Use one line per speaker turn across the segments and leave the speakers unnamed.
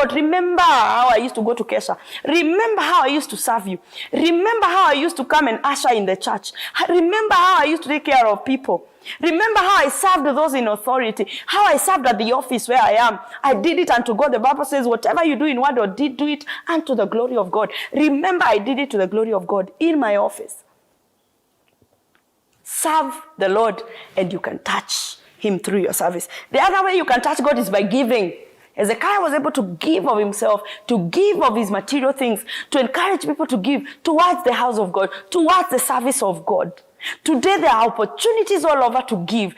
God, remember how I used to go to Kesha. Remember how I used to serve you. Remember how I used to come and usher in the church. Remember how I used to take care of people. Remember how I served those in authority. How I served at the office where I am. I did it unto God. The Bible says, whatever you do in word or deed, do it unto the glory of God. Remember, I did it to the glory of God in my office. Serve the Lord and you can touch him through your service. The other way you can touch God is by giving. Hezekiah was able to give of himself, to give of his material things, to encourage people to give towards the house of God, towards the service of God. Today there are opportunities all over to give.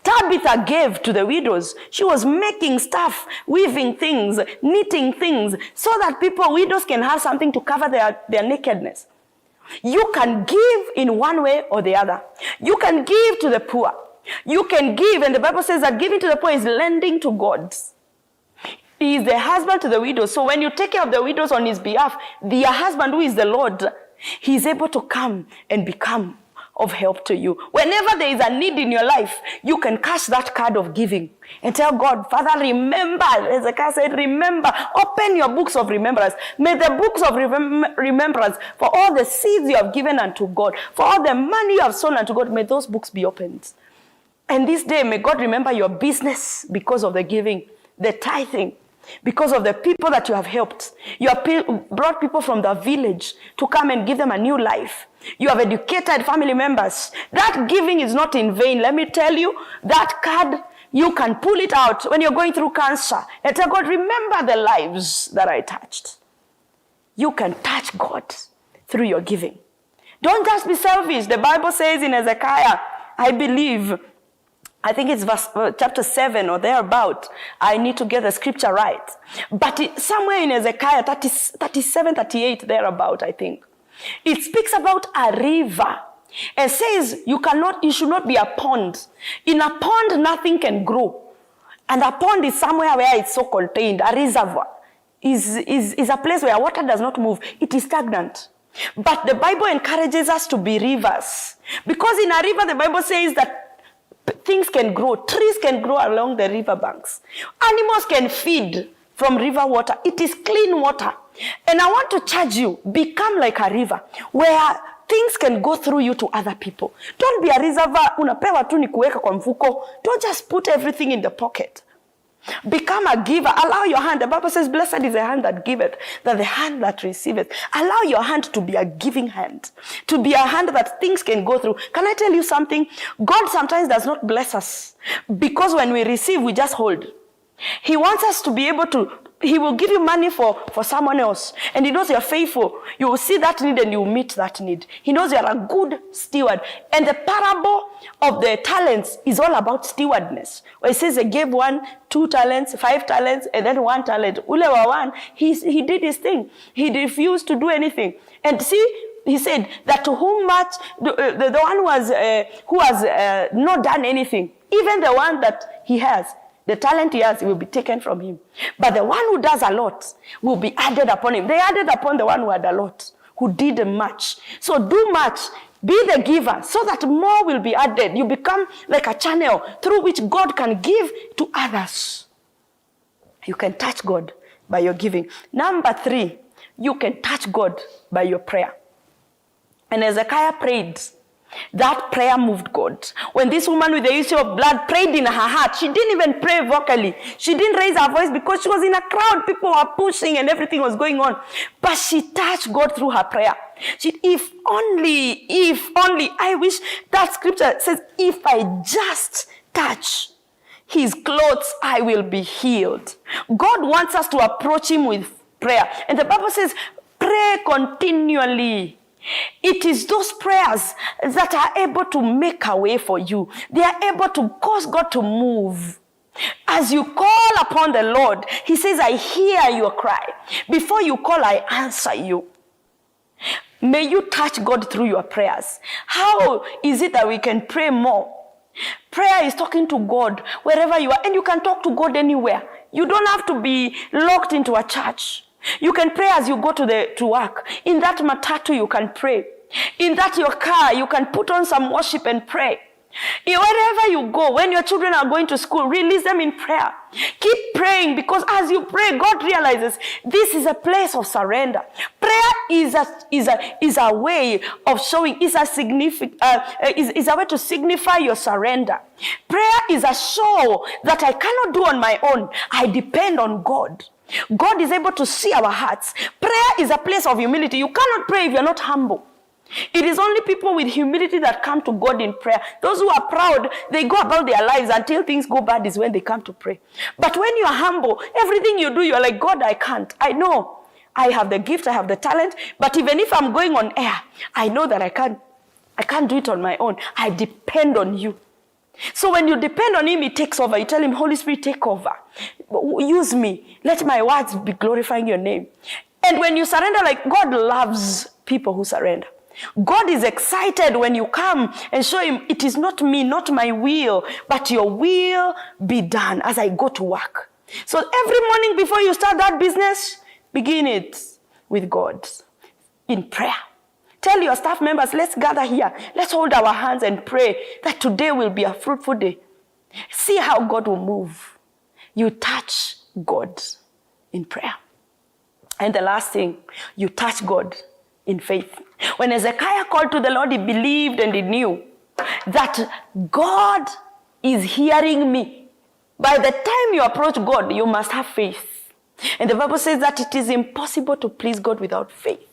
Tabitha gave to the widows. She was making stuff, weaving things, knitting things, so that widows can have something to cover their nakedness. You can give in one way or the other. You can give to the poor. You can give, and the Bible says that giving to the poor is lending to God. He is the husband to the widows. So when you take care of the widows on his behalf, their husband, who is the Lord, he is able to come and become of help to you. Whenever there is a need in your life, you can cash that card of giving and tell God, Father, remember. Hezekiah said, remember. Open your books of remembrance. May the books of remembrance for all the seeds you have given unto God, for all the money you have sown unto God, may those books be opened. And this day, may God remember your business because of the giving, the tithing, because of the people that you have helped. You have brought people from the village to come and give them a new life. You have educated family members. That giving is not in vain. Let me tell you, that card, you can pull it out when you're going through cancer and tell God, remember the lives that I touched. You can touch God through your giving. Don't just be selfish. The Bible says in Hezekiah, I believe, I think it's chapter 7 or thereabout. I need to get the scripture right. But somewhere in Hezekiah 37, 38, thereabout, I think. It speaks about a river. It says you should not be a pond. In a pond, nothing can grow. And a pond is somewhere where it's so contained. A reservoir is a place where water does not move. It is stagnant. But the Bible encourages us to be rivers. Because in a river, the Bible says that things can grow. Trees can grow along the river banks. Animals can feed from river water. It is clean water. And I want to charge you, become like a river where things can go through you to other people. Don't be a reservoir, unapewa tu ni kuweka kwa mfuko. Don't just put everything in the pocket. Become a giver. Allow your hand. The Bible says, blessed is the hand that giveth, than the hand that receiveth. Allow your hand to be a giving hand. To be a hand that things can go through. Can I tell you something? God sometimes does not bless us because when we receive, we just hold. He wants us to be able to, he will give you money for someone else. And he knows you're faithful. You will see that need and you will meet that need. He knows you're a good steward. And the parable of the talents is all about stewardness. Where it says he gave 1, 2 talents, 5 talents, and then 1 talent. Ule wa one, he did his thing. He refused to do anything. And see, he said that to whom much, the one who has not done anything, even the one that he has, the talent he has will be taken from him. But the one who does a lot will be added upon him. They added upon the one who had a lot, who did much. So do much. Be the giver so that more will be added. You become like a channel through which God can give to others. You can touch God by your giving. Number 3, you can touch God by your prayer. And Hezekiah prayed. That prayer moved God. When this woman with the issue of blood prayed in her heart, she didn't even pray vocally. She didn't raise her voice because she was in a crowd. People were pushing and everything was going on. But she touched God through her prayer. If only, I wish that scripture says, if I just touch his clothes, I will be healed. God wants us to approach him with prayer. And the Bible says, pray continually. It is those prayers that are able to make a way for you. They are able to cause God to move. As you call upon the Lord, he says, I hear your cry. Before you call, I answer you. May you touch God through your prayers. How is it that we can pray more? Prayer is talking to God wherever you are. And you can talk to God anywhere. You don't have to be locked into a church. You can pray as you go to work. In that matatu, you can pray. In that your car, you can put on some worship and pray. Wherever you go, when your children are going to school, release them in prayer. Keep praying, because as you pray, God realizes this is a place of surrender. Prayer is a way of showing, is a way to signify your surrender. Prayer is a show that I cannot do on my own. I depend on God. God is able to see our hearts. Prayer is a place of humility. You cannot pray if you're not humble. It is only people with humility that come to God in prayer. Those who are proud, they go about their lives until things go bad is when they come to pray. But when you are humble, everything you do, you are like, God, I can't. I know I have the gift, I have the talent, but even if I'm going on air, I know that I can't do it on my own. I depend on you. So when you depend on him, he takes over. You tell him, Holy Spirit, take over. Use me. Let my words be glorifying your name. And when you surrender, like, God loves people who surrender. God is excited when you come and show him, it is not me, not my will, but your will be done as I go to work. So every morning before you start that business, begin it with God in prayer. Tell your staff members, let's gather here. Let's hold our hands and pray that today will be a fruitful day. See how God will move. You touch God in prayer. And the last thing, you touch God in faith. When Hezekiah called to the Lord, he believed and he knew that God is hearing me. By the time you approach God, you must have faith. And the Bible says that it is impossible to please God without faith.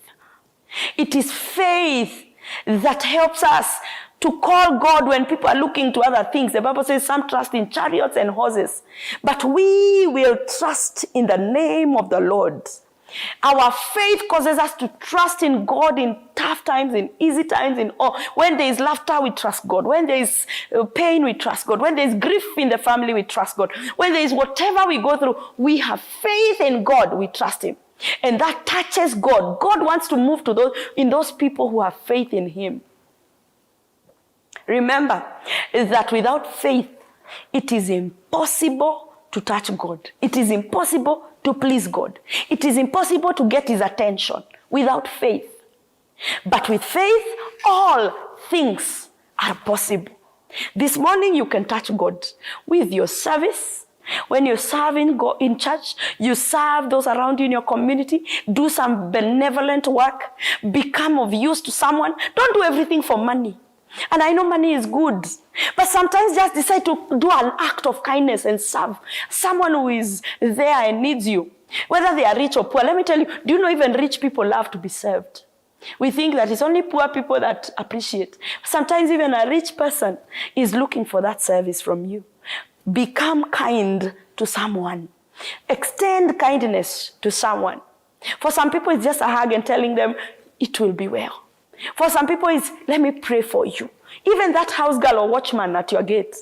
It is faith that helps us to call God when people are looking to other things. The Bible says some trust in chariots and horses, but we will trust in the name of the Lord. Our faith causes us to trust in God in tough times, in easy times, in all. When there is laughter, we trust God. When there is pain, we trust God. When there is grief in the family, we trust God. When there is whatever we go through, we have faith in God, we trust him. And that touches God. God wants to move to those people who have faith in him. Remember, is that without faith, it is impossible to touch God. It is impossible to please God. It is impossible to get his attention without faith. But with faith, all things are possible. This morning, you can touch God with your service. When you're serving God in church, you serve those around you in your community. Do some benevolent work. Become of use to someone. Don't do everything for money. And I know money is good, but sometimes just decide to do an act of kindness and serve someone who is there and needs you. Whether they are rich or poor, let me tell you, do you know even rich people love to be served? We think that it's only poor people that appreciate. Sometimes even a rich person is looking for that service from you. Become kind to someone. Extend kindness to someone. For some people, it's just a hug and telling them, it will be well. For some people, it's, let me pray for you. Even that house girl or watchman at your gate,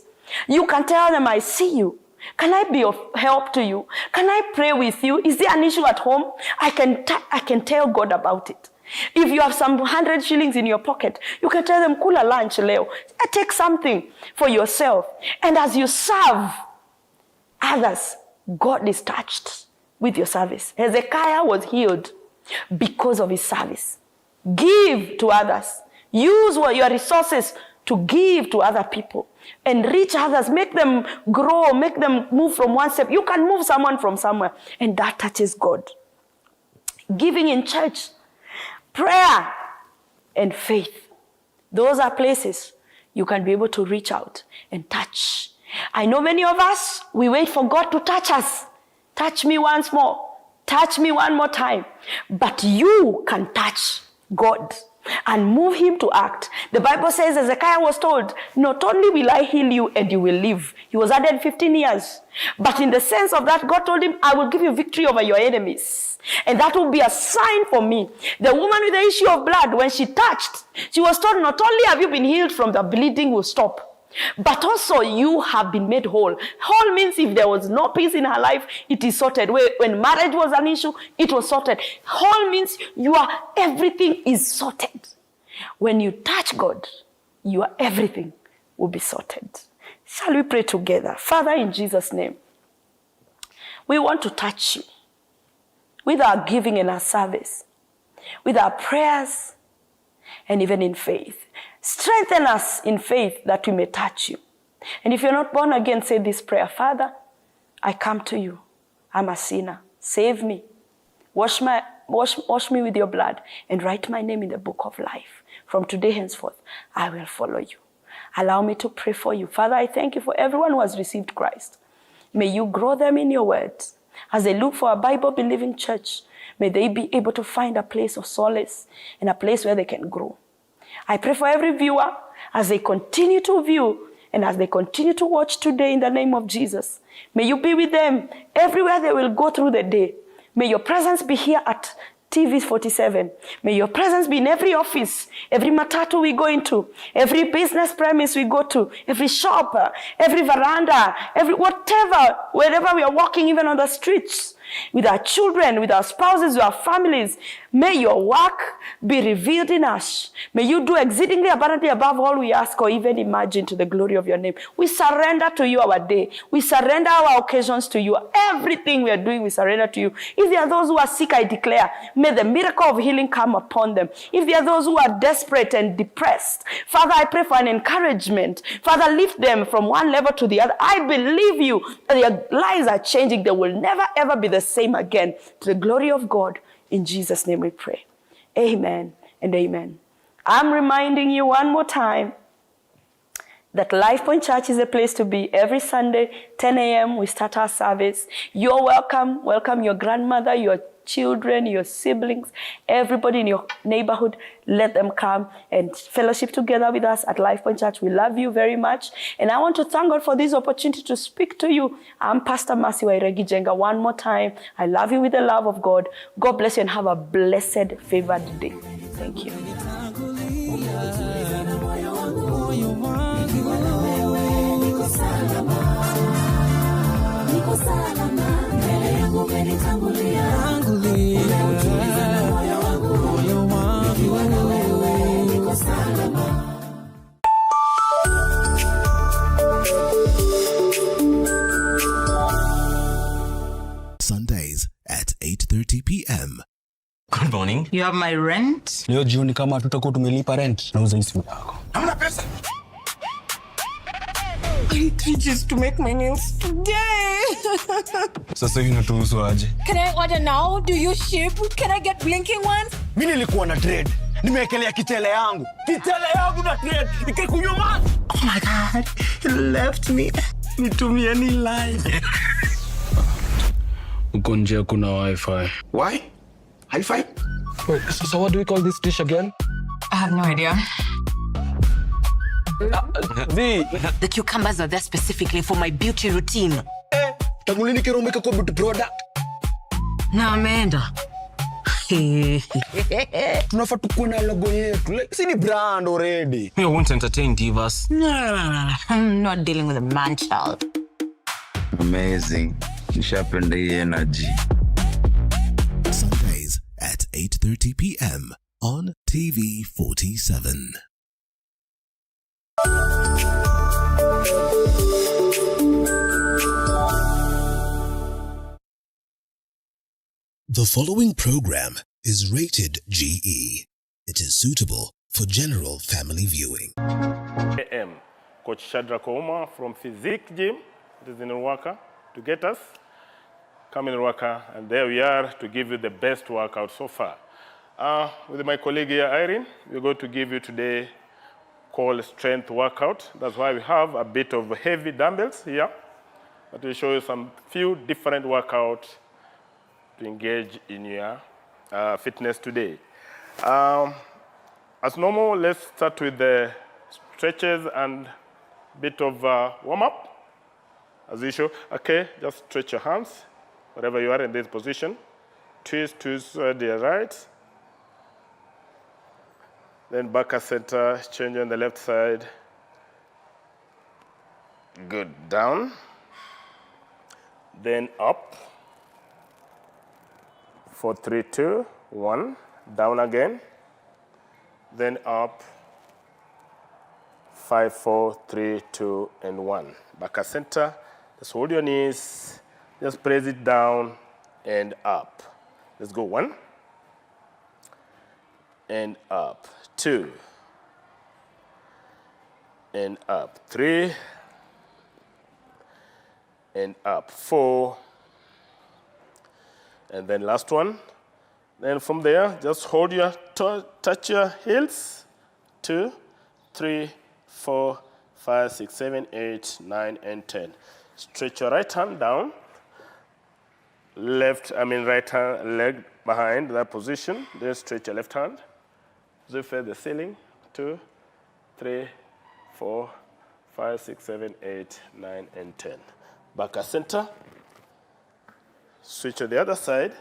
you can tell them, I see you. Can I be of help to you? Can I pray with you? Is there an issue at home? I can tell God about it. If you have some 100 shillings in your pocket, you can tell them, kula lunch leo. Take something for yourself. And as you serve others, God is touched with your service. Hezekiah was healed because of his service. Give to others. Use your resources to give to other people and reach others. Make them grow, make them move from one step. You can move someone from somewhere, and that touches God. Giving in church, prayer, and faith. Those are places you can be able to reach out and touch. I know many of us, we wait for God to touch us. Touch me once more. Touch me one more time. But you can touch God and move him to act. The Bible says Hezekiah was told, not only will I heal you and you will live. He was added 15 years. But in the sense of that, God told him, I will give you victory over your enemies. And that will be a sign for me. The woman with the issue of blood, when she touched, she was told, not only have you been healed from the bleeding will stop, but also you have been made whole. Whole means if there was no peace in her life, it is sorted. When marriage was an issue, it was sorted. Whole means everything is sorted. When you touch God, everything will be sorted. Shall we pray together? Father, in Jesus' name, we want to touch you with our giving and our service, with our prayers, and even in faith. Strengthen us in faith that we may touch you. And if you're not born again, say this prayer. Father, I come to you. I'm a sinner. Save me. Wash me with your blood and write my name in the book of life. From today henceforth, I will follow you. Allow me to pray for you. Father, I thank you for everyone who has received Christ. May you grow them in your words. As they look for a Bible-believing church, may they be able to find a place of solace and a place where they can grow. I pray for every viewer as they continue to view and as they continue to watch today in the name of Jesus. May you be with them everywhere they will go through the day. May your presence be here at TV 47. May your presence be in every office, every matatu we go into, every business premise we go to, every shop, every veranda, every whatever, wherever we are walking, even on the streets, with our children, with our spouses, with our families. May your work be revealed in us. May you do exceedingly abundantly above all we ask or even imagine, to the glory of your name. We surrender to you our day. We surrender our occasions to you. Everything we are doing, we surrender to you. If there are those who are sick, I declare, may the miracle of healing come upon them. If there are those who are desperate and depressed, Father, I pray for an encouragement. Father, lift them from one level to the other. I believe you that their lives are changing. They will never ever be the same again. To the glory of God, in Jesus' name we pray. Amen and amen. I'm reminding you one more time that Life Point Church is a place to be. Every Sunday, 10 a.m., we start our service. You're welcome. Welcome your grandmother, your children, your siblings, everybody in your neighborhood. Let them come and fellowship together with us at Life Point Church. We love you very much. And I want to thank God for this opportunity to speak to you. I'm Pastor Mercy Wairegi Jenga. One more time, I love you with the love of God. God bless you and have a blessed, favored day. Thank you.
Sundays at 8:30 p.m.
Good morning.
You have my rent?
Leo jioni kama tutakuwa tumelipa rent, nauza hii simu yako.
Hamna pesa.
I need 3 G's to make my nails today.
Sasa hivi natuhusu aje?
Can I order now? Do you ship? Can I get blinking ones?
Mimi nilikuwa na trade. Nimewekelea kitele yangu. Kitele yangu na trade. Nikikunywa. Oh my God. He left me. Nitumie ni line. Uko nje kuna wifi.
Why? Hi-Fi?
Wait, so what do we call this dish again?
I have no idea.
The cucumbers are there specifically for my beauty routine.
Tangulini kero umeka kwa beauty product.
Na ameenda.
Tunafaa tukuwe na logo yetu. Like, si ni brand already.
We won't entertain divas. No. I'm not dealing with a man child.
Amazing. Nishapenda hii energy.
Sundays at 8:30 p.m. on TV 47. The following program is rated GE. It is suitable for general family viewing.
AM, Coach Shadrach Ouma from Physique Gym, it is in Ruaka, to get us. Come in Ruaka, and there we are to give you the best workout so far. With my colleague here, Irene, we're going to give you today called strength workout. That's why we have a bit of heavy dumbbells here, but we'll show you some few different workouts to engage in your fitness today. As normal, let's start with the stretches and bit of warm-up. As usual, okay, just stretch your hands, wherever you are in this position. Twist to the right. Then back at center, change on the left side. Good, down. Then up. 4, 3, 2, 1. Down again. Then up. 5, 4, 3, 2, and 1. Back at center. Just hold your knees. Just press it down and up. Let's go. 1. And up. 2. And up. 3. and up. 4. And then last one. Then from there, just hold your touch your heels. 2, 3, 4, 5, 6, 7, 8, 9, and 10. Stretch your right hand down. Right hand leg behind that position. Then stretch your left hand. Zip the ceiling. 2, 3, 4, 5, 6, 7, 8, 9, and 10. Back at center. Switch to the other side.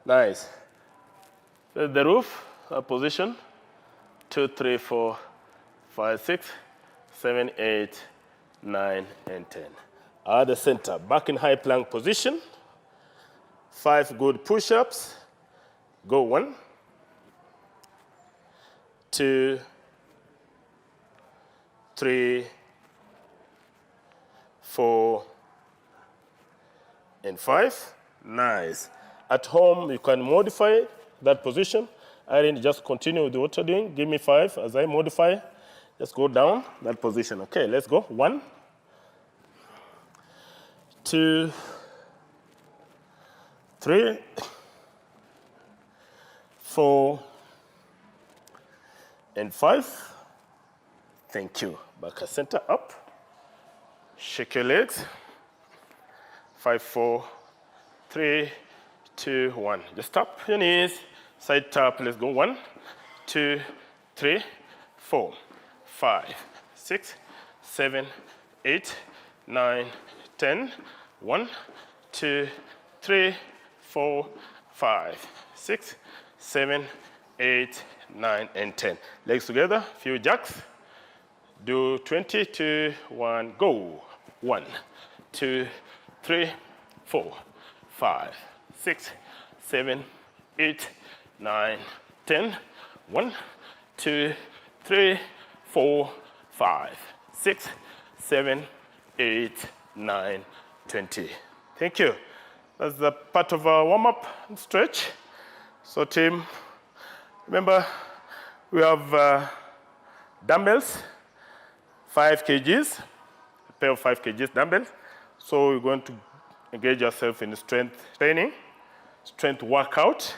Nice. The roof position. 2, 3, 4, 5, 6, 7, 8, 9, and 10. At the center, back in high plank position. 5 good push-ups. Go 1, 2, 3, 4, and 5. Nice. At home, you can modify that position. Irene, just continue with what you're doing. Give me 5 as I modify. Just go down that position. Okay, let's go. 1, 2, 3, 4, and 5. Thank you. Back at center, up. Shake your legs. 5, 4, 3, 2, 1. Just tap your knees. Side tap. Let's go. 1, 2, 3, 4, 5, 6, 7, 8, 9, 10. 1, 2, 3, 4, 5, 6, 7, 8, 9, and 10. Legs together. Few jacks. Do 20 to 1. Go. 1, 2, 3, 4, 5, 6, 7, 8, 9, 10. 1, 2, 3, 4, 5, 6, 7, 8, 9, 20. Thank you. That's the part of our warm-up and stretch. So team, remember we have dumbbells, 5 kgs, a pair of 5 kgs dumbbells. So we're going to engage yourself in strength training, strength workout.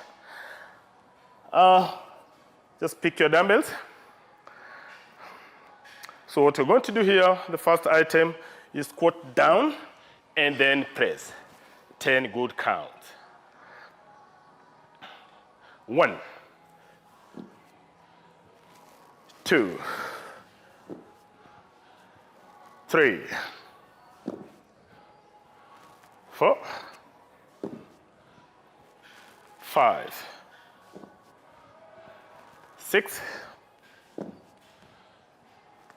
Just pick your dumbbells. So what we're going to do here, the first item is squat down and then press. 10 good counts. 1, 2, 3, 4, 5, 6,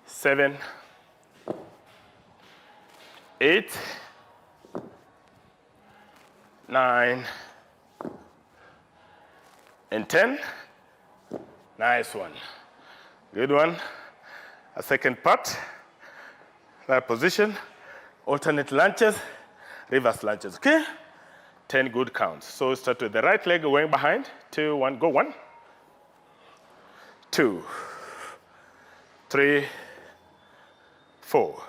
7, 8, 9, and 10. Nice one. Good one. A second part. That position. Alternate lunges, reverse lunges. Okay? 10 good counts. So start with the right leg going behind. 2, 1, go. 1, 2, 3, 4,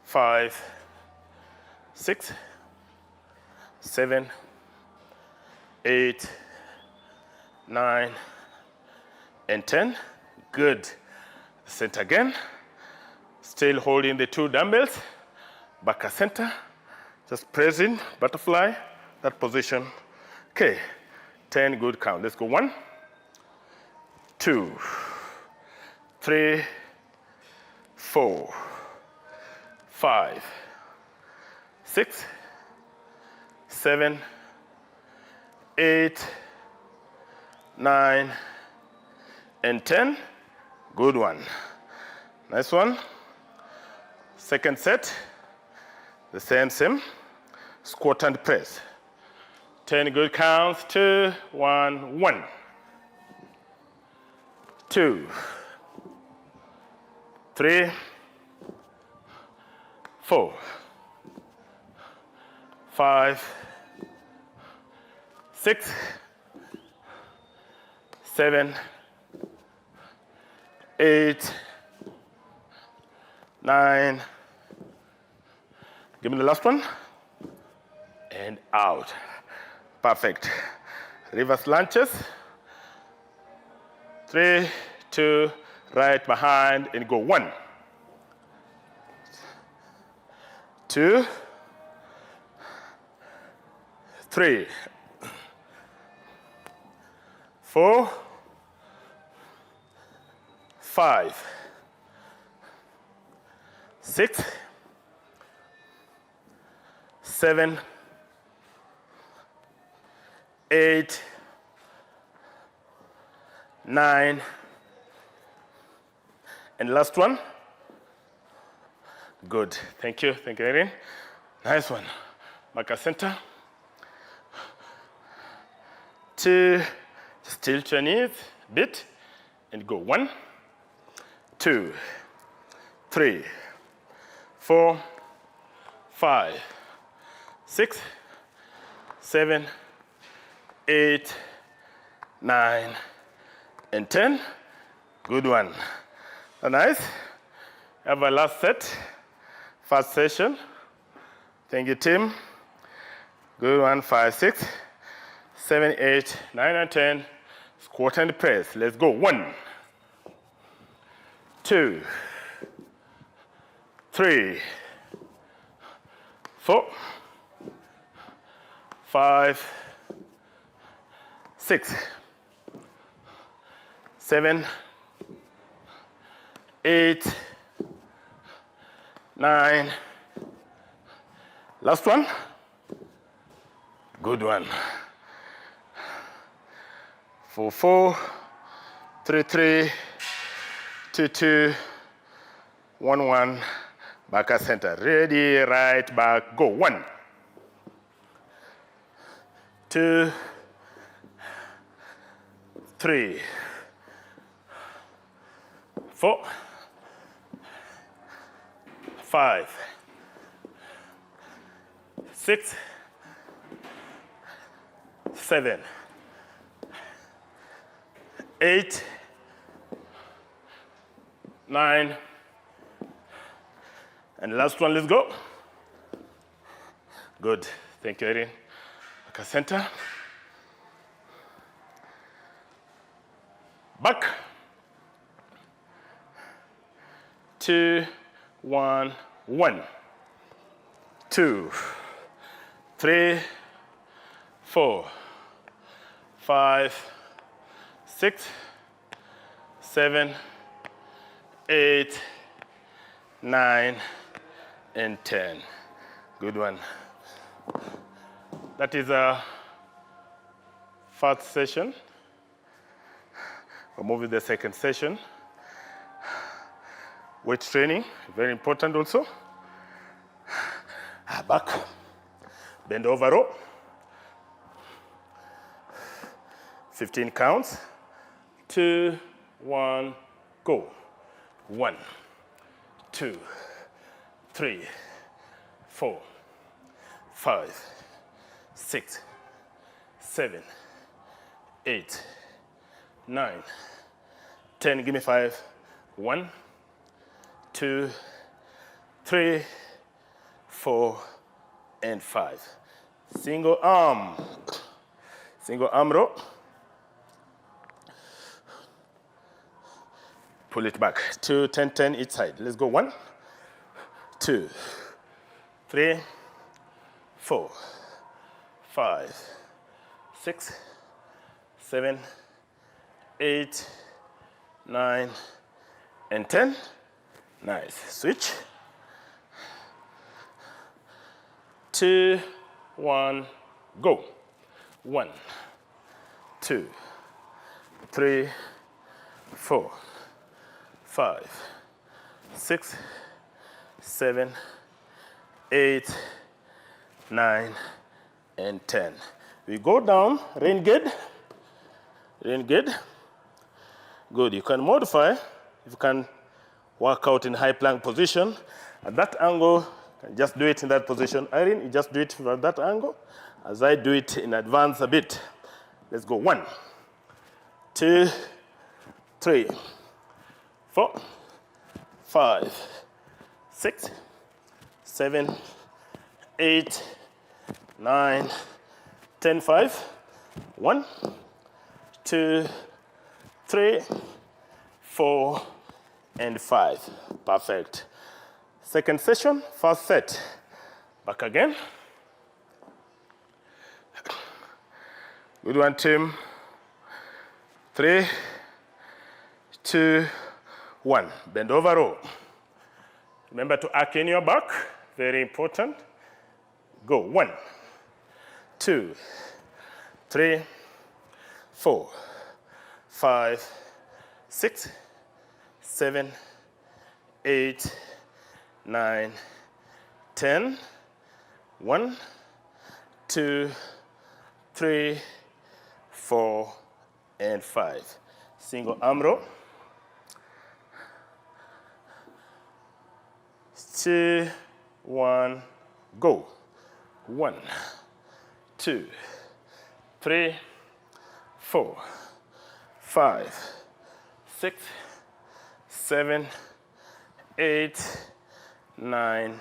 5, 6, 7, 8, 9, and 10. Good. Center again. Still holding the 2 dumbbells. Back at center. Just pressing, butterfly, that position. Okay. 10 good count. Let's go. 1, 2, 3, 4, 5, 6, 7, 8, 9, and 10. Good one. Nice one. Second set. The same. Squat and press. 10 good counts. 2, 1, 1. 2, 3, 4, 5, 6, 7, 8, 9. Give me the last one. And out. Perfect. Reverse lunges. 3, 2, right behind, and go. 1, 2, 3, 4, 5, 6, 7, 8, 9, and last one. Good. Thank you. Thank you, Erin. Nice one. Back at center. 2, still to your knees, bit, and go. 1, 2, 3, 4, 5, 6, 7, 8, 9, and 10. Good one. Nice. Have a last set. First session. Thank you, team. Good one. 5, 6, 7, 8, 9, and 10. Squat and press. Let's go. 1, 2, 3, 4, 5, 6, 7, 8, 9. Last one. Good one. 4, 4, 3, 3, 2, 2, 1, 1. Back at center. Ready, right, back, go. 1, 2, 3, 4, 5, 6, 7, 8, 9, and last one, let's go. Good. Thank you, Erin. Back at center. Back. 2, 1, 1, 2, 3, 4, 5, 6, 7, 8, 9, and 10. Good one. That is a first session. We'll move to the second session. Weight training, very important also. Back, bend over row. 15 counts. 2, 1, go. 1, 2, 3, 4, 5, 6, 7, 8, 9, 10. Give me 5. 1, 2, 3, 4, and 5. Single arm row. Pull it back. 2, 10, 10 each side. Let's go. 1, 2, 3, 4, 5, 6, 7, 8, 9, and 10. Nice. Switch. 2, 1, go. 1, 2, 3, 4, 5, 6, 7, 8, 9, and 10. We go down, renegade. Good. You can modify. If you can work out in high plank position. At that angle, you can just do it in that position. Irene, you just do it from that angle. As I do it in advance a bit. Let's go. 1, 2, 3, 4, 5, 6, 7, 8, 9, 10, 5. 1, 2, 3, 4, and 5. Perfect. Second session, first set. Back again. Good one, team. 3, 2, 1. Bend over, row. Remember to arc in your back. Very important. Go. 1, 2, 3, 4, 5, 6, 7, 8, 9, 10. 1, 2, 3, 4, and 5. Single arm row. 2, 1, go. 1, 2, 3, 4, 5, 6, 7, 8, 9,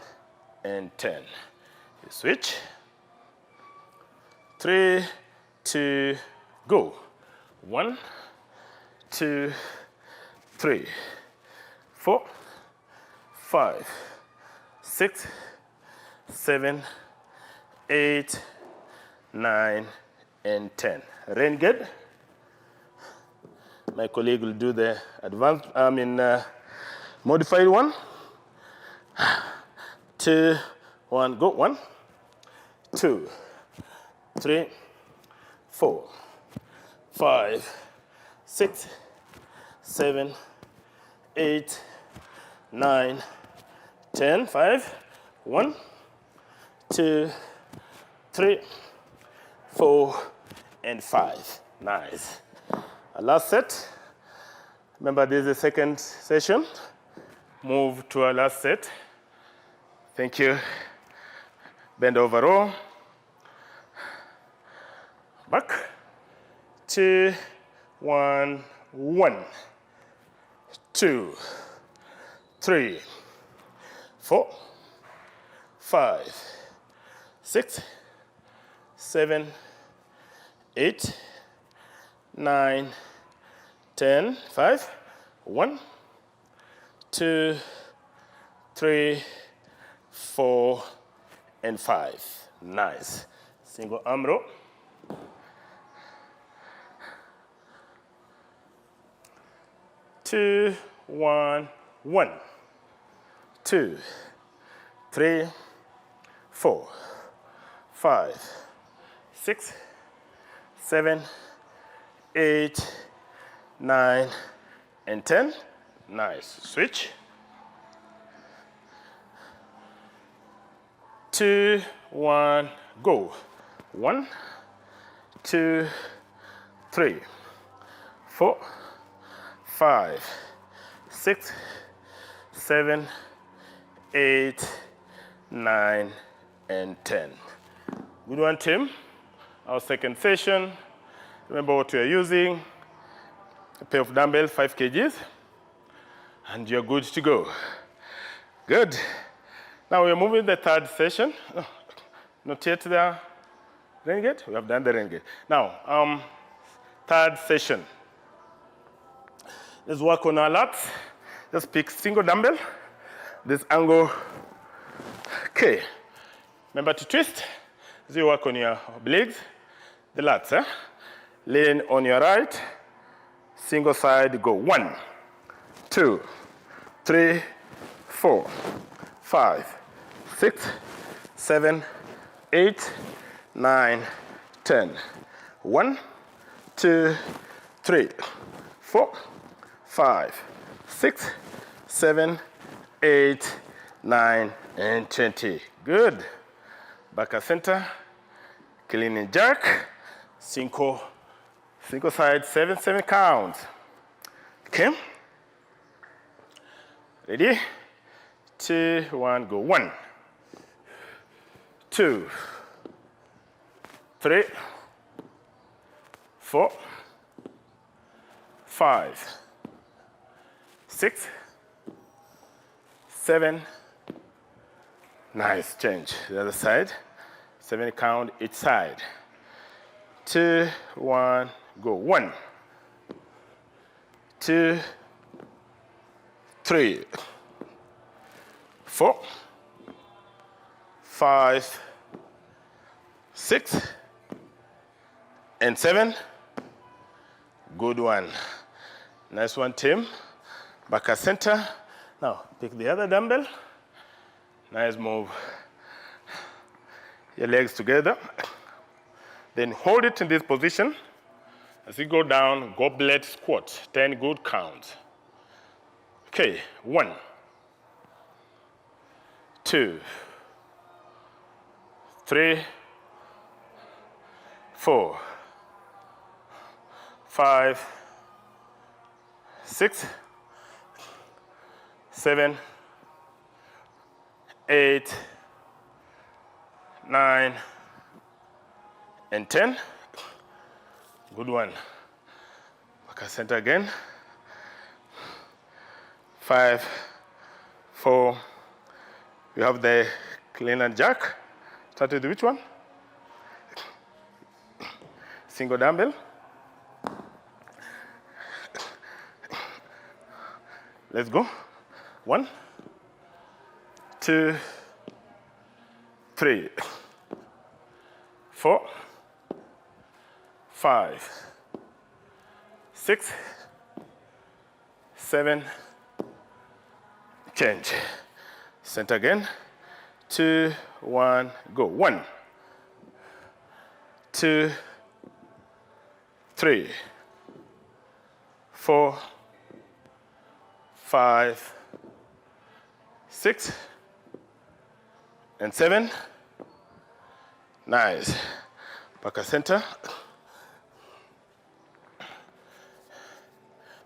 and 10. You switch. 3, 2, go. 1, 2, 3, 4, 5, 6, 7, 8, 9, and 10. Renegade. My colleague will do the advanced, modified one. 2, 1, go. 1, 2, 3, 4, 5, 6, 7, 8, 9, 10. 5. 1, 2, 3, 4, and 5. Nice. Last set. Remember, this is the second session. Move to our last set. Thank you. Bend over, row. Back. 2, 1, 1, 2, 3, 4, 5, 6, 7, 8, 9, 10. 5. 1, 2, 3, 4, and 5. Nice. Single arm row. 2, 1, 1, 2, 3, 4, 5, 6, 7, 8, 9, and 10. Nice. Switch. 2, 1, go. 1, 2, 3, 4, 5, 6, 7, 8, 9, and 10. Good one, team. Our second session. Remember what we are using. A pair of dumbbells, 5 kgs. And you're good to go. Good. Now we're moving to the third session. Oh, not yet the renegade? We have done the renegade. Now, third session. Let's work on our lats. Just pick single dumbbell. This angle. Okay. Remember to twist. As you work on your obliques. The lats. Lean on your right. Single side, go. 1, 2, 3, 4, 5, 6, 7, 8, 9, 10. 1, 2, 3, 4, 5, 6, 7, 8, 9, and 20. Good. Back at center. Clean and jerk. Single side, 7, 7 counts. Okay. Ready? 2, 1, go. 1, 2, 3, 4, 5, 6, 7, Nice, change. The other side. 7 count each side. 2, 1, go. 1, 2, 3, 4, 5, 6, and 7. Good one. Nice one, team. Back at center. Now, pick the other dumbbell. Nice move. Your legs together. Then hold it in this position. As you go down, goblet squat. 10 good counts. Okay, 1, 2, 3, 4, 5, 6, 7, 8, 9, and 10. Good one. Back at center again. 5, 4. You have the clean and jack. Start with which one? Single dumbbell. Let's go. 1, 2, 3, 4, 5, 6, 7. Change. Center again. 2, 1, go. 1, 2, 3, 4, 5, 6, and 7. Nice. Back at center.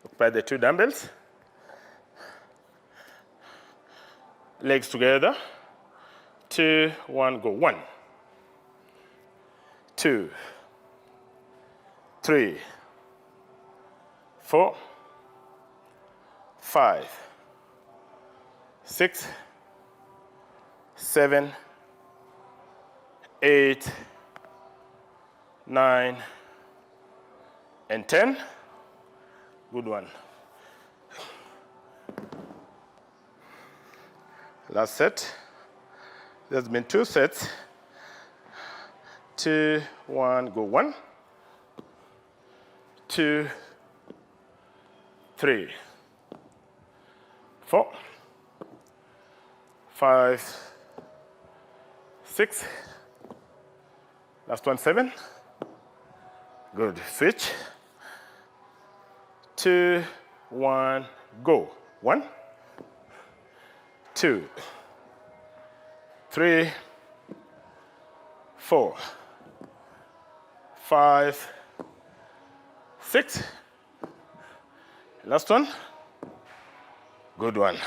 Occupy the 2 dumbbells. Legs together. 2, 1, go. 1, 2, 3, 4, 5, 6, 7, 8, 9, and 10. Good one. Last set. There's been 2 sets. 2, 1, go. 1, 2, 3, 4, 5, 6. Last one, 7. Good. Switch. 2, 1, go. 1, 2, 3, 4, 5, 6. Last one. Good one.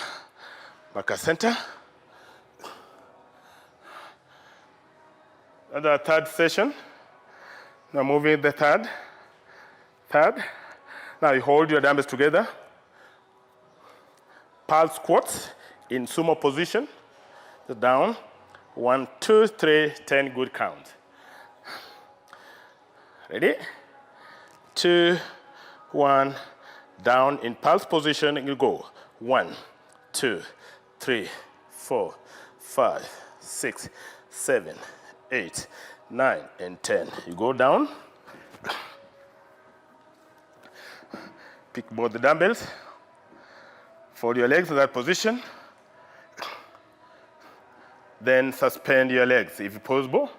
Back at center. Another third session. Now moving the third. Now you hold your dumbbells together. Pulse squats in sumo position. Down. 1, 2, 3, 10 good count. Ready? 2, 1, down in pulse position. You go. 1, 2, 3, 4, 5, 6, 7, 8, 9, and 10. You go down. Pick both the dumbbells. Fold your legs in that position. Then suspend your legs. If possible,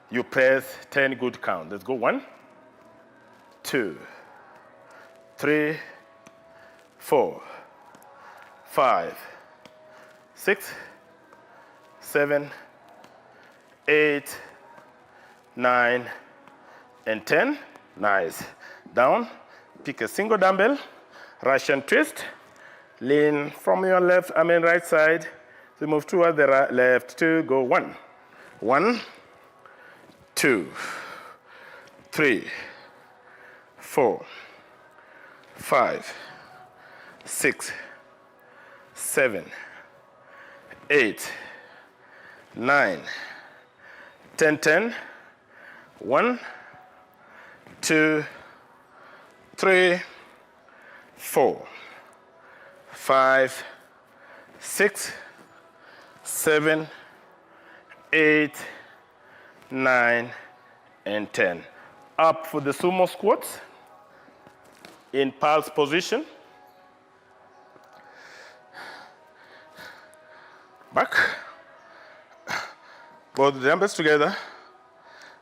you press 10 good count. Let's go. 1, 2, 3, 4, 5, 6, 7, 8, 9, and 10. Nice. Down. Pick a single dumbbell. Russian twist. Lean from your right side. So move toward the left. 2, go. 1, 1, 2, 3, 4, 5, 6, 7, 8, 9, 10, 10. 1, 2, 3, 4, 5, 6, 7, 8, 9, and 10. Up for the sumo squats in pulse position. Back. Both the dumbbells together.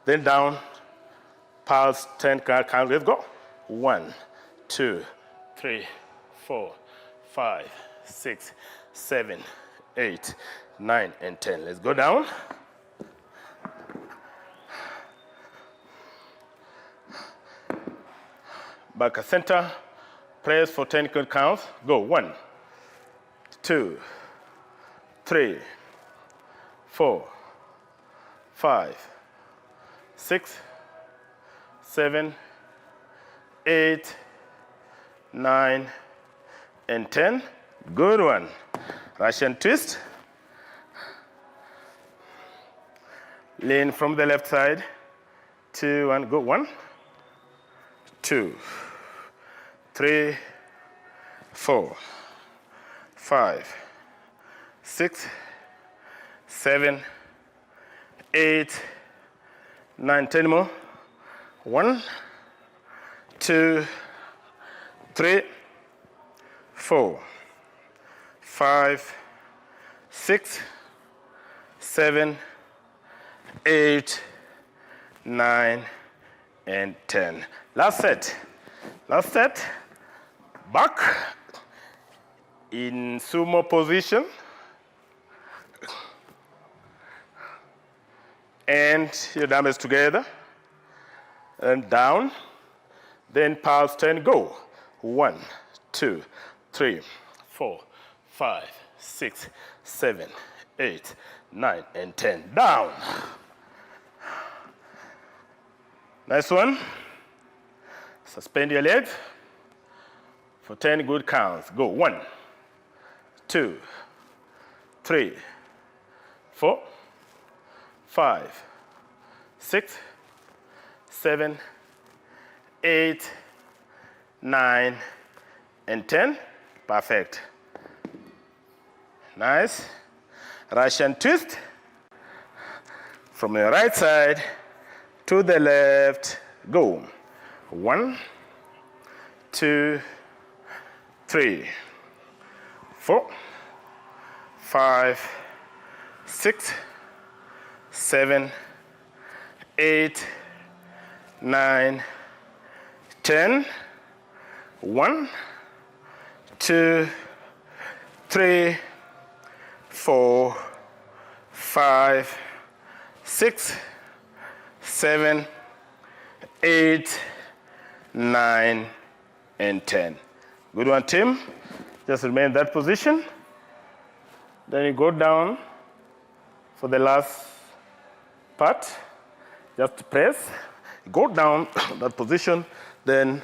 Then down. Pulse 10 count. Let's go. 1, 2, 3, 4, 5, 6, 7, 8, 9, and 10. Let's go down. Back at center. Press for 10 good counts. Go. 1, 2, 3, 4, 5, 6, 7, 8, 9, and 10. Good one. Russian twist. Lean from the left side. 2, 1, go. 1, 2, 3, 4, 5, 6, 7, 8, 9, 10 more. 1, 2, 3, 4, 5, 6, 7, 8, 9, and 10. Last set. Last set. Back in sumo position. And your dumbbells together. And down. Then pulse 10, go. 1, 2, 3, 4, 5, 6, 7, 8, 9, and 10. Down. Nice one. Suspend your legs for 10 good counts. Go. 1, 2, 3, 4, 5, 6, 7, 8, 9, and 10. Perfect. Nice. Russian twist from the right side to the left. Go. 1, 2, 3, 4, 5, 6, 7, 8, 9, 10. 1, 2, 3, 4, 5, 6, 7, 8, 9, and 10. Good one, Tim. Just remain in that position. Then you go down for the last part. Just press. Go down that position. Then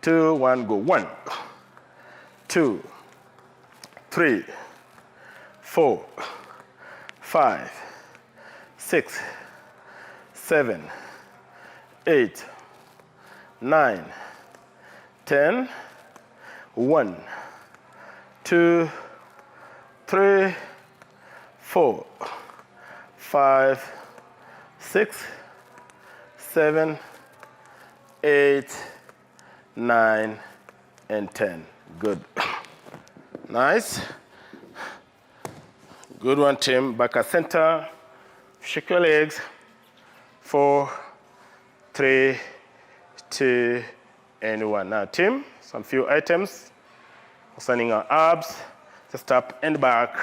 2, 1, go. 1, 2, 3, 4, 5, 6, 7, 8, 9, 10. 1, 2, 3, 4, 5, 6, 7, 8, 9, and 10. Good. Nice. Good one, Tim. Back at center. Shake your legs. 4, 3, 2, and 1. Now, Tim, some few items concerning our abs. Just tap and back.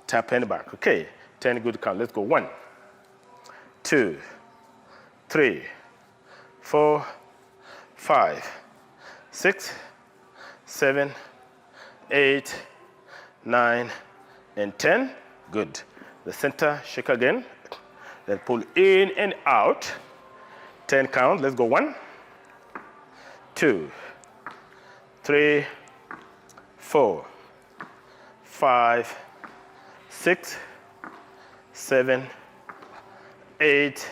Tap and back. Okay. 10 good count. Let's go. 1, 2, 3, 4, 5, 6, 7, 8, 9, and 10. Good. The center, shake again. Then pull in and out. 10 count. Let's go. 1, 2, 3, 4, 5, 6, 7, 8,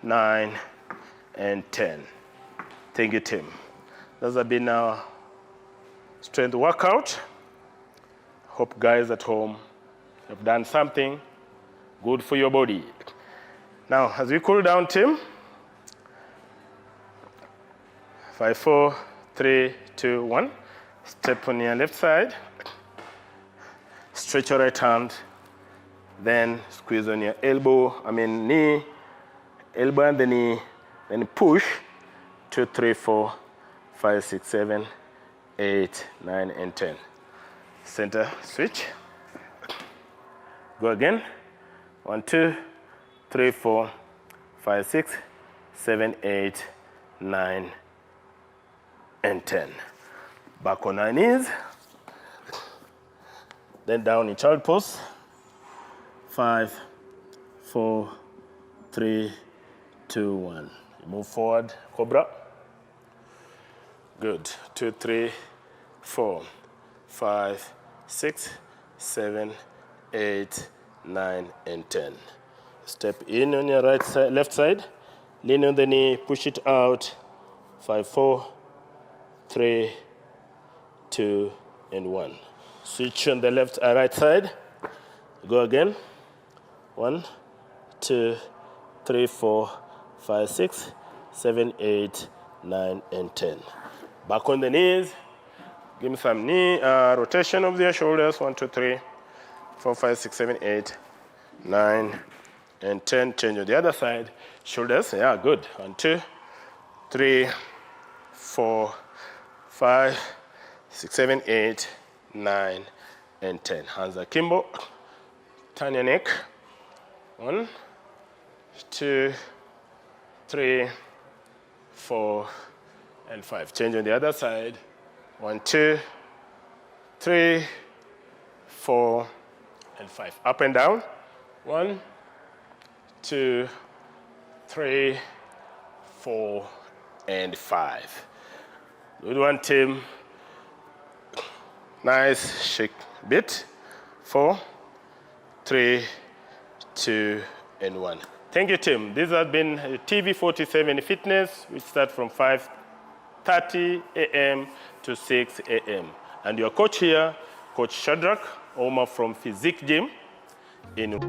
9, and 10. Thank you, Tim. Those have been our strength workout. Hope guys at home have done something good for your body. Now, as we cool down, Tim, 5, 4, 3, 2, 1. Step on your left side. Stretch your right hand. Then squeeze on your knee, elbow and the knee. Then push. 2, 3, 4, 5, 6, 7, 8, 9, and 10. Center switch. Go again. 1, 2, 3, 4, 5, 6, 7, 8, 9, and 10. Back on our knees. Then down in child pose. 5, 4, 3, 2, 1. Move forward, cobra. Good. 2, 3, 4, 5, 6, 7, 8, 9, and 10. Step in on your right side, left side. Lean on the knee, push it out. 5, 4, 3, 2, and 1. Switch on the right side. Go again. 1, 2, 3, 4, 5, 6, 7, 8, 9, and 10. Back on the knees. Give me some knee rotation of your shoulders. 1, 2, 3, 4, 5, 6, 7, 8, 9, and 10. Change on the other side. Shoulders. Yeah, good. 1, 2, 3, 4, 5, 6, 7, 8, 9, and 10. Hands akimbo. Turn your neck. 1, 2, 3, 4, and 5. Change on the other side. 1, 2, 3, 4, and 5. Up and down. 1, 2, 3, 4, and 5. Good one, Tim. Nice shake bit. 4, 3, 2, and 1. Thank you, Tim. This has been TV 47 Fitness, which starts from 5:30 a.m. to 6 a.m. And your coach here, Coach Shadrach Omar from Physique Gym in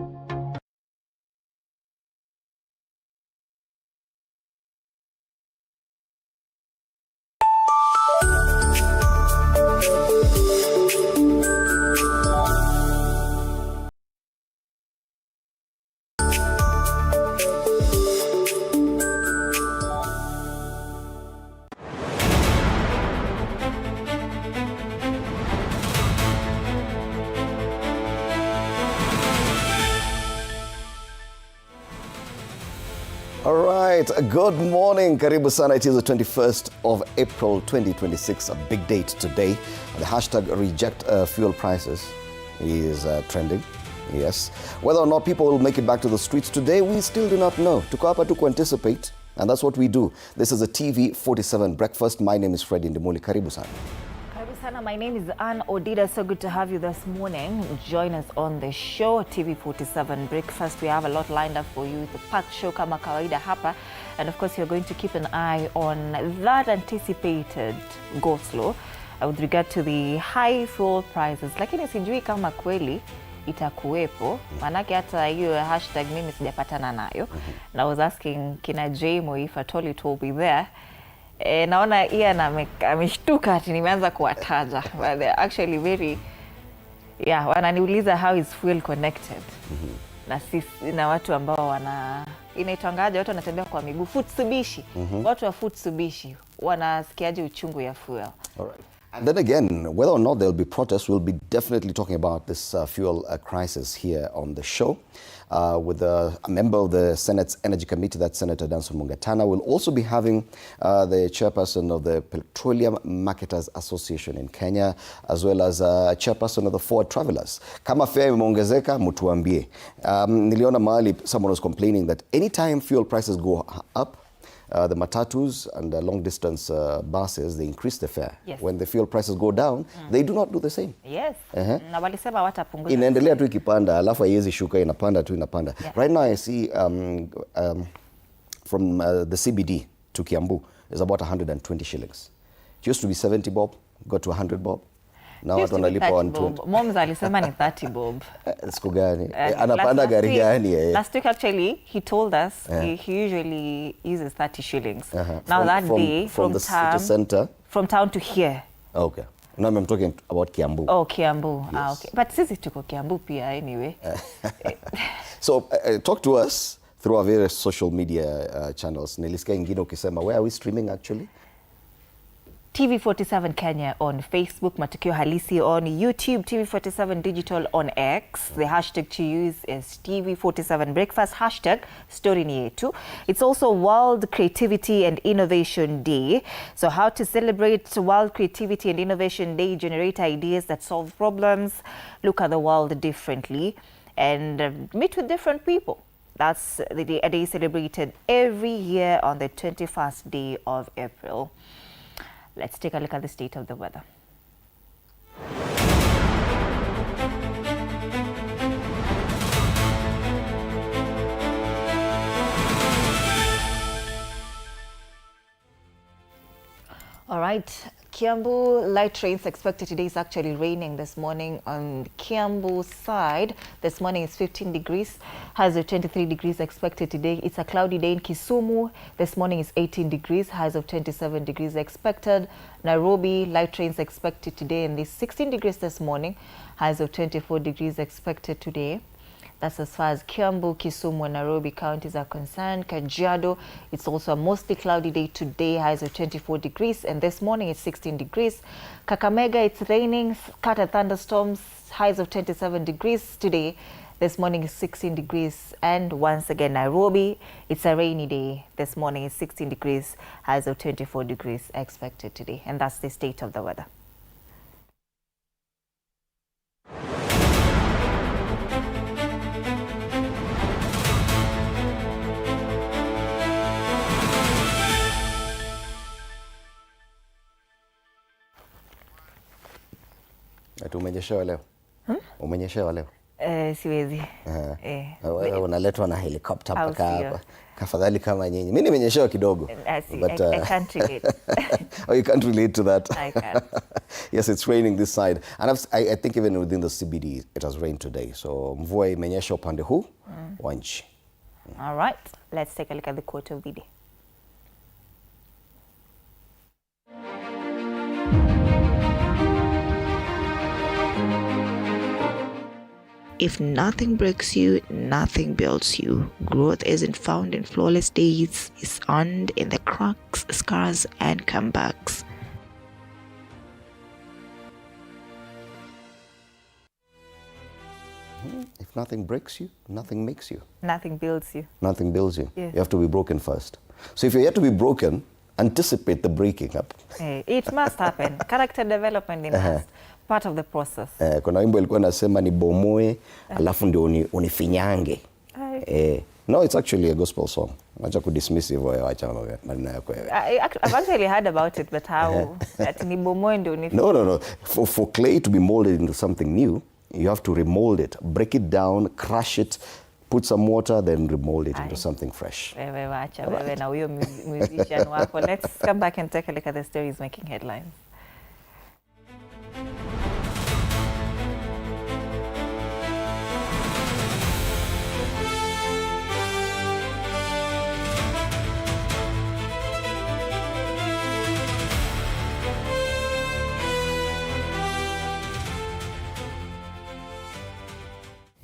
All right, good morning, karibu sana. It is the 21st of April 2026, a big date today. The hashtag reject fuel prices is trending, yes. Whether or not people will make it back to the streets today, we still do not know. Tuko hapa tu anticipate, and that's what we do. This is a TV 47 breakfast. My name is Freddy Ndimuli. Karibu sana.
My name is Anne Odida. So good to have you this morning. Join us on the show, TV 47 Breakfast. We have a lot lined up for you. The packed show kama kawaida hapa. And of course, you're going to keep an eye on that anticipated go-slow with regard to the high fuel prices. Lakini sijui kama kweli itakuwepo. Manake hata hiyo hashtag mimi sijapatana nayo. And I was asking kina Jamo if at all it will be there. Naona Ian ameshtuka ati nimeanza kuwataja. But they're actually very, wananiuliza how is fuel connected. Na sisi na watu ambao inaitangaje watu wanatembea kwa miguu, Futsubishi. Watu wa Futsubishi wanasikiaje uchungu ya fuel.
All right. And then again, whether or not there'll be protests, we'll be definitely talking about this fuel crisis here on the show with a member of the Senate's Energy Committee, that's Senator Danson Mungatana. We'll also be having the chairperson of the Petroleum Marketers Association in Kenya, as well as chairperson of the Forward Travelers. Kama fare imeongezeka, mutuambie. Niliona mahali someone was complaining that anytime fuel prices go up, the matatus and the long-distance buses, they increase the fare.
Yes.
When the fuel prices go down, they do not do the same.
Yes. Na walisema watapunguza.
Inaendelea tu ikipanda, alafu haiwezi shuka, inapanda tu inapanda.
Yeah.
Right now I see from the CBD to Kiambu is about 120 shillings. It used to be 70 bob, got to 100 bob. Now watu wanalipa 120.
Moms alisema ni 30 bob.
Siku gani? Anapanda gari gani?
Last week actually he told us he usually uses 30 shillings. Now that day from
the
town,
city center,
from town to here.
Okay. Now I'm talking about Kiambu.
Oh, Kiambu.
Yes.
Ah, okay. But sisi tuko Kiambu pia anyway.
So talk to us through our various social media channels. Nilisikia ingine ukisema, where are we streaming actually?
TV47 Kenya on Facebook, Matukio Halisi on YouTube, TV47 Digital on X. The hashtag to use is TV47 Breakfast, hashtag Story ni Yetu. It's also World Creativity and Innovation Day. So how to celebrate World Creativity and Innovation Day, generate ideas that solve problems, look at the world differently, and meet with different people. That's a day celebrated every year on the 21st day of April. Let's take a look at the state of the weather. All right, Kiambu, light rains expected today. Is actually raining this morning on Kiambu side. This morning is 15 degrees. Highs of 23 degrees expected today. It's a cloudy day in Kisumu. This morning is 18 degrees. Highs of 27 degrees expected. Nairobi, light rains expected today and it's 16 degrees this morning. Highs of 24 degrees expected today. That's as far as Kiambu, Kisumu, and Nairobi counties are concerned. Kajiado, it's also a mostly cloudy day today, highs of 24 degrees, and this morning it's 16 degrees. Kakamega, it's raining, scattered thunderstorms, highs of 27 degrees today. This morning is 16 degrees, and once again, Nairobi, it's a rainy day. This morning is 16 degrees, highs of 24 degrees expected today, and that's the state of the weather.
Umenyeshewa leo? Umenyeshewa leo?
Siwezi.
Unaletwa na helicopter mpaka hapa. Kafadhali kama nyinyi. Mimi nimenyeshewa kidogo.
But I can't relate.
Oh, you can't relate to that?
I can't.
Yes, it's raining this side. And I think even within the CBD, it has rained today. So mvua imenyesha upande huu wa nchi.
All right, let's take a look at the quote of the day.
If nothing breaks you, nothing builds you. Growth isn't found in flawless days, it's earned in the cracks, scars, and comebacks.
If nothing breaks you, nothing makes you.
Nothing builds you.
Nothing builds you.
Yeah.
You have to be broken first. So if you're yet to be broken, anticipate the breaking up.
It must happen. Character development is part of the process.
Kuna wimbo ilikuwa nasema ni bomoe alafu ndio unifinyange. No, it's actually a gospel song. Acha kudismiss hivyo, acha maneno yako.
I've actually heard about it, but how? That ni bomoe ndio
No. For clay to be molded into something new, you have to remold it, break it down, crush it, put some water, then remold it into something fresh.
Wewe na huyo musician wako. Let's come back and take a look at the stories making headlines.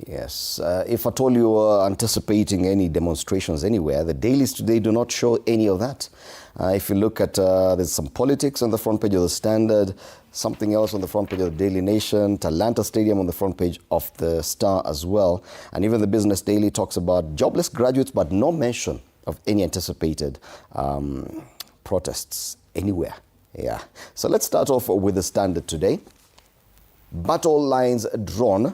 Yes, if at all you are anticipating any demonstrations anywhere, the dailies today do not show any of that. If you look at, there's some politics on the front page of the Standard, something else on the front page of the Daily Nation, Talanta Stadium on the front page of the Star as well. And even the Business Daily talks about jobless graduates, but no mention of any anticipated protests anywhere. Yeah. So let's start off with the Standard today. Battle lines drawn.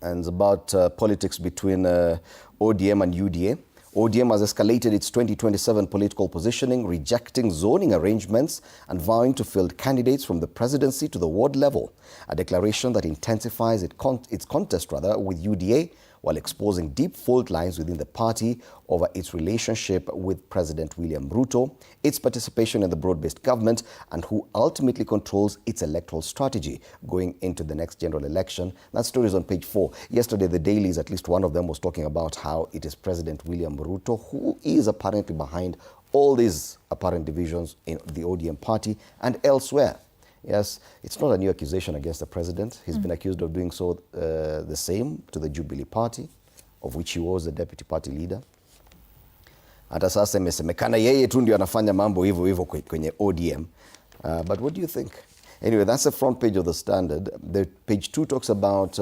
And it's about politics between ODM and UDA. ODM has escalated its 2027 political positioning, rejecting zoning arrangements and vowing to field candidates from the presidency to the ward level, a declaration that intensifies its contest with UDA while exposing deep fault lines within the party over its relationship with President William Ruto, its participation in the broad-based government, and who ultimately controls its electoral strategy going into the next general election. That story is on page 4. Yesterday, the dailies, at least one of them, was talking about how it is President William Ruto who is apparently behind all these apparent divisions in the ODM party and elsewhere. Yes, it's not a new accusation against the president. He's been accused of doing so the same to the Jubilee Party, of which he was the deputy party leader. Hata sasa imesemekana yeye tu ndio anafanya mambo hivyo hivyo kwenye ODM. But what do you think? Anyway, that's the front page of the Standard. The page 2 talks about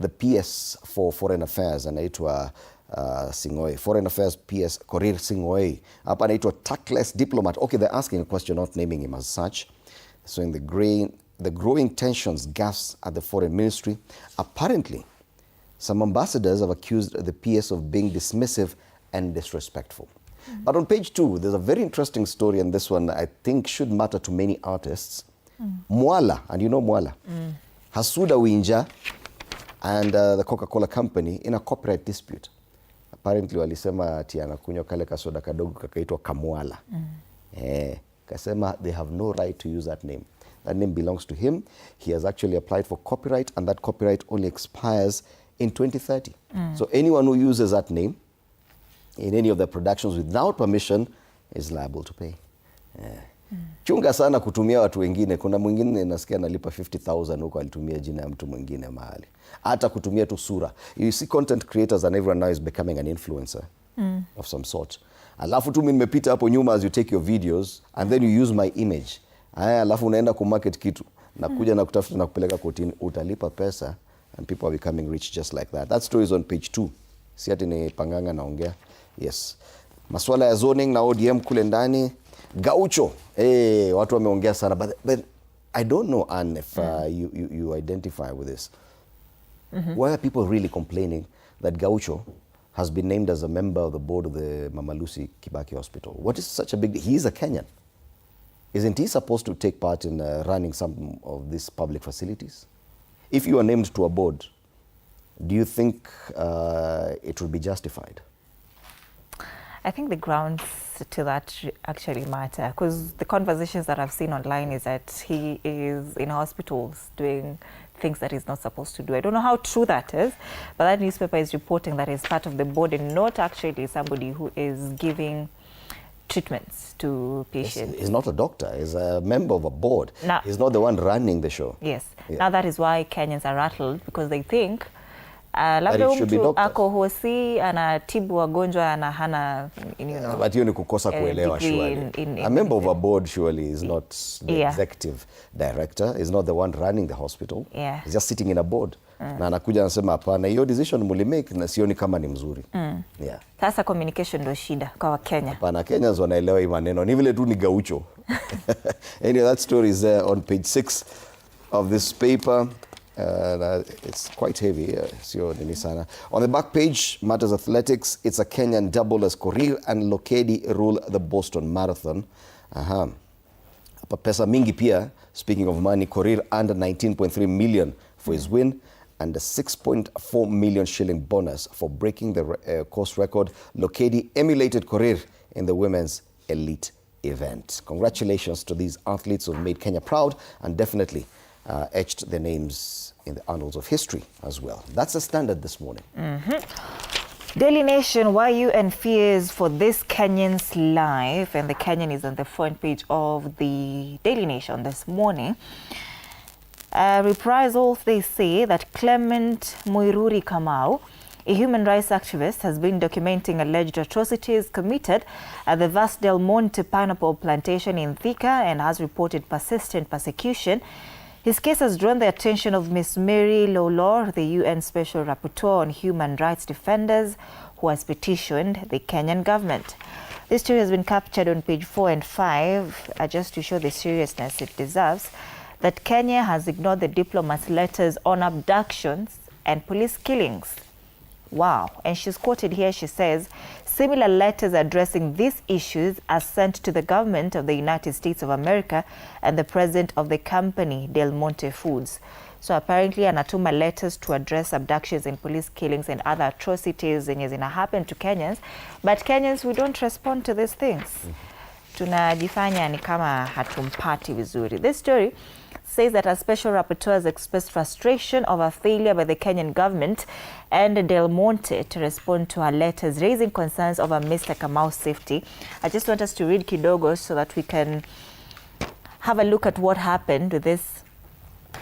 the PS for Foreign Affairs, anaitwa Sing'oei. Foreign Affairs PS Korir Sing'oei. Hapa anaitwa tactless diplomat. Okay, they're asking a question, not naming him as such. So in the growing tensions gaps at the foreign ministry, apparently some ambassadors have accused the PS of being dismissive and disrespectful. But on page 2, there's a very interesting story, and this one I think should matter to many artists. Mwala, and you know Mwala, Hasuda Winja and the Coca-Cola company in a copyright dispute. Apparently walisema ati anakunywa kale kasoda kadogo kakaitwa Kamwala. Kasema they have no right to use that name. That name belongs to him. He has actually applied for copyright, and that copyright only expires in 2030. So anyone who uses that name in any of their productions without permission is liable to pay. Chunga sana kutumia watu wengine. Kuna mwingine nasikia analipa 50,000 huko alitumia jina ya mtu mwingine mahali. Hata kutumia tu sura. You see content creators and everyone now is becoming an influencer of some sort. Alafu tu mimi nimepita hapo nyuma as you take your videos and then you use my image. Alafu unaenda kumarket kitu na kuja na kutafuta na kupeleka kotini, utalipa pesa, and people are becoming rich just like that. That story is on page 2. Si ati ni panganga naongea. Yes. Maswala ya zoning na ODM kule ndani. Gaucho. Watu wameongea sana, but I don't know, Anne, if you identify with this. Why are people really complaining that Gaucho has been named as a member of the board of the Mama Lucy Kibaki Hospital? What is such a big deal? He is a Kenyan. Isn't he supposed to take part in running some of these public facilities? If you are named to a board, do you think it would be justified?
I think the grounds to that actually matter, because the conversations that I've seen online is that he is in hospitals doing things that he's not supposed to do. I don't know how true that is, but that newspaper is reporting that he's part of the board and not actually somebody who is giving treatments to patients.
He's not a doctor. He's a member of a board.
Now,
he's not the one running the show.
Yes.
Yeah.
Now that is why Kenyans are rattled, because they think labda mtu ako hosi anatibu wagonjwa na hana, you know,
but hiyo ni kukosa kuelewa surely. A member of a board surely is not the executive director, is not the one running the hospital. He's just sitting in a board. Na anakuja anasema hapana, hiyo decision mulimake na sioni kama ni mzuri.
Sasa communication ndio shida kwa Wakenya.
Hapana, Kenyans wanaelewa hii maneno. Ni vile tu ni Gaucho. Anyway, that story is there on page 6 of this paper. It's quite heavy. On the back page, Matters Athletics, it's a Kenyan double as Korir and Lokedi rule the Boston Marathon. Pesa mingi pia, speaking of money, Korir earned 19.3 million for his win and a 6.4 million shilling bonus for breaking the course record. Lokedi emulated Korir in the women's elite event. Congratulations to these athletes who've made Kenya proud and definitely etched their names in the annals of history as well. That's the Standard this morning.
Daily Nation, why UN fears for this Kenyan's life, and the Kenyan is on the front page of the Daily Nation this morning. Reprisals, they say that Clement Muiruri Kamau, a human rights activist, has been documenting alleged atrocities committed at the vast Del Monte pineapple plantation in Thika and has reported persistent persecution. His case has drawn the attention of Ms. Mary Lawlor, the UN Special Rapporteur on Human Rights Defenders, who has petitioned the Kenyan government. This story has been captured on page 4 and 5, just to show the seriousness it deserves, that Kenya has ignored the diplomats' letters on abductions and police killings. Wow. And she's quoted here, she says, similar letters addressing these issues are sent to the government of the United States of America and the president of the company, Del Monte Foods. So apparently anatuma letters to address abductions and police killings and other atrocities zenye zina happen to Kenyans. But Kenyans, we don't respond to these things. Tunajifanya ni kama hatumpati vizuri. This story says that a special rapporteur has expressed frustration over failure by the Kenyan government and Del Monte to respond to her letters raising concerns over Mr. Kamau's safety. I just want us to read kidogo so that we can have a look at what happened with this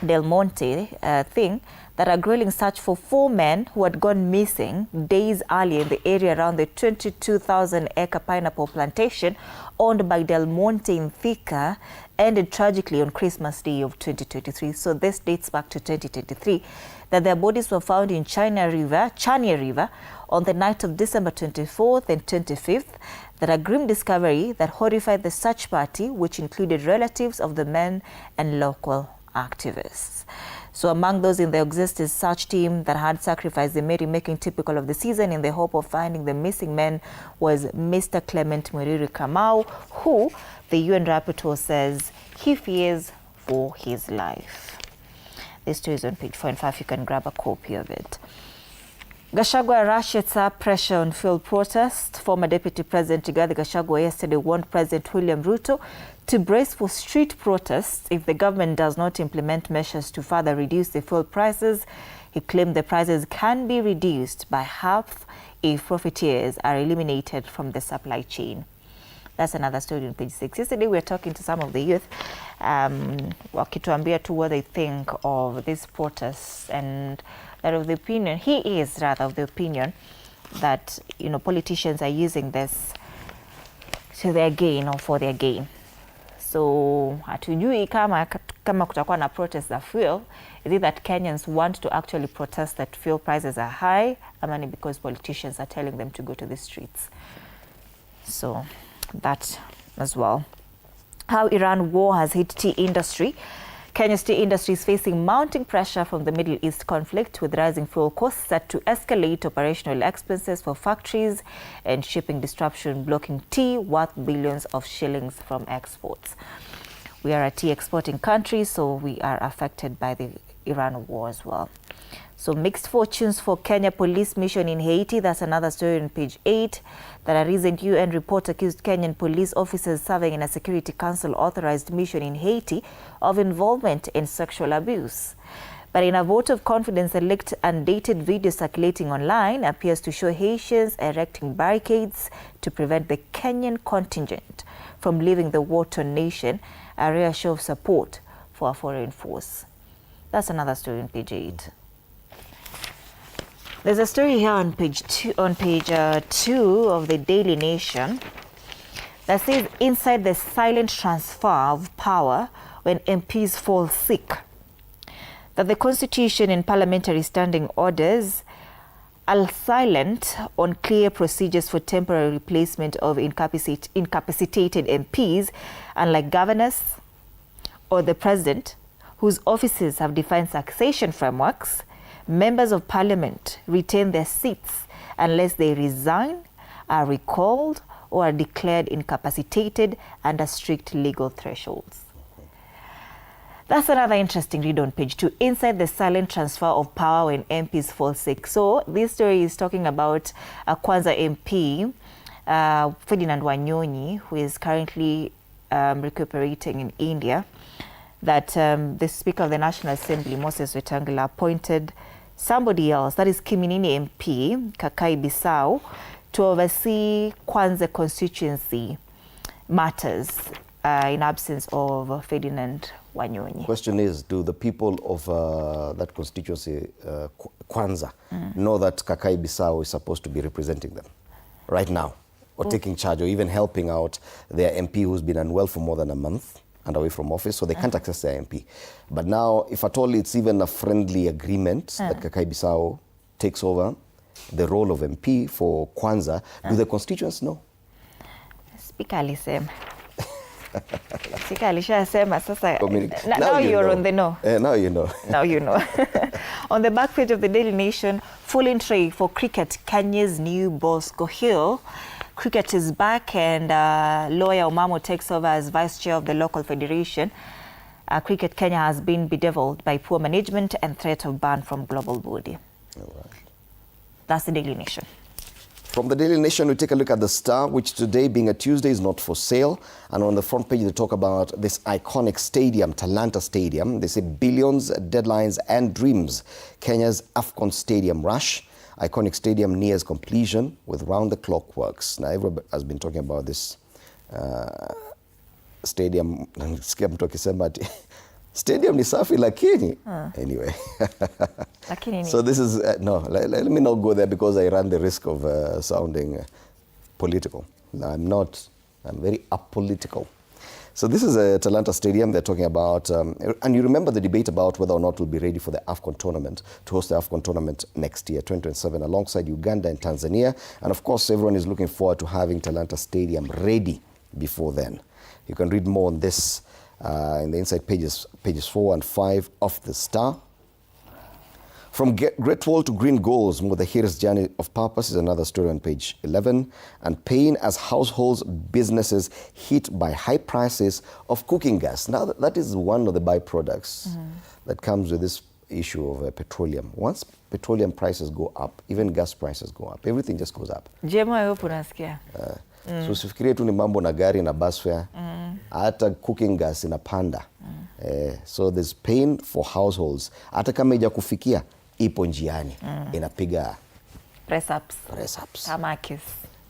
Del Monte thing, that a grueling search for 4 men who had gone missing days earlier in the area around the 22,000-acre pineapple plantation owned by Del Monte in Thika ended tragically on Christmas Day of 2023. So this dates back to 2023, that their bodies were found in Chania River on the night of December 24th and 25th. That a grim discovery that horrified the search party, which included relatives of the men and local activists. So among those in the exhausted search team that had sacrificed the merrymaking typical of the season in the hope of finding the missing men was Mr. Clement Muriri Kamau, who the UN rapporteur says he fears for his life. This story is on page 4 and 5. You can grab a copy of it. Gachagua ratchets up pressure on fuel protest. Former Deputy President Rigathi Gachagua yesterday warned President William Ruto to brace for street protests if the government does not implement measures to further reduce the fuel prices. He claimed the prices can be reduced by half if profiteers are eliminated from the supply chain. That's another story on page 6. Yesterday we were talking to some of the youth, wakituambia tu what they think of these protests, and that of the opinion, he is rather of the opinion that, you know, politicians are using this to their gain or for their gain. So hatujui kama kutakuwa na protest za fuel, is it that Kenyans want to actually protest that fuel prices are high, ama ni because politicians are telling them to go to the streets? So that as well. How Iran war has hit tea industry. Kenya's tea industry is facing mounting pressure from the Middle East conflict, with rising fuel costs set to escalate operational expenses for factories and shipping disruption blocking tea worth billions of shillings from exports. We are a tea exporting country, so we are affected by the Iran war as well. So mixed fortunes for Kenya police mission in Haiti. That's another story on page 8. That a recent UN report accused Kenyan police officers serving in a Security Council authorized mission in Haiti of involvement in sexual abuse. But in a vote of confidence, a leaked undated video circulating online appears to show Haitians erecting barricades to prevent the Kenyan contingent from leaving the war-torn nation, a rare show of support for a foreign force. That's another story on page 8. There's a story here on page 2 of the Daily Nation that says, inside the silent transfer of power when MPs fall sick, that the Constitution and parliamentary standing orders are silent on clear procedures for temporary replacement of incapacitated MPs, unlike governors or the president, whose offices have defined succession frameworks. Members of Parliament retain their seats unless they resign, are recalled, or are declared incapacitated under strict legal thresholds. That's another interesting read on page 2. Inside the silent transfer of power when MPs fall sick. So this story is talking about Kwanza MP, Ferdinand Wanyonyi, who is currently recuperating in India. That the Speaker of the National Assembly, Moses Wetangula, appointed somebody else, that is Kiminini MP, Kakai Bissau, to oversee Kwanza constituency matters in absence of Ferdinand Wanyonyi.
Question is, do the people of that constituency, Kwanza, know that Kakai Bissau is supposed to be representing them right now, or taking charge, or even helping out their MP who's been unwell for more than a month and away from office, so they can't access their MP. But now, if at all it's even a friendly agreement that Kakai Bissau takes over the role of MP for Kwanza, do the constituents know?
Speaker alisema. Speaker alishasema sasa.
Now
you're on the know.
Now you know.
Now you know. On the back page of the Daily Nation, Full entry for cricket, Kenya's new boss Gohil. Cricket is back and lawyer Omamo takes over as vice chair of the local federation. Cricket Kenya has been bedeviled by poor management and threat of ban from global body.
All right.
That's the Daily Nation.
From the Daily Nation, we take a look at the Star, which today, being a Tuesday, is not for sale. And on the front page, they talk about this iconic stadium, Talanta Stadium. They say billions, deadlines, and dreams. Kenya's AFCON Stadium rush. Iconic stadium nears completion with round-the-clock works. Now, everybody has been talking about this stadium. Stadium ni safi lakini. Anyway. So this is, no, let me not go there because I run the risk of sounding political. I'm not, I'm very apolitical. So this is a Talanta Stadium they're talking about. And you remember the debate about whether or not we'll be ready for the AFCON tournament, to host the AFCON tournament next year, 2027, alongside Uganda and Tanzania. And of course, everyone is looking forward to having Talanta Stadium ready before then. You can read more on this in the inside pages 4 and 5 of the Star. From Great Wall to Green Goals, Mudahir's journey of purpose is another story on page 11. And pain as households, businesses hit by high prices of cooking gas. Now that is one of the byproducts that comes with this issue of petroleum. Once petroleum prices go up, even gas prices go up, everything just goes up.
Jema yopo nasikia.
So usifikirie tu ni mambo na gari na bus fare, hata cooking gas inapanda. So there's pain for households. Hata kama ija kufikia, ipo njiani, inapiga
press ups. Tamakis.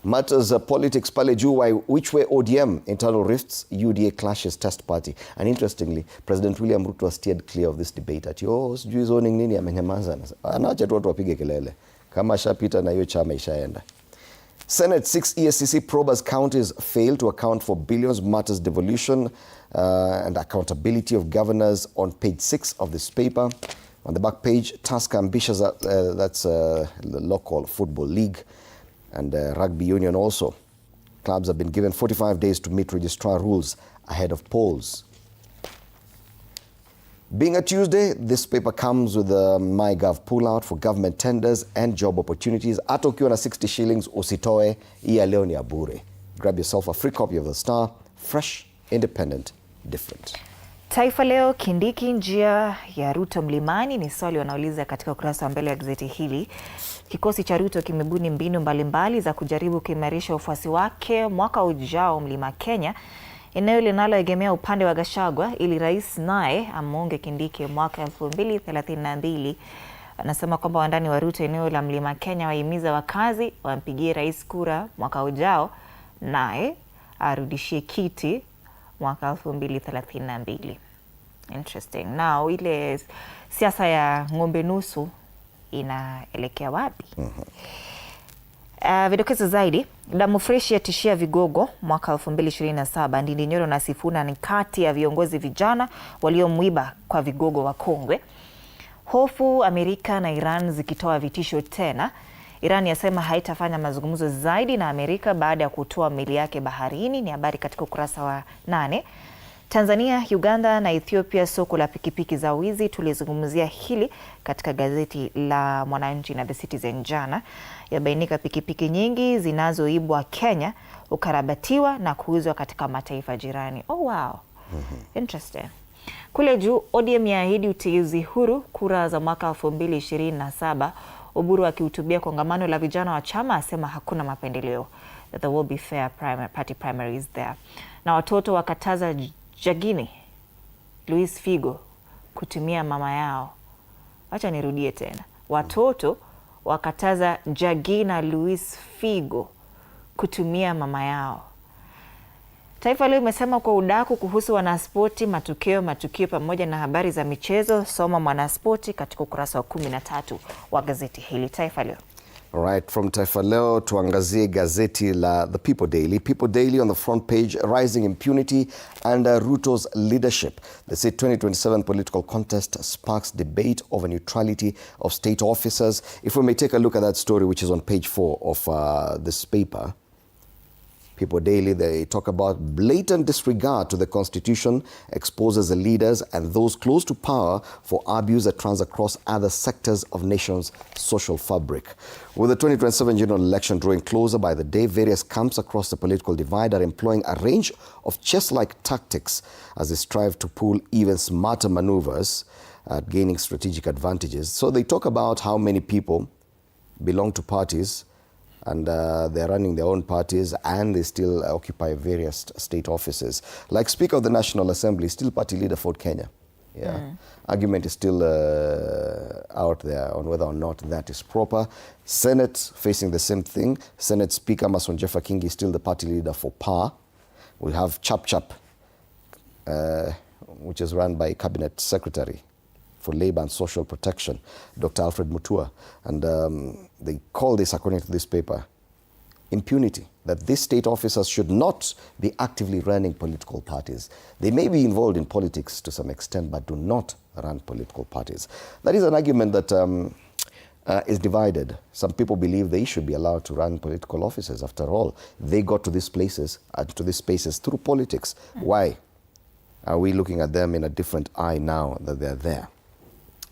Matters politics pale juu, which way ODM, internal rifts, UDA clashes, test party. And interestingly, President William Ruto has steered clear of this debate at sijui zoning nini amenyamaza. Anaacha tu watu wapige kelele. Kama shapita na hiyo chama ishaenda. Senate 6 ESCC probers counties fail to account for billions, matters devolution and accountability of governors on page 6 of this paper. On the back page, task ambitious, that's the local football league and rugby union also. Clubs have been given 45 days to meet registrar rules ahead of polls. Being a Tuesday, this paper comes with a MyGov pullout for government tenders and job opportunities. Hata ukiwa na 60 shillings usitoe, hii leo ni ya bure. Grab yourself a free copy of the Star, fresh, independent, different.
Taifa Leo, Kindiki njia ya Ruto mlimani, ni swali wanauliza katika ukurasa wa mbele wa gazeti hili. Kikosi cha Ruto kimebuni mbinu mbalimbali za kujaribu kuimarisha ufuasi wake mwaka ujao Mlima Kenya, eneo linaloegemea upande wa Gachagua, ili rais naye amuunge Kindiki mwaka 2032. Anasema kwamba wandani wa Ruto eneo la Mlima Kenya wahimiza wakazi wampigie rais kura mwaka ujao, naye arudishie kiti mwaka 2032. Interesting. Now ile siasa ya ng'ombe nusu inaelekea wapi? Vidokezo zaidi, damu freshi yatishia vigogo mwaka 2027. Ndindi Nyoro na Sifuna ni kati ya viongozi vijana waliomwiba kwa vigogo wa kongwe. Hofu Amerika na Iran zikitoa vitisho tena. Iran yasema haitafanya mazungumzo zaidi na Amerika baada ya kutoa meli yake baharini. Ni habari katika ukurasa wa 8. Tanzania, Uganda na Ethiopia soko la pikipiki za wizi. Tulizungumzia hili katika gazeti la Mwananchi na The Citizen jana. Yabainika pikipiki nyingi zinazoibwa Kenya ukarabatiwa na kuuzwa katika mataifa jirani. Oh wow. Interesting. Kule juu, ODM yaahidi uteuzi huru kura za mwaka 2027. Oburu akihutubia kongamano la vijana wa chama asema hakuna mapendeleo, that there will be fair party primaries there. Na watoto wakataza Jagini Luis Figo kutumia mama yao. Acha nirudie tena. Watoto wakataza Jagina Luis Figo kutumia mama yao. Taifa Leo imesema kwa udaku kuhusu wanaspoti, matukio pamoja na habari za michezo. Soma Mwanaspoti katika ukurasa wa 13 wa gazeti hili. Taifa Leo.
All right, from Taifa Leo tuangazie gazeti la The People Daily. People Daily on the front page, rising impunity under Ruto's leadership. They say 2027 political contest sparks debate over neutrality of state officers. If we may take a look at that story, which is on page 4 of this paper. People Daily, they talk about blatant disregard to the Constitution exposes the leaders and those close to power for abuse that runs across other sectors of nation's social fabric. With the 2027 general election drawing closer by the day, various camps across the political divide are employing a range of chess-like tactics as they strive to pull even smarter maneuvers at gaining strategic advantages. So they talk about how many people belong to parties and they're running their own parties and they still occupy various state offices. Like Speaker of the National Assembly, still party leader for Kenya. Argument is still out there on whether or not that is proper. Senate facing the same thing. Senate Speaker Mason Jeffa Kingi is still the party leader for PAR. We have Chap Chap, which is run by Cabinet Secretary for Labour and Social Protection, Dr. Alfred Mutua. And they call this, according to this paper, impunity, that these state officers should not be actively running political parties. They may be involved in politics to some extent, but do not run political parties. That is an argument that is divided. Some people believe they should be allowed to run political offices. After all, they got to these places, to these spaces through politics. Why are we looking at them in a different eye now that they're there?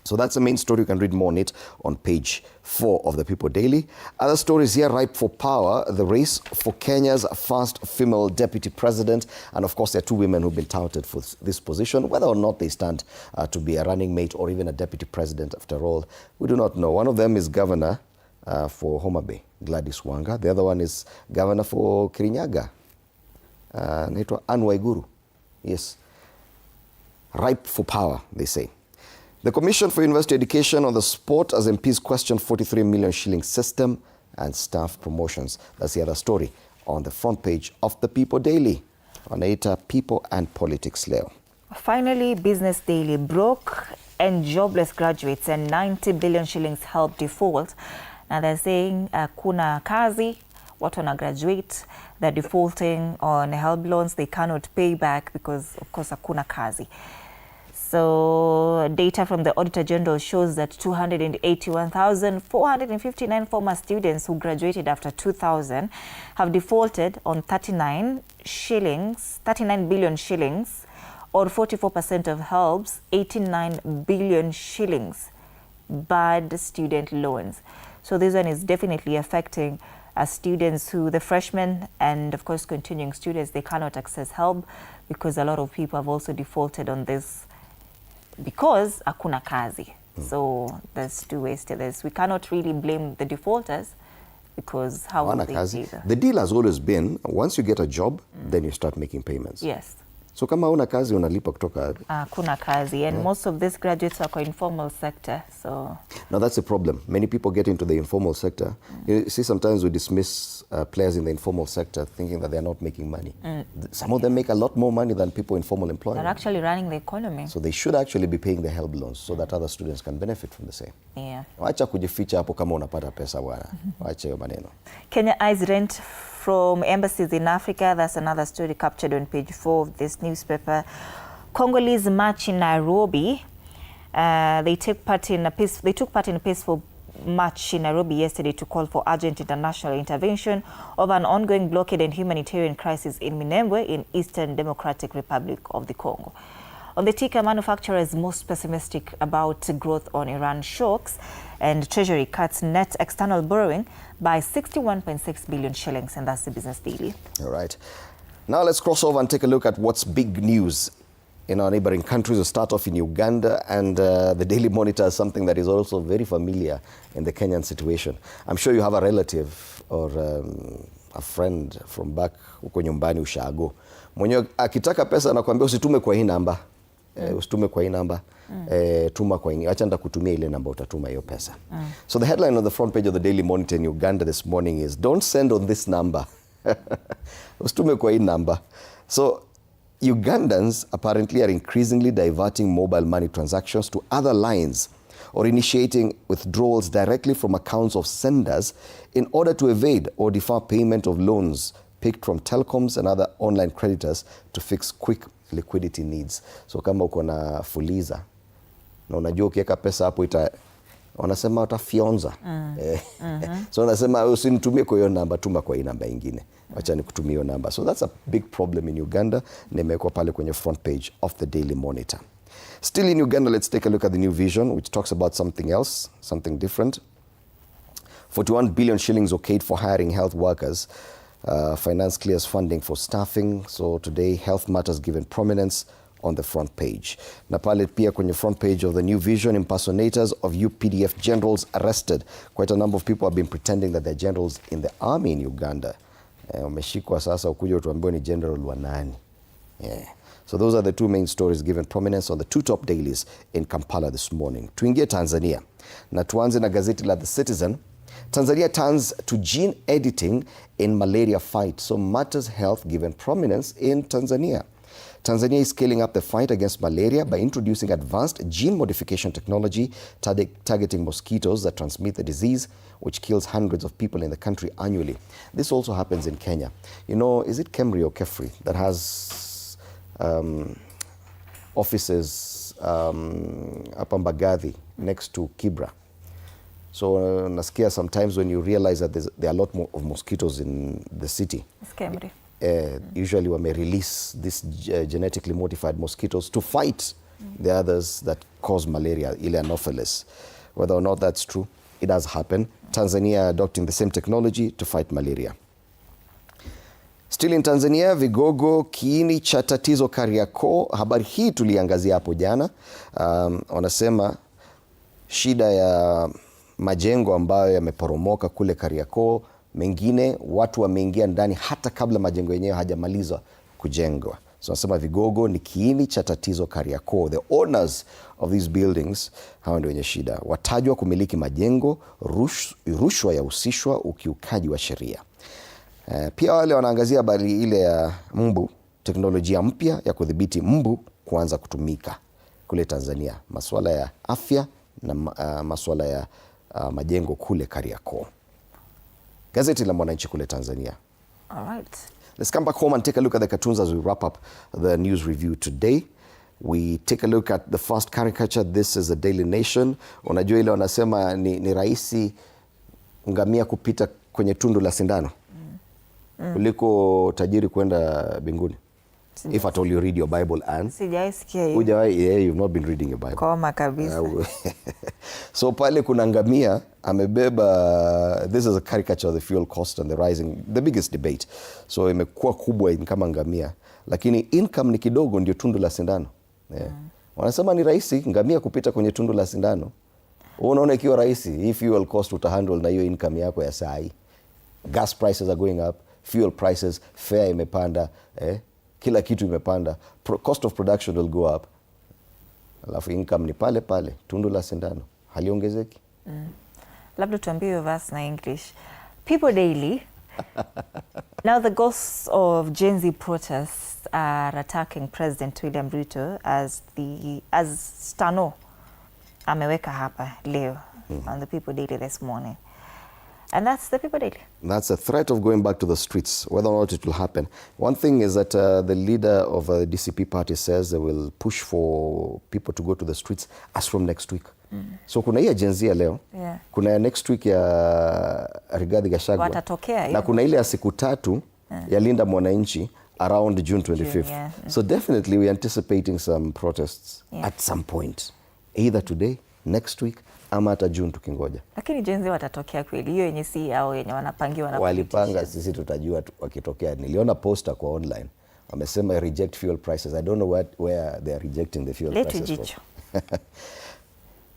So that's the main story. You can read more on it on page 4 of the People Daily. Other stories here, ripe for power, the race for Kenya's first female deputy president. And of course, there are 2 women who've been touted for this position. Whether or not they stand to be a running mate or even a deputy president, after all, we do not know. One of them is governor for Homa Bay, Gladys Wanga. The other one is governor for Kirinyaga, naitwa Anne Waiguru. Yes, ripe for power, they say. The Commission for University Education on the spot as MPs question 43 million shilling system and staff promotions. That's the other story on the front page of the People Daily. Anaita People and Politics leo.
Finally, Business Daily. Broke and jobless graduates and 90 billion shillings help default. Now they're saying kuna kazi, watu wana graduate, they're defaulting on help loans they cannot pay back because of course hakuna kazi. So data from the Auditor General shows that 281,459 former students who graduated after 2000 have defaulted on 39 billion shillings, or 44% of helps, 89 billion shillings, bad student loans. So this one is definitely affecting students who, the freshmen and of course continuing students, they cannot access help because a lot of people have also defaulted on this because hakuna kazi. So there's 2 ways to this. We cannot really blame the defaulters because how will they pay?
The deal has always been, once you get a job, then you start making payments.
Yes.
So kama una kazi unalipa kutoka
kuna kazi, and most of these graduates are informal sector. So
now that's a problem. Many people get into the informal sector. You see, sometimes we dismiss players in the informal sector thinking that they're not making money. Some of them make a lot more money than people in formal employment.
They're actually running the economy.
So they should actually be paying the help loans so that other students can benefit from the same.
Yeah.
Wacha kujificha hapo kama unapata pesa bwana. Wacha hiyo maneno.
Kenya eyes rent from embassies in Africa. That's another story captured on page 4 of this newspaper. Congolese march in Nairobi. They took part in a peaceful march in Nairobi yesterday to call for urgent international intervention of an ongoing blockade and humanitarian crisis in Minembwe in Eastern Democratic Republic of the Congo. On the ticker, manufacturers most pessimistic about growth on Iran shocks, and Treasury cuts net external borrowing by 61.6 billion shillings, and that's the Business Daily.
All right. Now let's cross over and take a look at what's big news in our neighboring countries. We'll start off in Uganda, and the Daily Monitor is something that is also very familiar in the Kenyan situation. I'm sure you have a relative or a friend from back huko nyumbani ushago. Mwenye akitaka pesa anakuambia usitume kwa hii namba. Usitume kwa hii namba. Tuma kwa hii. Acha nitakutumia ile namba utatuma hiyo pesa. So the headline on the front page of the Daily Monitor in Uganda this morning is, "Don't send on this number." Usitume kwa hii namba. So Ugandans apparently are increasingly diverting mobile money transactions to other lines or initiating withdrawals directly from accounts of senders in order to evade or defer payment of loans picked from telecoms and other online creditors to fix quick liquidity needs. So kama uko na Fuliza na unajua ukiweka pesa hapo wanasema watafionza. So wanasema usinitumie kwa hiyo namba, tuma kwa hii namba ingine. Wacha nikutumie hiyo namba. So that's a big problem in Uganda. Nimekuwa pale kwenye front page of the Daily Monitor. Still in Uganda, let's take a look at the New Vision, which talks about something else, something different. 41 billion shillings okayed for hiring health workers. Finance clears funding for staffing. So today, health matters given prominence on the front page. Na pale pia kwenye front page of the New Vision, impersonators of UPDF generals arrested. Quite a number of people have been pretending that they're generals in the army in Uganda. Umeshikwa sasa ukuja utuambiwe ni general wa nani. So those are the two main stories given prominence on the two top dailies in Kampala this morning. Tuingie Tanzania. Na tuanze na gazeti la The Citizen. Tanzania turns to gene editing in malaria fight. So matters health given prominence in Tanzania. Tanzania is scaling up the fight against malaria by introducing advanced gene modification technology targeting mosquitoes that transmit the disease, which kills hundreds of people in the country annually. This also happens in Kenya. You know, is it Kemri or Kefri that has offices up on Mbagathi next to Kibra? So nasikia sometimes when you realize that there are a lot more of mosquitoes in the city.
It's Kemri.
Usually we may release these genetically modified mosquitoes to fight the others that cause malaria, ile Anopheles. Whether or not that's true, it does happen. Tanzania adopting the same technology to fight malaria. Still in Tanzania, vigogo kiini cha tatizo Kariakoo. Habari hii tuliangazia hapo jana. Wanasema shida ya majengo ambayo yameporomoka kule Kariakoo, mengine watu wameingia ndani hata kabla majengo yenyewe hajamalizwa kujengwa. So nasema vigogo ni kiini cha tatizo Kariakoo. The owners of these buildings, hao ndio wenye shida. Watajwa kumiliki majengo, rushwa yahusishwa, ukiukaji wa sheria. Pia wale wanaangazia habari ile ya mbu, teknolojia mpya ya kudhibiti mbu kuanza kutumika kule Tanzania. Masuala ya afya na masuala ya majengo kule Kariakoo. Gazeti la Mwananchi kule Tanzania.
All right.
Let's come back home and take a look at the cartoons as we wrap up the news review today. We take a look at the first caricature. This is the Daily Nation. Unajua ile wanasema ni rahisi ngamia kupita kwenye tundu la sindano kuliko tajiri kwenda mbinguni. If at all you read your Bible, and
sijaisikia hiyo.
Yeah, you've not been reading your Bible.
Koma kabisa.
So pale kuna ngamia amebeba, this is a caricature of the fuel cost and the biggest debate. So imekuwa kubwa kama ngamia, lakini income ni kidogo, ndio tundu la sindano. Wanasema ni rahisi ngamia kupita kwenye tundu la sindano. Unaona ikiwa rahisi, hii fuel cost utahandle na hiyo income yako ya saa hii. Gas prices are going up, fuel prices, fare imepanda, kila kitu imepanda, cost of production will go up. Alafu income ni pale pale, tundu la sindano haliongezeki.
Labda tuambie hiyo verse na English. People daily. Now the ghosts of Gen Z protests are attacking President William Ruto as Stano ameweka hapa leo on the People Daily this morning. And that's the People Daily.
That's a threat of going back to the streets, whether or not it will happen. One thing is that the leader of the DCP party says they will push for people to go to the streets as from next week. So kuna hii Gen leo, kuna ya next week ya Rigathi Gachagua,
watatokea,
na kuna ile ya siku tatu ya Linda Mwananchi around June 25th. So definitely we are anticipating some protests at some point, either today, next week, ama hata June tukingoja.
Lakini Gen Z watatokea kweli? Hiyo yenye si yao yenye wanapangiwa na
walipanga, sisi tutajua wakitokea. Niliona poster kwa online wamesema reject fuel prices. I don't know where they are rejecting the fuel prices from.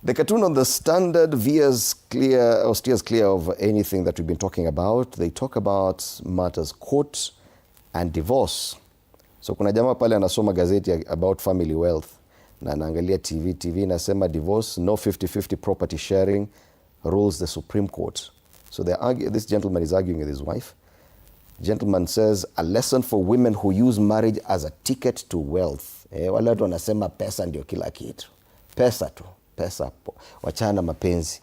The cartoon on the Standard steers clear of anything that we've been talking about. They talk about matters court and divorce. So kuna jamaa pale anasoma gazeti about family wealth na anaangalia TV inasema divorce, no 50-50 property sharing rules the Supreme Court. So this gentleman is arguing with his wife. Gentleman says a lesson for women who use marriage as a ticket to wealth. Wale watu wanasema pesa ndio kila kitu. Pesa tu, pesa, wachana mapenzi.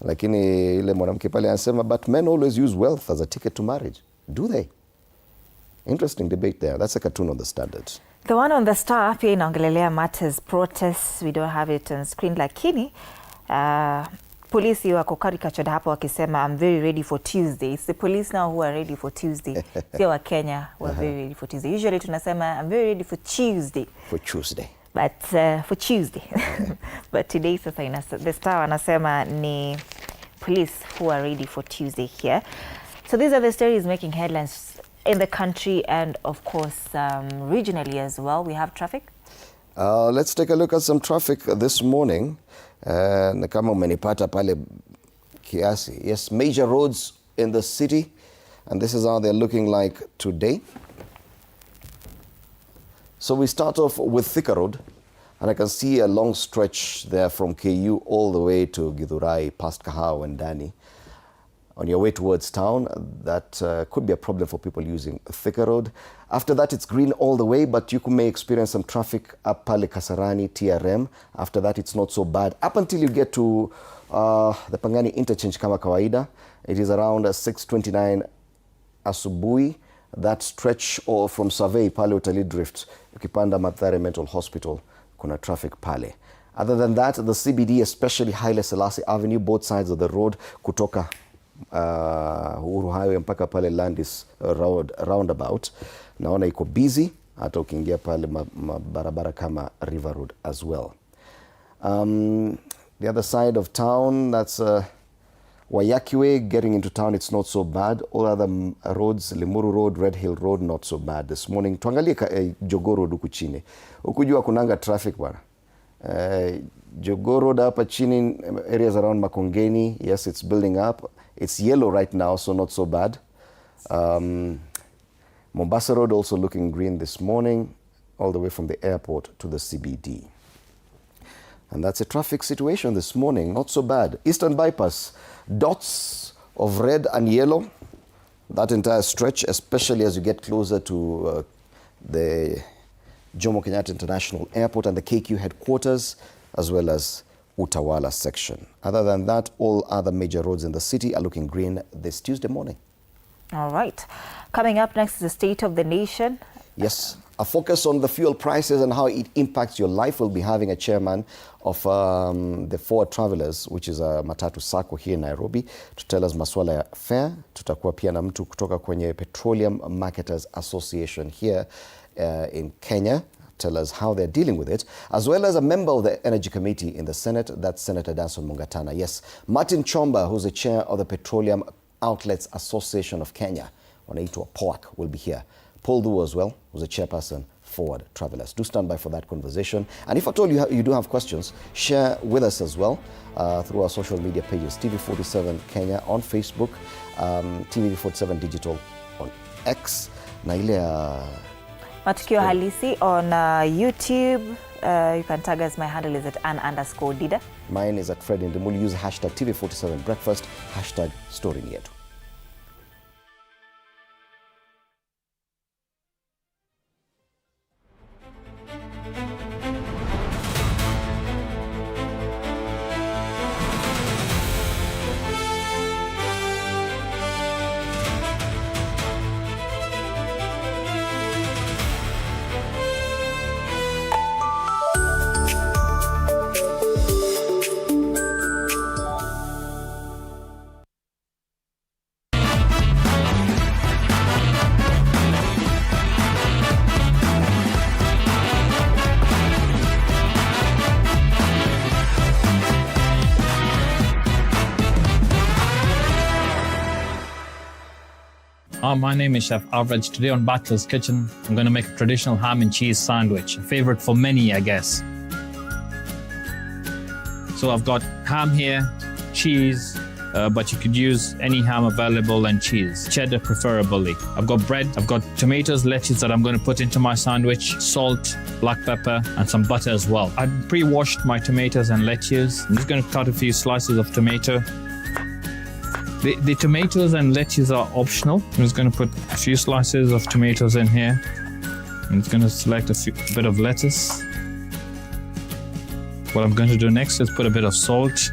Lakini ile mwanamke pale anasema but men always use wealth as a ticket to marriage. Do they? Interesting debate there. That's a cartoon on the Standard.
The one on the Star pia inaongelelea matters protests. We don't have it on screen, lakini polisi wako caricature hapa wakisema I'm very ready for Tuesday. It's the police now who are ready for Tuesday. Sio wa Kenya who are very ready for Tuesday. Usually tunasema I'm very ready for Tuesday.
For Tuesday.
But for Tuesday. But today sasa the Star wanasema ni police who are ready for Tuesday here. So these are the stories making headlines in the country and of course regionally as well. We have traffic.
Let's take a look at some traffic this morning. Na kama umenipata pale kiasi. Yes, major roads in the city. And this is how they're looking like today. So we start off with Thika Road. And I can see a long stretch there from KU all the way to Githurai, past Kahau and Dani. On your way towards town, that could be a problem for people using Thika Road. After that, it's green all the way, but you may experience some traffic up Pale Kasarani, TRM. After that, it's not so bad. Up until you get to the Pangani interchange kama kawaida, it is around 6:29 asubuhi. That stretch from Survey, Pale Utalii Drift, ukipanda Mathare Mental Hospital, kuna traffic pale. Other than that, the CBD, especially Haile Selassie Avenue, both sides of the road, kutoka Uhuru Highway mpaka pale Landis roundabout, naona iko busy, hata ukiingia pale barabara kama River Road as well. The other side of town, that's Wayaki Way, getting into town, it's not so bad. All other roads, Limuru Road, Red Hill Road, not so bad this morning. Tuangalie Jogoo Road huku chini. Ukujua kunanga traffic bwana. Jogoo Road hapa chini, areas around Makongeni, yes, it's building up. It's yellow right now, so not so bad. Mombasa Road also looking green this morning, all the way from the airport to the CBD. And that's a traffic situation this morning, not so bad. Eastern Bypass, dots of red and yellow, that entire stretch, especially as you get closer to the Jomo Kenyatta International Airport and the KQ headquarters, as well as Utawala section. Other than that, all other major roads in the city are looking green this Tuesday morning. All right.
Coming up next is the State of the Nation.
Yes, a focus on the fuel prices and how it impacts your life. We'll be having a chairman of the Forward Travelers, which is a Matatu Sacco here in Nairobi, to tell us maswala ya fare. Tutakuwa pia na mtu kutoka kwenye Petroleum Marketers Association here in Kenya, tell us how they're dealing with it, as well as a member of the Energy Committee in the Senate, that's Senator Danson Mungatana. Yes, Martin Chomba, who's the chair of the Petroleum Outlets Association of Kenya, wanaitwa POAC, will be here. Paul Duo as well, who's the chairperson, Forward Travelers. Do stand by for that conversation. And if at all you do have questions, share with us as well through our social media pages, TV47 Kenya on Facebook, TV47 Digital on X, na ile
Matukio Halisi on YouTube. You can tag us. My handle is at @Ann_Dida.
Mine is at Fred Ndimuli. Use hashtag TV47 Breakfast, hashtag Story Yetu.
My name is Chef Average. Today on Bachelor's Kitchen, I'm going to make a traditional ham and cheese sandwich, a favorite for many, I guess. So I've got ham here, cheese, but you could use any ham available and cheese, cheddar preferably. I've got bread, I've got tomatoes, lettuce that I'm going to put into my sandwich, salt, black pepper, and some butter as well. I've pre-washed my tomatoes and lettuce. I'm just going to cut a few slices of tomato. The tomatoes and lettuce are optional. I'm just going to put a few slices of tomatoes in here. I'm just going to select a bit of lettuce. What I'm going to do next is put a bit of salt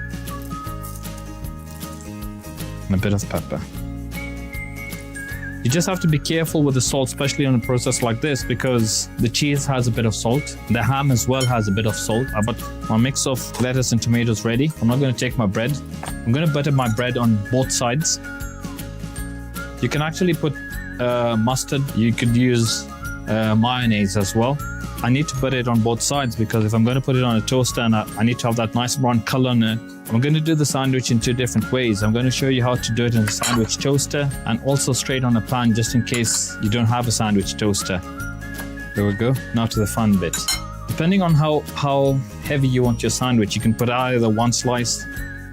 and a bit of pepper. You just have to be careful with the salt, especially on a process like this, because the cheese has a bit of salt. The ham as well has a bit of salt. I've got my mix of lettuce and tomatoes ready. I'm not going to take my bread. I'm going to butter my bread on both sides. You can actually put mustard. You could use mayonnaise as well. I need to put it on both sides because if I'm going to put it on a toaster and I need to have that nice brown color on it, I'm going to do the sandwich in 2 different ways. I'm going to show you how to do it in a sandwich toaster and also straight on a pan just in case you don't have a sandwich toaster. There we go. Now to the fun bit. Depending on how heavy you want your sandwich, you can put either 1 slice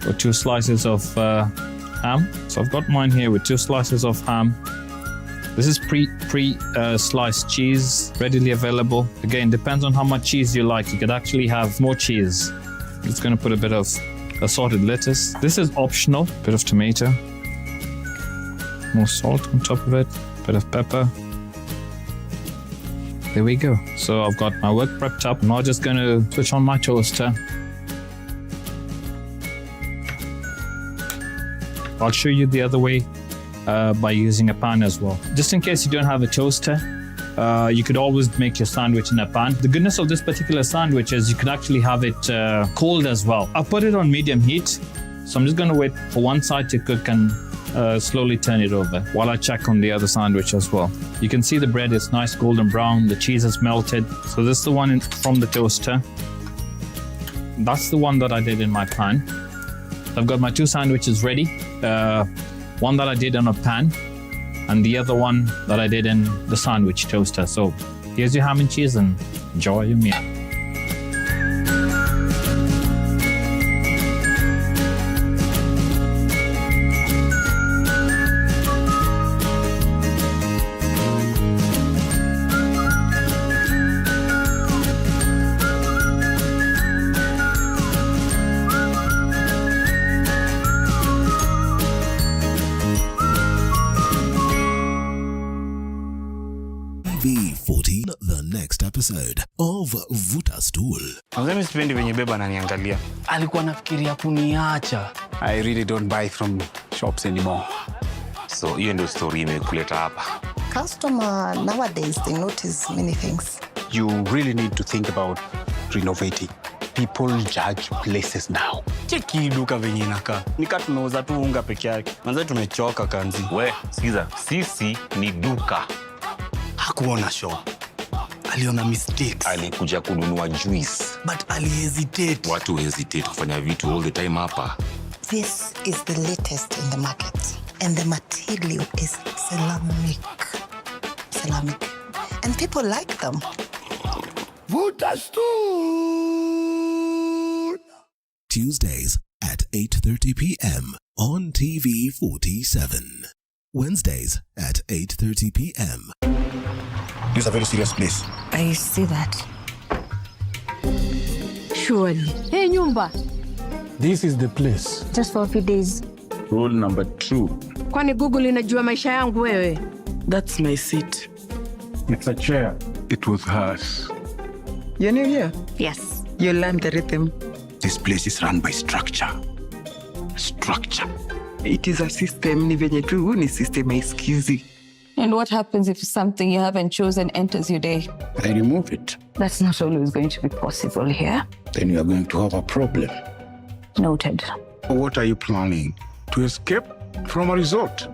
or 2 slices of ham. So I've got mine here with 2 slices of ham. This is pre-sliced cheese, readily available. Again, depends on how much cheese you like. You could actually have more cheese. I'm just going to put a bit of assorted lettuce. This is optional. Bit of tomato. More salt on top of it. Bit of pepper. There we go. So I've got my work prepped up. I'm now just going to switch on my toaster. I'll show you the other way. By using a pan as well. Just in case you don't have a toaster, you could always make your sandwich in a pan. The goodness of this particular sandwich is you could actually have it cold as well. I'll put it on medium heat, so I'm just going to wait for one side to cook and slowly turn it over while I check on the other sandwich as well. You can see the bread is nice golden brown, the cheese is melted. So this is the one from the toaster. That's the one that I did in my pan. I've got my 2 sandwiches ready. One that I did on a pan and the other one that I did in the sandwich toaster. So here's your ham and cheese and enjoy your meal.
The next episode of Vuta Stool.
Mimi sipendi venye beba ananiangalia. Alikuwa nafikiria kuniacha. I really don't buy from shops anymore.
So hiyo ndio story imekuleta hapa.
Customer nowadays they notice many things.
You really need to think about renovating. People judge places now. Cheki duka venye inakaa. Nika tunauza tu unga peke yake. Manze tumechoka kanzi.
We, sikiza, sisi ni duka.
Hakuona show. Aliona mistakes.
Alikuja kununua juice.
But alihesitate.
Watu hesitate kufanya vitu all the time hapa.
This is the latest in the market. And the material is ceramic. Ceramic. And people like them.
Vuta Stool. Tuesdays at 8:30 p.m. on TV 47. Wednesdays at 8:30 p.m.
This is a very serious place.
I see that. Surely. Hey, Nyumba.
This is the place.
Just for a few days.
Rule number 2.
Kwani Google inajua maisha yangu wewe?
That's my seat.
It's a chair. It was hers.
You're new here?
Yes.
You learned the rhythm.
This place is run by structure. Structure.
It is a system. Ni venye tu ni system haisikizi.
And what happens if something you haven't chosen enters your day?
I remove it.
That's not always going to be possible here.
Then you are going to have a problem.
Noted.
What are you planning? To escape from a resort?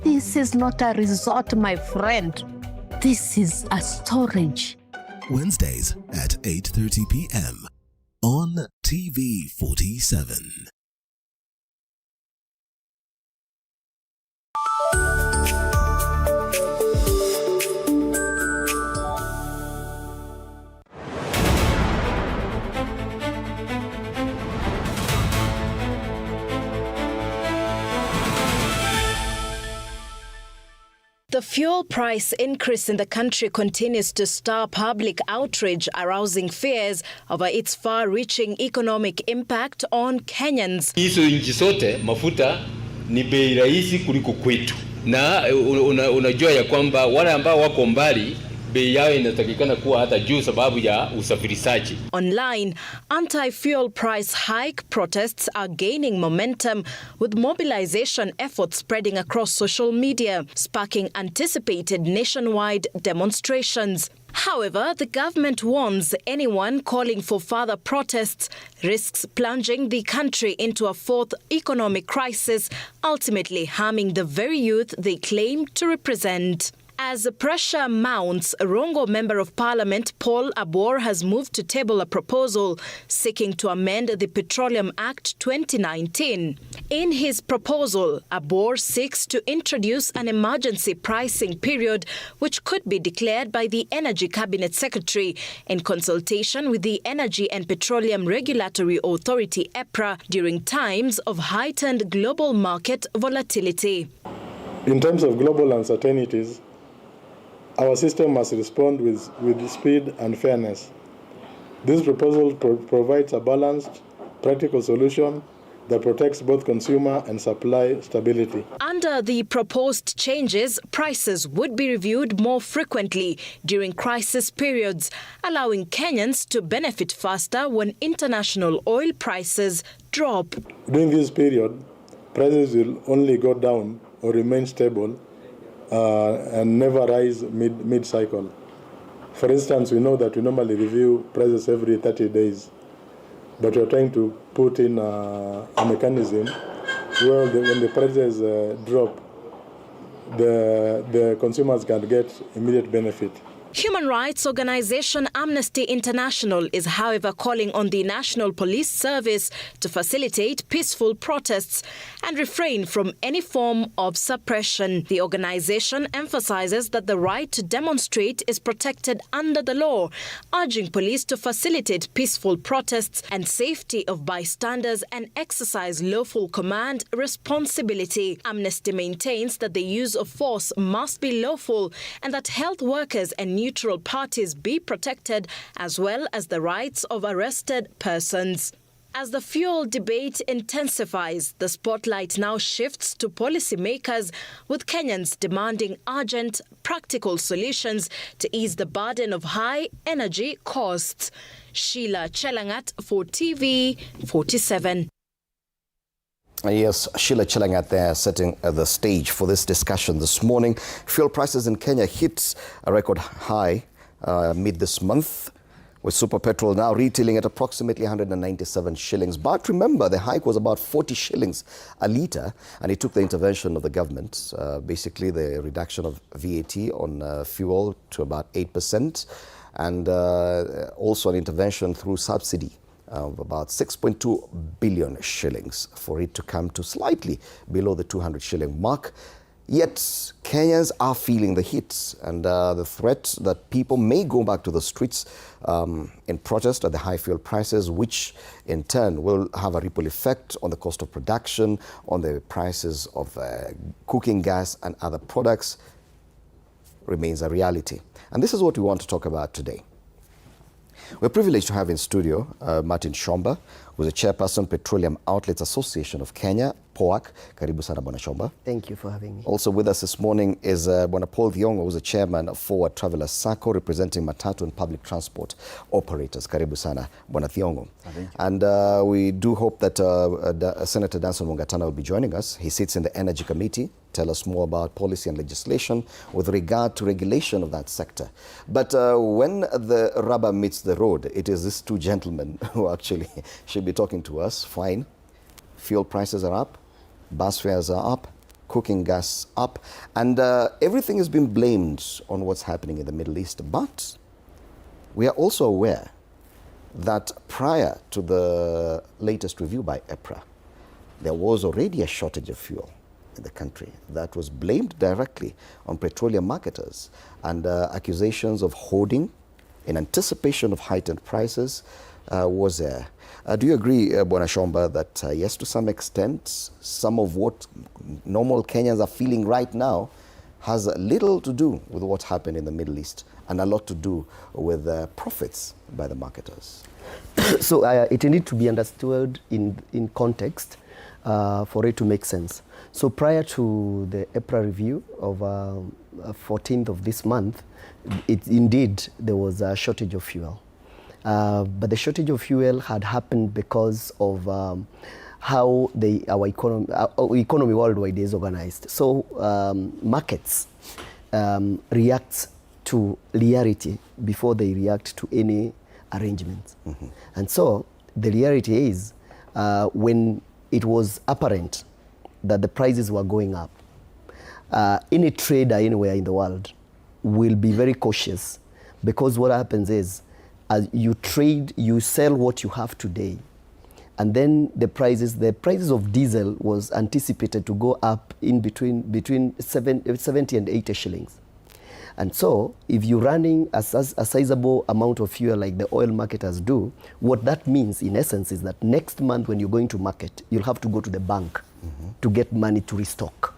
This is not a resort, my friend. This is a storage.
Wednesdays at 8:30 p.m. on TV 47.
The fuel price increase in the country continues to stir public outrage, arousing fears over its far-reaching economic impact on Kenyans.
Hizo nchi zote mafuta ni bei rahisi kuliko kwetu. Na unajua ya kwamba wale ambao wako mbali bei yao inatakikana kuwa hata juu sababu ya usafirishaji.
Online, anti-fuel price hike protests are gaining momentum, with mobilization efforts spreading across social media, sparking anticipated nationwide demonstrations. However, the government warns anyone calling for further protests risks plunging the country into a fourth economic crisis, ultimately harming the very youth they claim to represent. As pressure mounts, Rongo Member of Parliament Paul Abor has moved to table a proposal seeking to amend the Petroleum Act 2019. In his proposal, Abor seeks to introduce an emergency pricing period which could be declared by the Energy Cabinet Secretary in consultation with the Energy and Petroleum Regulatory Authority EPRA during times of heightened global market volatility.
In terms of global uncertainties, our system must respond with speed and fairness. This proposal provides a balanced, practical solution that protects both consumer and supply stability.
Under the proposed changes, prices would be reviewed more frequently during crisis periods, allowing Kenyans to benefit faster when international oil prices drop.
During this period, prices will only go down or remain stable and never rise mid-cycle. For instance, we know that we normally review prices every 30 days, but we're trying to put in a mechanism where when the prices drop, the consumers can get immediate benefit.
Human rights organization Amnesty International is, however, calling on the National Police Service to facilitate peaceful protests and refrain from any form of suppression. The organization emphasizes that the right to demonstrate is protected under the law, urging police to facilitate peaceful protests and safety of bystanders and exercise lawful command responsibility. Amnesty maintains that the use of force must be lawful and that health workers and neutral parties be protected, as well as the rights of arrested persons. As the fuel debate intensifies, the spotlight now shifts to policymakers, with Kenyans demanding urgent, practical solutions to ease the burden of high energy costs. Sheila Chelangat for TV 47.
Yes, Sheila Chelangat there setting the stage for this discussion this morning. Fuel prices in Kenya hit a record high mid this month, with super petrol now retailing at approximately 197 shillings. But remember, the hike was about 40 shillings a litre, and it took the intervention of the government, basically the reduction of VAT on fuel to about 8%, and also an intervention through subsidy of about 6.2 billion shillings for it to come to slightly below the 200 shilling mark. Yet Kenyans are feeling the hits and the threat that people may go back to the streets in protest at the high fuel prices, which in turn will have a ripple effect on the cost of production, on the prices of cooking gas and other products, remains a reality. And this is what we want to talk about today. We're privileged to have in studio Martin Shomba, who's the chairperson, Petroleum Outlets Association of Kenya, POAC. Karibu sana, Bwana Shomba.
Thank you for having me.
Also with us this morning is Bwana Paul Thiongo, who's the chairman of Forward Travelers Sacco, representing Matatu and public transport operators. Karibu sana, Bwana Thiongo.
Thank you.
And we do hope that Senator Danson Mungatana will be joining us. He sits in the Energy Committee. Tell us more about policy and legislation with regard to regulation of that sector. But when the rubber meets the road, it is these two gentlemen who actually should be talking to us. Fine. Fuel prices are up. Bus fares are up. Cooking gas up. And everything has been blamed on what's happening in the Middle East. But we are also aware that prior to the latest review by EPRA, there was already a shortage of fuel in the country that was blamed directly on petroleum marketers, and accusations of hoarding in anticipation of heightened prices was there. Do you agree, Bwana Shomba, that yes, to some extent, some of what normal Kenyans are feeling right now has little to do with what happened in the Middle East and a lot to do with profits by the marketers?
So it needs to be understood in context. for it to make sense. So prior to the April review of 14th of this month, indeed there was a shortage of fuel. But the shortage of fuel had happened because of how our economy worldwide is organized. So markets react to reality before they react to any arrangements. And so the reality is when it was apparent that the prices were going up, any trader anywhere in the world will be very cautious, because what happens is as you trade, you sell what you have today, and then the prices of diesel was anticipated to go up in between 70 and 80 shillings. And so if you're running a sizable amount of fuel like the oil marketers do, what that means in essence is that next month when you're going to market, you'll have to go to the bank to get money to restock.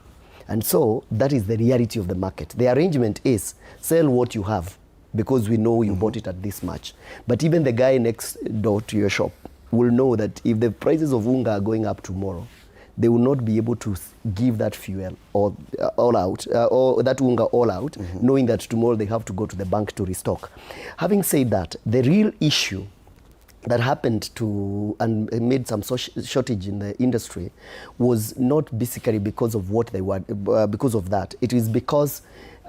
And so that is the reality of the market. The arrangement is sell what you have, because we know you bought it at this much. But even the guy next door to your shop will know that if the prices of unga are going up tomorrow, they will not be able to give that fuel or all out, or that unga all out, knowing that tomorrow they have to go to the bank to restock. Having said that, the real issue that happened to and made some shortage in the industry was not basically because of what they were, because of that. It is because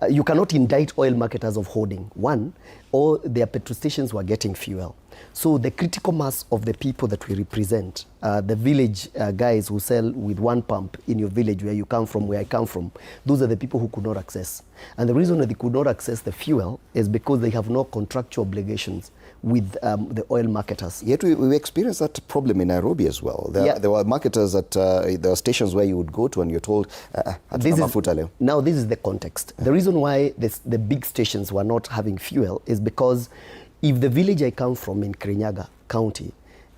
you cannot indict oil marketers of hoarding. One, all their petrol stations were getting fuel. So the critical mass of the people that we represent, the village guys who sell with one pump in your village where you come from, where I come from, those are the people who could not access. And the reason that they could not access the fuel is because they have no contractual obligations with the oil marketers.
Yet we experienced that problem in Nairobi as well. There were marketers at there were stations where you would go to and you're told,
now this is the context. The reason why the big stations were not having fuel is because if the village I come from in Kirinyaga County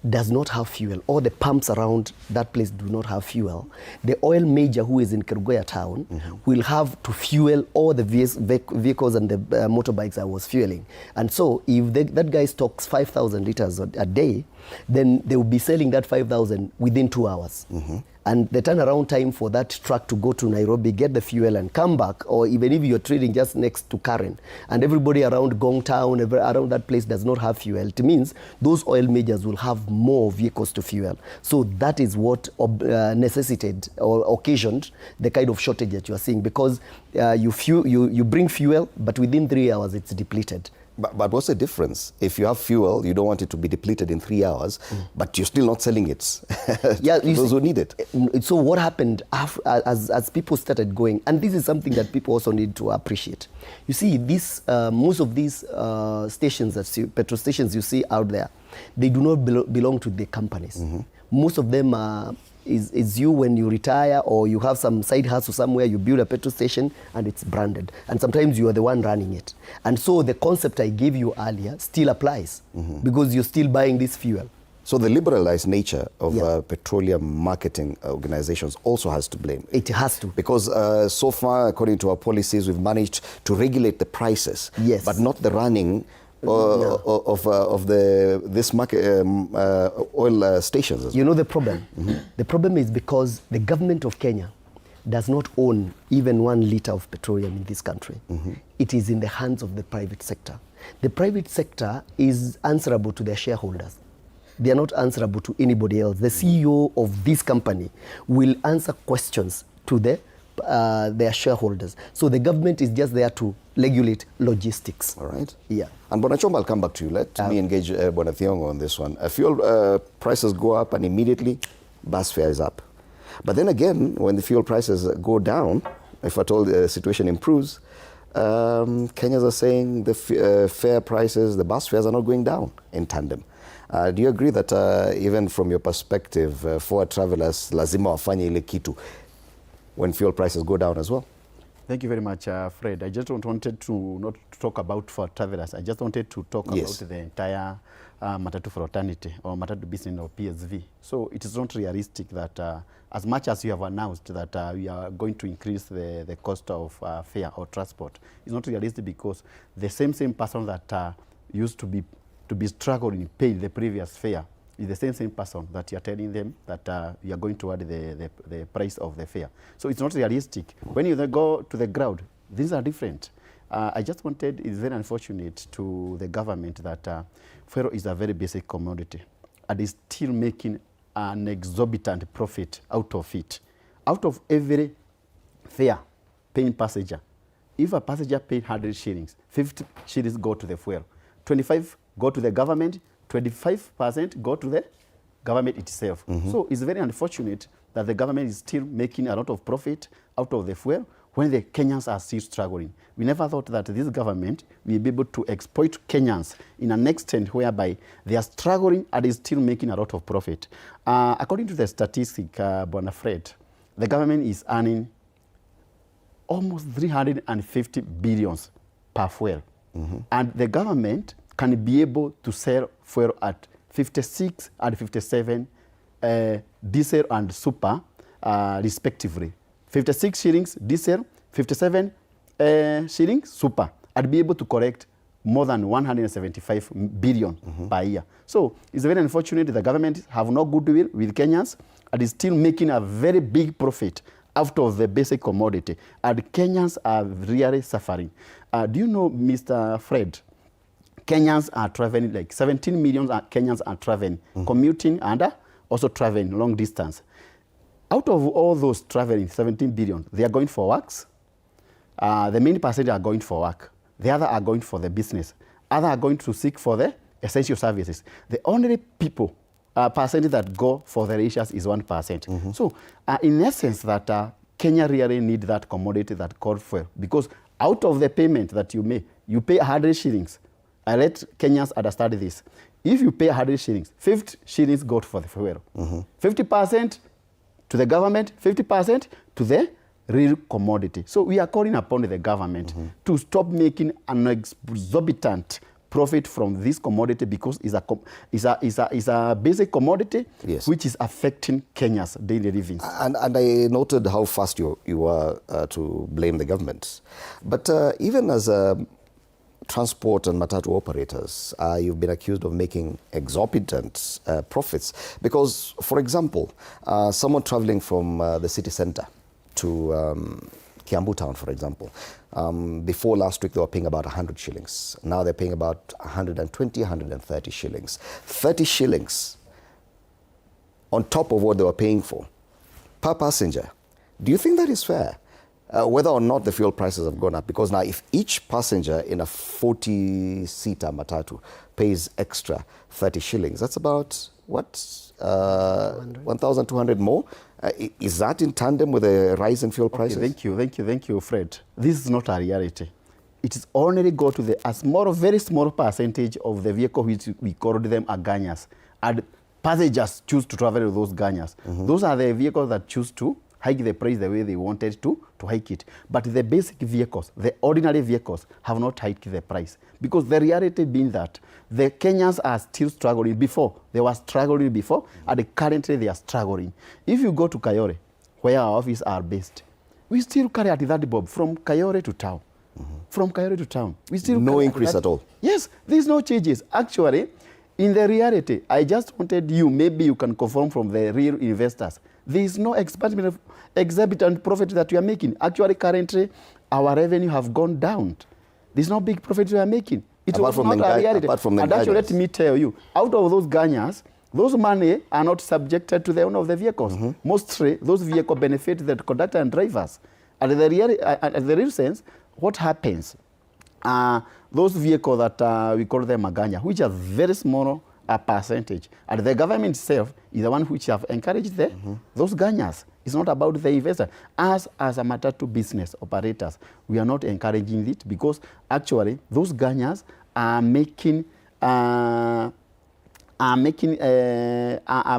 does not have fuel, or the pumps around that place do not have fuel, the oil major who is in Kerugoya town will have to fuel all the vehicles and the motorbikes I was fueling. And so if that guy stocks 5,000 liters a day, then they will be selling that 5,000 within 2 hours. And the turnaround time for that truck to go to Nairobi, get the fuel and come back, or even if you're trading just next to Karen, and everybody around Gong Town, around that place does not have fuel, it means those oil majors will have more vehicles to fuel. So that is what necessitated or occasioned the kind of shortage that you are seeing, because you bring fuel, but within 3 hours it's depleted.
But what's the difference? If you have fuel, you don't want it to be depleted in 3 hours, but you're still not selling it to those who need it.
So what happened as people started going, and this is something that people also need to appreciate. You see, most of these stations, petrol stations you see out there, they do not belong to the companies. Most of them is you when you retire, or you have some side hustle somewhere, you build a petrol station and it's branded. And sometimes you are the one running it. And so the concept I gave you earlier still applies, because you're still buying this fuel.
So the liberalized nature of petroleum marketing organizations also has to blame.
It has to.
Because so far, according to our policies, we've managed to regulate the prices, but not the running of this market oil stations.
You know the problem? The problem is because the government of Kenya does not own even 1 liter of petroleum in this country. It is in the hands of the private sector. The private sector is answerable to their shareholders. They are not answerable to anybody else. The CEO of this company will answer questions to their shareholders. So the government is just there to regulate logistics.
All right.
Yeah.
And Bonachomba, I'll come back to you. Let me engage Bona Thiongo on this one. Fuel prices go up and immediately bus fare is up. But then again, when the fuel prices go down, if at all the situation improves, Kenyans are saying the fare prices, the bus fares are not going down in tandem. Do you agree that even from your perspective, for travelers, lazima wafanye ile kitu when fuel prices go down as well?
Thank you very much, Fred. I just wanted to not talk about for travelers. I just wanted to talk about the entire Matatu for Eternity or Matatu business or PSV. So it is not realistic that as much as you have announced that we are going to increase the cost of fare or transport, it's not realistic because the same person that used to be struggling paying the previous fare is the same person that you're telling them that you are going to add the price of the fare. So it's not realistic. When you then go to the ground, these are different. I just wanted, it's very unfortunate to the government that fuel is a very basic commodity and is still making an exorbitant profit out of it. Out of every fare paying passenger, if a passenger paid 100 shillings, 50 shillings go to the fuel, 25 go to the government, 25% go to the government itself. So it's very unfortunate that the government is still making a lot of profit out of the fuel when the Kenyans are still struggling. We never thought that this government will be able to exploit Kenyans in an extent whereby they are struggling and is still making a lot of profit. According to the statistic, Bwana Fred, the government is earning almost 350 billions per fuel. And the government can be able to sell fuel at 56 and 57 diesel and super, respectively. 56 shillings diesel, 57 shillings super, and be able to collect more than 175 billion per year. So it's very unfortunate the government have no goodwill with Kenyans and is still making a very big profit out of the basic commodity. And Kenyans are really suffering. Do you know, Mr. Fred, Kenyans are traveling, like 17 million Kenyans are traveling, commuting and also traveling long distance. Out of all those traveling, 17 billion, they are going for works. The main percentage are going for work. The other are going for the business. Other are going to seek for the essential services. The only people, percentage that go for the leisures is 1%. So in essence, that Kenya really need that commodity that called fuel, because out of the payment that you make, you pay 100 shillings. I let Kenyans understand this. If you pay 100 shillings, 50 shillings go for the fuel. 50% to the government, 50% to the real commodity. So we are calling upon the government to stop making an exorbitant profit from this commodity, because it's a basic commodity which is affecting Kenya's daily living.
And I noted how fast you were to blame the government. But even as transport and matatu operators, you've been accused of making exorbitant profits. Because, for example, someone traveling from the city center to Kiambu town, for example, before last week they were paying about 100 shillings. Now they're paying about 120, 130 shillings. 30 shillings on top of what they were paying for per passenger. Do you think that is fair? Whether or not the fuel prices have gone up. Because now if each passenger in a 40-seater matatu pays extra 30 shillings, that's about, what, 1,200 more? Is that in tandem with the rise in fuel prices?
Thank you, Fred. This is not a reality. It is only go to a very small percentage of the vehicle which we call them are Ganyas. And passengers choose to travel with those Ganyas. Those are the vehicles that choose to hike the price the way they wanted to hike it. But the basic vehicles, the ordinary vehicles, have not hiked the price. Because the reality being that the Kenyans are still struggling. Before, they were struggling before, and currently they are struggling. If you go to Kayore, where our offices are based, we still carry at that bob from Kayore to town. From Kayore to town. We still
no increase at all?
Yes, there's no changes. Actually, in the reality, I just wanted maybe you can confirm from the real investors, there is no exorbitant profit that we are making. Actually, currently, our revenue have gone down. There's no big profit we are making. It was not a reality. And actually, let me tell you, out of those Ganyas, those money are not subjected to the owner of the vehicles. Mostly, those vehicles benefit the conductor and drivers. And the real sense, what happens? Those vehicles that we call them Maganya, which are very small percentage, and the government itself is the one which have encouraged those Ganyas. It's not about the investor. As a matatu business operators, we are not encouraging it, because actually those Ganyas are making are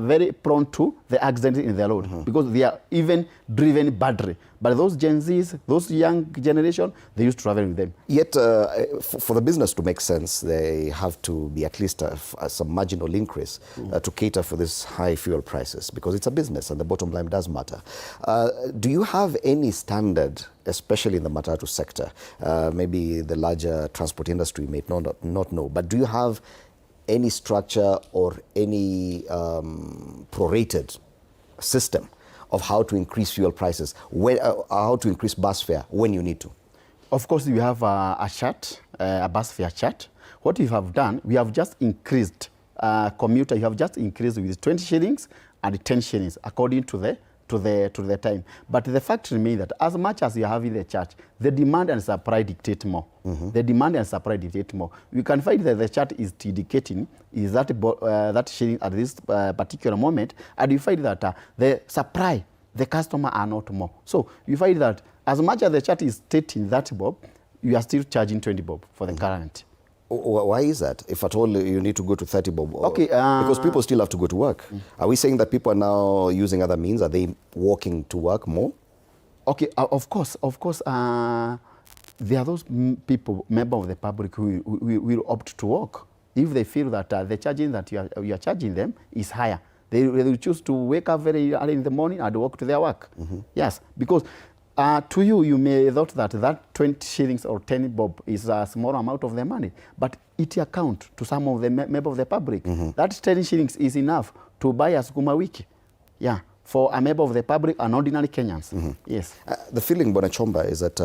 very prone to the accidents in the road, because they are even driven badly. But those Gen Zs, those young generation, they used to travel with them.
Yet, for the business to make sense, they have to be at least some marginal increase to cater for this high fuel prices, because it's a business and the bottom line does matter. Do you have any standard, especially in the matatu sector? Maybe the larger transport industry may not know, but do you have any structure or any prorated system of how to increase fuel prices, how to increase bus fare when you need to?
Of course, we have a chart, a bus fare chart. What we have done, we have just increased commuter. You have just increased with 20 shillings and 10 shillings according to the time. But the fact remains that as much as you have in the chart, the demand and supply dictate more. The demand and supply dictate more. We can find that the chart is indicating is that shilling at this particular moment, and you find that the supply, the customer are not more. So you find that as much as the chart is stating that bob, you are still charging 20 bob for the current.
Why is that? If at all you need to go to 30 bob?
Okay,
because people still have to go to work. Are we saying that people are now using other means? Are they walking to work more?
Okay, of course. There are those people, members of the public, who will opt to walk if they feel that the charging that you are charging them is higher. They will choose to wake up very early in the morning and walk to their work. Yes, because to you, you may have thought that 20 shillings or 10 bob is a small amount of the money, but it accounts to some of the members of the public. That 10 shillings is enough to buy a sukuma wiki, for a member of the public and ordinary Kenyans. Yes.
The feeling, Bonachomba, is that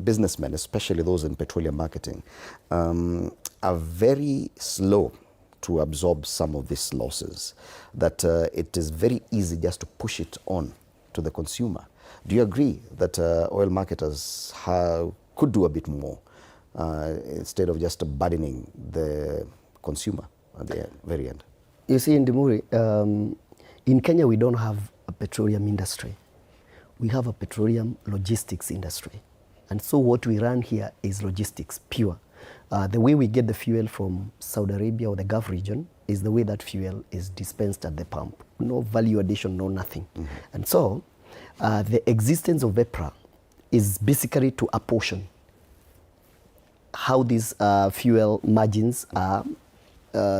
businessmen, especially those in petroleum marketing, are very slow to absorb some of these losses, that it is very easy just to push it on to the consumer. Do you agree that oil marketers could do a bit more instead of just burdening the consumer at the very end?
You see, Ndimuri, in Kenya we don't have a petroleum industry. We have a petroleum logistics industry. And so what we run here is logistics, pure. The way we get the fuel from Saudi Arabia or the Gulf region is the way that fuel is dispensed at the pump. No value addition, no nothing. And so the existence of EPRA is basically to apportion how these fuel margins are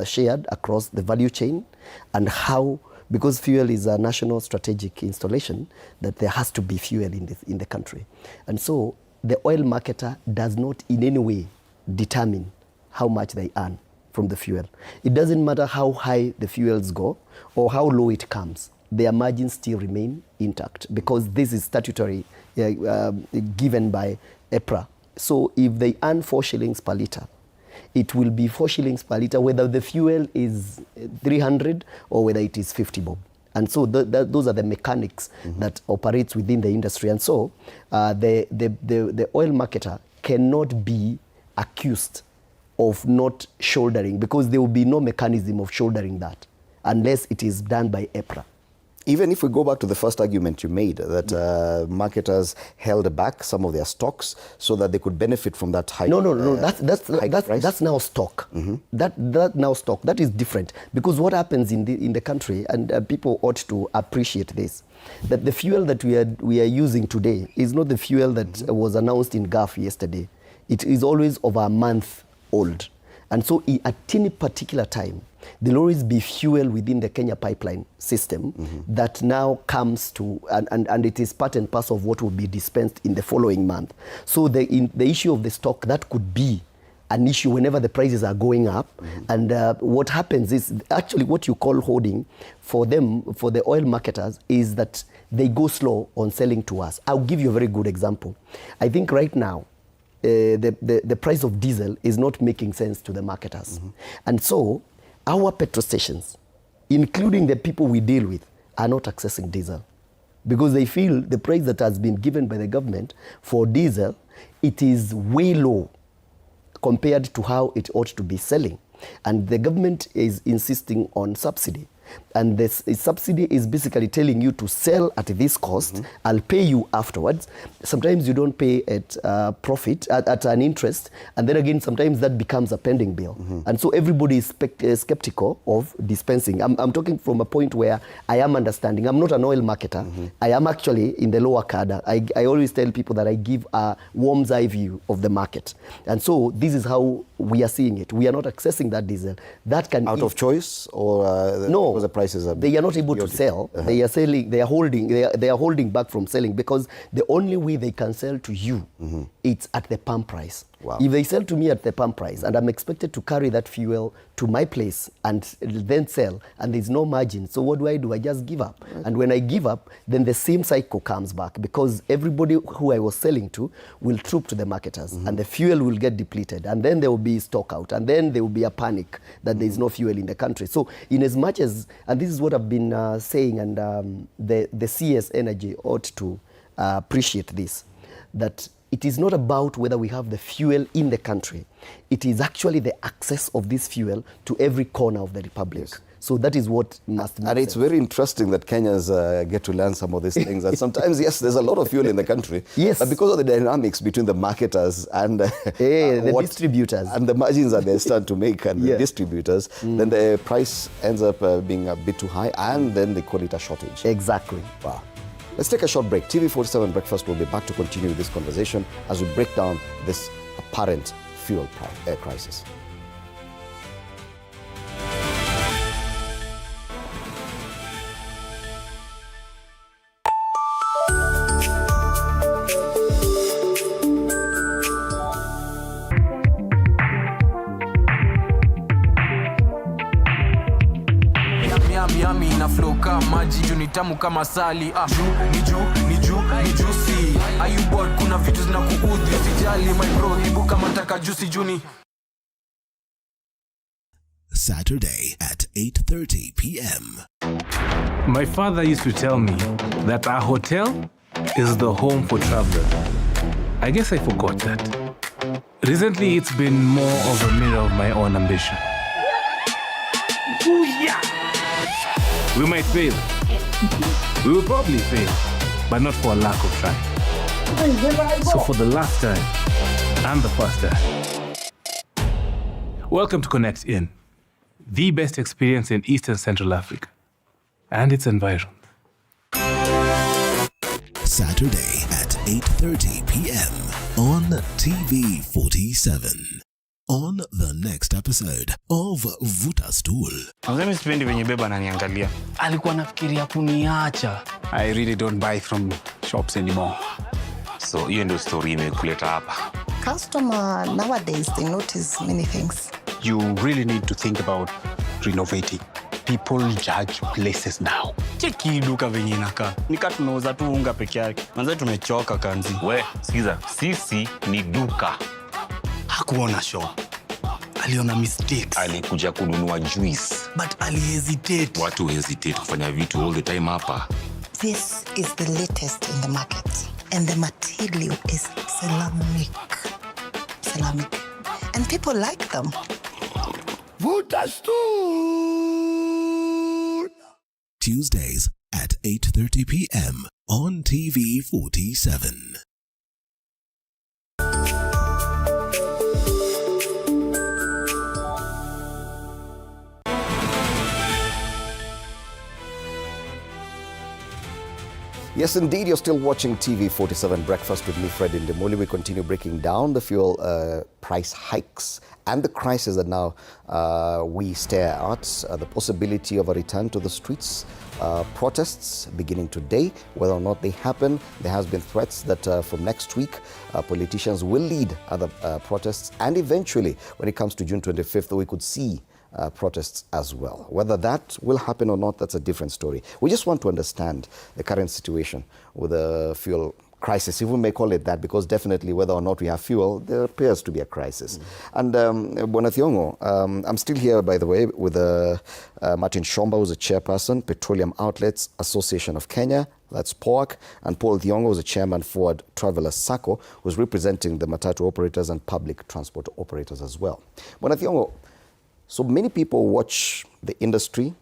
shared across the value chain, and how, because fuel is a national strategic installation, that there has to be fuel in the country. And so the oil marketer does not in any way determine how much they earn from the fuel. It doesn't matter how high the fuels go or how low it comes. Their margins still remain intact because this is statutory given by EPRA. So if they earn 4 shillings per litre, it will be 4 shillings per litre whether the fuel is 300 or whether it is 50 bob. And so those are the mechanics that operates within the industry. And so the oil marketer cannot be accused of not shouldering, because there will be no mechanism of shouldering that unless it is done by EPRA.
Even if we go back to the first argument you made, that marketers held back some of their stocks so that they could benefit from that high.
No. That's now stock. That now stock. That is different, because what happens in the country, and people ought to appreciate this, that the fuel that we are using today is not the fuel that was announced in Gulf yesterday. It is always over a month old, and so at any particular time, there will always be fuel within the Kenya pipeline system that now comes to, and it is part and parcel of what will be dispensed in the following month. So the issue of the stock, that could be an issue whenever the prices are going up. And what happens is, actually what you call holding for them, for the oil marketers, is that they go slow on selling to us. I'll give you a very good example. I think right now, the price of diesel is not making sense to the marketers. And so our petrol stations, including the people we deal with, are not accessing diesel because they feel the price that has been given by the government for diesel, it is way low compared to how it ought to be selling. And the government is insisting on subsidy. And this subsidy is basically telling you to sell at this cost, I'll pay you afterwards. Sometimes you don't pay at profit, at an interest, and then again, sometimes that becomes a pending bill. And so everybody is skeptical of dispensing. I'm talking from a point where I am understanding. I'm not an oil marketer. I am actually in the lower cadre. I always tell people that I give a worm's eye view of the market. And so this is how we are seeing it. We are not accessing that diesel. That can
out of choice, or
no.
The prices are,
they are not able to sell. They are selling. They are holding back from selling, because the only way they can sell to you, it's at the pump price. Wow. If they sell to me at the pump price and I'm expected to carry that fuel to my place and then sell, and there's no margin, so what do? I just give up. Right. And when I give up, then the same cycle comes back, because everybody who I was selling to will troop to the marketers, and the fuel will get depleted, and then there will be stock out, and then there will be a panic that there is no fuel in the country. So in as much as, and this is what I've been saying, and the CS Energy ought to appreciate this, that it is not about whether we have the fuel in the country. It is actually the access of this fuel to every corner of the Republic. Yes. So that is what must make
And it's
sense.
very interesting that Kenyans get to learn some of these things. And sometimes, yes, there's a lot of fuel in the country.
Yes.
But because of the dynamics between the marketers and
the distributors.
And the margins that they stand to make and the distributors, then the price ends up being a bit too high, and then they call it a shortage.
Exactly.
Wow. Let's take a short break. TV47 Breakfast will be back to continue this conversation as we break down this apparent fuel crisis.
Yami na flow kama maji, juu ni tamu kama sali. Ni juicy. Are you bored? Kuna vitu zinakuudhi, usijali my bro, ibu kama taka juicy juni.
Saturday at 8:30 p.m.
My father used to tell me that our hotel is the home for travelers. I guess I forgot that. Recently, it's been more of a mirror of my own ambition. We might fail. We will probably fail, but not for a lack of trying. So for the last time, and the first time, welcome to Connect In, the best experience in East and Central Africa and its environs.
Saturday at 8:30 p.m. on TV47. On the next episode of Vuta Stool.
Mimi sipendi venye beba ananiangalia. Alikuwa nafikiria kuniacha. I really don't buy from shops anymore.
So hiyo ndio story imekuleta hapa.
Customer nowadays, they notice many things.
You really need to think about renovating. People judge places now. Cheki duka venye inakaa. Nika tunauza tu unga peke yake. Manze tumechoka kanzi.
We, sikiza, sisi ni duka.
Hakuona show. Aliona mistakes.
Alikuja kununua juice.
But alihesitate.
Watu hesitate kufanya vitu all the time hapa.
This is the latest in the market. And the material is ceramic. And people like them.
Vuta Stool. Tuesdays at 8:30 p.m. on TV47.
Yes, indeed, you're still watching TV47 Breakfast with me, Fred Indemoli. We continue breaking down the fuel price hikes and the crisis that now we stare at, the possibility of a return to the streets, protests beginning today. Whether or not they happen, there has been threats that from next week, politicians will lead other protests, and eventually, when it comes to June 25th, we could see protests as well. Whether that will happen or not, that's a different story. We just want to understand the current situation with the fuel crisis, if we may call it that, because definitely whether or not we have fuel, there appears to be a crisis. And Bwana Thiongo, I'm still here, by the way, with Martin Shomba, who's a chairperson, Petroleum Outlets Association of Kenya, that's POAC, and Paul Thiongo, who's a chairman for Travelers Sacco, who's representing the matatu operators and public transport operators as well. Bwana Thiongo, so many people watch the industry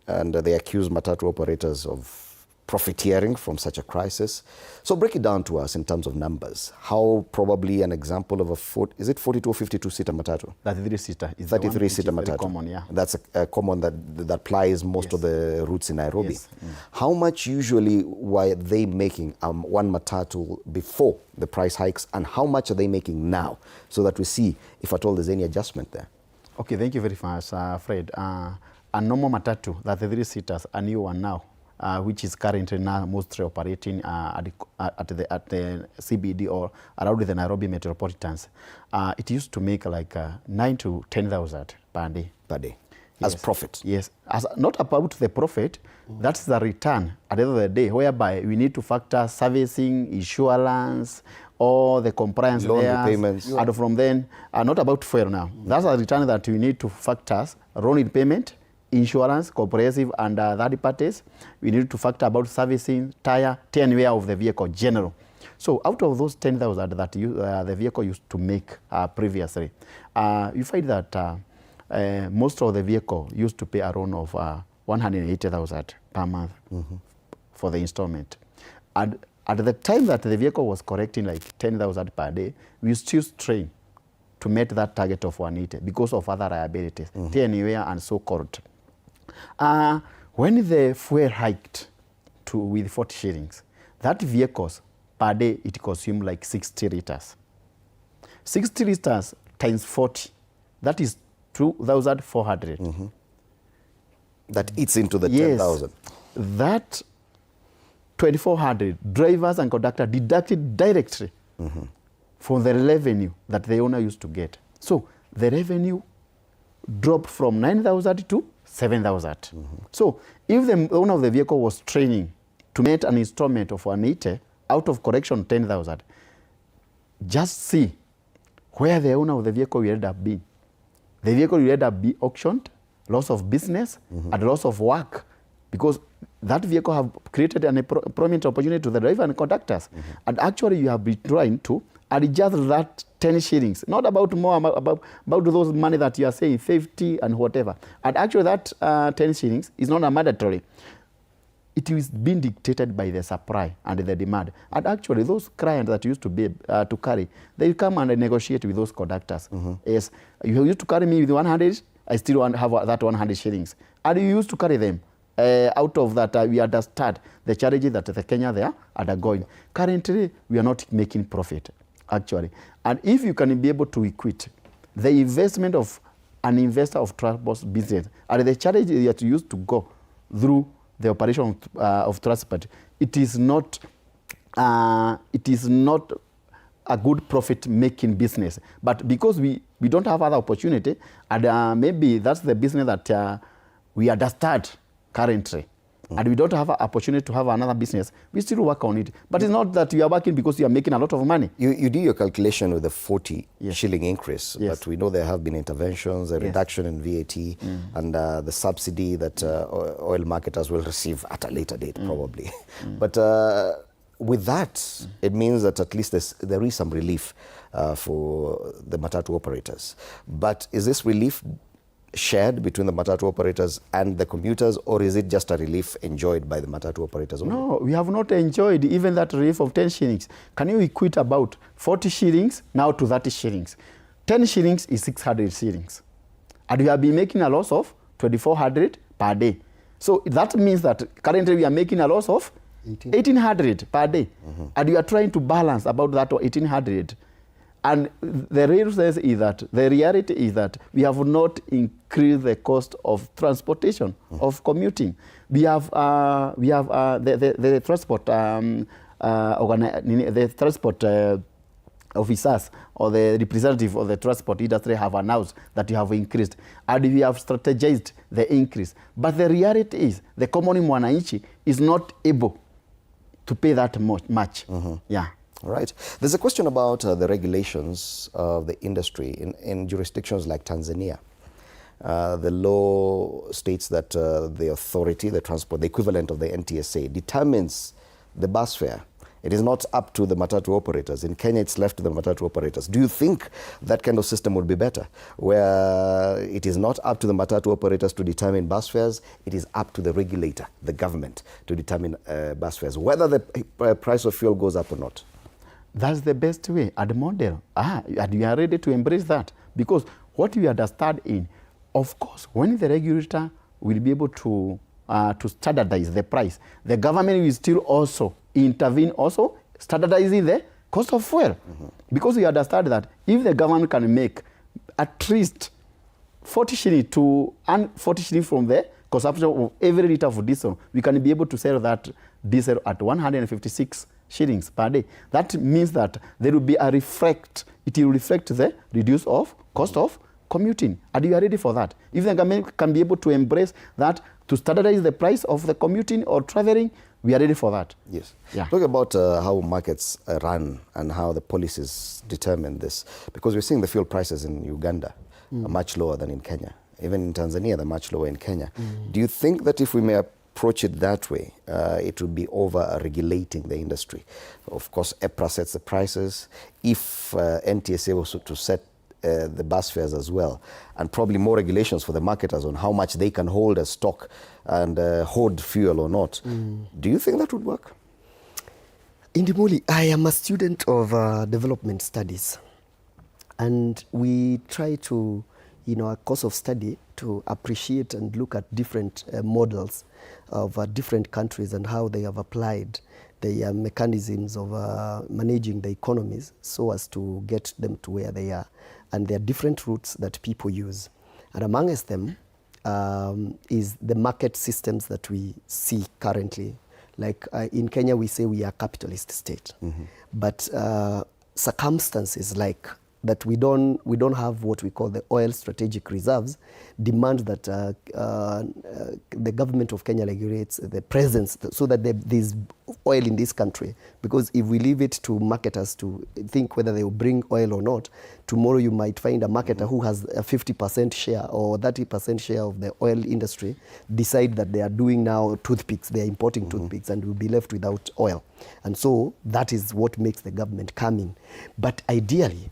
and they accuse matatu operators of profiteering from such a crisis. So break it down to us in terms of numbers. How probably an example of is it 42 or 52 seater matatu?
33 seater.
33 seater matatu.
Common, yeah.
That's a common that plies most of the routes in Nairobi.
Yes.
How much usually were they making one matatu before the price hikes, and how much are they making now, so that we see if at all there's any adjustment there?
Okay, thank you very much, Fred. A normal matatu, that 3 seaters, a new one now, which is currently now mostly operating at the CBD or around the Nairobi metropolitans. It used to make like 9,000 to 10,000 per day.
Per day.
Yes.
As profit?
Yes. Not about the profit, that's the return at the end of the day, whereby we need to factor servicing, insurance, all the compliance
loan
there,
repayments.
and from then, not about fuel now. That's a return that we need to factor loan repayment, insurance, comprehensive, and third parties. We need to factor about servicing, tire, tear and wear of the vehicle, general. So out of those 10,000 that the vehicle used to make previously, you find that most of the vehicle used to pay a loan of 180,000 per month for the installment. And at the time that the vehicle was collecting like 10,000 per day, we still strain to meet that target of 180 because of other liabilities, tear and so-called. When the fuel hiked with 40 shillings, that vehicles per day, it consumed like 60 liters. 60 liters times 40, that is 2,400.
That eats into the 10,000.
That 2,400 drivers and conductors deducted directly from the revenue that the owner used to get. So the revenue dropped from 9,000 to 7,000. So if the owner of the vehicle was training to make an installment of 180 out of correction 10,000, just see where the owner of the vehicle will end up being. The vehicle will end up being auctioned, loss of business, and loss of work, because that vehicle have created an employment opportunity to the driver and conductors. And actually you have been trying to adjust that 10 shillings, not about more, about those money that you are saying, 50 and whatever. And actually that 10 shillings is not a mandatory. It is being dictated by the supply and the demand. And actually those clients that used to be to carry, they come and negotiate with those conductors. Yes, you used to carry me with 100, I still have that 100 shillings. And you used to carry them. Out of that, we understand the challenges that the Kenya they are undergoing. Currently, we are not making profit, actually. And if you can be able to equate the investment of an investor of transport business and the challenges that you used to go through the operation of transport, it is not a good profit-making business. But because we don't have other opportunity, and maybe that's the business that we understand currently, and we don't have an opportunity to have another business, we still work on it. But it's not that you are working because you are making a lot of money.
You do your calculation with the 40 shilling increase, but we know there have been interventions, a reduction in VAT, and the subsidy that oil marketers will receive at a later date, probably. But with that, it means that at least there is some relief for the matatu operators. But is this relief shared between the matatu operators and the commuters, or is it just a relief enjoyed by the matatu operators only?
No, we have not enjoyed even that relief of 10 shillings. Can you equate about 40 shillings now to 30 shillings? 10 shillings is 600 shillings. And we have been making a loss of 2,400 per day. So that means that currently we are making a loss of 1,800 per day. And we are trying to balance about that 1,800. And the real sense is that, the reality is that we have not increased the cost of transportation, of commuting. We have the transport, the transport officers or the representative of the transport industry have announced that you have increased, and we have strategized the increase. But the reality is the common mwananchi is not able to pay that much. Yeah.
All right. There's a question about the regulations of the industry in jurisdictions like Tanzania. The law states that the authority, the transport, the equivalent of the NTSA, determines the bus fare. It is not up to the matatu operators. In Kenya, it's left to the matatu operators. Do you think that kind of system would be better, where it is not up to the matatu operators to determine bus fares, it is up to the regulator, the government, to determine bus fares, whether the price of fuel goes up or not?
That's the best way and model. And we are ready to embrace that, because what we understand in, of course, when the regulator will be able to standardize the price, the government will still also intervene, also standardizing the cost of fuel. Because we understand that if the government can make at least 40 shillings to earn 40 shillings from the consumption of every liter of diesel, we can be able to sell that diesel at 156 shillings per day. That means that there will be a reflect, it will reflect the reduce of cost of commuting. And you are ready for that. If the government can be able to embrace that, to standardize the price of the commuting or traveling, we are ready for that.
Yes.
Yeah.
Talk about how markets run and how the policies determine this. Because we're seeing the fuel prices in Uganda are much lower than in Kenya. Even in Tanzania, they're much lower in Kenya. Do you think that if we may approach it that way, it will be over-regulating the industry? Of course, EPRA sets the prices. If NTSA was to set the bus fares as well, and probably more regulations for the marketers on how much they can hold as stock and hoard fuel or not. Do you think that would work?
Indimuli, I am a student of development studies, and we try to, in our course of study, to appreciate and look at different models of different countries and how they have applied the mechanisms of managing the economies so as to get them to where they are. And there are different routes that people use. And amongst them is the market systems that we see currently. Like in Kenya, we say we are a capitalist state. But circumstances like that we don't have what we call the oil strategic reserves demand that the government of Kenya regulates the presence so that there's oil in this country. Because if we leave it to marketers to think whether they will bring oil or not, tomorrow you might find a marketer who has a 50% share or 30% share of the oil industry decide that they are doing now toothpicks, they are importing toothpicks, and will be left without oil. And so that is what makes the government come in. But ideally,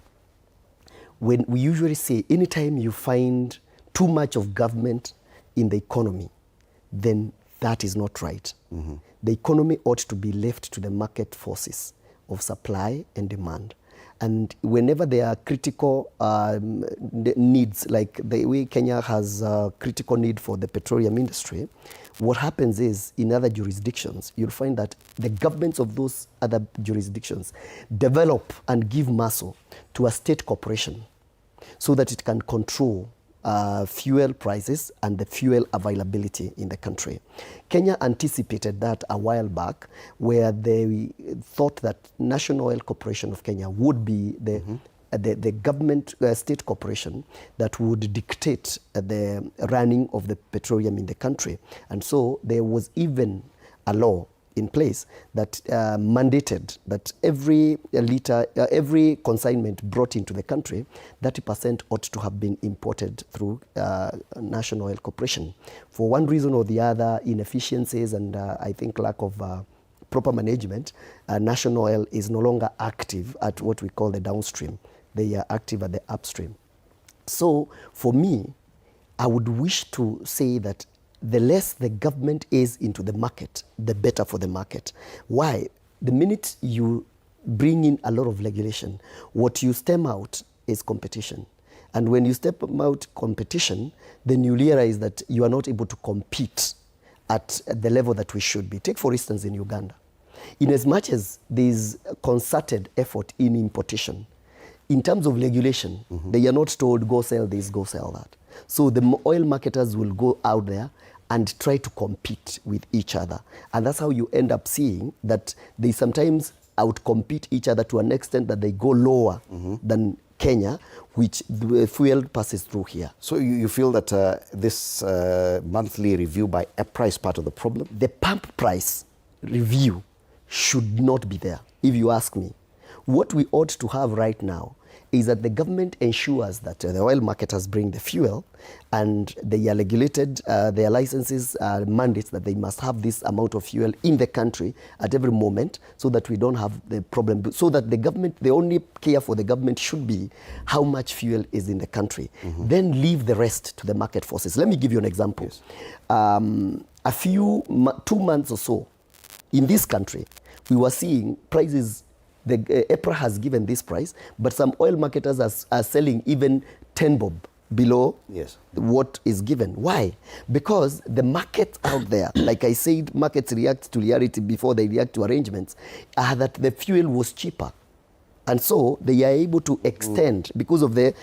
when we usually say anytime you find too much of government in the economy, then that is not right. The economy ought to be left to the market forces of supply and demand. And whenever there are critical needs, like the way Kenya has a critical need for the petroleum industry, what happens is in other jurisdictions, you'll find that the governments of those other jurisdictions develop and give muscle to a state corporation so that it can control fuel prices and the fuel availability in the country. Kenya anticipated that a while back, where they thought that National Oil Corporation of Kenya would be the government state corporation that would dictate the running of the petroleum in the country. And so there was even a law in place that mandated that every liter, every consignment brought into the country, 30% ought to have been imported through National Oil Corporation. For one reason or the other, inefficiencies and I think lack of proper management, National Oil is no longer active at what we call the downstream. They are active at the upstream. So for me, I would wish to say that the less the government is into the market, the better for the market. Why? The minute you bring in a lot of regulation, what you stem out is competition. And when you step out competition, then you realize that you are not able to compete at the level that we should be. Take, for instance, in Uganda. In as much as there is a concerted effort in importation, in terms of regulation, they are not told, go sell this, go sell that. So the oil marketers will go out there and try to compete with each other. And that's how you end up seeing that they sometimes outcompete each other to an extent that they go lower than Kenya, which the fuel passes through here.
So you feel that this monthly review by EPRA is part of the problem?
The pump price review should not be there, if you ask me. What we ought to have right now is that the government ensures that the oil marketers bring the fuel and they are regulated, their licenses mandates that they must have this amount of fuel in the country at every moment so that we don't have the problem. So that the government, the only care for the government should be how much fuel is in the country. Then leave the rest to the market forces. Let me give you an example. A few, 2 months or so, in this country, we were seeing prices. The EPRA has given this price, but some oil marketers are selling even 10 bob below what is given. Why? Because the market out there, like I said, markets react to reality before they react to arrangements, that the fuel was cheaper And so they are able to extend because of the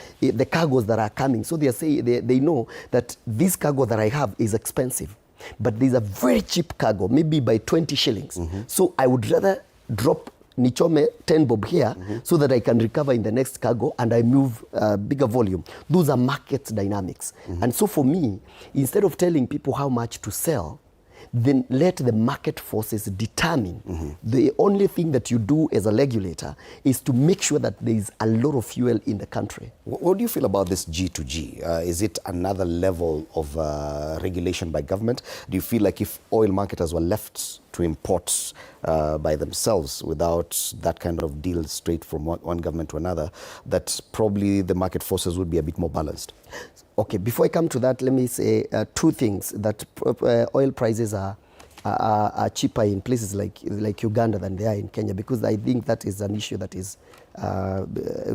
cargoes that are coming. So they know that this cargo that I have is expensive, but there's a very cheap cargo, maybe by 20 shillings. So I would rather drop nichome 10 bob here so that I can recover in the next cargo and I move bigger volume. Those are market dynamics. And so for me, instead of telling people how much to sell, then let the market forces determine. The only thing that you do as a regulator is to make sure that there is a lot of fuel in the country.
What do you feel about this G2G? Is it another level of regulation by government? Do you feel like if oil marketers were left to import by themselves without that kind of deal straight from one government to another, that probably the market forces would be a bit more balanced?
Okay, before I come to that, let me say two things. That oil prices are cheaper in places like Uganda than they are in Kenya, because I think that is an issue that is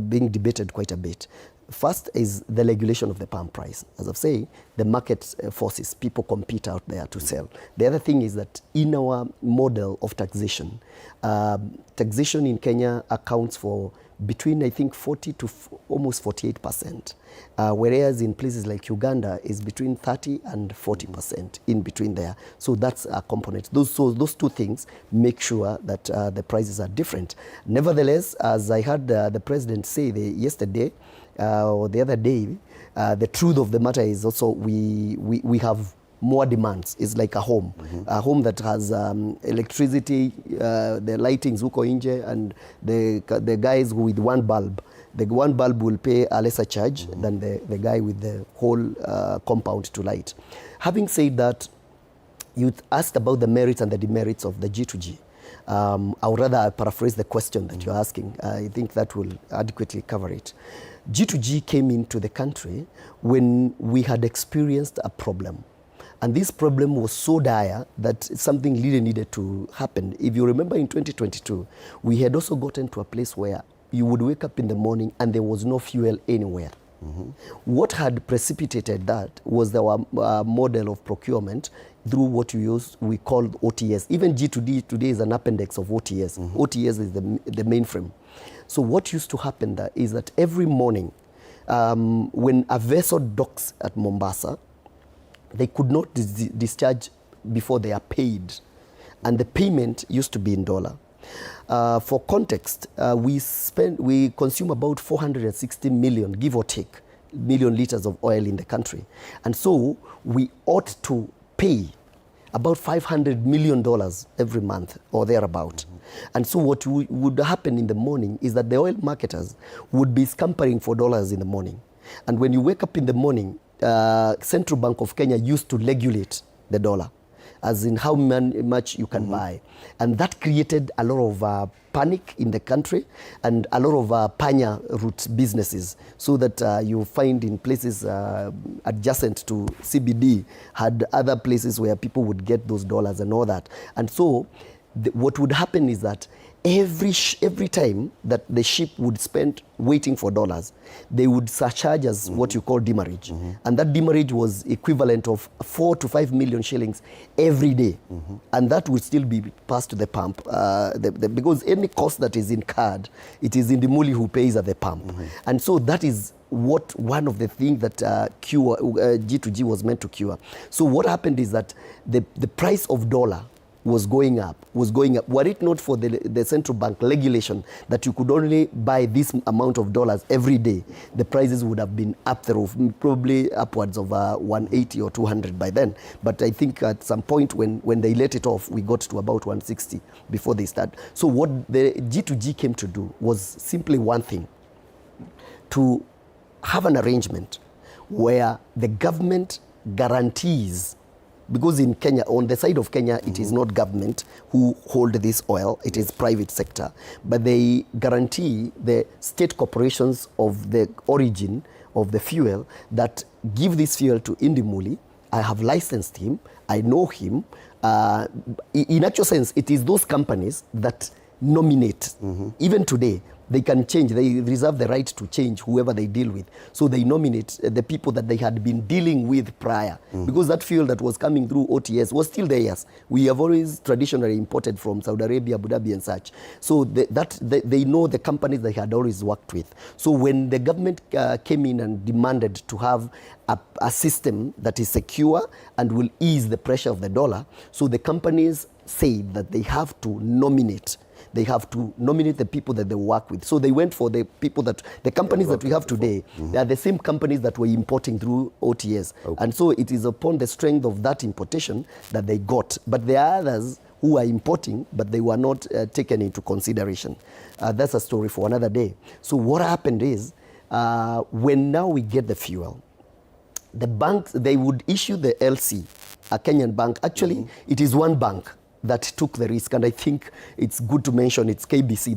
being debated quite a bit. First is the regulation of the palm price. As I've said, the market forces, people compete out there to sell. The other thing is that in our model of taxation, taxation in Kenya accounts for between, I think, 40 to almost 48%, whereas in places like Uganda is between 30 and 40% in between there. So that's a component. Those two things make sure that the prices are different. Nevertheless, as I heard the president say yesterday or the other day, the truth of the matter is also we have more demands. It's like a home, a home that has electricity, the lightings huko nje, and the guys with one bulb. The one bulb will pay a lesser charge than the guy with the whole compound to light. Having said that, you asked about the merits and the demerits of the G2G. I would rather paraphrase the question that you're asking. I think that will adequately cover it. G2G came into the country when we had experienced a problem. And this problem was so dire that something really needed to happen. If you remember in 2022, we had also gotten to a place where you would wake up in the morning and there was no fuel anywhere. What had precipitated that was our model of procurement through what we called OTS. Even G2D today is an appendix of OTS. OTS is the mainframe. So what used to happen there is that every morning when a vessel docks at Mombasa, they could not discharge before they are paid. And the payment used to be in dollar. For context, we consume about 460 million, give or take, million liters of oil in the country. And so we ought to pay about $500 million every month or thereabout. And so what would happen in the morning is that the oil marketers would be scampering for dollars in the morning. And when you wake up in the morning, Central Bank of Kenya used to regulate the dollar, as in how much you can buy. And that created a lot of panic in the country and a lot of panya route businesses, so that you find in places adjacent to CBD had other places where people would get those dollars and all that. And so what would happen is that every time that the ship would spend waiting for dollars, they would surcharge us what you call demurrage. And that demurrage was equivalent of 4 to 5 million shillings every day. And that would still be passed to the pump, because any cost that is incurred, it is Indimuli who pays at the pump. And so that is one of the things that G2G was meant to cure. So what happened is that the price of dollar was going up. Were it not for the central bank regulation that you could only buy this amount of dollars every day, the prices would have been up the roof, probably upwards of 180 or 200 by then. But I think at some point when they let it off, we got to about 160 before they start. So what the G2G came to do was simply one thing: to have an arrangement where the government guarantees. Because in Kenya, on the side of Kenya, it is not government who hold this oil, it is private sector. But they guarantee the state corporations of the origin of the fuel that give this fuel to Indimuli. I have licensed him, I know him. In actual sense, it is those companies that nominate. Even today, They can change. They reserve the right to change whoever they deal with. So they nominate the people that they had been dealing with prior. Because that fuel that was coming through OTS was still theirs. We have always traditionally imported from Saudi Arabia, Abu Dhabi and such. So they know the companies they had always worked with. So when the government came in and demanded to have a system that is secure and will ease the pressure of the dollar, so the companies say that they have to nominate. They have to nominate the people that they work with. So they went for the people that, the companies that we have today, they are the same companies that were importing through OTS. And so it is upon the strength of that importation that they got. But there are others who are importing, but they were not taken into consideration. That's a story for another day. So what happened is, when now we get the fuel, the banks, they would issue the LC, a Kenyan bank. Actually, it is one bank that took the risk, and I think it's good to mention it's KCB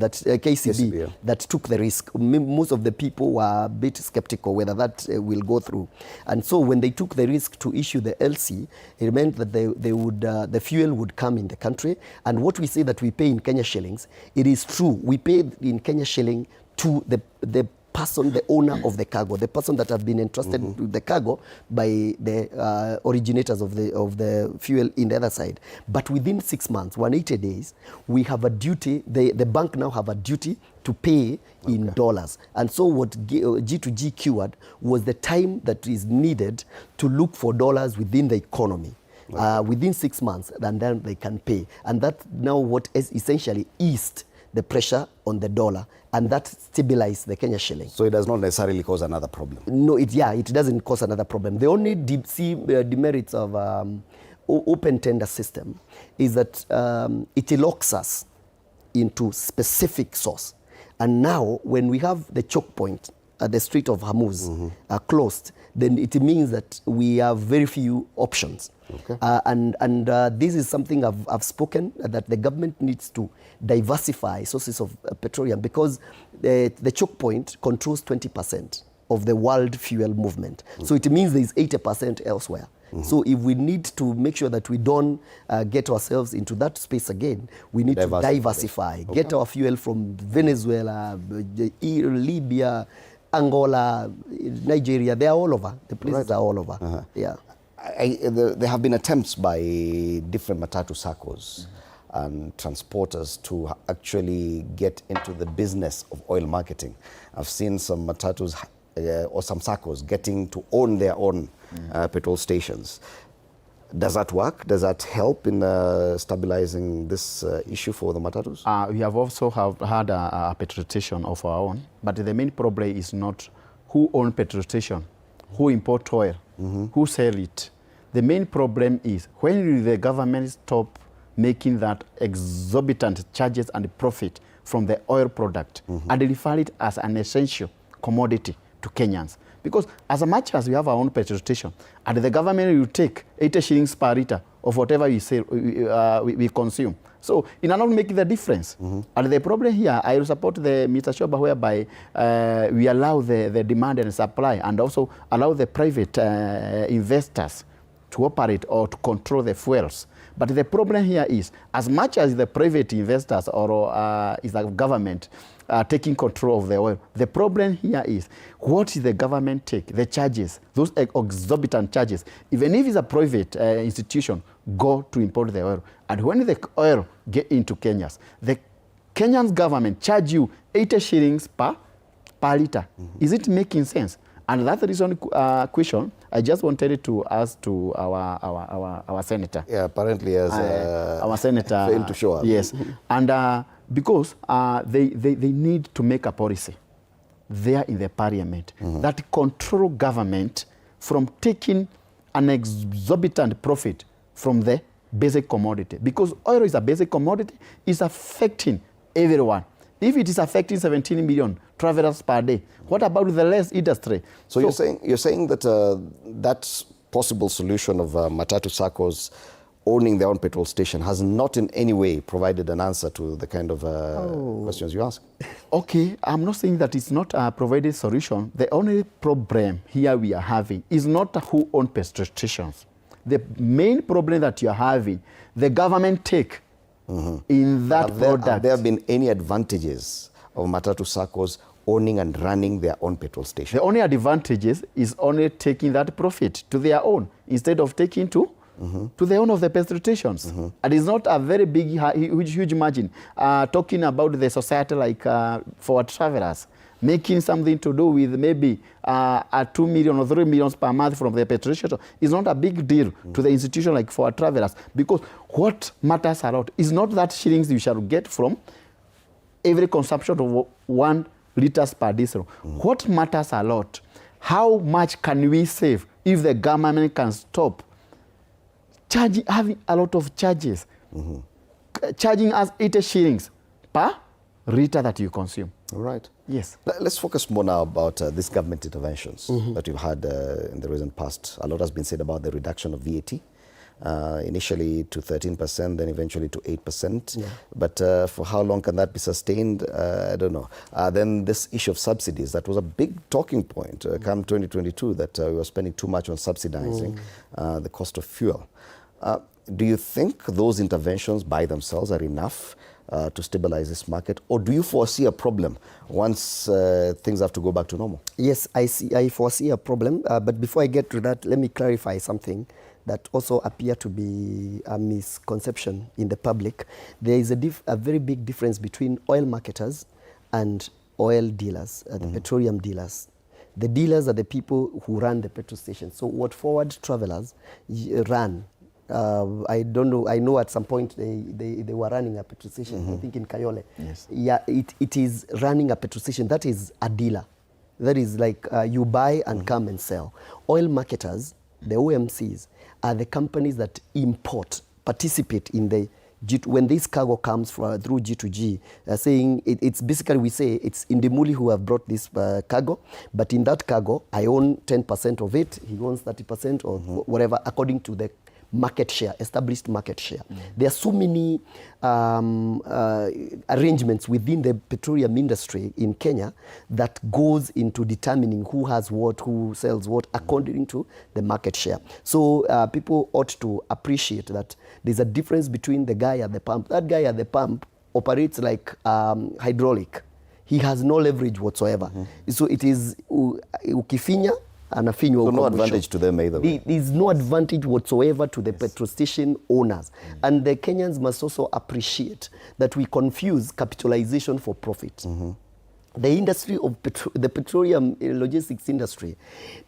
that took the risk. Most of the people were a bit skeptical whether that will go through, and so when they took the risk to issue the LC, it meant that the fuel would come in the country, and what we say that we pay in Kenya shillings, it is true. We pay in Kenya shilling to the person, the owner of the cargo, the person that have been entrusted with the cargo by the originators of the fuel in the other side. But within 6 months, 180 days, we have a duty, the bank now have a duty to pay in dollars. And so what G2G cured was the time that is needed to look for dollars within the economy. Within 6 months, and then they can pay. And that now what is essentially eased the pressure on the dollar, and that stabilized the Kenya shilling.
So it does not necessarily cause another problem?
No, it doesn't cause another problem. The only demerits of open tender system is that it locks us into specific source. And now, when we have the choke point at the Strait of Hormuz closed, then it means that we have very few options. And this is something I've spoken, that the government needs to diversify sources of petroleum, because the choke point controls 20% of the world fuel movement. So it means there is 80% elsewhere. So if we need to make sure that we don't get ourselves into that space again, we need to diversify. Get our fuel from Venezuela, Libya, Angola, Nigeria. They are all over. The places are all over. Yeah.
There have been attempts by different matatu SACCOs and transporters to actually get into the business of oil marketing. I've seen some matatus or some SACCOs getting to own their own petrol stations. Does that work? Does that help in stabilizing this issue for the matatus?
We have also had a petrol station of our own, but the main problem is not who owns petrol station, who import oil, who sell it. The main problem is when will the government stop making that exorbitant charges and profit from the oil product and refer it as an essential commodity to Kenyans? Because as much as we have our own petrol station, and the government will take 80 shillings per litre of whatever we sell, we consume. So it will not make the difference. And the problem here, I will support the Mr. Shoba, whereby we allow the demand and supply, and also allow the private investors to operate or to control the fuels. But the problem here is, as much as the private investors or is the government taking control of the oil, the problem here is, what is the government take? The charges, those exorbitant charges, even if it's a private institution, go to import the oil. And when the oil get into Kenyans, the Kenyan government charge you 80 shillings per litre. Is it making sense? And that's the reason question I just wanted to ask to our senator.
Yeah, apparently as
our senator
failed to show up.
Yes, and because they need to make a policy there in the parliament that control government from taking an exorbitant profit from the basic commodity. Because oil is a basic commodity, it's affecting everyone. If it is affecting 17 million travelers per day, what about the less industry?
So you're saying that that possible solution of Matatu SACCOs owning their own petrol station has not in any way provided an answer to the kind of questions you ask?
Okay, I'm not saying that it's not a provided solution. The only problem here we are having is not who owns petrol stations. The main problem that you're having, the government take in that product.
Have there been any advantages of matatu SACCOs owning and running their own petrol station.
The only advantage is only taking that profit to their own instead of taking to the own of the petrol stations. And it's not a very big, huge margin. Talking about the society like for travelers, making something to do with maybe 2 million or 3 million per month from the petrol station is not a big deal to the institution like for travelers, because what matters a lot is not that shillings you shall get from every consumption of 1 liters per diesel. What matters a lot, how much can we save if the government can stop having a lot of charges, charging us 80 shillings per liter that you consume.
All right.
Yes.
Let's focus more now about these government interventions that we've had in the recent past. A lot has been said about the reduction of VAT. Initially to 13%, then eventually to 8%. Yeah. But for how long can that be sustained? I don't know. Then this issue of subsidies, that was a big talking point come 2022, that we were spending too much on subsidizing the cost of fuel. Do you think those interventions by themselves are enough to stabilize this market, or do you foresee a problem once things have to go back to normal?
Yes, I foresee a problem. But before I get to that, let me clarify something that also appear to be a misconception in the public. There is a very big difference between oil marketers and oil dealers, the petroleum dealers. The dealers are the people who run the petrol stations. So what forward travelers run, I don't know, I know at some point they were running a petrol station, I think in Kayole.
Yes.
Yeah, it is running a petrol station. That is a dealer. That is like you buy and come and sell. Oil marketers, the OMCs, are the companies that import, participate in the when this cargo comes through G2G, saying it's basically, we say it's Indimuli who have brought this cargo, but in that cargo, I own 10% of it, he owns 30% or whatever, according to the market share, established market share. There are so many arrangements within the petroleum industry in Kenya that goes into determining who has what, who sells what, according to the market share. So people ought to appreciate that there's a difference between the guy at the pump. That guy at the pump operates like hydraulic. He has no leverage whatsoever. So it is ukifinya, so
no advantage to them either.
There is no advantage whatsoever to the petrol station owners. And the Kenyans must also appreciate that we confuse capitalization for profit. The industry of the petroleum logistics industry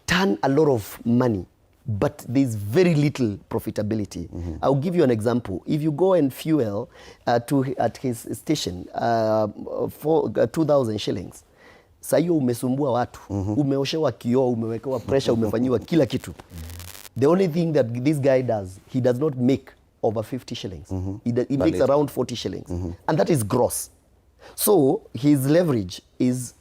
turn a lot of money, but there's very little profitability. I'll give you an example. If you go and fuel at his station for 2,000 shillings, saa hiyo umesumbua watu, umeoshewa kioo, umewekewa pressure, umefanyiwa kila kitu. The only thing that this guy does, he does not make over 50 shillings. He makes around 40 shillings. And that is gross. So his leverage is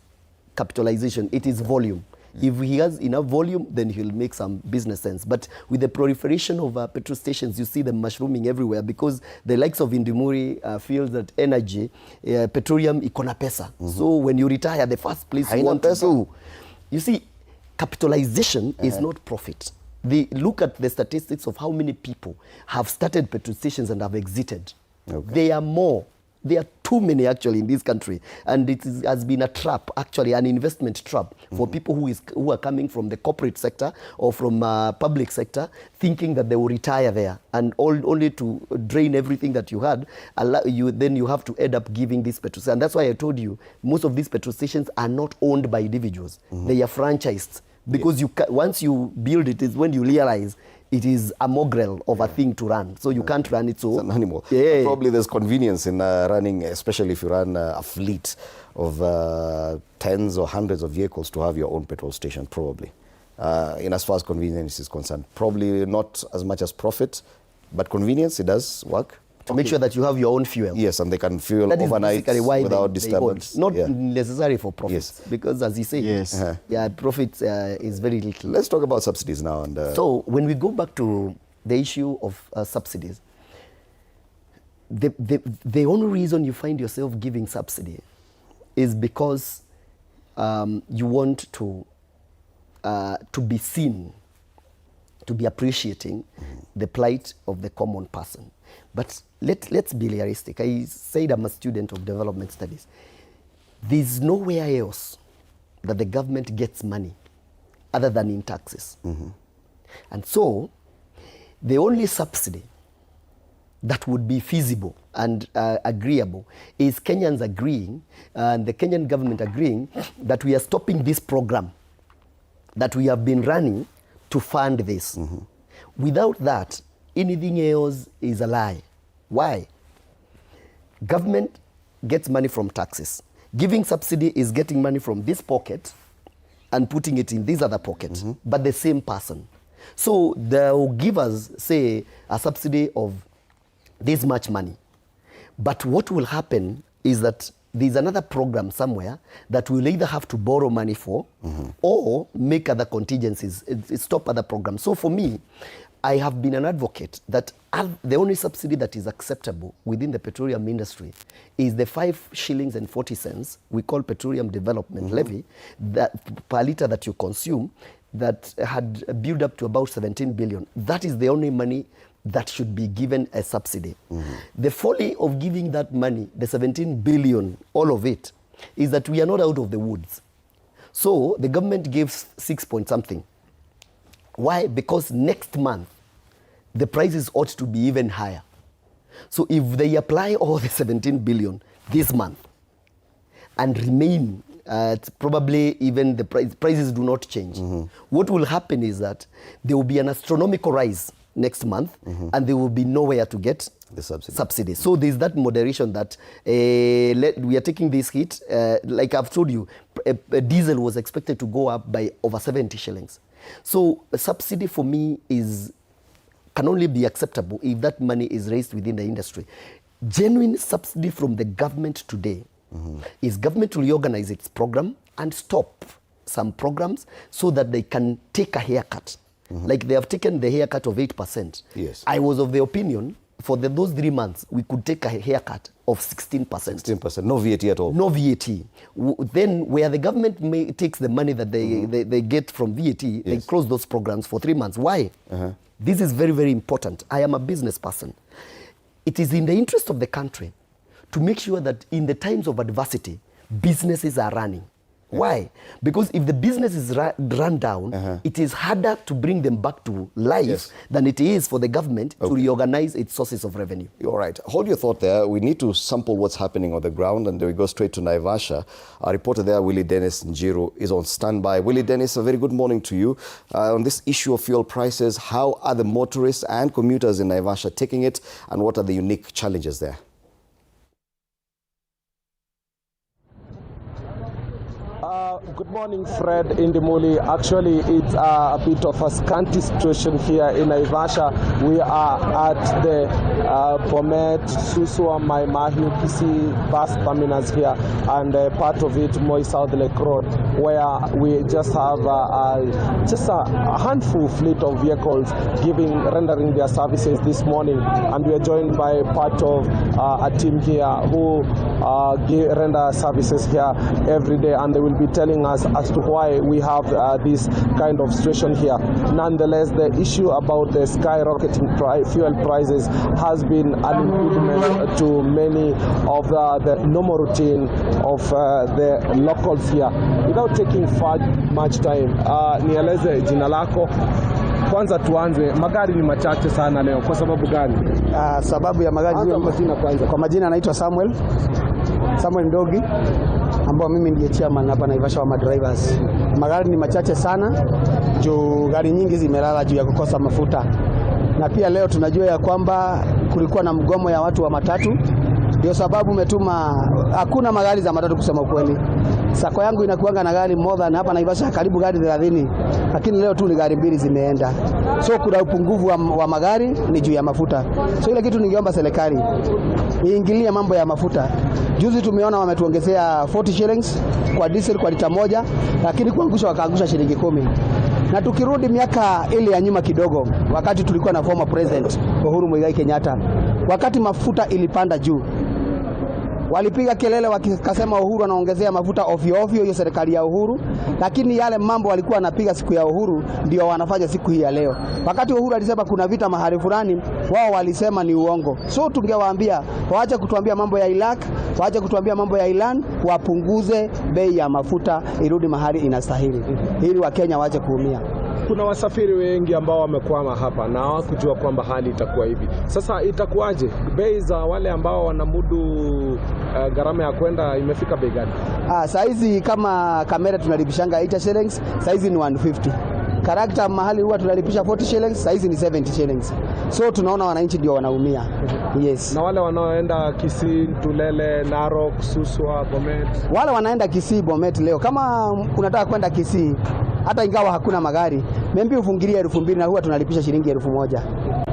capitalization. It is volume. If he has enough volume, then he'll make some business sense. But with the proliferation of petrol stations, you see them mushrooming everywhere, because the likes of Indimuri feels that energy, petroleum, ikona pesa. So when you retire, the first place you want to go. You see, capitalization is not profit. They look at the statistics of how many people have started petrol stations and have exited. They are more. There are too many actually in this country, and it has been a trap, actually an investment trap for people who are coming from the corporate sector or from public sector, thinking that they will retire there, and only to drain everything that you had. Then you have to end up giving this petrol station. And that's why I told you, most of these petrol stations are not owned by individuals. They are franchised, because once you build it is when you realize it is a mongrel of a thing to run. So you can't run it so.
It's an animal.
Yeah.
Probably there's convenience in running, especially if you run a fleet of tens or hundreds of vehicles, to have your own petrol station, probably. In as far as convenience is concerned. Probably not as much as profit, but convenience, it does work.
To make sure that you have your own fuel.
Yes, and they can fuel
that
overnight without disturbance.
Not necessary for profits, because as you say, profit is very little.
Let's talk about subsidies now. And
so when we go back to the issue of subsidies, the only reason you find yourself giving subsidy is because you want to be seen, to be appreciating the plight of the common person. But let's be realistic. I said I'm a student of development studies. there's nowhere else that the government gets money other than in taxes. And so the only subsidy that would be feasible and agreeable is Kenyans agreeing, and the Kenyan government agreeing that we are stopping this program that we have been running to fund this. Without that, anything else is a lie. Why? Government gets money from taxes. Giving subsidy is getting money from this pocket and putting it in this other pocket, but the same person. So they'll give us, say, a subsidy of this much money. But what will happen is that there's another program somewhere that we'll either have to borrow money for or make other contingencies, stop other programs. So for me, I have been an advocate that the only subsidy that is acceptable within the petroleum industry is the 5 shillings and 40 cents we call petroleum development levy that per liter that you consume, that had built up to about 17 billion. That is the only money that should be given a subsidy. The folly of giving that money, the 17 billion, all of it, is that we are not out of the woods. So the government gives 6 point something. Why? Because next month, the prices ought to be even higher. So if they apply all the 17 billion this month and remain at probably even the prices do not change, what will happen is that there will be an astronomical rise next month and there will be nowhere to get the subsidy. So there's that moderation that we are taking this hit. Like I've told you, diesel was expected to go up by over 70 shillings. So a subsidy for me can only be acceptable if that money is raised within the industry. Genuine subsidy from the government today is government to reorganize its program and stop some programs so that they can take a haircut. Like they have taken the haircut of 8%.
Yes.
I was of the opinion for those 3 months, we could take a haircut of 16%.
16%, no VAT at all.
No VAT. Then where the government takes the money that they get from VAT, they close those programs for 3 months. Why? This is very, very important. I am a business person. It is in the interest of the country to make sure that in the times of adversity, businesses are running. Why? Because if the business is run down, it is harder to bring them back to life than it is for the government to reorganize its sources of revenue.
All right. Hold your thought there. We need to sample what's happening on the ground, and then we go straight to Naivasha. Our reporter there, Willie Dennis Njiru, is on standby. Willie Dennis, a very good morning to you. On this issue of fuel prices, how are the motorists and commuters in Naivasha taking it, and what are the unique challenges there?
Good morning, Fred Indimuli. Actually, it's a bit of a scanty situation here in Naivasha. We are at the Bomet, Susua, Maimahi, PC bus terminus here, and part of it, Moi South Lake Road, where we just have a handful fleet of vehicles rendering their services this morning. And we are joined by part of a team here who render services here every day, and they will be telling us as to why we have this kind of situation here. Nonetheless, the issue about the skyrocketing fuel prices has been an impediment to many of the normal routine of the locals here. Without taking much time, nieleze jina lako. Kwanza tuanze, magari ni machache sana leo. Kwa sababu gani?
Sababu ya magari kwa majina anaitwa Samuel Ndogi, ambao mimi ndiye chairman hapa Naivasha wa drivers. Magari ni machache sana, juu gari nyingi zimelala juu ya kukosa mafuta. Na pia leo tunajua ya kwamba kulikuwa na mgomo ya watu wa matatu. Ndio sababu hakuna magari za matatu kusema kweli. Sako yangu inakuanga na gari more than hapa Naivasha karibu gari 30, lakini leo tu ni gari 2 zimeenda. So kuna upungufu wa magari ni juu ya mafuta. So ile kitu ningeomba serikali iingilie mambo ya mafuta. Juzi tumeona wametuongezea 40 shillings kwa diesel kwa lita moja, lakini wakaangusha shilingi 10. Na tukirudi miaka ile ya nyuma kidogo, wakati tulikuwa na former president Uhuru Muigai Kenyatta, wakati mafuta ilipanda juu, Walipiga kelele wakasema Uhuru anaongezea mafuta ovyo ovyo, hiyo serikali ya Uhuru, lakini yale mambo walikuwa wanapiga siku ya Uhuru ndio wanafanya siku hii ya leo. Wakati Uhuru alisema kuna vita mahali fulani, wao walisema ni uongo. So tungewaambia waache kutuambia mambo ya Iraq, waache kutuambia mambo ya Iran, wapunguze bei ya mafuta irudi mahali inastahili, ili Wakenya waache kuumia.
Kuna wasafiri wengi ambao wamekwama hapa na hawakujua kwamba hali itakuwa hivi. Sasa itakuwaje? Bei za wale ambao wanamudu gharama ya kwenda imefika bei gani?
Saa hizi kama kamera tunalipishanga 80 shillings, saa hizi ni 150. Karakta mahali huwa tunalipisha 40 shillings, saa hizi ni 70 shillings. So tunaona wananchi ndio wanaumia. Yes.
Na wale wanaoenda Kisii, Tulele, Narok, Suswa, Bomet.
Wale wanaenda Kisii, Bomet leo. Kama unataka kwenda Kisii, hata ingawa hakuna magari, membi ufungilia 2,000 na huwa tunalipisha shilingi 1,000.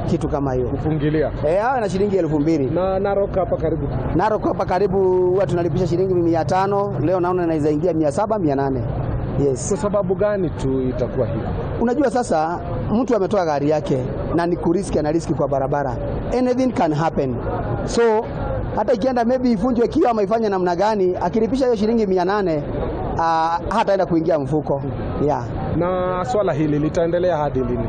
Kitu kama hiyo.
Kufungilia?
Hawa na shilingi 2,000.
Na Narok hapa karibu?
Narok hapa karibu huwa tunalipisha shilingi 500. Leo naona inaweza ingia 700, 800. Yes.
Kwa sababu gani tu itakuwa hivi?
Unajua sasa mtu ametoa gari yake na ni kuriski, ana riski kwa barabara. Anything can happen. So hata ikienda maybe ifunjwe kioo ama ifanye namna gani, akilipisha hiyo shilingi 800 hataenda kuingia mfuko. Yeah.
Na swala hili litaendelea hadi lini?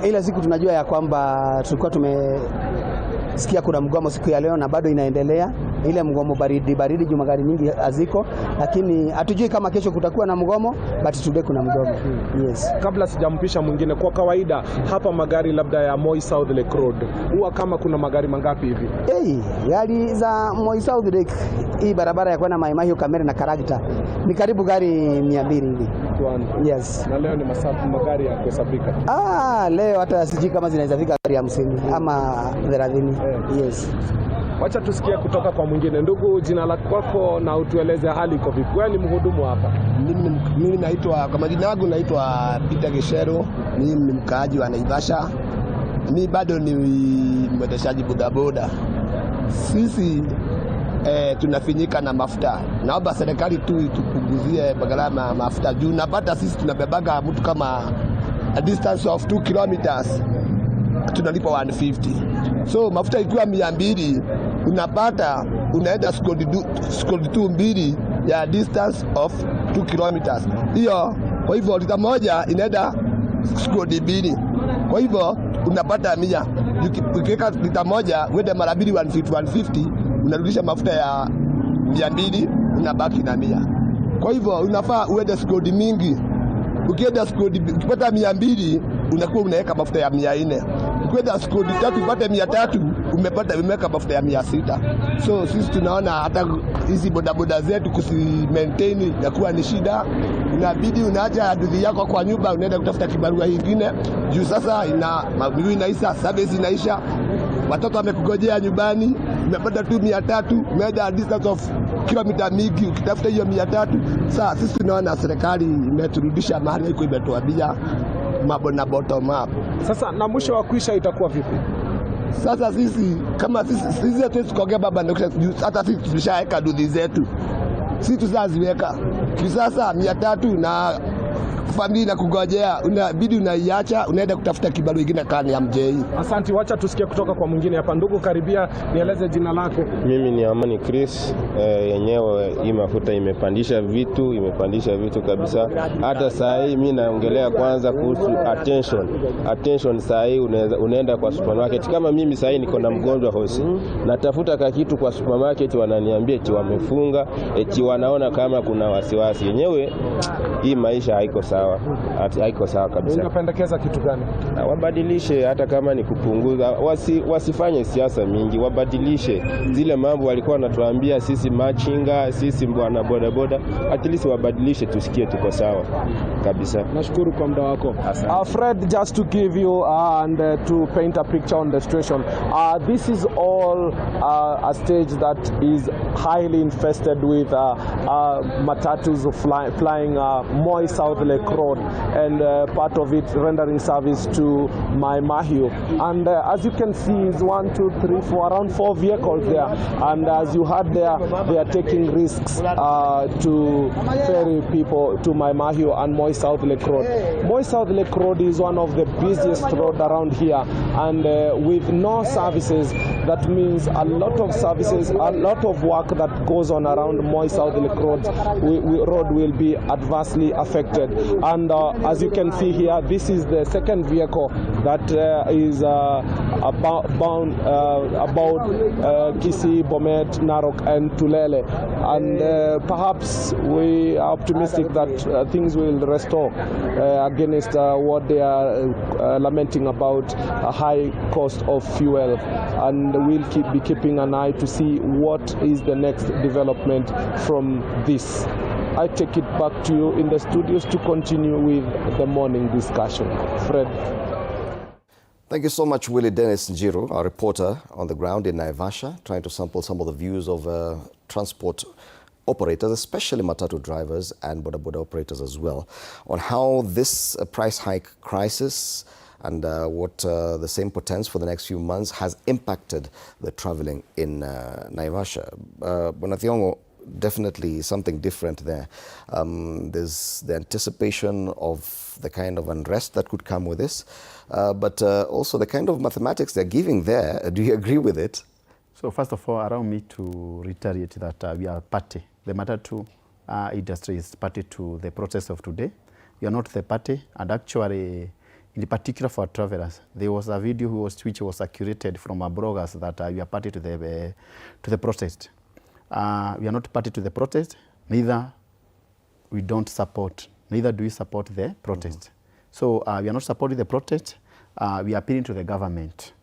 Ila siku tunajua ya kwamba tulikuwa tumesikia kuna mgomo siku ya leo na bado inaendelea. Ile mgomo baridi juu magari nyingi haziko, lakini hatujui kama kesho kutakuwa na mgomo, but today kuna mgomo. Yes.
Kabla sijampisha mwingine, kwa kawaida hapa magari labda ya Moi South Lake Road huwa kama kuna magari mangapi hivi?
Gari za Moi South Lake, hii barabara ya kwenda Mai Mahiu, Kamera na Karakta ni karibu gari 200 hivi. Yes.
Na leo ni magari ya kuhesabika?
Leo hata sijui kama zinaweza fika gari 50 ama 30. Yes.
Wacha tusikie kutoka kwa mwingine. Ndugu, jina lako na utueleze hali iko vipi? Wewe ni mhudumu hapa?
Mimi naitwa, kwa majina yangu naitwa Peter Geshero. Mimi ni mkaaji wa Naivasha. Mimi bado ni mwendeshaji bodaboda. Sisi tunafinyika na mafuta. Naomba serikali tu itupunguzie gharama ya mafuta juu napata sisi tunabebaga mtu kama a distance of 2 kilometers tunalipa 150. So mafuta ikiwa 200 unapata unaenda scored 2 ya distance of 2 kilometers. Hiyo kwa hivyo lita moja inaenda scored 2. Kwa hivyo unapata 100. Ukiweka lita moja uende mara 2 150 unarudisha mafuta ya 200 unabaki na 100. Kwa hivyo unafaa uende scored mingi. Ukienda scored ukipata 200 unakuwa unaweka mafuta ya 400. Ukienda scored 3 upate 300 umeweka mafuta ya 600. So sisi tunaona hata hizi bodaboda zetu kusi-maintain yakuwa ni shida. Unabidi unaacha hadithi yako kwa nyumba unaenda kutafuta kibarua kingine. Juu sasa miguu inaisha, service inaisha. Watoto wamekugojea nyumbani, umepata tu 300, umeenda distance of kilomita mingi ukitafuta hiyo 300. Sasa sisi tunaona serikali imeturudisha mahali iko imetuambia mambo na bottom up.
Sasa na mwisho wa kuisha itakuwa vipi?
Sasa sisi kama sisi tusikogea baba ndio hata sisi tulishaweka dudhi zetu. Sisi tuzaziweka. Kisasa 300 na familia na kugojea, unabidi unaiacha unaenda kutafuta kibarua kingine kani ya mjei.
Asante, wacha tusikie kutoka kwa mwingine hapa. Ndugu, karibia, nieleze jina lako.
Mimi ni Amani Chris. Yenyewe hii mafuta imepandisha vitu kabisa. Hata saa hii mimi naongelea kwanza kuhusu attention. Saa hii unaenda kwa supermarket, kama mimi saa hii niko na mgonjwa hosi, natafuta kitu kwa supermarket, wananiambia eti wamefunga, eti wanaona kama kuna wasiwasi. Yenyewe hii maisha haiko sawa kabisa.
Ungependekeza kitu gani?
Wabadilishe, hata kama ni kupunguza, wasifanye siasa mingi, wabadilishe zile mambo walikuwa wanatuambia sisi machinga, sisi bwana bodaboda, at least wabadilishe tusikie tuko sawa kabisa.
Nashukuru kwa muda wako. Fred, just to give you and to paint a picture on the situation, this is all a stage that is highly infested with matatus flying Moi South Lake Lake Road, and part of it rendering service to Mai Mahiu. And as you can see, is 1, 2, 3, 4, around 4 vehicles there. And as you heard there, they are taking risks to ferry people to Mai Mahiu and Moi South Lake Road. Moi South Lake Road is one of the busiest roads around here, and with no services, that means a lot of services, a lot of work that goes on around Moi South Lake Road will be adversely affected. And as you can see here, this is the second vehicle that is about Kisii, Bomet, Narok and Tulele, and perhaps we are optimistic that things will restore against what they are lamenting about a high cost of fuel, and we'll be keeping an eye to see what is the next development from this. I take it back to you in the studios to continue with the morning discussion. Fred.
Thank you so much, Willie Dennis Njiro, our reporter on the ground in Naivasha, trying to sample some of the views of transport operators, especially matatu drivers and boda boda operators as well, on how this price hike crisis and what the same portends for the next few months has impacted the traveling in Naivasha. Bonathiongo, definitely something different there. There's the anticipation of the kind of unrest that could come with this, but also the kind of mathematics they're giving there. Do you agree with it?
So first of all, allow me to reiterate that we are party. The matatu industry is party to the process of today. We are not the party, and actually, in particular for travelers, there was a video which was curated from our bloggers that we are party to the protest. We are not party to the protest, neither do we support the protest. So we are not supporting the protest. We are appealing to the government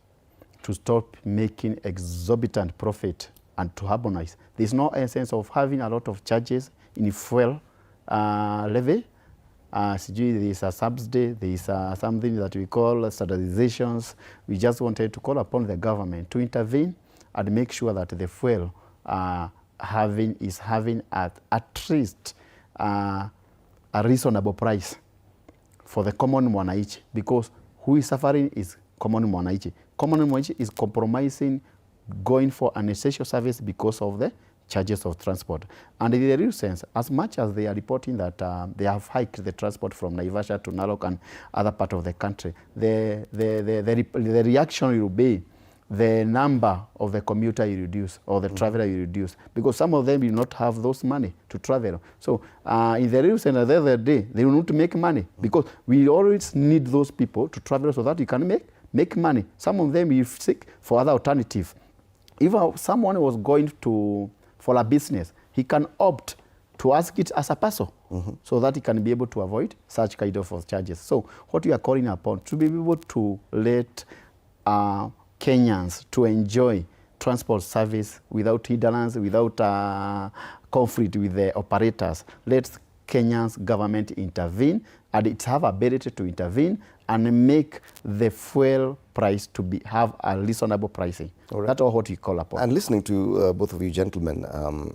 to stop making exorbitant profit and to harmonize. There's no essence of having a lot of charges in fuel levy. There is a subsidy, there is something that we call standardizations. We just wanted to call upon the government to intervene and make sure that the fuel is having at least a reasonable price for the common mwananchi, because who is suffering is common mwananchi. Common mwananchi is compromising going for an essential service because of the charges of transport. And in the real sense, as much as they are reporting that they have hiked the transport from Naivasha to Narok and other part of the country, the reaction will be the number of the commuter you reduce or the traveler you reduce, because some of them will not have those money to travel. So in the real sense, at the other day, they will need to make money, because we always need those people to travel so that you can make money. Some of them will seek for other alternatives. If someone was going for a business, he can opt to ask it as a parcel, so that he can be able to avoid such kind of charges. So what we are calling upon to be able to let Kenyans to enjoy transport service without hindrance, without conflict with the operators. Let Kenya's government intervene, and it have ability to intervene and make the fuel price to have a reasonable pricing. All right. That's all what we call upon.
And listening to both of you gentlemen,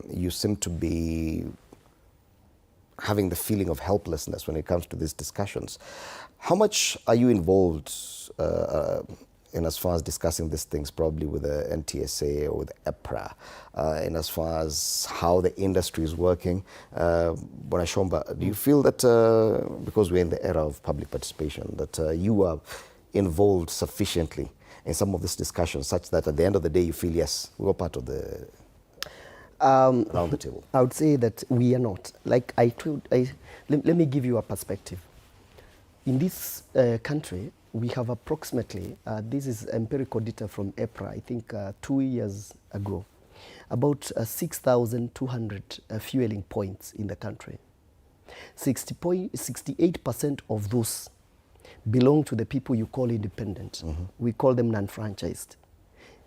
you seem to be having the feeling of helplessness when it comes to these discussions. How much are you involved in as far as discussing these things, probably with the NTSA or with EPRA, in as far as how the industry is working? Bonashomba, do you feel that, because we're in the era of public participation, that you are involved sufficiently in some of these discussions, such that at the end of the day you feel, yes, we were part of the around the table?
I would say that we are not. Like let me give you a perspective. In this country, we have approximately, this is empirical data from EPRA, I think 2 years ago, about 6,200 fueling points in the country. 68% of those belong to the people you call independent. We call them non-franchised.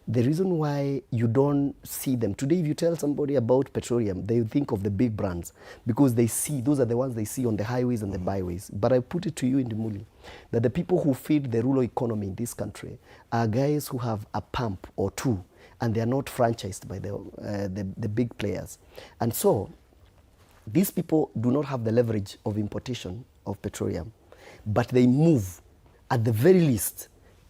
The reason why you don't see them, today if you tell somebody about petroleum, they think of the big brands, because they see, those are the ones they see on the highways and the byways. But I put it to you in the Muli, that the people who feed the rural economy in this country are guys who have a pump or two, and they are not franchised by the big players. And so, these people do not have the leverage of importation of petroleum, but they move at the very least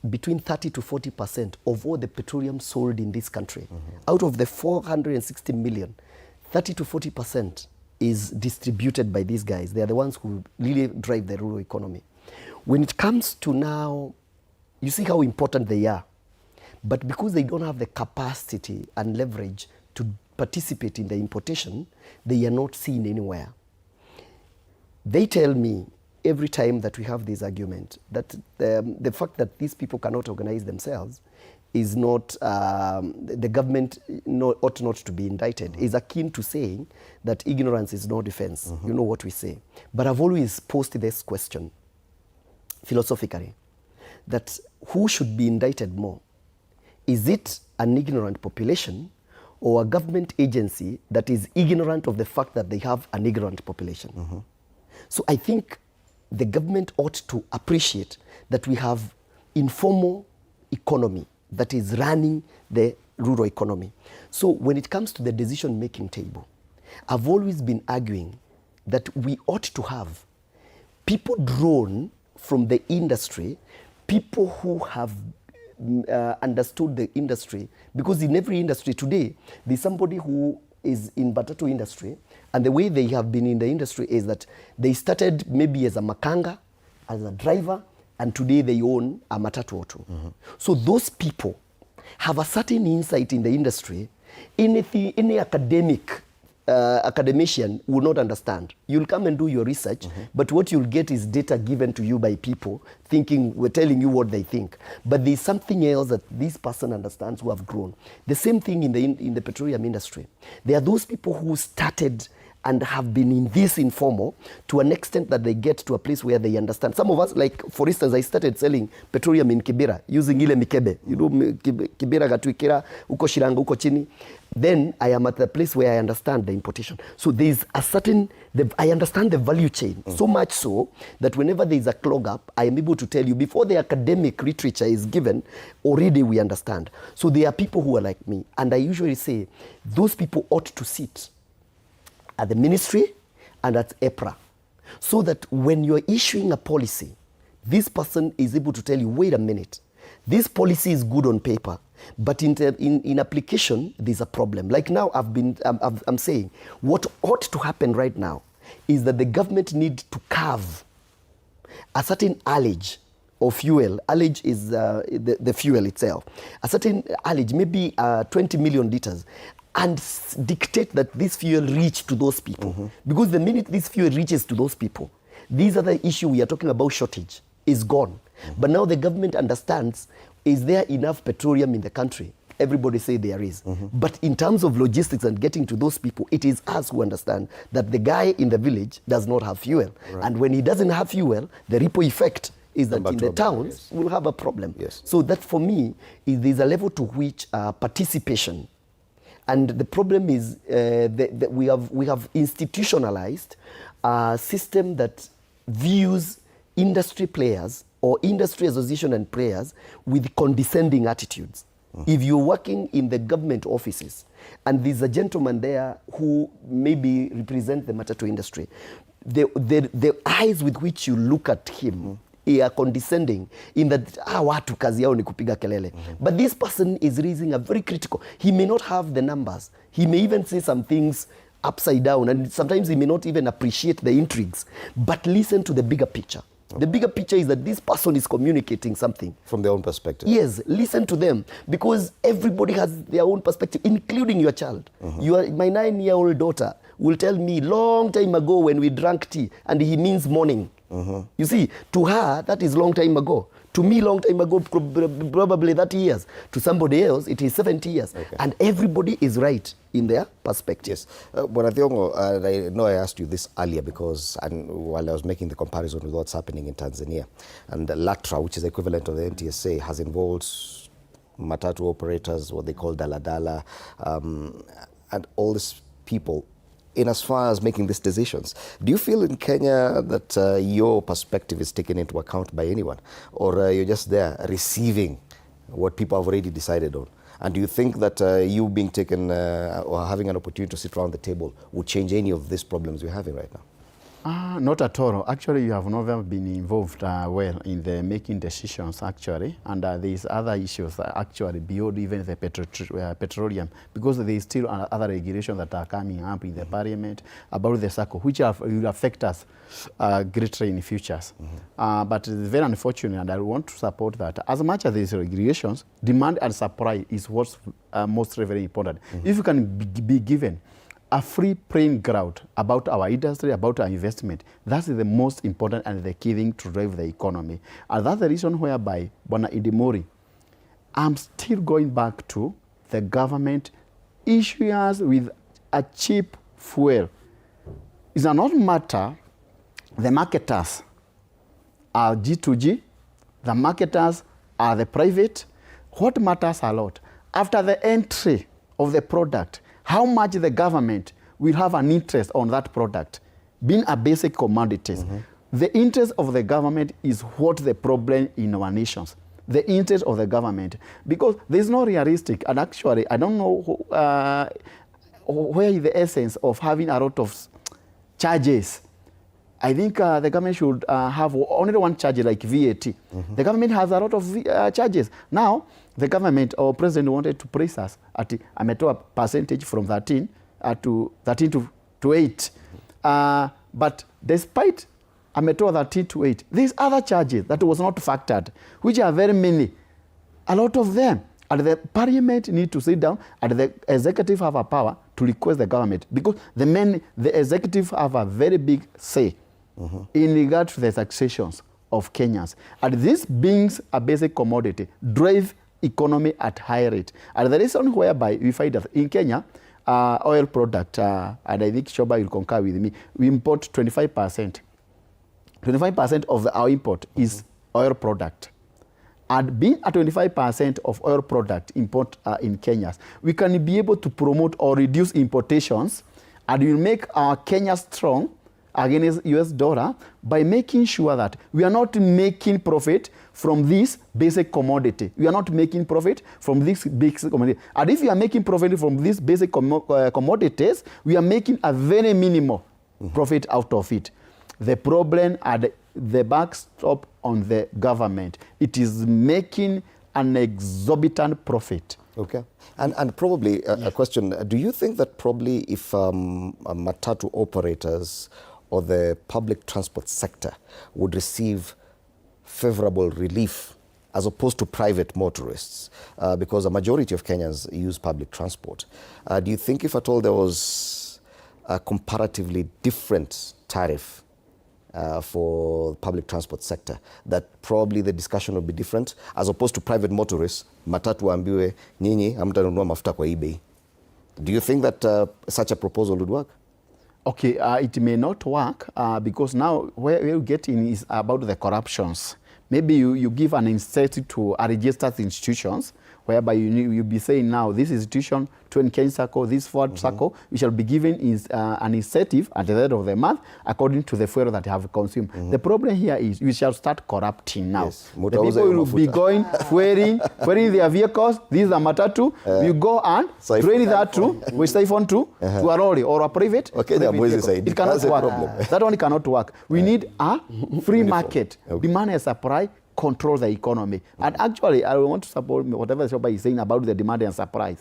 between 30 to 40% of all the petroleum sold in this country. Out of the 460 million, 30 to 40% is distributed by these guys. They are the ones who really drive the rural economy. When it comes to now, you see how important they are. But because they don't have the capacity and leverage to participate in the importation, they are not seen anywhere. They tell me every time that we have this argument that the fact that these people cannot organize themselves is not, the government ought not to be indicted, is akin to saying that ignorance is no defense. You know what we say. But I've always posed this question philosophically, that who should be indicted more? Is it an ignorant population or a government agency that is ignorant of the fact that they have an ignorant population? So I think the government ought to appreciate that we have informal economy that is running the rural economy. So when it comes to the decision-making table, I've always been arguing that we ought to have people drawn from the industry, people who have understood the industry, because in every industry today, there's somebody who is in potato industry, and the way they have been in the industry is that they started maybe as a makanga, as a driver, and today they own a matatu or two. So those people have a certain insight in the industry. Any academician will not understand. You'll come and do your research, but what you'll get is data given to you by people thinking, we're telling you what they think. But there's something else that this person understands who have grown. The same thing in the petroleum industry. There are those people who started and have been in this informal to an extent that they get to a place where they understand. Some of us, like for instance, I started selling petroleum in Kibera using ile mikebe. You know, Kibera gatuikira, uko shiranga, uko chini. Then I am at the place where I understand the importation. So there's a certain, I understand the value chain, so much so that whenever there's a clog up, I am able to tell you before the academic literature is given, already we understand. So there are people who are like me, and I usually say those people ought to sit at the ministry and at EPRA, so that when you're issuing a policy, this person is able to tell you, wait a minute, this policy is good on paper, but in application, there's a problem. Like now, I'm saying, what ought to happen right now is that the government need to carve a certain allege of fuel. Allege is the fuel itself. A certain allege, maybe 20 million liters, and dictate that this fuel reach to those people. Because the minute this fuel reaches to those people, these are the issue we are talking about, shortage, is gone. But now the government understands, is there enough petroleum in the country? Everybody say there is. But in terms of logistics and getting to those people, it is us who understand that the guy in the village does not have fuel. And when he doesn't have fuel, the ripple effect is that in the towns, we'll have a problem. So that for me, there's a level to which participation. And the problem is that we have institutionalized a system that views industry players or industry association and players with condescending attitudes. If you're working in the government offices and there's a gentleman there who maybe represents the matatu industry, the eyes with which you look at him are condescending in that watu kazi yao ni kupiga kelele. But this person is raising a very critical. He may not have the numbers. He may even say some things upside down, and sometimes he may not even appreciate the intrigues. But listen to the bigger picture. The bigger picture is that this person is communicating something.
From their own perspective.
Yes, listen to them, because everybody has their own perspective, including your child. My 9-year-old daughter will tell me long time ago when we drank tea, and he means morning. You see, to her, that is long time ago. To me, long time ago, probably 30 years. To somebody else, it is 70 years. And everybody is right in their perspective.
Yes. Bwana Thiongo, I know I asked you this earlier because while I was making the comparison with what's happening in Tanzania, and LATRA, which is the equivalent of the NTSA, has involved matatu operators, what they call daladala, and all these people in as far as making these decisions. Do you feel in Kenya that your perspective is taken into account by anyone? Or you're just there receiving what people have already decided on? And do you think that you being taken or having an opportunity to sit around the table would change any of these problems we're having right now?
Not at all. Actually, you have never been involved well in the making decisions, actually. And there's other issues, actually, beyond even the petroleum, because there's still other regulations that are coming up in the parliament about the circle, which will affect us greatly in futures. But it's very unfortunate, and I want to support that. As much as these regulations, demand and supply is what's most very important. If you can be given a free playing ground about our industry, about our investment, that's the most important and the key thing to drive the economy. And that's the reason whereby, Bwana Idimori, I'm still going back to the government issuing us with a cheap fuel. It does not matter the marketers are G2G, the marketers are the private. What matters a lot, after the entry of the product, how much the government will have an interest on that product, being a basic commodity. The interest of the government is what the problem in our nations. The interest of the government, because there's no realistic, and actually, I don't know where is the essence of having a lot of charges. I think the government should have only one charge like VAT. The government has a lot of charges. Now, the government or president wanted to praise us at a percentage from 13 to 8. But despite a 13 to 8, there's other charges that was not factored, which are very many. A lot of them. And the parliament need to sit down, and the executive have a power to request the government, because the executive have a very big say in regard to the taxations of Kenyans. And this being a basic commodity, drive economy at high rate. And the reason whereby we find that in Kenya, oil product, and I think Shoba will concur with me, we import 25%. 25% of our import is oil product. And being a 25% of oil product import in Kenya, we can be able to promote or reduce importations, and will make our Kenya strong against US dollar by making sure that we are not making profit from this basic commodity. We are not making profit from this basic commodity. And if we are making profit from these basic commodities, we are making a very minimal profit out of it. The problem and the backstop on the government, it is making an exorbitant profit.
Okay. And probably a question, do you think that probably if matatu operators or the public transport sector would receive favorable relief as opposed to private motorists, because a majority of Kenyans use public transport, do you think if at all there was a comparatively different tariff for public transport sector, that probably the discussion would be different, as opposed to private motorists, matatu ambiwe, nyinyi hamtanunua mafuta kwa hii bei? Do you think that such a proposal would work?
Okay, it may not work because now where you get in is about the corruptions. Maybe you give an incentive to a registered institutions, whereby you'll be saying now this institution, 20K circle, this Ford circle, we shall be given is an incentive at the end of the month according to the fuel that you have consumed. The problem here is we shall start corrupting now. Yes. The people will be going, fueling their vehicles. This is a matatu. You go and drain that to, we siphon to a lorry or a private.
Okay,
it cannot work. That one cannot work. We need a free market. Demand and supply control the economy. And actually, I want to support whatever Shoba is saying about the demand and supply.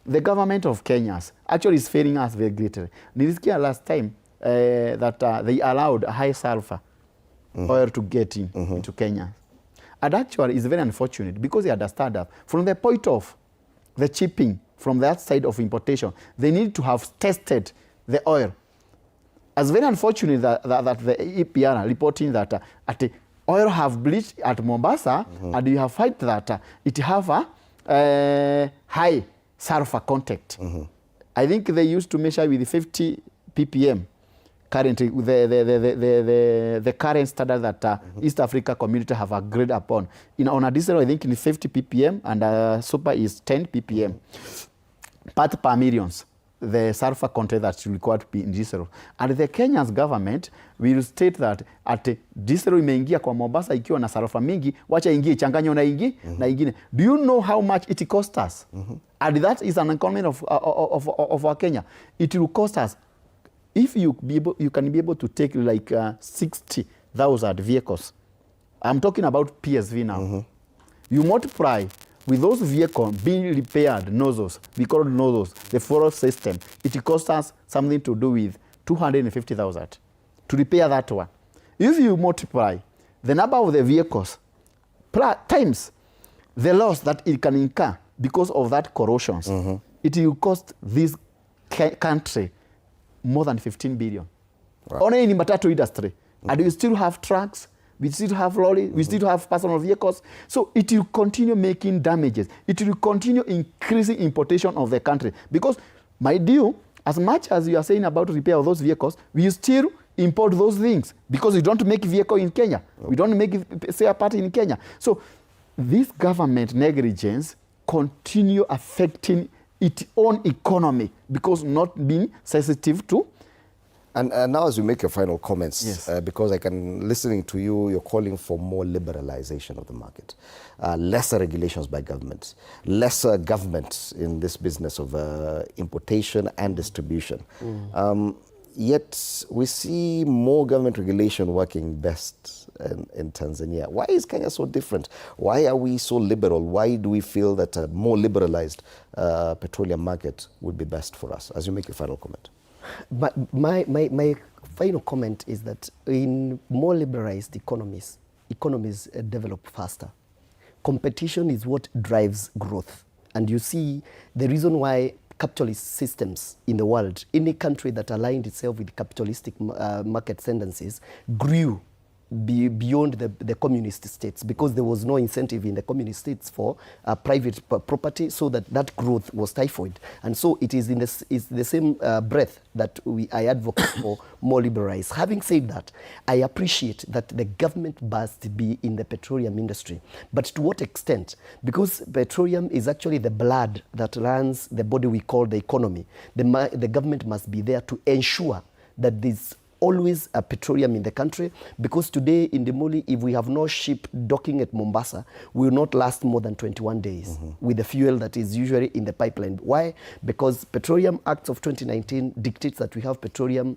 The government of Kenya actually is failing us very greatly. Nilisikia last time that they allowed high sulfur oil to get into Kenya. And actually, it's very unfortunate because they understand that from the point of the shipping, from that side of importation, they need to have tested the oil. It's very unfortunate that the EPR reporting that at the oil have bleached at Mombasa, and you have found that it have a high sulfur content. I think they used to measure with 50 ppm. Currently, the current standard that East Africa community have agreed upon. On a diesel, I think in 50 ppm, and super is 10 ppm. Part per millions. the sulfur content that's required to be in diesel. And the Kenya's government will state that at diesel imeingia kwa Mombasa ikiwa na sulfur mingi, wacha ingie changanywa na ingine. Do you know how much it costs us? And that is an economy of our Kenya. It will cost us, if you can be able to take like 60,000 vehicles. I'm talking about PSV now. You multiply with those vehicles being repaired, nozzles, we call it nozzles, the fuel system, it costs us something to do with 250,000 to repair that one. If you multiply the number of the vehicles times the loss that it can incur because of that corrosions, it will cost this country more than 15 billion. Right. Only in the matatu industry. And we still have trucks, we still have lorries, we still have personal vehicles. So it will continue making damages. It will continue increasing importation of the country. Because, my dear, as much as you are saying about repair of those vehicles, we still import those things because we don't make vehicle in Kenya. We don't make spare part in Kenya. So this government negligence continue affecting its own economy because not being sensitive to.
And now as you make your final comments,
yes.
Because listening to you, you're calling for more liberalization of the market, lesser regulations by governments, lesser government in this business of importation and distribution. Yet we see more government regulation working best in Tanzania. Why is Kenya so different? Why are we so liberal? Why do we feel that a more liberalized petroleum market would be best for us? As you make your final comment.
But my final comment is that in more liberalized economies develop faster. Competition is what drives growth. And you see the reason why capitalist systems in the world, any country that aligned itself with capitalistic market tendencies, grew beyond the communist states, because there was no incentive in the communist states for private property, so that growth was stifled. And so it is in the same breath that I advocate for more liberalized. Having said that, I appreciate that the government must be in the petroleum industry. But to what extent? Because petroleum is actually the blood that runs the body we call the economy. The government must be there to ensure that this always a petroleum in the country, because today in the Muli, if we have no ship docking at Mombasa, we will not last more than 21 days with the fuel that is usually in the pipeline. Why? Because Petroleum Act of 2019 dictates that we have petroleum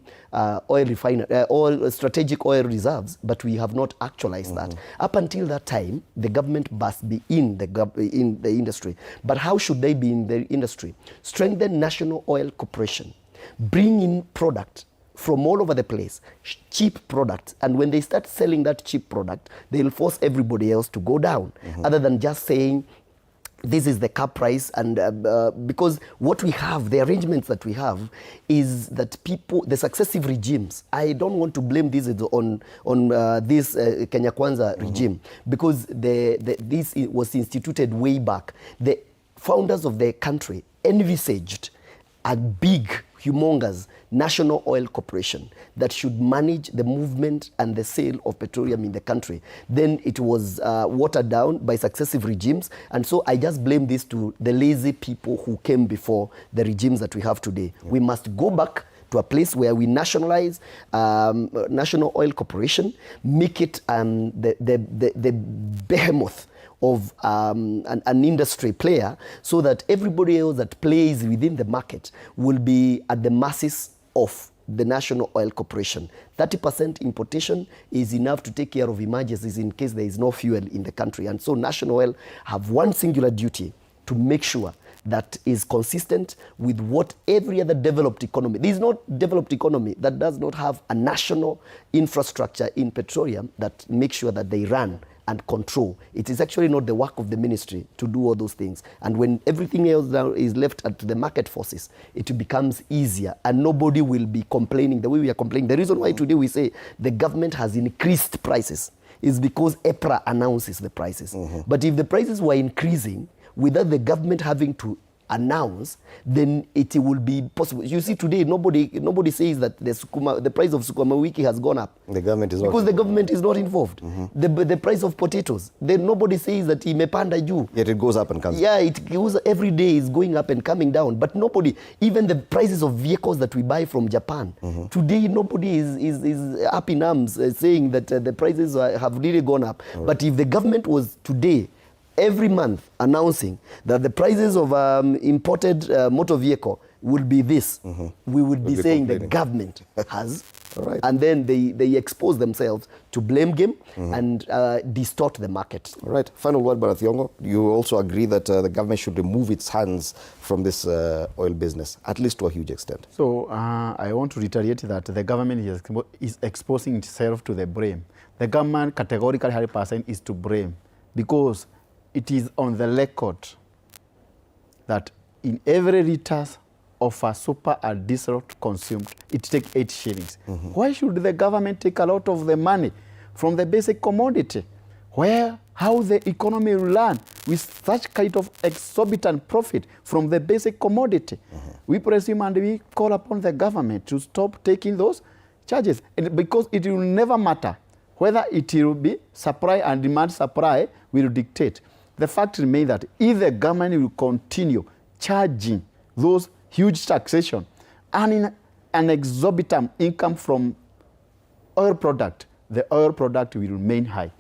oil strategic oil reserves, but we have not actualized that. Up until that time, the government must be in the industry. But how should they be in the industry? Strengthen National Oil Corporation, bring in product from all over the place, cheap products. And when they start selling that cheap product, they'll force everybody else to go down, other than just saying, this is the cap price. And because what we have, the arrangements that we have, is that the successive regimes, I don't want to blame this on this Kenya Kwanza regime, because this was instituted way back. The founders of the country envisaged a big, humongous National Oil Corporation that should manage the movement and the sale of petroleum in the country. Then it was watered down by successive regimes. And so I just blame this to the lazy people who came before the regimes that we have today. We must go back to a place where we nationalize National Oil Corporation, make it the behemoth of an industry player, so that everybody else that plays within the market will be at the mercies of the National Oil Corporation. 30% importation is enough to take care of emergencies in case there is no fuel in the country. And so National Oil have one singular duty to make sure that is consistent with what every other developed economy. There is no developed economy that does not have a national infrastructure in petroleum that makes sure that they run and control. It is actually not the work of the ministry to do all those things. And when everything else now is left to the market forces, it becomes easier, and nobody will be complaining the way we are complaining. The reason why today we say the government has increased prices is because EPRA announces the prices. But if the prices were increasing without the government having to announce, then it will be possible. You see, today nobody says that the price of sukuma wiki has gone up.
The government is
because the government is not involved. The price of potatoes, then nobody says that imepanda juu.
Yet it goes up and comes.
Yeah, it goes every day is going up and coming down. But nobody, even the prices of vehicles that we buy from Japan, today nobody is up in arms saying that the prices have really gone up. But if the government was today, every month announcing that the prices of imported motor vehicle will be this, we would be saying the government has, and then they expose themselves to blame game and distort the market.
All right. Final word, Bwana Thiongo. You also agree that the government should remove its hands from this oil business, at least to a huge extent.
So I want to reiterate that the government is exposing itself to the blame. The government categorically 100% is to blame, because it is on the record that in every liter of a super or diesel consumed, it takes 8 shillings. Why should the government take a lot of the money from the basic commodity? How the economy will run with such kind of exorbitant profit from the basic commodity? We presume and we call upon the government to stop taking those charges, and because it will never matter whether it will be supply and demand. Supply will dictate. The fact remains that if the government will continue charging those huge taxation and an exorbitant income from oil product, the oil product will remain high.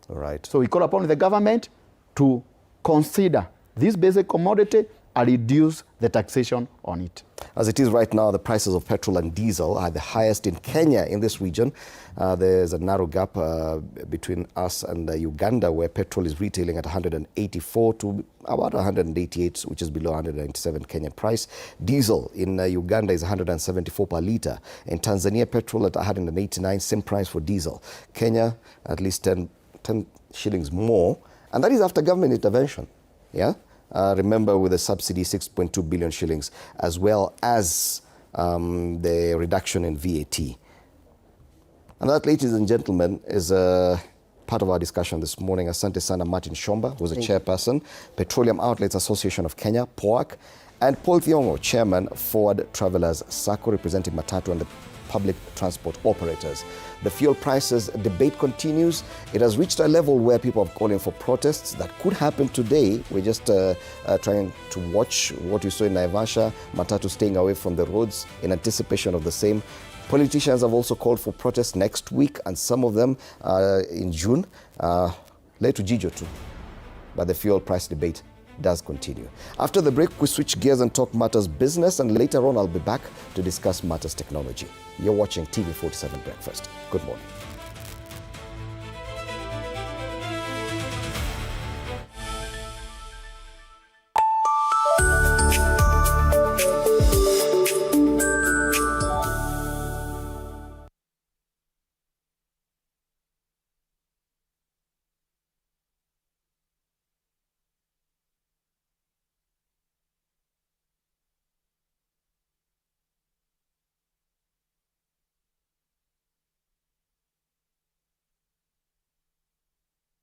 All right.
So we call upon the government to consider this basic commodity and reduce the taxation on it.
As it is right now, the prices of petrol and diesel are the highest in Kenya in this region. There's a narrow gap between us and Uganda, where petrol is retailing at 184 to about 188, which is below 197 Kenyan price. Diesel in Uganda is 174 per litre. In Tanzania, petrol at 189, same price for diesel. Kenya, at least 10 shillings more. And that is after government intervention. Yeah. Remember, with the subsidy, 6.2 billion shillings, as well as the reduction in VAT. And that, ladies and gentlemen, is part of our discussion this morning. Asante sana Martin Shomba, who's a chairperson, Petroleum Outlets Association of Kenya, POAC, and Paul Thiongo, chairman, Forward Travelers SACCO, representing Matatu and the public transport operators. The fuel prices debate continues. It has reached a level where people are calling for protests that could happen today. We're just trying to watch what you saw in Naivasha, Matatu staying away from the roads in anticipation of the same. Politicians have also called for protests next week, and some of them in June. Led to Jijo too. But the fuel price debate does continue. After the break, we switch gears and talk matters business, and later on I'll be back to discuss matters technology. You're watching TV47 Breakfast. Good morning.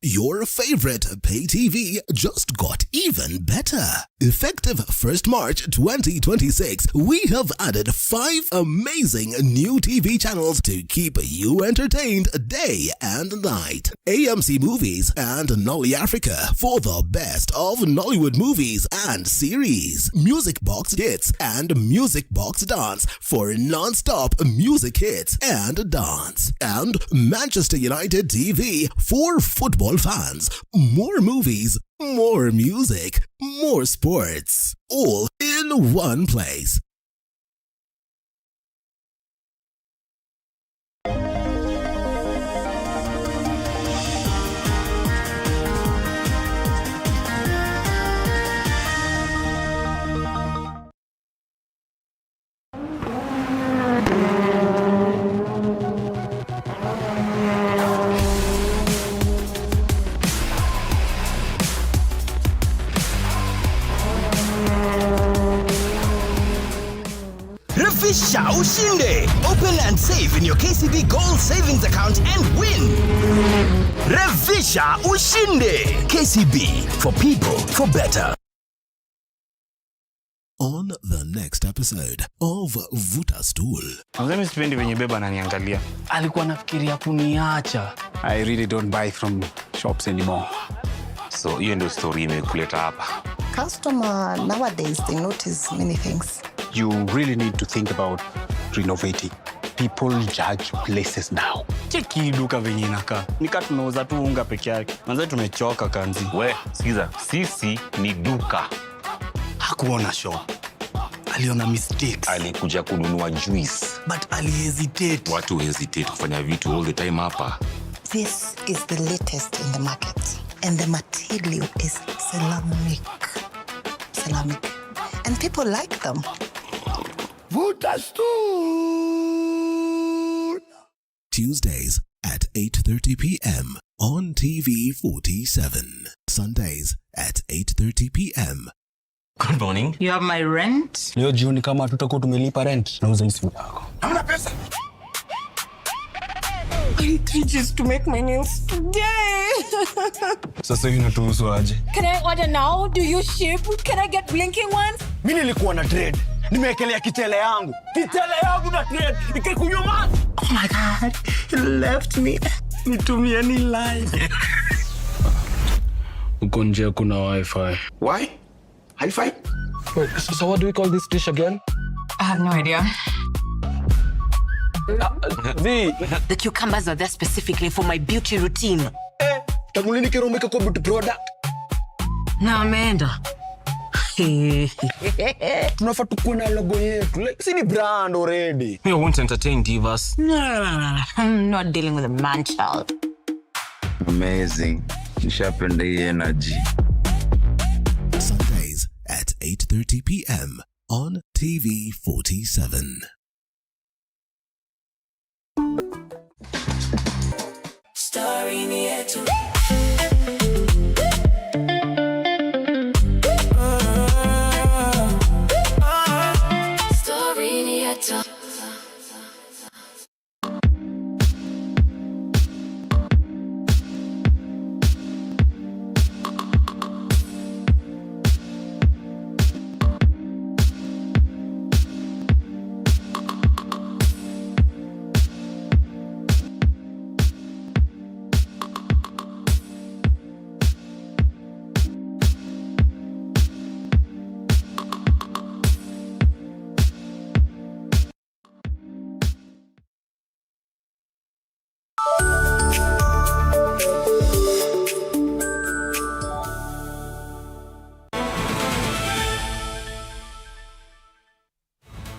Your favorite pay TV just got even better. Effective 1st March 2026, we have added 5 amazing new TV channels to keep you entertained day and night. AMC Movies and Nolly Africa for the best of Nollywood movies and series. Music Box Hits and Music Box Dance for non-stop music hits and dance. And Manchester United TV for football fans. More movies, more music, more sports, all in one place.
Refisha ushinde. Open and save in your KCB Gold Savings account and win. Refisha ushinde. KCB, for people, for better.
on the next episode of Vuta Stool.
Mimi sipendi venye beba ananiangalia. Alikuwa nafikiria kuniacha. I really don't buy from shops anymore.
So hiyo ndio story imekuleta hapa.
Customer nowadays, they notice many things.
You really need to think about renovating. People judge places now. Cheki duka venye inakaa. Nika tunauza tu unga peke yake. Manze tumechoka kanzi.
We, sikiza, sisi ni duka.
Hakuona shop. Aliona mistakes.
Alikuja kununua juice.
But alihesitate.
Watu hesitate kufanya vitu all the time hapa.
This is the latest in the market. And the material is ceramic. Ceramic. And people like them.
Vuta Stool. Tuesdays at 8:30 p.m. on TV 47. Sundays at 8:30 p.m.
Good morning.
You have my rent?
Leo jioni kama tutakuwa tumelipa rent, nauza hii simu yako.
Hamna pesa. I need 3 G's to make my nails today.
Sasa hivi natuhusu aje?
Can I order now? Do you ship? Can I get blinking ones?
Mimi nilikuwa na trade. Nimeekelea kitele yangu. Kitele yangu na trade. Ikikunyuma. Oh my God. He left me. Nitumie ni line. Uko nje kuna wifi.
Why? Hi-Fi?
Wait, so what do we call this dish again?
I have no idea.
The cucumbers are there specifically for my beauty routine.
Tangulini kero umeka kwa beauty product.
Na ameenda.
Tunafaa tukuwe na logo yetu. Like, si ni brand already.
We won't entertain divas.
No. I'm not dealing with a man child.
Amazing. Nishapenda hii energy.
Sundays at 8:30 p.m. on TV 47.
Story ni yetu. Story ni yetu.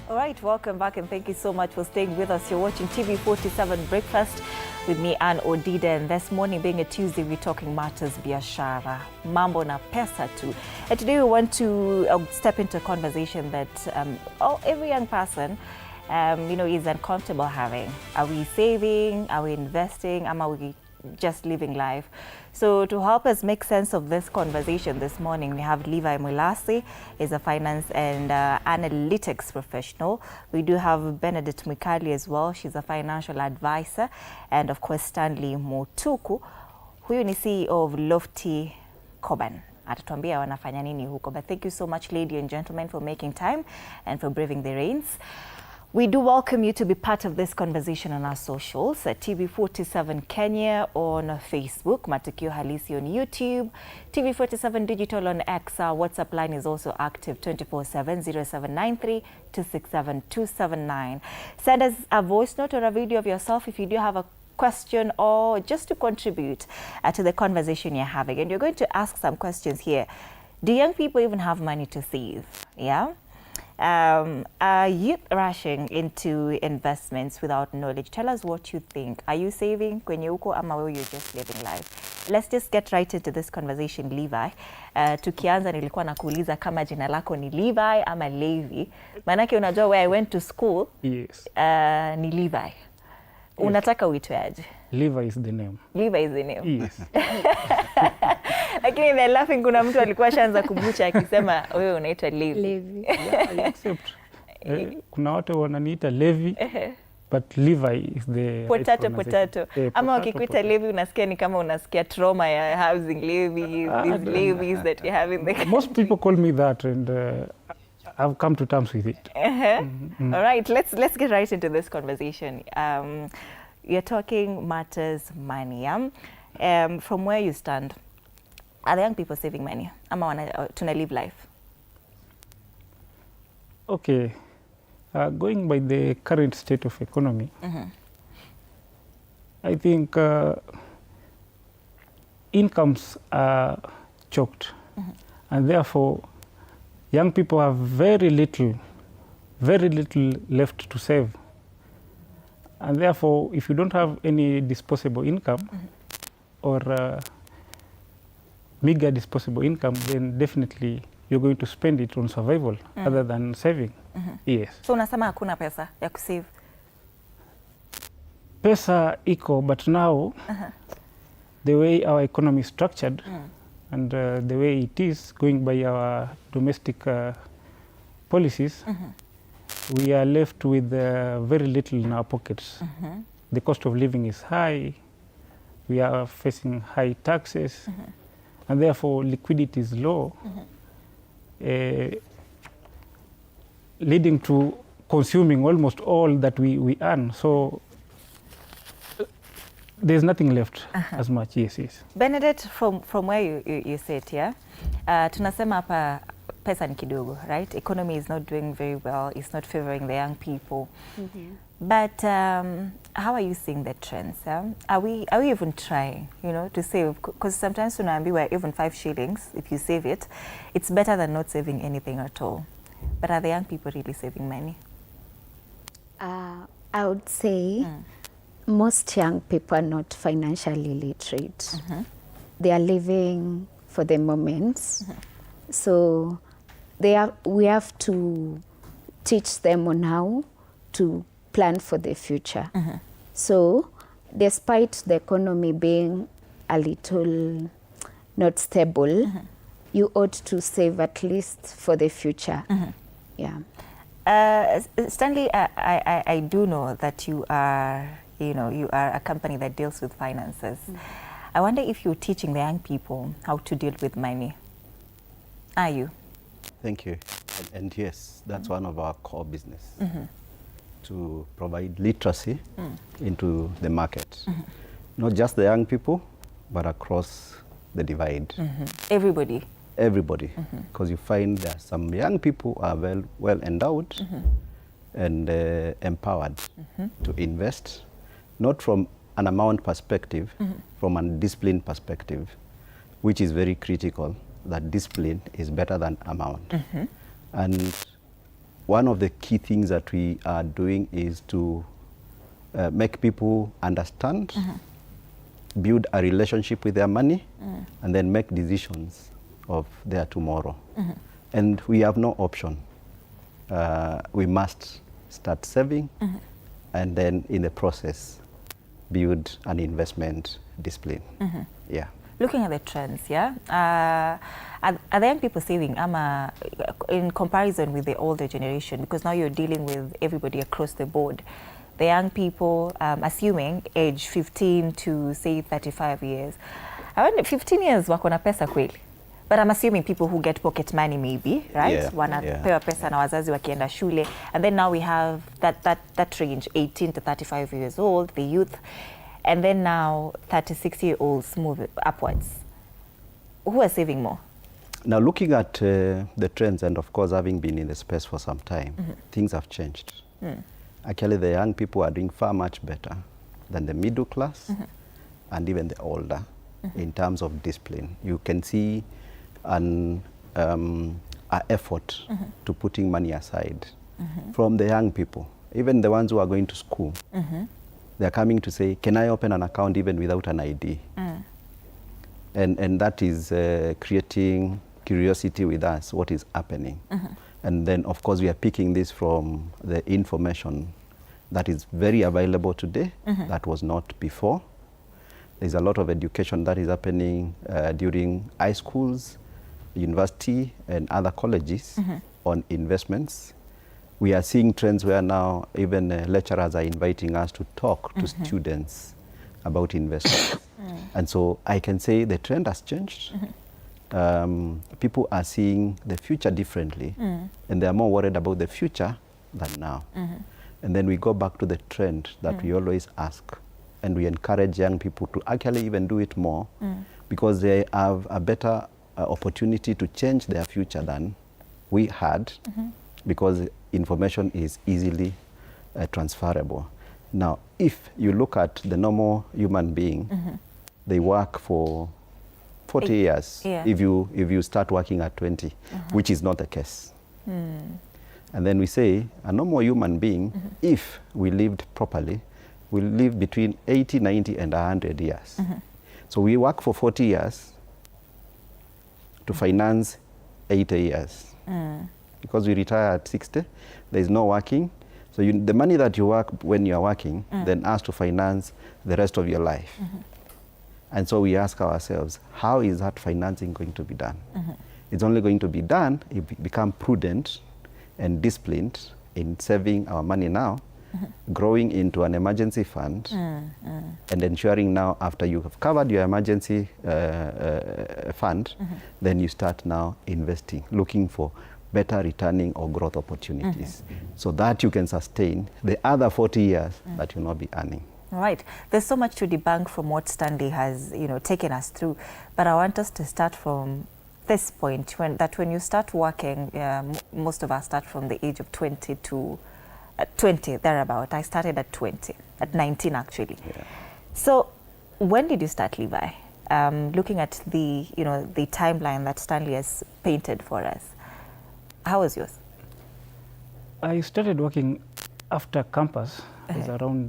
All right, welcome back and thank you so much for staying with us. You're watching TV47 Breakfast with me, Ann Odida, and this morning being a Tuesday, we're talking matters biashara, mambo na pesa too. And today we want to step into a conversation that every young person is uncomfortable having. Are we saving? Are we investing? Are we just living life? So to help us make sense of this conversation this morning, we have Levi Mulasi, is a finance and analytics professional. We do have Benedict Mwikali as well. She's a financial advisor. And of course, Stanley Motuku, huyu ni CEO of Lofty Coban. Atatuambia wanafanya nini huko. But thank you so much, ladies and gentlemen, for making time and for braving the rains. We do welcome you to be part of this conversation on our socials at TV47 Kenya on Facebook, Matukio Halisi on YouTube, TV47 Digital on X. Our WhatsApp line is also active 24/7 0793 267 279. Send us a voice note or a video of yourself if you do have a question or just to contribute to the conversation you're having. And you're going to ask some questions here. Do young people even have money to save? Yeah? Are youth rushing into investments without knowledge? Tell us what you think. Are you saving kwenye uko ama wewe you're just living life? Let's just get right into this conversation, Levi. Tukianza nilikuwa nakuuliza kama jina lako ni Levi ama Levi. Manake unajua where I went to school.
Yes.
Ni Levi. Yes. Unataka uitwe aje?
Levi is the name.
Levi is the name.
Yes.
Lakini they're laughing, kuna mtu alikuwa shaanza kubucha akisema wewe unaitwa Levi.
Yeah, I accept. Kuna watu wananiita Levi. But Levi is the
potato. Ama wakikuita Levi unasikia ni kama unasikia trauma ya housing levies, these levies that you have in the
Most people call me that, and I've come to terms with it.
All right, let's get right into this conversation. You're talking matters money. From where you stand, are the young people saving money? Ama tuna live life?
Okay, going by the current state of economy, I think incomes are choked, and therefore young people have very little left to save. And therefore, if you don't have any disposable income or meager disposable income, then definitely you're going to spend it on survival other than saving. Yes.
So unasema hakuna pesa ya kusave?
Pesa iko, but now the way our economy is structured and the way it is going by our domestic policies, we are left with very little in our pockets. The cost of living is high. We are facing high taxes, and therefore liquidity is low, leading to consuming almost all that we earn. So there's nothing left as much. Yes.
Benedict, from where you sit, yeah, tunasema hapa pesa ni kidogo, right? Economy is not doing very well. It's not favoring the young people. But how are you seeing the trends? Are we even trying, to save? Because sometimes tunaambiwa even 5 shillings, if you save it, it's better than not saving anything at all. But are the young people really saving money?
I would say most young people are not financially literate. They are living for the moments. So we have to teach them on how to plan for the future. So despite the economy being a little not stable, you ought to save at least for the future. Yeah.
Stanley, I do know that you are a company that deals with finances. I wonder if you're teaching the young people how to deal with money. Are you?
Thank you. And yes, that's one of our core business, to provide literacy into the market. Not just the young people, but across the divide.
Everybody?
Everybody. Because you find that some young people are well endowed and empowered to invest, not from an amount perspective, from a discipline perspective, which is very critical. That discipline is better than amount. And one of the key things that we are doing is to make people understand, build a relationship with their money, and then make decisions of their tomorrow. And we have no option. We must start saving, and then in the process, build an investment discipline. Yeah.
Looking at the trends, yeah, are the young people saving in comparison with the older generation? Because now you're dealing with everybody across the board. The young people, assuming age 15 to say 35 years. I wonder, 15 years wako na pesa kweli? But I'm assuming people who get pocket money maybe, right?
Yeah,
wanapewa pesa na wazazi wakienda shule. And then now we have that range, 18 to 35 years old, the youth. And then now 36-year-olds move upwards. Who are saving more?
Now looking at the trends, and of course having been in the space for some time, things have changed. Actually, the young people are doing far much better than the middle class and even the older in terms of discipline. You can see an effort to putting money aside from the young people, even the ones who are going to school. They're coming to say, can I open an account even without an ID? And that is creating curiosity with us, what is happening. And then, of course, we are picking this from the information that is very available today, that was not before. There's a lot of education that is happening during high schools, university, and other colleges on investments. We are seeing trends where now even lecturers are inviting us to talk to students about investments. And so I can say the trend has changed. people are seeing the future differently, and they are more worried about the future than now. And then we go back to the trend that we always ask, and we encourage young people to actually even do it more, because they have a better opportunity to change their future than we had, because information is easily transferable. Now, if you look at the normal human being, they work for 40 years if you start working at 20, which is not the case. And then we say a normal human being, if we lived properly, will live between 80, 90, and 100 years. So we work for 40 years to finance 80 years. Because we retire at 60, there is no working. So the money that you work when you are working then has to finance the rest of your life. And so we ask ourselves, how is that financing going to be done? It's only going to be done if we become prudent and disciplined in saving our money now, growing into an emergency fund, and ensuring now after you have covered your emergency fund, then you start now investing, looking for better returning or growth opportunities, so that you can sustain the other 40 years that you'll not be earning.
Right. There's so much to debunk from what Stanley has, taken us through. But I want us to start from this point, when you start working, most of us start from the age of 20 to 20, thereabout. I started at 20, at 19 actually. So when did you start Levi? Looking at the, the timeline that Stanley has painted for us, how was yours?
I started working after campus. I was around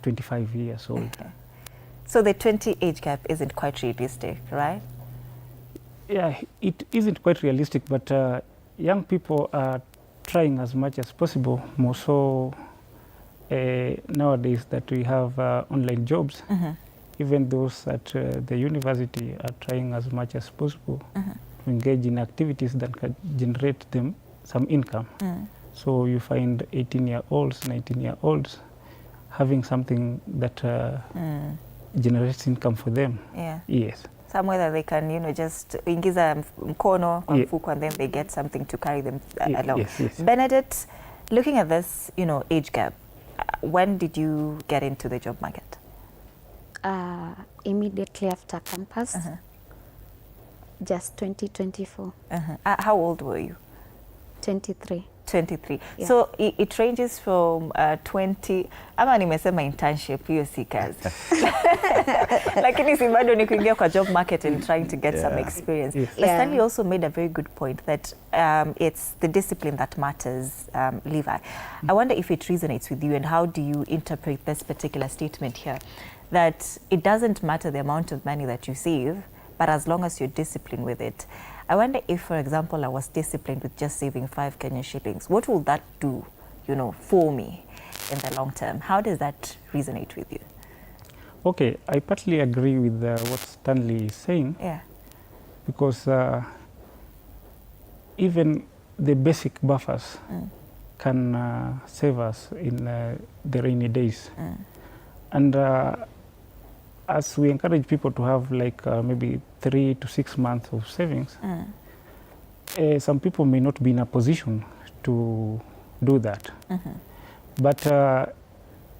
25 years old.
So the 20 age gap isn't quite realistic, right?
Yeah, it isn't quite realistic, but young people are trying as much as possible, more so nowadays that we have online jobs. Even those at the university are trying as much as possible to engage in activities that can generate them some income. So you find 18-year-olds, 19-year-olds having something that generates income for them. Yes.
Somewhere that they can, just ingiza mkono kwa mfuko, and then they get something to carry them along.
Yes.
Bernadette, looking at this, age gap, when did you get into the job market?
Immediately after campus, just 2024.
How old were you?
23.
23.
Yeah.
So it ranges from 20, ama nimesema internship, hiyo si kazi. Lakini si bado ni kuingia kwa job market and trying to get some experience. But Stanley also made a very good point that it's the discipline that matters, Levi. I wonder if it resonates with you, and how do you interpret this particular statement here? That it doesn't matter the amount of money that you save, but as long as you're disciplined with it. I wonder if, for example, I was disciplined with just saving 5 Kenyan shillings, what will that do, for me in the long term? How does that resonate with you?
Okay, I partly agree with what Stanley is saying.
Yeah.
Because even the basic buffers can save us in the rainy days. And as we encourage people to have maybe 3 to 6 months of savings, some people may not be in a position to do that. But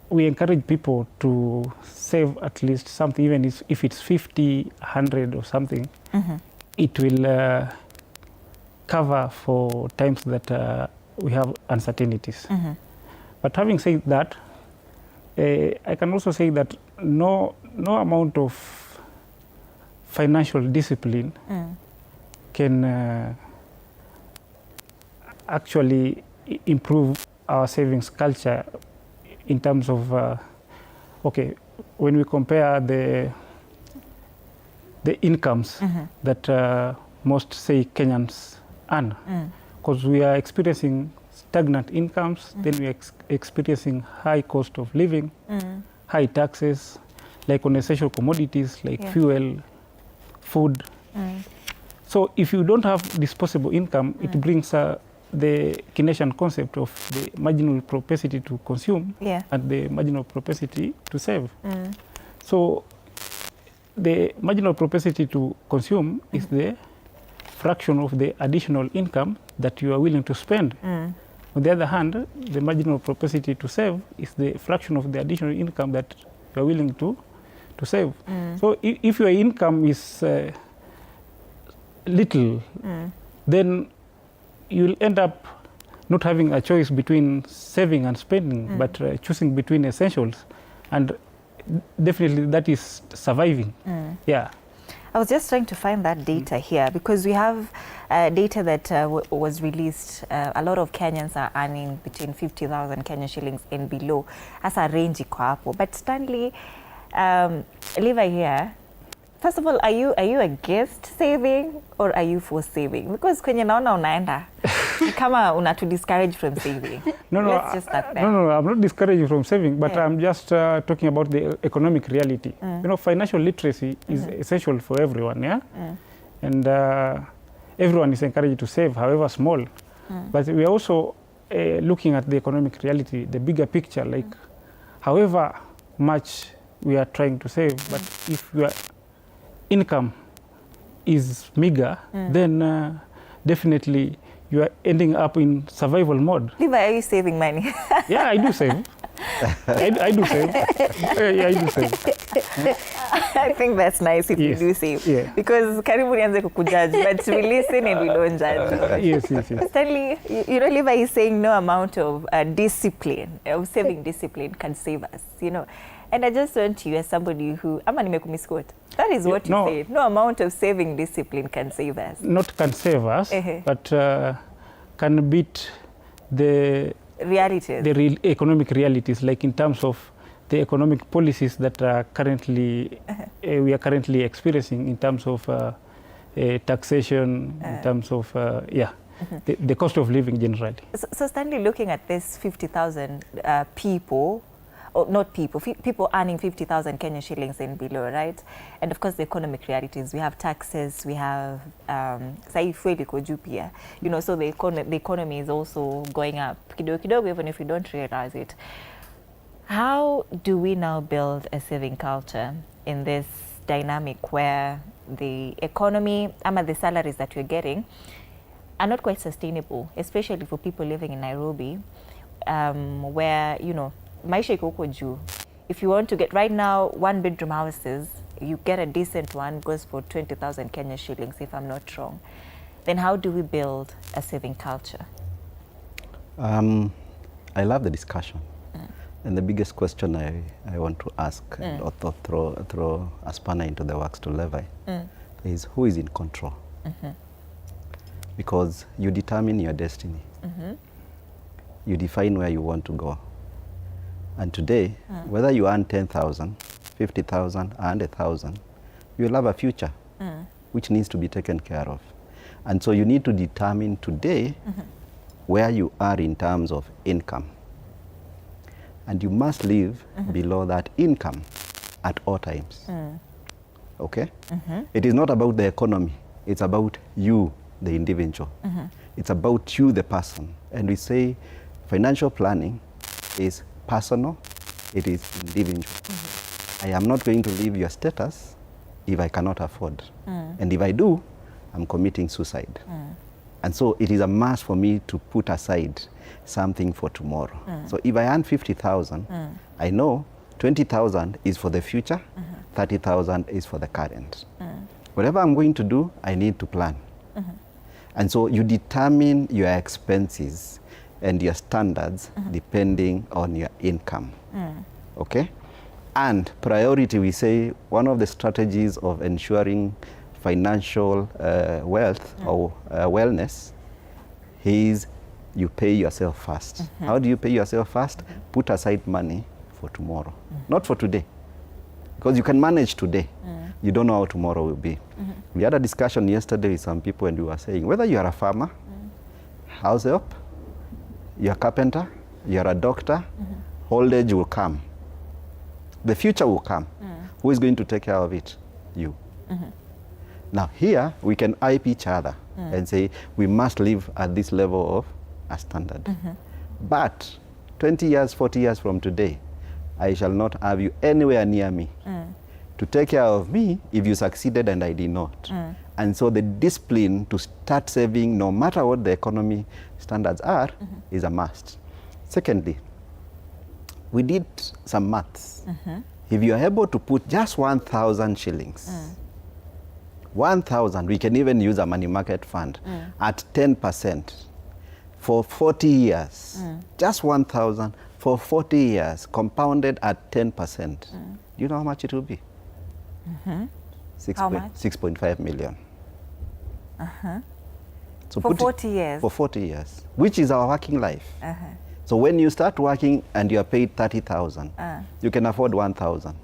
we encourage people to save at least something, even if it's 50, 100 or something, it will cover for times that we have uncertainties. But having said that, I can also say that no amount of financial discipline can actually improve our savings culture in terms of, when we compare the incomes that most, say, Kenyans earn, because we are experiencing stagnant incomes, then we are experiencing high cost of living, high taxes, like on essential commodities like fuel, food. So if you don't have disposable income, it brings the Keynesian concept of the marginal propensity to consume and the marginal propensity to save. So the marginal propensity to consume is the fraction of the additional income that you are willing to spend. On the other hand, the marginal propensity to save is the fraction of the additional income that you are willing to save. So if your income is little, then you'll end up not having a choice between saving and spending, but choosing between essentials. And definitely that is surviving. Yeah.
I was just trying to find that data here because we have data that was released. A lot of Kenyans are earning between 50,000 Kenyan shillings and below. As a range iko hapo. But Stanley, Levi here, first of all, are you against saving or are you for saving? Because kwenye naona unaenda kama unatu discourage from saving. Let's just start there.
No, I'm not discouraging from saving, but I'm just talking about the economic reality. You know, financial literacy is essential for everyone, yeah? And everyone is encouraged to save, however small. But we are also looking at the economic reality, the bigger picture, like however much we are trying to save, but if your income is meager, then definitely you are ending up in survival mode.
Levi, are you saving money?
Yeah, I do save. I do save. Yeah, I do save.
I think that's nice if you do save.
Yeah.
Because karibu nianze kukujudge, but we listen and we don't judge.
Yes.
Stanley, you know, Levi is saying no amount of discipline, of saving discipline can save us, you know. And I just want you as somebody who, ama nimekumisquote. That is what you said. No amount of saving discipline can save us.
Not can save us, but can beat the
realities,
the real economic realities, like in terms of the economic policies that are currently we are currently experiencing in terms of taxation, in terms of the cost of living generally.
So Stanley, looking at this 50,000 people, or not people, people earning 50,000 Kenyan shillings and below, right? And of course the economic realities, we have taxes, we have you know, so the economy is also going up kidogo kidogo, even if we don't realize it. How do we now build a saving culture in this dynamic where the economy, the salaries that we're getting are not quite sustainable, especially for people living in Nairobi, where, you know, maisha iko huko juu. If you want to get right now 1-bedroom houses, you get a decent one, goes for 20,000 Kenyan shillings, if I'm not wrong. Then how do we build a saving culture?
I love the discussion. And the biggest question I want to ask, or throw a spanner into the works to Levi, is who is in control? Because you determine your destiny. You define where you want to go. And today, whether you earn 10,000, 50,000, 100,000, you'll have a future which needs to be taken care of. And so you need to determine today where you are in terms of income. And you must live below that income at all times. Okay? It is not about the economy. It's about you, the individual. It's about you, the person. And we say financial planning is personal, it is individual. I am not going to leave your status if I cannot afford. And if I do, I'm committing suicide. And so it is a must for me to put aside something for tomorrow. So if I earn 50,000, I know 20,000 is for the future, 30,000 is for the current. Whatever I'm going to do, I need to plan. And so you determine your expenses and your standards depending on your income. Okay? And priority, we say one of the strategies of ensuring financial wealth or wellness is you pay yourself first. How do you pay yourself first? Put aside money for tomorrow, not for today. Because you can manage today. You don't know how tomorrow will be. We had a discussion yesterday with some people and we were saying, whether you are a farmer, house help, you're a carpenter, you're a doctor, old age will come. The future will come. Who is going to take care of it? You. Now here, we can hype each other and say, we must live at this level of a standard. But 20 years, 40 years from today, I shall not have you anywhere near me. to take care of me if you succeeded and I did not. And so the discipline to start saving, no matter what the economy standards are, is a must. Secondly, we did some maths. If you are able to put just 1,000 shillings, 1,000, we can even use a money market fund at 10% for 40 years. Just 1,000 for 40 years, compounded at 10%. Do you know how much it will be?
How much?
6.5 million. So
for 40 years?
For 40 years, which is our working life. So when you start working and you are paid 30,000, you can afford 1,000.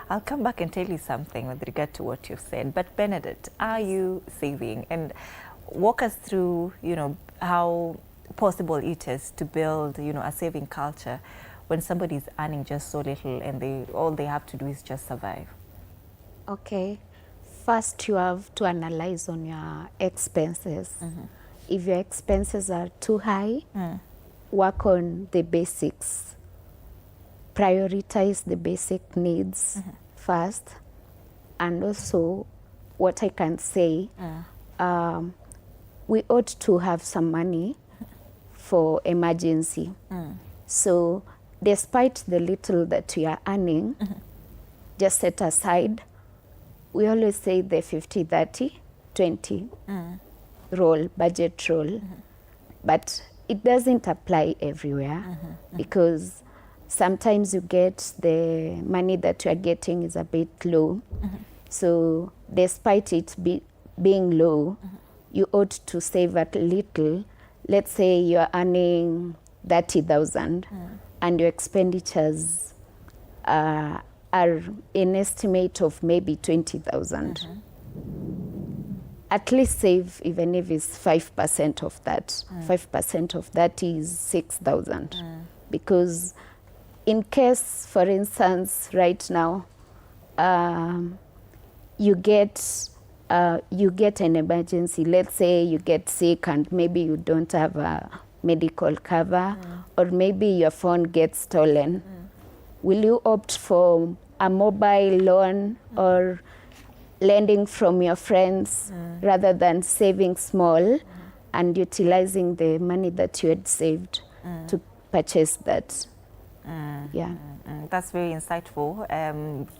I'll come back and tell you something with regard to what you've said. But Benedict, are you saving? And walk us through, how possible it is to build, a saving culture when somebody is earning just so little and all they have to do is just survive.
Okay. First, you have to analyze on your expenses. If your expenses are too high, work on the basics. Prioritize the basic needs first. And also, what I can say, we ought to have some money for emergency. So, despite the little that we are earning, just set aside. We always say the 50-30-20 rule, budget rule, but it doesn't apply everywhere because sometimes you get the money that you are getting is a bit low. So despite it being low, you ought to save a little. Let's say you are earning 30,000 and your expenditures are an estimate of maybe 20,000. At least save, even if it's 5% of that. 5% of that is 6,000. Because in case, for instance, right now, you get an emergency. Let's say you get sick and maybe you don't have a medical cover, or maybe your phone gets stolen. Will you opt for a mobile loan or lending from your friends rather than saving small and utilizing the money that you had saved to purchase that? Yeah.
That's very insightful.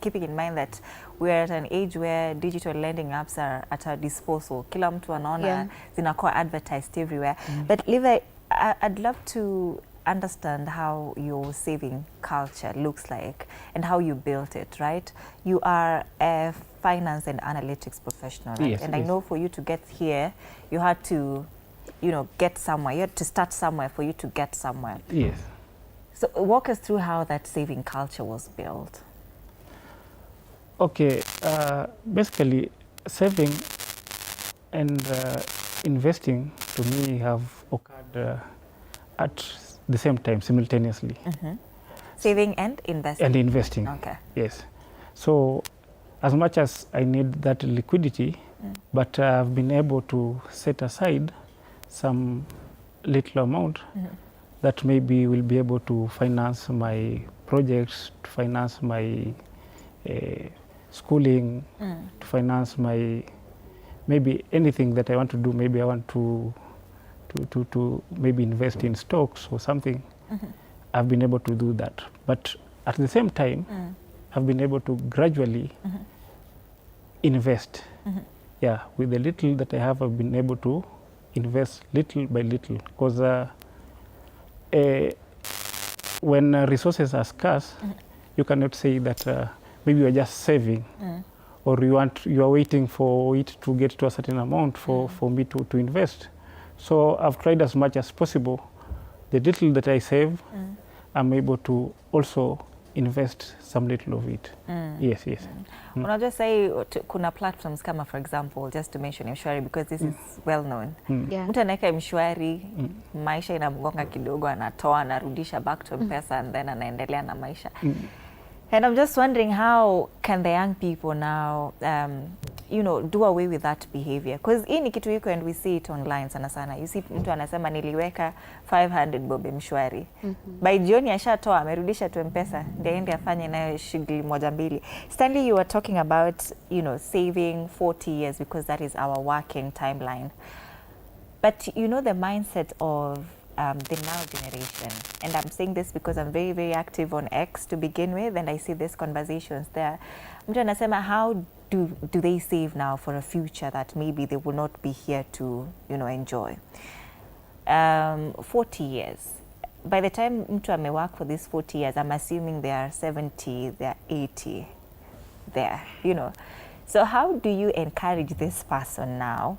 Keeping in mind that we're at an age where digital lending apps are at our disposal. Kila mtu anaona zinakuwa advertised everywhere. But Levi, I'd love to understand how your saving culture looks like and how you built it, right? You are a finance and analytics professional, right?
Yes,
and I know for you to get here, you had to, get somewhere. You had to start somewhere for you to get somewhere.
Yes.
So walk us through how that saving culture was built.
Okay, basically saving and investing to me have occurred at the same time, simultaneously.
Saving and investing?
And investing,
okay.
Yes. So as much as I need that liquidity, but I've been able to set aside some little amount that maybe will be able to finance my projects, to finance my schooling, to finance my, maybe anything that I want to do. Maybe I want to maybe invest in stocks or something. I've been able to do that. But at the same time, I've been able to gradually invest. Yeah, with the little that I have, I've been able to invest little by little. Because when resources are scarce, you cannot say that maybe you are just saving, or you are waiting for it to get to a certain amount for me to invest. So I've tried as much as possible. The little that I save, I'm able to also invest some little of it. Yes, yes.
Unajua say kuna platforms kama, for example, just to mention Mshwari because this is well known. Mtu anaweka Mshwari, maisha inamgonga kidogo, anatoa, anarudisha back to M-Pesa and then anaendelea na maisha. And I'm just wondering, how can the young people now you know, do away with that behavior? Because hii ni kitu iko and we see it online sana sana. You see mtu anasema niliweka 500 bob mshwari. By jioni ashatoa amerudisha tu M-Pesa ndio aende afanye nayo shughuli moja mbili. Stanley, you were talking about, you know, saving 40 years because that is our working timeline. But you know the mindset of the now generation, and I'm saying this because I'm very, very active on X to begin with, and I see these conversations there. Mtu anasema, how do they save now for a future that maybe they will not be here to, you know, enjoy? 40 years. By the time mtu amework for these 40 years, I'm assuming they are 70, they are 80 there, you know. So how do you encourage this person now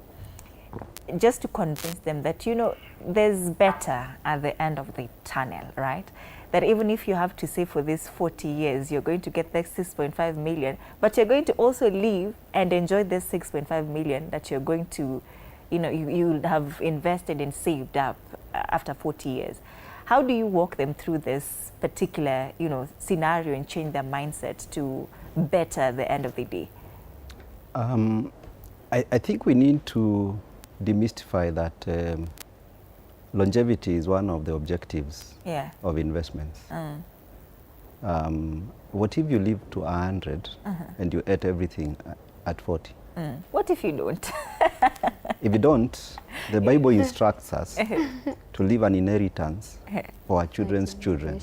just to convince them that, you know, there's better at the end of the tunnel, right? That even if you have to save for these 40 years, you're going to get that 6.5 million, but you're going to also live and enjoy this 6.5 million that you're going to, you know, you have invested and saved up after 40 years. How do you walk them through this particular, you know, scenario and change their mindset to better at the end of the day?
I think we need to demystify that longevity is one of the objectives of investments. What if you live to 100 and you ate everything at 40?
What if you don't?
If you don't, the Bible instructs us to leave an inheritance for our children's children.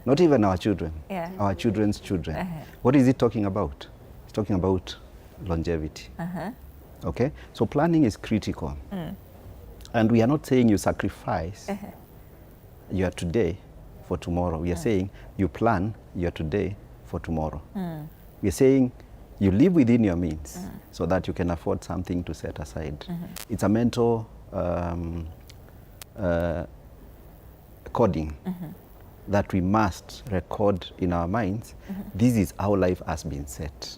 Not even our children, our children's children. What is it talking about? It's talking about longevity. Okay, so planning is critical. And we are not saying you sacrifice your today for tomorrow. We are saying you plan your today for tomorrow. We are saying you live within your means so that you can afford something to set aside. It's a mental coding that we must record in our minds. This is how life has been set.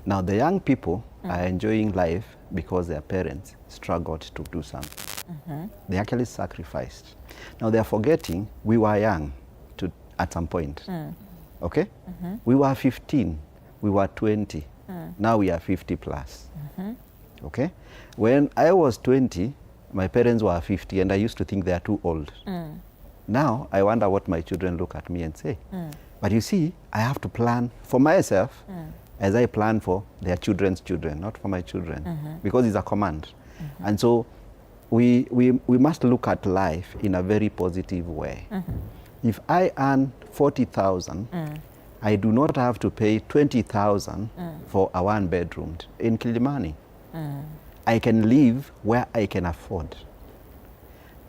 Now the young people are enjoying life because their parents struggled to do something. They actually sacrificed. Now they are forgetting we were young at some point. Okay? We were 15, we were 20, now we are 50 plus. Okay? When I was 20, my parents were 50 and I used to think they are too old. Now I wonder what my children look at me and say. But you see, I have to plan for myself as I plan for their children's children, not for my children, because it's a command. And so we must look at life in a very positive way. If I earn 40,000, I do not have to pay 20,000 for a one bedroom in Kilimani. I can live where I can afford.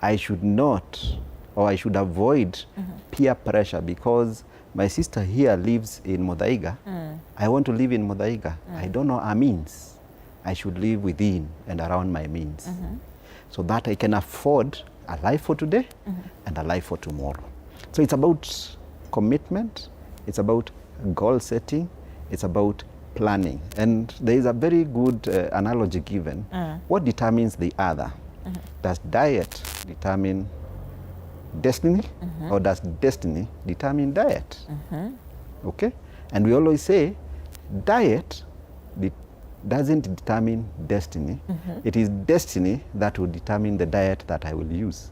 I should not, or I should avoid peer pressure because my sister here lives in Muthaiga. I want to live in Muthaiga. I don't know our means. I should live within and around my means so that I can afford a life for today and a life for tomorrow. So it's about commitment, it's about goal setting, it's about planning. And there is a very good analogy given. What determines the other? Does diet determine destiny or does destiny determine diet? Okay? And we always say diet doesn't determine destiny. It is destiny that will determine the diet that I will use.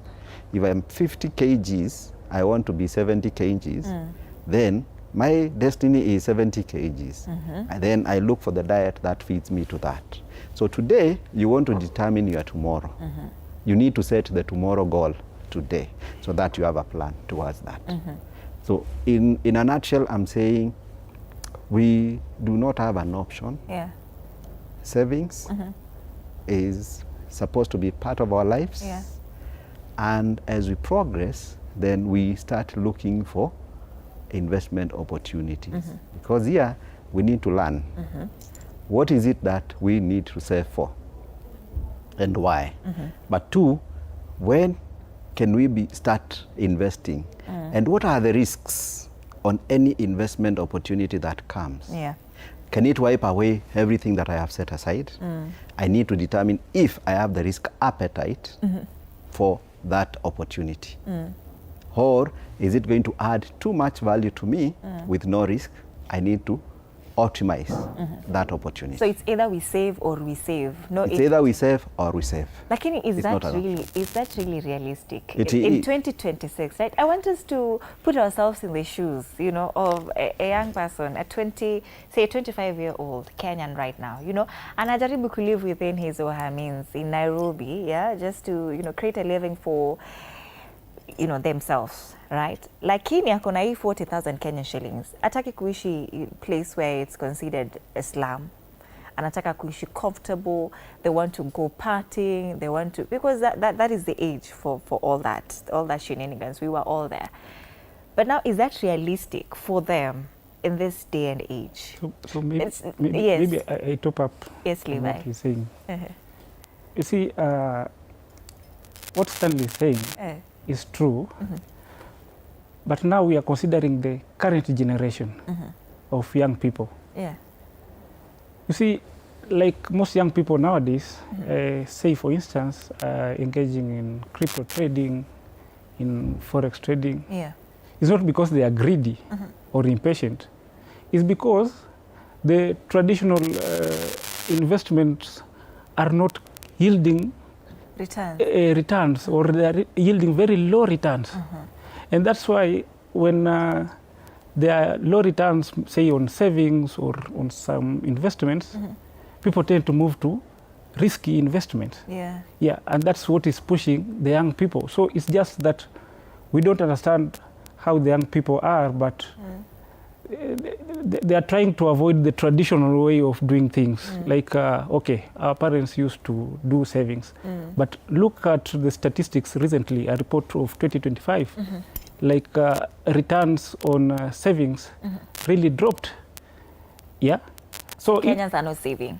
If I'm 50 kgs, I want to be 70 kgs, then my destiny is 70 kgs. And then I look for the diet that feeds me to that. So today, you want to determine your tomorrow. You need to set the tomorrow goal today so that you have a plan towards that. So in a nutshell, I'm saying we do not have an option. Savings is supposed to be part of our lives. And as we progress, then we start looking for investment opportunities. Because here, we need to learn. What is it that we need to save for? And why? But two, when can we start investing? And what are the risks on any investment opportunity that comes? Can it wipe away everything that I have set aside? I need to determine if I have the risk appetite for that opportunity. Or is it going to add too much value to me with no risk? I need to
optimize that opportunity.
So it's either we save or we save. No,
it's either we save or we save.
Lakini is that really realistic? In 2026, right? I want us to put ourselves in the shoes, you know, of a young person, a 25-year-old Kenyan right now, you know, anajaribu to live within his or her means in Nairobi, yeah, just to, you know, create a living for, you know, themselves, right? Lakini akona hii 40,000 Kenyan shillings. Ataki kuishi place where it's considered a slum. Anataka kuishi comfortable. They want to go partying. They want to, because that is the age for all that shenanigans. We were all there. But now, is that realistic for them in this day and age?
So maybe I top up
yes,
on what he's saying. You see, what Stanley is saying is true, but now we are considering the current generation of young people.
Yeah.
You see, like most young people nowadays, say for instance, engaging in crypto trading, in forex trading, it's not because they are greedy or impatient. It's because the traditional investments are not yielding returns, or they are yielding very low returns. And that's why when there are low returns, say on savings or on some investments, people tend to move to risky investments. Yeah, and that's what is pushing the young people. So it's just that we don't understand how the young people are, but they are trying to avoid the traditional way of doing things. Like, okay, our parents used to do savings, but look at the statistics recently, a report of 2025, like returns on savings really dropped. Yeah. So
Kenyans are not saving.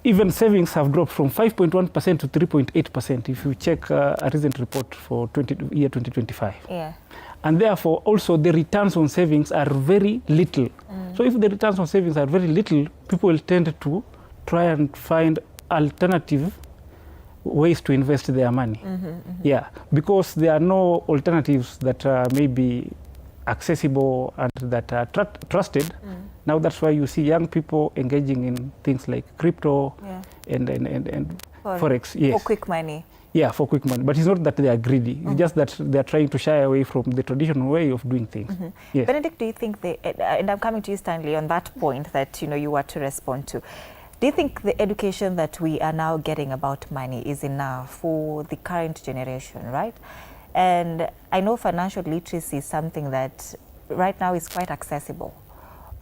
Even savings have dropped from 5.1% to 3.8% if you check a recent report for year 2025.
Yeah.
And therefore, also the returns on savings are very little. So if the returns on savings are very little, people will tend to try and find alternative ways to invest their money. Yeah, because there are no alternatives that may be accessible and that are trusted. Now that's why you see young people engaging in things like crypto and forex. Yes.
For quick money.
Yeah, for quick money. But it's not that they are greedy. It's just that they are trying to shy away from the traditional way of doing things. Yes.
Benedict, do you think and I'm coming to you, Stanley, on that point that you were to respond to. Do you think the education that we are now getting about money is enough for the current generation, right? And I know financial literacy is something that right now is quite accessible.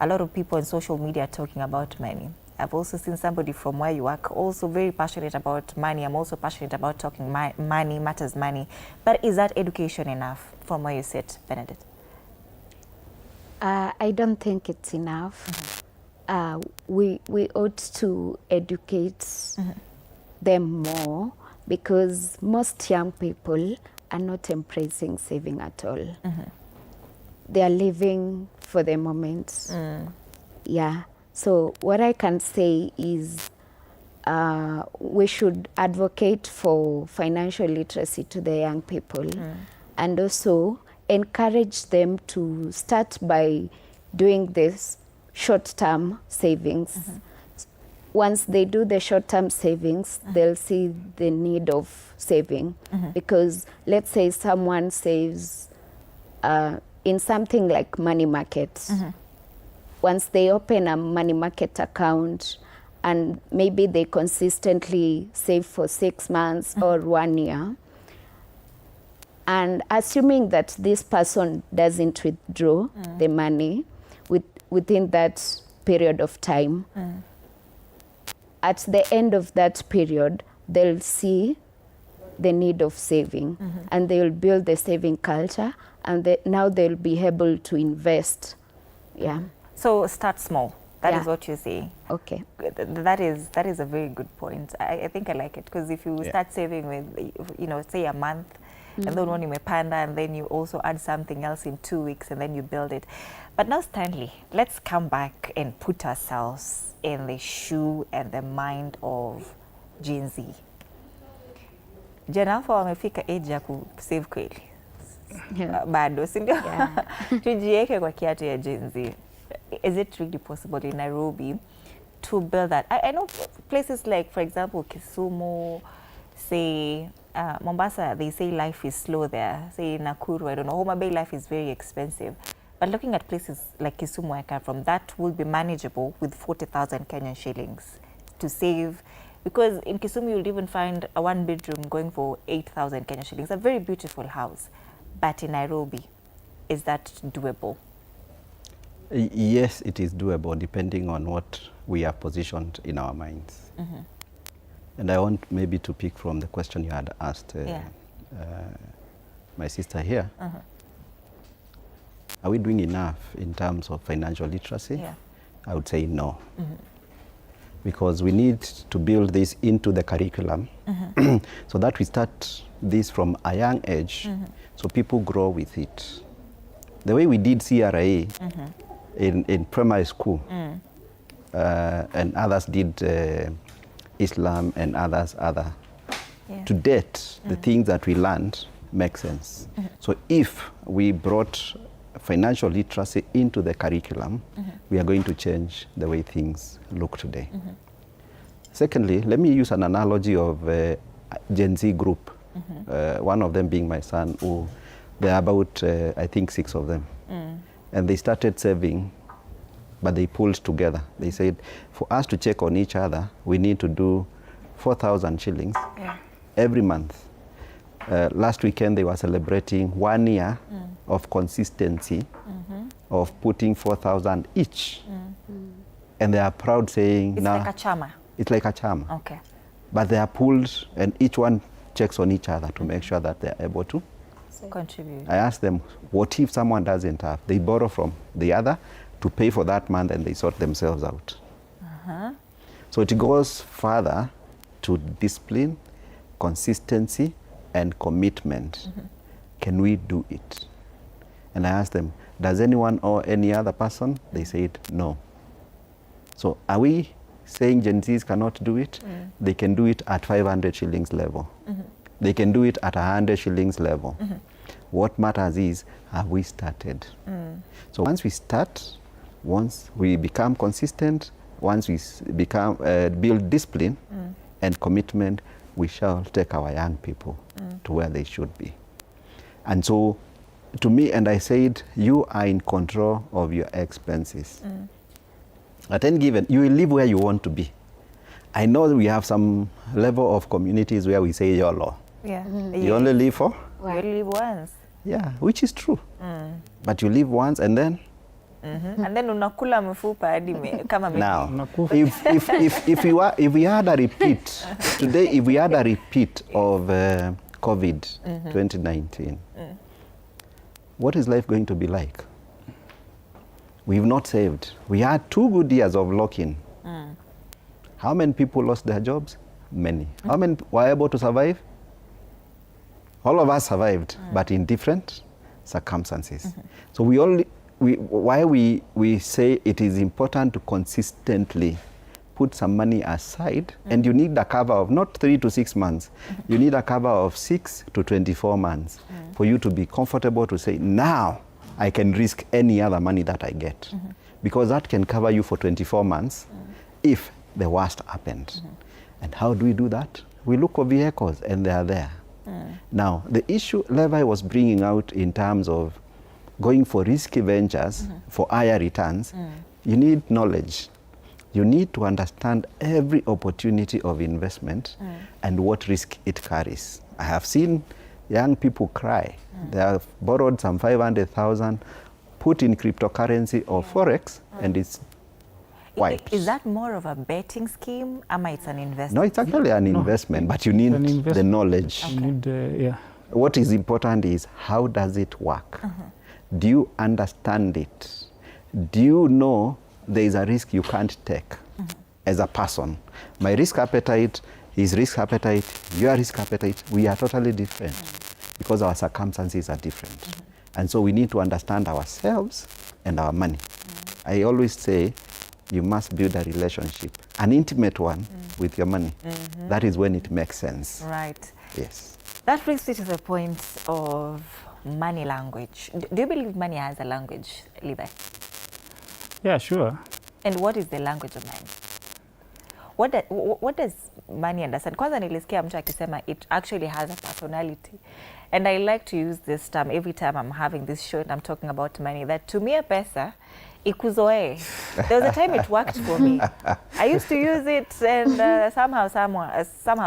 A lot of people on social media are talking about money. I've also seen somebody from where you work also very passionate about money. I'm also passionate about talking money, matters money. But is that education enough from where you sit, Benedict?
I don't think it's enough. We ought to educate them more, because most young people are not embracing saving at all. They are living for the moment. Yeah. So what I can say is we should advocate for financial literacy to the young people, and also encourage them to start by doing this short-term savings. Once they do the short-term savings, they'll see the need of saving. Because let's say someone saves in something like money market. Once they open a money market account and maybe they consistently save for 6 months or 1 year, and assuming that this person doesn't withdraw the money within that period of time, at the end of that period, they'll see the need of saving, and they'll build the saving culture, and now they'll be able to invest. Yeah.
So start small. That is what you're saying.
Okay.
That is a very good point. I think I like it, because if you start saving with, say a month, and then one umepanda, and then you also add something else in 2 weeks, and then you build it. But now, Stanley, let's come back and put ourselves in the shoe and the mind of Gen Z. Jennifer wamefika age ya kusave kweli? Bado, si ndio? Tujieke kwa kiatu ya Gen Z. is it really possible in Nairobi to build that? I know places like, for example, Kisumu, say Mombasa, they say life is slow there. Say Nakuru, I don't know, Homa Bay, life is very expensive. But looking at places like Kisumu, I come from, that will be manageable with 40,000 Kenyan shillings to save. Because in Kisumu, you'll even find a 1-bedroom going for 8,000 Kenyan shillings, a very beautiful house. But in Nairobi, is that doable?
Yes, it is doable, depending on what we are positioned in our minds. And I want maybe to pick from the question you had asked my sister here. Are we doing enough in terms of financial literacy? I would say no. Because we need to build this into the curriculum so that we start this from a young age so people grow with it. The way we did CRA in primary school and others did Islam and others other. To date, the things that we learned make sense. So if we brought financial literacy into the curriculum, we are going to change the way things look today. Secondly, let me use an analogy of Gen Z group. One of them being my son, who there are about, I think, 6 of them. And they started saving, but they pulled together. They said, for us to check on each other, we need to do 4,000 shillings every month. Last weekend, they were celebrating 1 year of consistency of putting 4,000 each. And they are proud saying,
it's like a chama.
It's like a chama.
Okay.
But they are pulled and each one checks on each other to make sure that they are able to
contribute.
I asked them, what if someone doesn't have? They borrow from the other to pay for that month and they sort themselves out. So it goes further to discipline, consistency, and commitment. Can we do it? And I asked them, does anyone owe any other person? They said no. So are we saying Gen Zs cannot do it? They can do it at 500 shillings level. They can do it at 100 shillings level. What matters is, have we started? So once we start, once we become consistent, once we become build discipline and commitment, we shall take our young people to where they should be. And so to me, and I said, you are in control of your expenses. At any given, you will live where you want to be. I know we have some level of communities where we say YOLO. You only live for?
You only live once.
Yeah, which is true. But you live once and then?
And then unakula mfupa hadi kama
now, if we had a repeat, today if we had a repeat of COVID 2019, what is life going to be like? We've not saved. We had 2 good years of lock-in. How many people lost their jobs? Many. How many were able to survive? All of us survived, but in different circumstances. So why we say it is important to consistently put some money aside, and you need a cover of not 3 to 6 months, you need a cover of 6 to 24 months for you to be comfortable to say, now I can risk any other money that I get. Because that can cover you for 24 months if the worst happened. And how do we do that? We look for vehicles and they are there. Now, the issue Levi was bringing out in terms of going for risky ventures for higher returns, you need knowledge. You need to understand every opportunity of investment and what risk it carries. I have seen young people cry. They have borrowed some 500,000, put in cryptocurrency or Forex, and it's wiped.
Is that more of a betting scheme, or it's an investment?
No, it's actually an investment, but you need the knowledge.
You need,
What is important is, how does it work? Do you understand it? Do you know there is a risk you can't take as a person? My risk appetite, his risk appetite, your risk appetite, we are totally different because our circumstances are different. And so we need to understand ourselves and our money. I always say, you must build a relationship, an intimate one with your money. That is when it makes sense.
Right.
Yes.
That brings me to the point of money language. Do you believe money has a language, Levi?
Yeah, sure.
And what is the language of money? What does money understand? Kwanza nilisikia mtu akisema it actually has a personality. And I like to use this term every time I'm having this show and I'm talking about money, that tumia pesa ikuzoe. There was a time it worked for me. I used to use it and somehow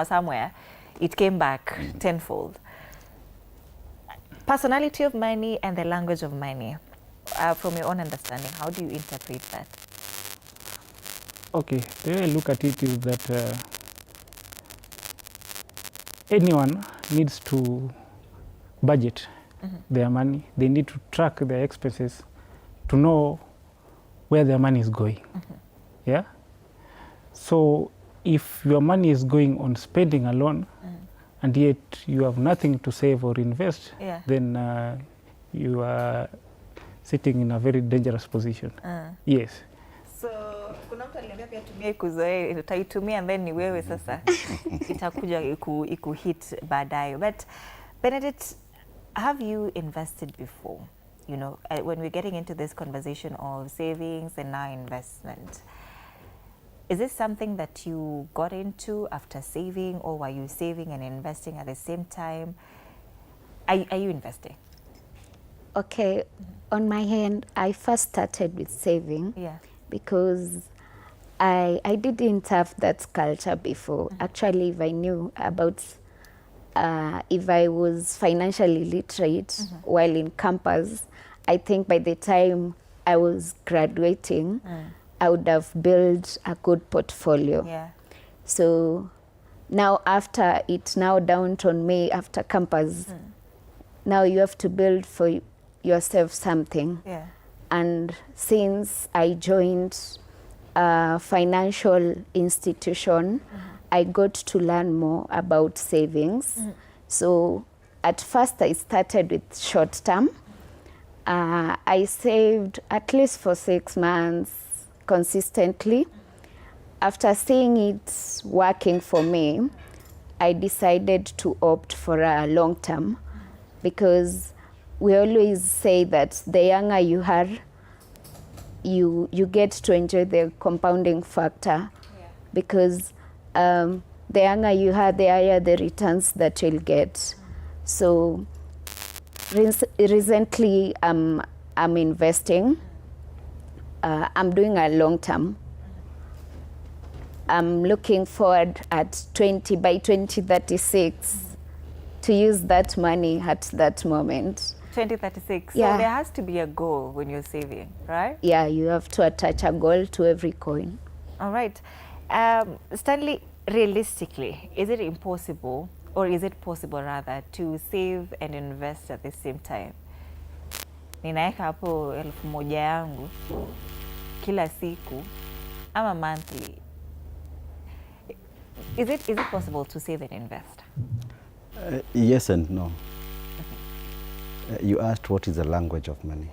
somewhere it came back tenfold. Personality of money and the language of money. From your own understanding, how do you interpret that?
Okay, the way I look at it is that anyone needs to budget their money. They need to track their expenses to know where their money is going. Yeah? So if your money is going on spending alone, and yet you have nothing to save or invest, then you are sitting in a very dangerous position. Yes.
So kuna mtu aliniambia pia tumia ikuzoe, utaitumia and then ni wewe sasa itakuja ikuhit baadaye. But Benedict, have you invested before? You know, when we're getting into this conversation of savings and now investment, is this something that you got into after saving, or were you saving and investing at the same time? Are you investing?
Okay, on my hand, I first started with saving because I didn't have that culture before. Actually, if I knew about, if I was financially literate while in campus, I think by the time I was graduating, I would have built a good portfolio. So now after it now dawned on me after campus, now you have to build for yourself something. And since I joined a financial institution, I got to learn more about savings. So at first I started with short term. I saved at least for 6 months consistently. After seeing it working for me, I decided to opt for a long term, because we always say that the younger you are, you get to enjoy the compounding factor, because the younger you are, the higher the returns that you'll get. So recently I'm investing. I'm doing a long term. I'm looking forward at by 2036 to use that money at that moment.
2036.
Yeah.
So there has to be a goal when you're saving, right?
Yeah, you have to attach a goal to every coin.
All right. Stanley, realistically, is it impossible, or is it possible rather, to save and invest at the same time? Ninaeka hapo 1,000 yangu kila siku ama monthly. Is it possible to save and invest?
Yes and no. You asked what is the language of money.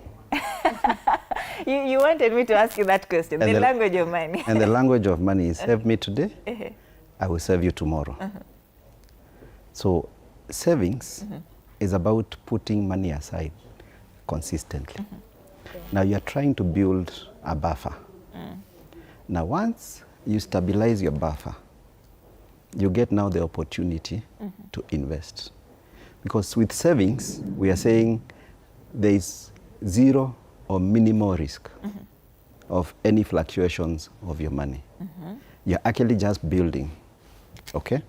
You wanted me to ask you that question, the language of money.
And the language of money is serve me today, I will serve you tomorrow. So savings is about putting money aside consistently. Now you are trying to build a buffer. Now once you stabilize your buffer, you get now the opportunity to invest. Because with savings, we are saying there is zero or minimal risk of any fluctuations of your money. You're actually just building, okay?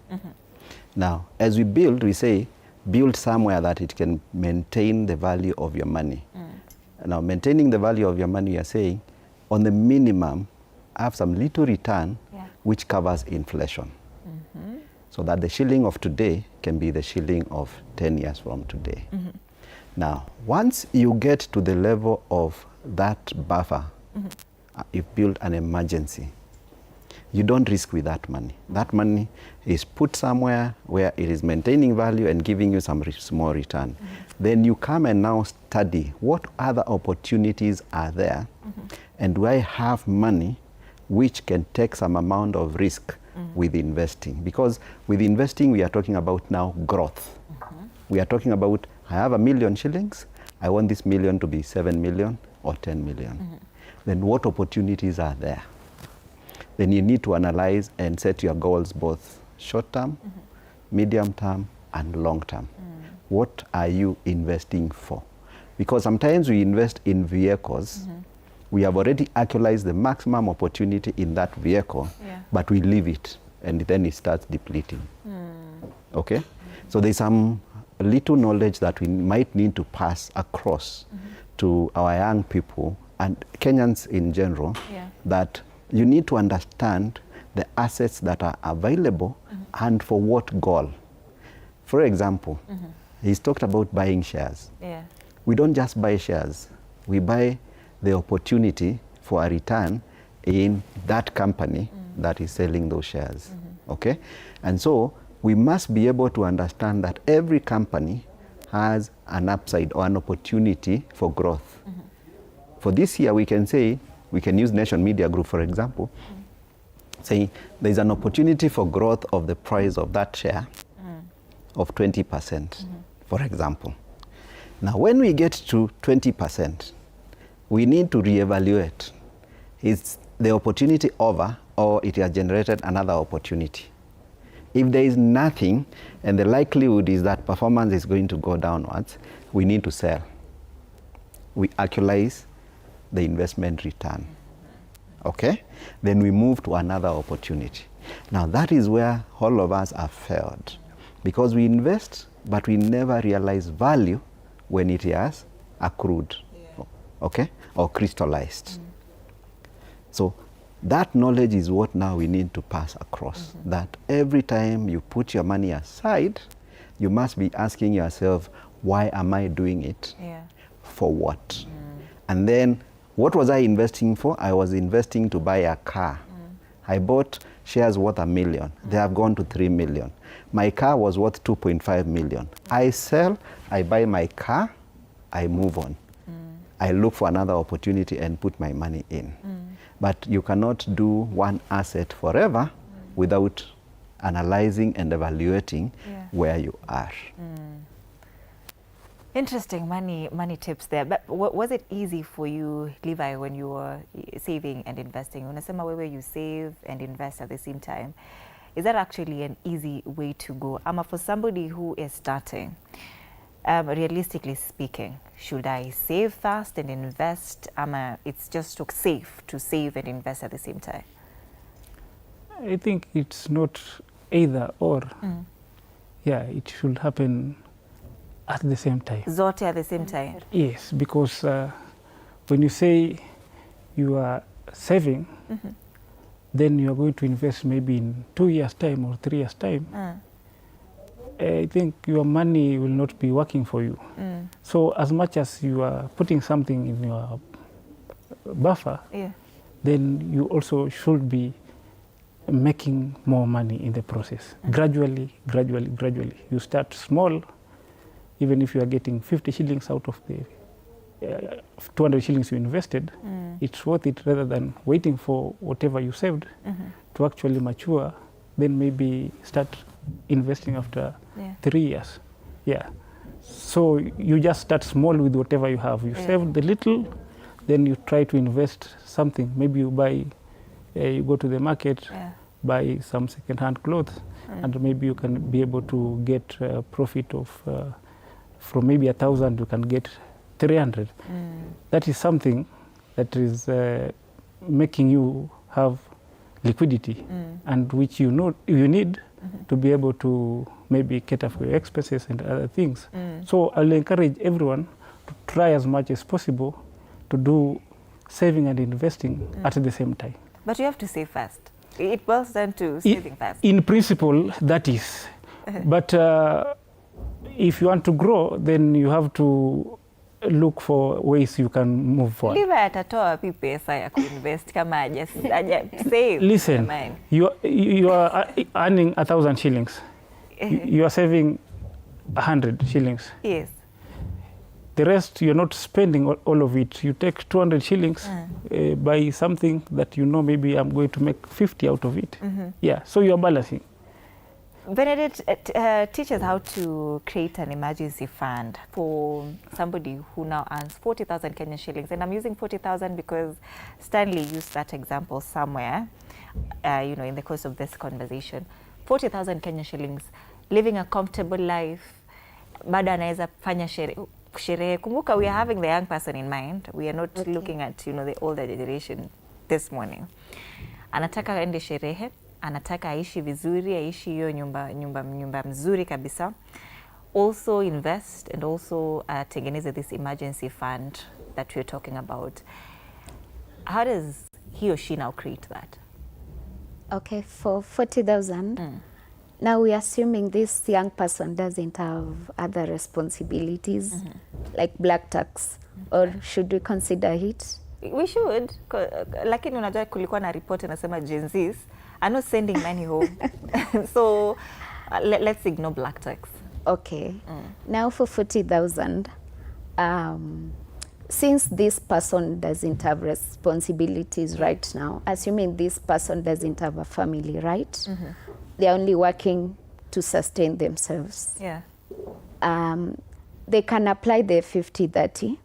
Now, as we build, we say, build somewhere that it can maintain the value of your money. Now, maintaining the value of your money, you are saying, on the minimum, have some little return which covers inflation. So that the shilling of today can be the shilling of 10 years from today. Now, once you get to the level of that buffer, you've built an emergency. You don't risk with that money. That money is put somewhere where it is maintaining value and giving you some small return. Then you come and now study what other opportunities are there, and do I have money which can take some amount of risk with investing? Because with investing, we are talking about now growth. We are talking about, I have 1 million shillings, I want this million to be 7 million or 10 million. then what opportunities are there? Then you need to analyze and set your goals both short term, medium term, and long term. What are you investing for? Because sometimes we invest in vehicles, we have already actualized the maximum opportunity in that vehicle, but we leave it, and then it starts depleting. Okay? So there's some little knowledge that we might need to pass across to our young people and Kenyans in general, that you need to understand the assets that are available and for what goal. For example, he's talked about buying shares. We don't just buy shares, we buy the opportunity for a return in that company that is selling those shares. Okay? And so we must be able to understand that every company has an upside or an opportunity for growth. For this year, we can say, we can use Nation Media Group, for example, say there's an opportunity for growth of the price of that share of 20%, for example. Now, when we get to 20%, we need to reevaluate. Is the opportunity over, or it has generated another opportunity? If there is nothing, and the likelihood is that performance is going to go downwards, we need to sell. We actualize the investment return. Okay? Then we move to another opportunity. Now that is where all of us have failed, because we invest, but we never realize value when it has accrued, okay, or crystallized. So that knowledge is what now we need to pass across, that every time you put your money aside, you must be asking yourself, why am I doing it? For what? And then, what was I investing for? I was investing to buy a car. I bought shares worth $1 million. They have gone to 3 million. My car was worth 2.5 million. I sell, I buy my car, I move on. I look for another opportunity and put my money in. But you cannot do one asset forever without analyzing and evaluating where you are.
Interesting money tips there. But was it easy for you, Levi, when you were saving and investing? Unasema wewe you save and invest at the same time. Is that actually an easy way to go? For somebody who is starting, realistically speaking, should I save fast and invest? It's just safe to save and invest at the same time?
I think it's not either or. Yeah, it should happen at the same time.
Zote at the same time?
Yes, because when you say you are saving, then you are going to invest maybe in 2 years' time or 3 years' time. I think your money will not be working for you. So as much as you are putting something in your buffer, then you also should be making more money in the process. Gradually. You start small. Even if you are getting 50 shillings out of the 200 shillings you invested, it's worth it rather than waiting for whatever you saved to actually mature, then maybe start investing after 3 years. So you just start small with whatever you have. You save the little, then you try to invest something. Maybe you buy, you go to the market, buy some second-hand clothes, and maybe you can be able to get a profit of from maybe 1,000, you can get 300. That is something that is making you have liquidity, and which you need to be able to maybe cater for your expenses and other things. So I'll encourage everyone to try as much as possible to do saving and investing at the same time.
But you have to save fast. It boils down to saving fast.
In principle, that is. But if you want to grow, then you have to look for ways you can move forward.
Levi atatoa wapi pesa ya kuinvest kama haja save?
Listen, you are earning 1,000 shillings. You are saving 100 shillings.
Yes.
The rest, you're not spending all of it. You take 200 shillings, buy something that you know maybe I'm going to make 50 out of it. So you're balancing.
Benedict teaches how to create an emergency fund for somebody who now earns 40,000 Kenyan shillings. And I'm using 40,000 because Stanley used that example somewhere, in the course of this conversation. 40,000 Kenyan shillings, living a comfortable life, bado anaweza fanya sherehe. Kumbuka, we are having the young person in mind. We are not looking at, the older generation this morning. Anataka aende sherehe, anataka aishi vizuri, aishi hiyo nyumba mzuri kabisa. Also invest and also tengeneze this emergency fund that we're talking about. How does he or she now create that?
Okay, for 40,000, now we're assuming this young person doesn't have other responsibilities like black tax, or should we consider it?
We should, lakini unajua kulikuwa na report inasema Gen Zs are not sending money home. So let's ignore black tax.
Okay. Now for 40,000, since this person doesn't have responsibilities right now, assuming this person doesn't have a family, right? They're only working to sustain themselves.
Yeah.
They can apply the 50-30,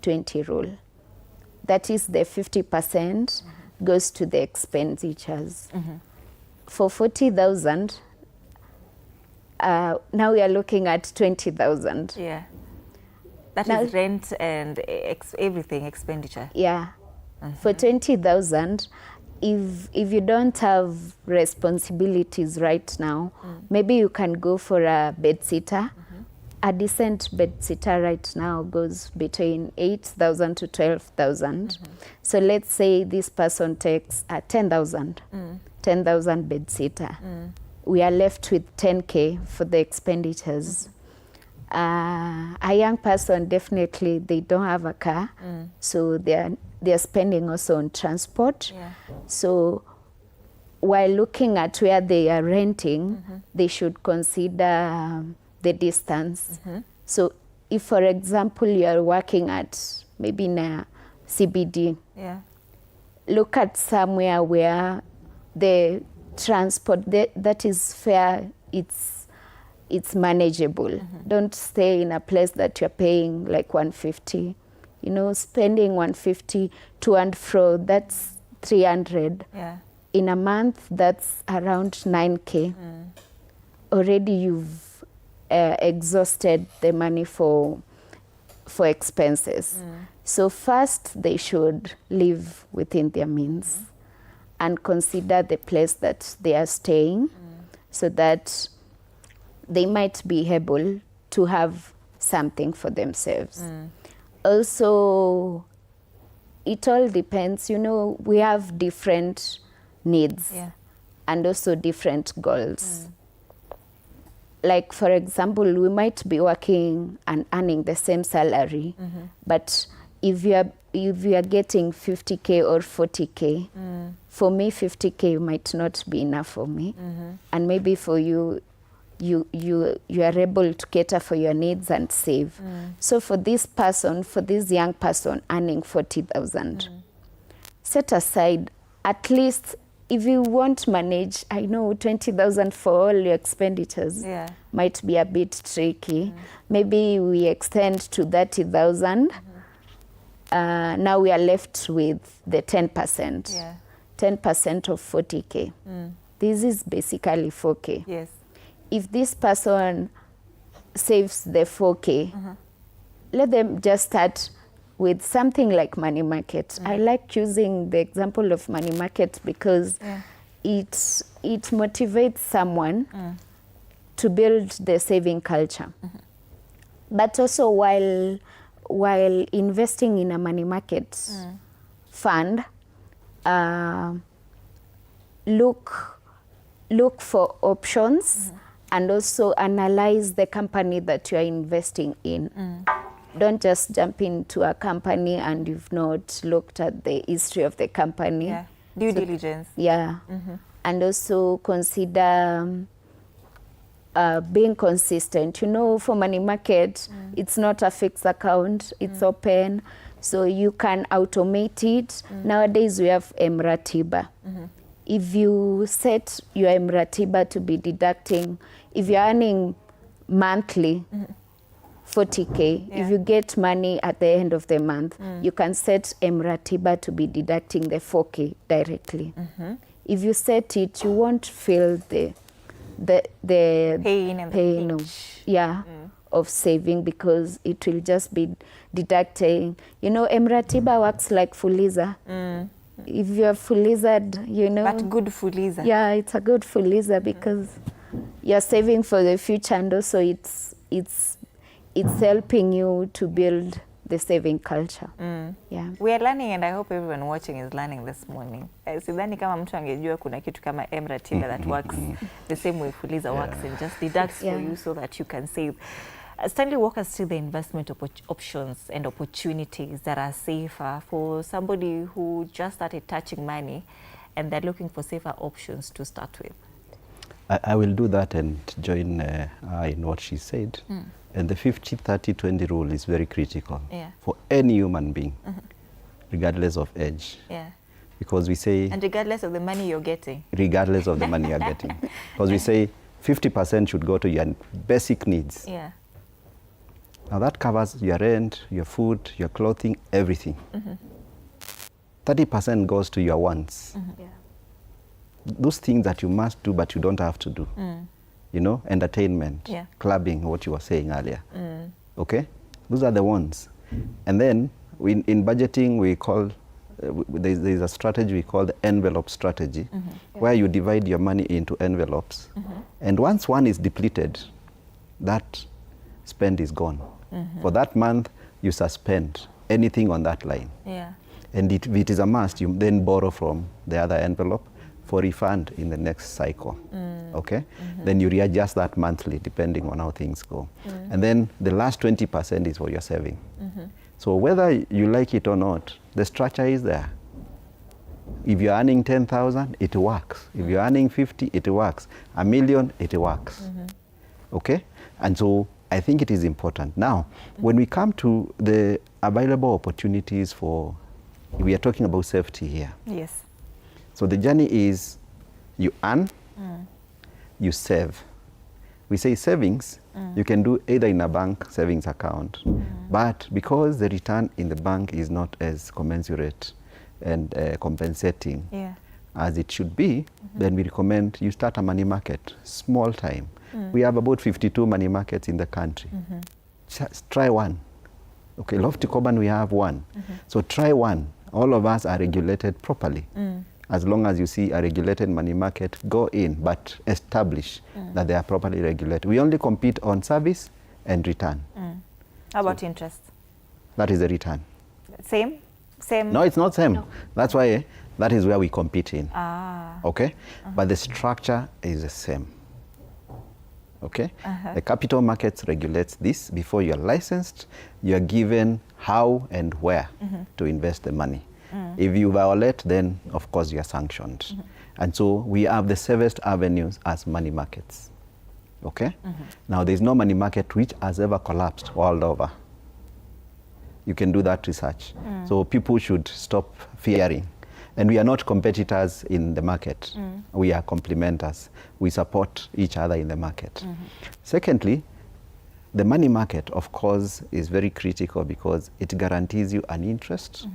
20 rule. That is, the 50% goes to the expenditures. For 40,000, now we are looking at 20,000.
Yeah. That is rent and everything, expenditure.
Yeah. For 20,000, if you don't have responsibilities right now, maybe you can go for a bed sitter. A decent bed sitter right now goes between 8,000 to 12,000. So let's say this person takes 10,000, 10,000 bed sitter. We are left with 10K for the expenditures. A young person, definitely, they don't have a car, so they're spending also on transport. So while looking at where they are renting, they should consider the distance. So if, for example, you are working at maybe in a CBD, look at somewhere where the transport, that is fair, it's manageable. Don't stay in a place that you're paying like 150. Spending 150 to and fro, that's 300. In a month, that's around 9K. Already you've exhausted the money for expenses. So first, they should live within their means and consider the place that they are staying, so that they might be able to have something for themselves. Also, it all depends. We have different needs and also different goals. Like, for example, we might be working and earning the same salary, but if you are getting 50K or 40K, for me 50K might not be enough for me, and maybe for you, you are able to cater for your needs and save. So for this young person earning 40,000, set aside at least. If you won't manage, I know 20,000 for all your expenditures might be a bit tricky. Maybe we extend to 30,000. Now we are left with the 10%. 10% of 40K. This is basically 4K.
Yes.
If this person saves the 4K, let them just start with something like money market. I like using the example of money market because it motivates someone to build the saving culture. But also while investing in a money market fund, look for options and also analyze the company that you are investing in. Don't just jump into a company and you've not looked at the history of the company.
Due diligence.
And also consider being consistent. For money market, it's not a fixed account, it's open, so you can automate it. Nowadays we have Mratiba. if you set your mratiba to be deducting, if you're earning monthly 40K, if you get money at the end of the month, you can set mratiba to be deducting the 4K directly. If you set it, you won't feel the
pain and
of saving, because it will just be deducting. You know, mratiba works like fuliza. If you're fulized, you know.
But good fuliza.
Yeah, it's a good fuliza because you're saving for the future, and also it's helping you to build the saving culture. Yeah.
We are learning, and I hope everyone watching is learning this morning. Sidhani kama mtu angejua kuna kitu kama mratiba that works the same way fuliza works and just deducts for you so that you can save. Stanley, walk us through the investment options and opportunities that are safer for somebody who just started touching money and they're looking for safer options to start with.
I will do that and join in what she said. And the 50-30-20 rule is very critical for any human being, regardless of age. Because we say...
And regardless of the money you're getting.
Regardless of the money you're getting. Because we say 50% should go to your basic needs. Now that covers your rent, your food, your clothing, everything. 30% goes to your wants. Those things that you must do but you don't have to do. You know, entertainment, clubbing, what you were saying earlier. Okay? Those are the ones. And then in budgeting, we call, there's a strategy we call the envelope strategy, where you divide your money into envelopes. And once one is depleted, that spend is gone. For that month, you suspend anything on that line. And if it is a must, you then borrow from the other envelope for refund in the next cycle. Okay? Then you readjust that monthly depending on how things go. And then the last 20% is for your saving. So whether you like it or not, the structure is there. If you're earning 10,000, it works. If you're earning 50, it works. $1 million, it works. Okay? And so I think it is important. Now, when we come to the available opportunities for, we are talking about safety here.
Yes.
So the journey is you earn, you save. We say savings, you can do either in a bank savings account, but because the return in the bank is not as commensurate and compensating as it should be, then we recommend you start a money market, small time. We have about 52 money markets in the country. Just try one. Okay, Lofty Coban, we have one. So try one. All of us are regulated properly. As long as you see a regulated money market, go in, but establish that they are properly regulated. We only compete on service and return.
How about interest?
That is the return.
Same? Same?
No, it's not same. That's why that is where we compete in. Okay? But the structure is the same. Okay? The capital markets regulates this. Before you're licensed, you're given how and where to invest the money. If you violate, then of course you're sanctioned. And so we have the safest avenues as money markets. Okay? Now there's no money market which has ever collapsed world over. You can do that research. So people should stop fearing. And we are not competitors in the market. We are complementers. We support each other in the market. Secondly, the money market, of course, is very critical because it guarantees you an interest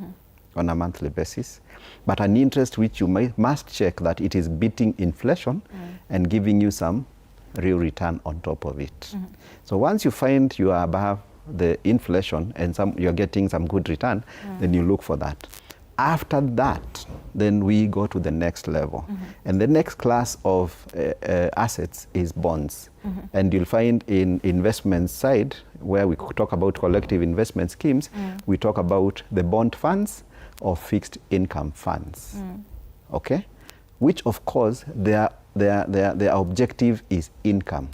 on a monthly basis, but an interest which you must check that it is beating inflation and giving you some real return on top of it. So once you find you are above the inflation and you're getting some good return, then you look for that. After that, then we go to the next level. And the next class of assets is bonds. And you'll find in investment side, where we talk about collective investment schemes, we talk about the bond funds or fixed income funds. Okay? Which, of course, their objective is income.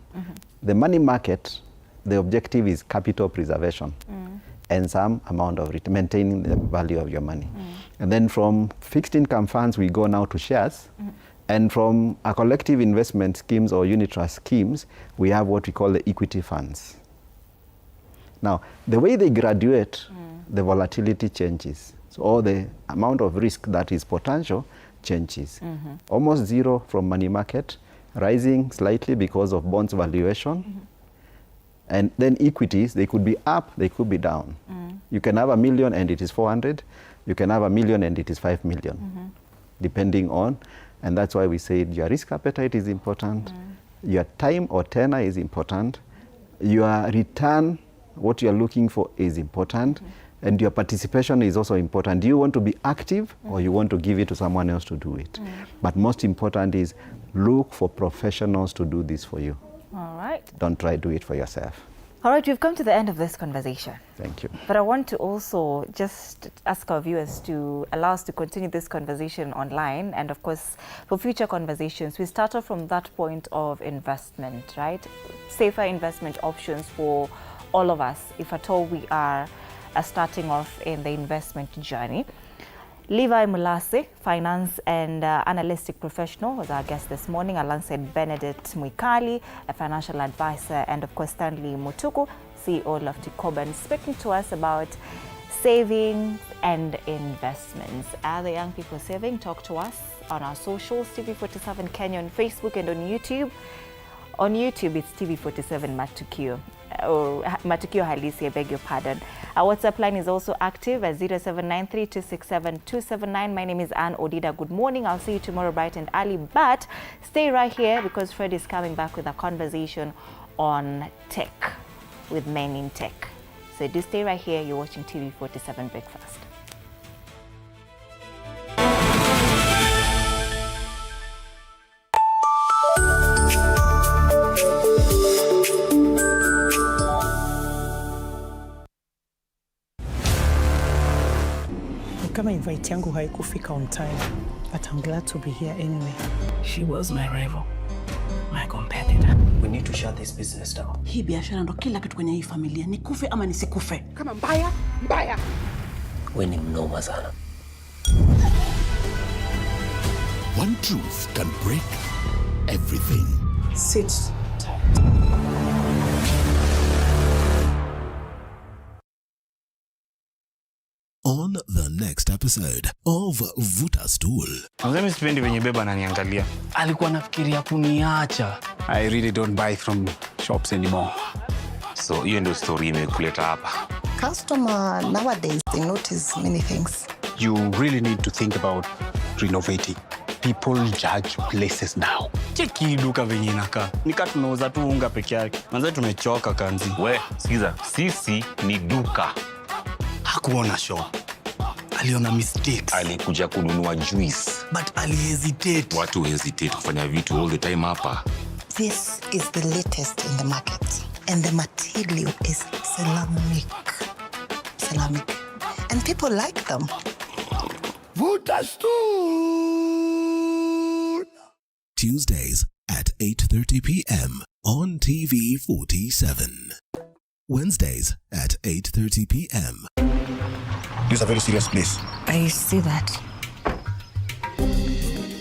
The money market, the objective is capital preservation and some amount of maintaining the value of your money. And then from fixed income funds, we go now to shares. And from a collective investment schemes or unit trust schemes, we have what we call the equity funds. Now, the way they graduate, the volatility changes. So all the amount of risk that is potential
changes. Almost zero from money market, rising slightly because of bonds valuation. And then equities, they could be up, they could be down. You can have $1 million and it is 400. You can have $1 million and it is 5 million, depending on. And that's why we said your risk appetite is important. Your time or tenor is important. Your return, what you're looking for, is important. And your participation is also important. Do you want to be active or you want to give it to someone else to do it? But most important is look for professionals to do this for you.
All right.
Don't try to do it for yourself.
All right, we've come to the end of this conversation.
Thank you.
But I want to also just ask our viewers to allow us to continue this conversation online. And of course, for future conversations, we start off from that point of investment, right? Safer investment options for all of us, if at all we are starting off in the investment journey. Levi Mulase, finance and analytic professional, was our guest this morning, alongside Benedict Mwikali, a financial advisor, and of course Stanley Mutuku, CEO Lofty Coben, speaking to us about saving and investments. Are the young people saving? Talk to us on our socials, TV47 Kenya on Facebook and on YouTube. On YouTube, it's TV47 Matukio, or Matukio Halisi, I beg your pardon. Our WhatsApp line is also active at 0793-267-279. My name is Anne Odida. Good morning. I'll see you tomorrow bright and early. But stay right here because Fred is coming back with a conversation on tech, with men in tech. So do stay right here. You're watching TV47 Breakfast.
Kama invite yangu haikufika on time, but I'm glad to be here anyway.
She was my rival, my competitor. We need to shut this business down.
Hii biashara ndo kila kitu kwenye hii familia. Nikufe ama nisikufe. Kama mbaya, mbaya.
We ni mnoma sana.
One truth can break everything.
Sit tight.
On the next episode of Vuta Stool.
Mimi sipendi venye beba ananiangalia. Alikuwa anafikiria kuniacha. I really don't buy from shops anymore.
So hiyo ndio story imekuleta hapa.
Customer nowadays, they notice many things.
You really need to think about renovating. People judge places now. Cheki duka venye inakaa. Nika tunauza tu unga peke yake. Manze tumechoka kanzi.
We, sikiza, sisi ni duka.
Hakuona show. Aliona mistakes.
Alikuja kununua juice.
But alihesitate.
Watu hesitate kufanya vitu all the time hapa.
This is the latest in the market. And the material is ceramic. Ceramic. And people like them.
Vuta Stool. Tuesdays at 8:30 p.m. on TV47. Wednesdays at 8:30 p.m.
This is a very serious place.
I see that.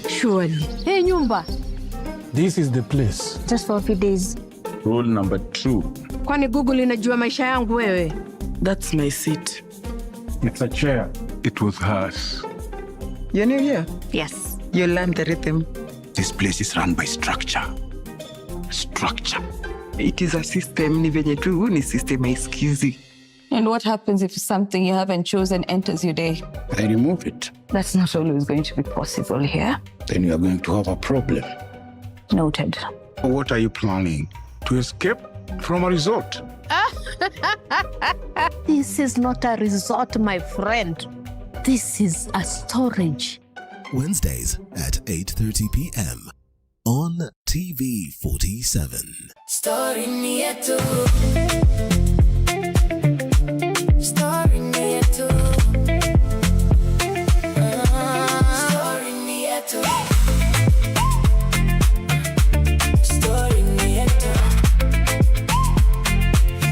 Surely. Hey, nyumba.
This is the place.
Just for a few days.
Rule number 2.
Kwani Google inajua maisha yangu wewe?
That's my seat. It's a chair. It was hers.
You're new here? Yes. You learned the rhythm.
This place is run by structure. Structure.
It is a system. Ni venye tu ni system isikizi.
And what happens if something you haven't chosen enters your day?
I remove it.
That's not always going to be possible here.
Then you are going to have a problem.
Noted.
What are you planning? To escape from a resort?
This is not a resort, my friend. This is a storage.
Wednesdays at 8:30 p.m. on TV47.
Story ni yetu. Story ni yetu. Story ni yetu. Story ni yetu.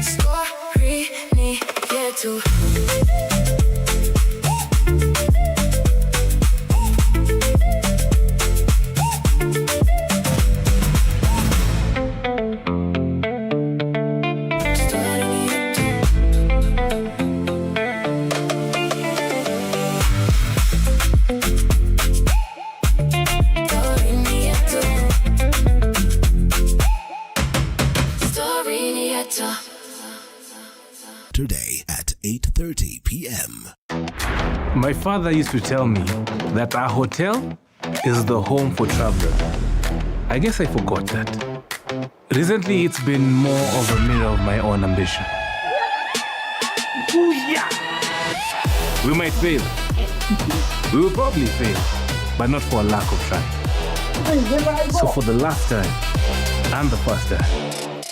Story ni yetu. Story ni
Saturday at 8:30 p.m.
My father used to tell me that our hotel is the home for travelers. I guess I forgot that. Recently, it's been more of a mirror of my own ambition. We might fail. We will probably fail, but not for a lack of trying. So for the last time, and the first time,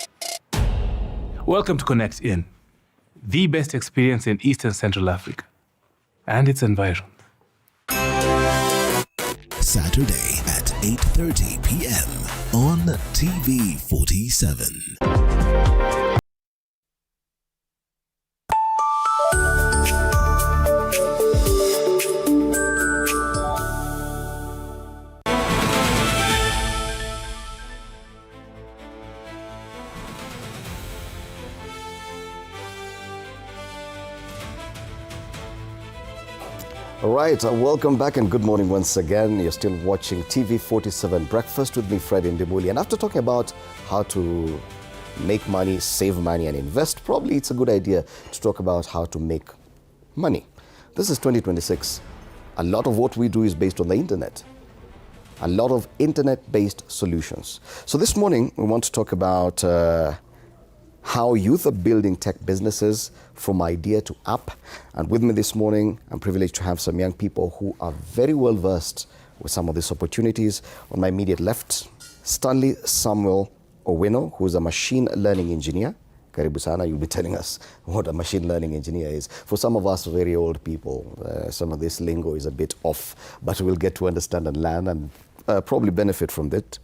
welcome to Connect In, the best experience in Eastern Central Africa and its environs.
Saturday at 8:30 p.m. on TV 47.
All right, welcome back and good morning once again. You're still watching TV 47 Breakfast with me, Fred Indimuli. And after talking about how to make money, save money and invest, probably it's a good idea to talk about how to make money. This is 2026. A lot of what we do is based on the internet. A lot of internet-based solutions. So this morning, we want to talk about how youth are building tech businesses from idea to app. And with me this morning, I'm privileged to have some young people who are very well versed with some of these opportunities. On my immediate left, Stanley Samuel Owino, who is a machine learning engineer. Karibu sana, you'll be telling us what a machine learning engineer is. For some of us very old people, some of this lingo is a bit off, but we'll get to understand and learn and probably benefit from it.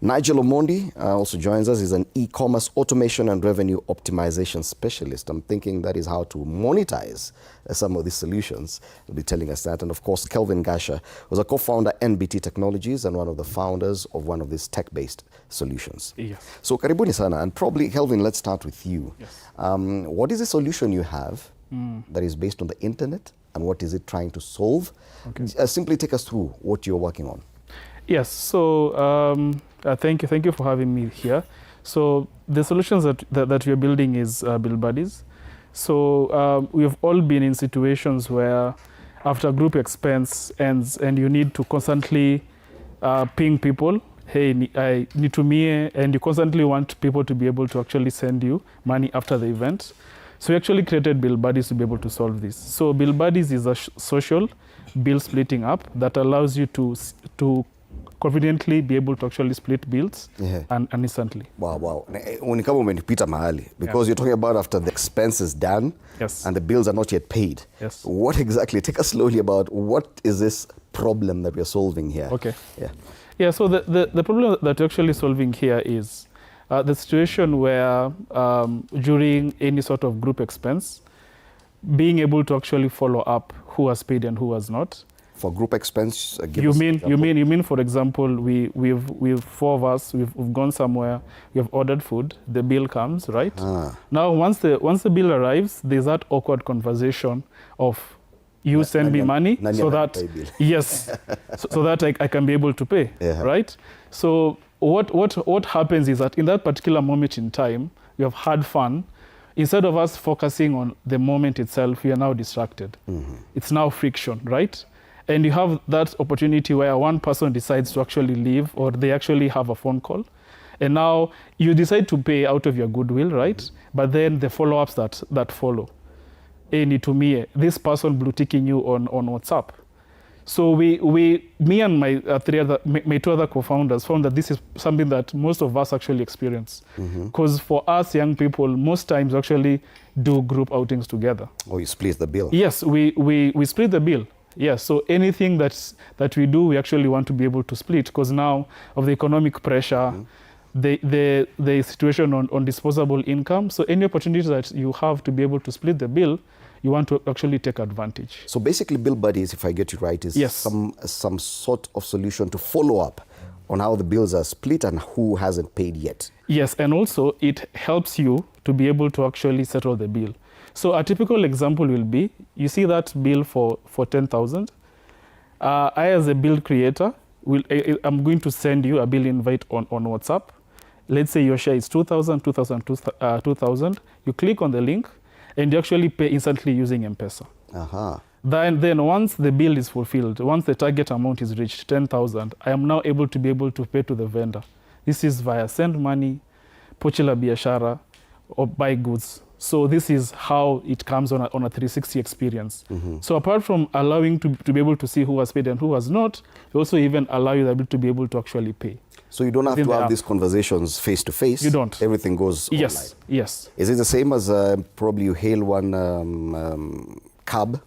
Nigel Omondi also joins us. He's an e-commerce automation and revenue optimization specialist. I'm thinking that is how to monetize some of these solutions. He'll be telling us that. And of course, Kelvin Gasha was a co-founder NBT Technologies and one of the founders of one of these tech-based solutions.
Yes.
So karibuni sana. And probably, Kelvin, let's start with you.
Yes.
What is the solution you have that is based on the internet and what is it trying to solve?
Okay.
Simply take us through what you're working on.
Yes, so thank you for having me here. So the solutions that we are building is Build Buddies. So we have all been in situations where after group expense ends and you need to constantly ping people, hey, I need to me, and you constantly want people to be able to actually send you money after the event. So we actually created Build Buddies to be able to solve this. So Build Buddies is a social bill splitting app that allows you to conveniently be able to actually split bills and instantly.
Wow. Unikama umenipita mahali because you're talking about after the expense is done and the bills are not yet paid.
Yes.
What exactly, take us slowly about what is this problem that we're solving here?
Okay. Yeah, so the problem that we're actually solving here is the situation where during any sort of group expense, being able to actually follow up who has paid and who has not.
For group expense,
you mean for example, we've four of us, we've gone somewhere, we have ordered food, the bill comes, right? Now once the bill arrives, there's that awkward conversation of you send me money so that so that I can be able to pay, right? So what happens is that in that particular moment in time, we have had fun. Instead of us focusing on the moment itself, we are now distracted. It's now friction, right? And you have that opportunity where one person decides to actually leave or they actually have a phone call. And now you decide to pay out of your goodwill, right? But then the follow-ups that follow. Hey, to me, this person blue ticking you on WhatsApp. So me and my two other co-founders found that this is something that most of us actually experience. Because for us young people, most times we actually do group outings together.
Oh, you split the bill?
Yes, we split the bill. Yes, so anything that we do, we actually want to be able to split because now of the economic pressure, the situation on disposable income. So any opportunities that you have to be able to split the bill, you want to actually take advantage.
So basically Build Buddies, if I get you right, is some sort of solution to follow up on how the bills are split and who hasn't paid yet.
Yes, and also it helps you to be able to actually settle the bill. So a typical example will be, you see that bill for 10,000. I as a bill creator, I'm going to send you a bill invite on WhatsApp. Let's say your share is 2,000. You click on the link and you actually pay instantly using M-Pesa. Then once the bill is fulfilled, once the target amount is reached, 10,000, I am now able to pay to the vendor. This is via send money, pochi la biashara, or buy goods. So this is how it comes on a 360 experience. So apart from allowing to be able to see who has paid and who has not, we also even allow you to be able to actually pay.
So you don't have to have these conversations face to face?
You don't.
Everything goes online?
Yes.
Is it the same as probably you hail one cab?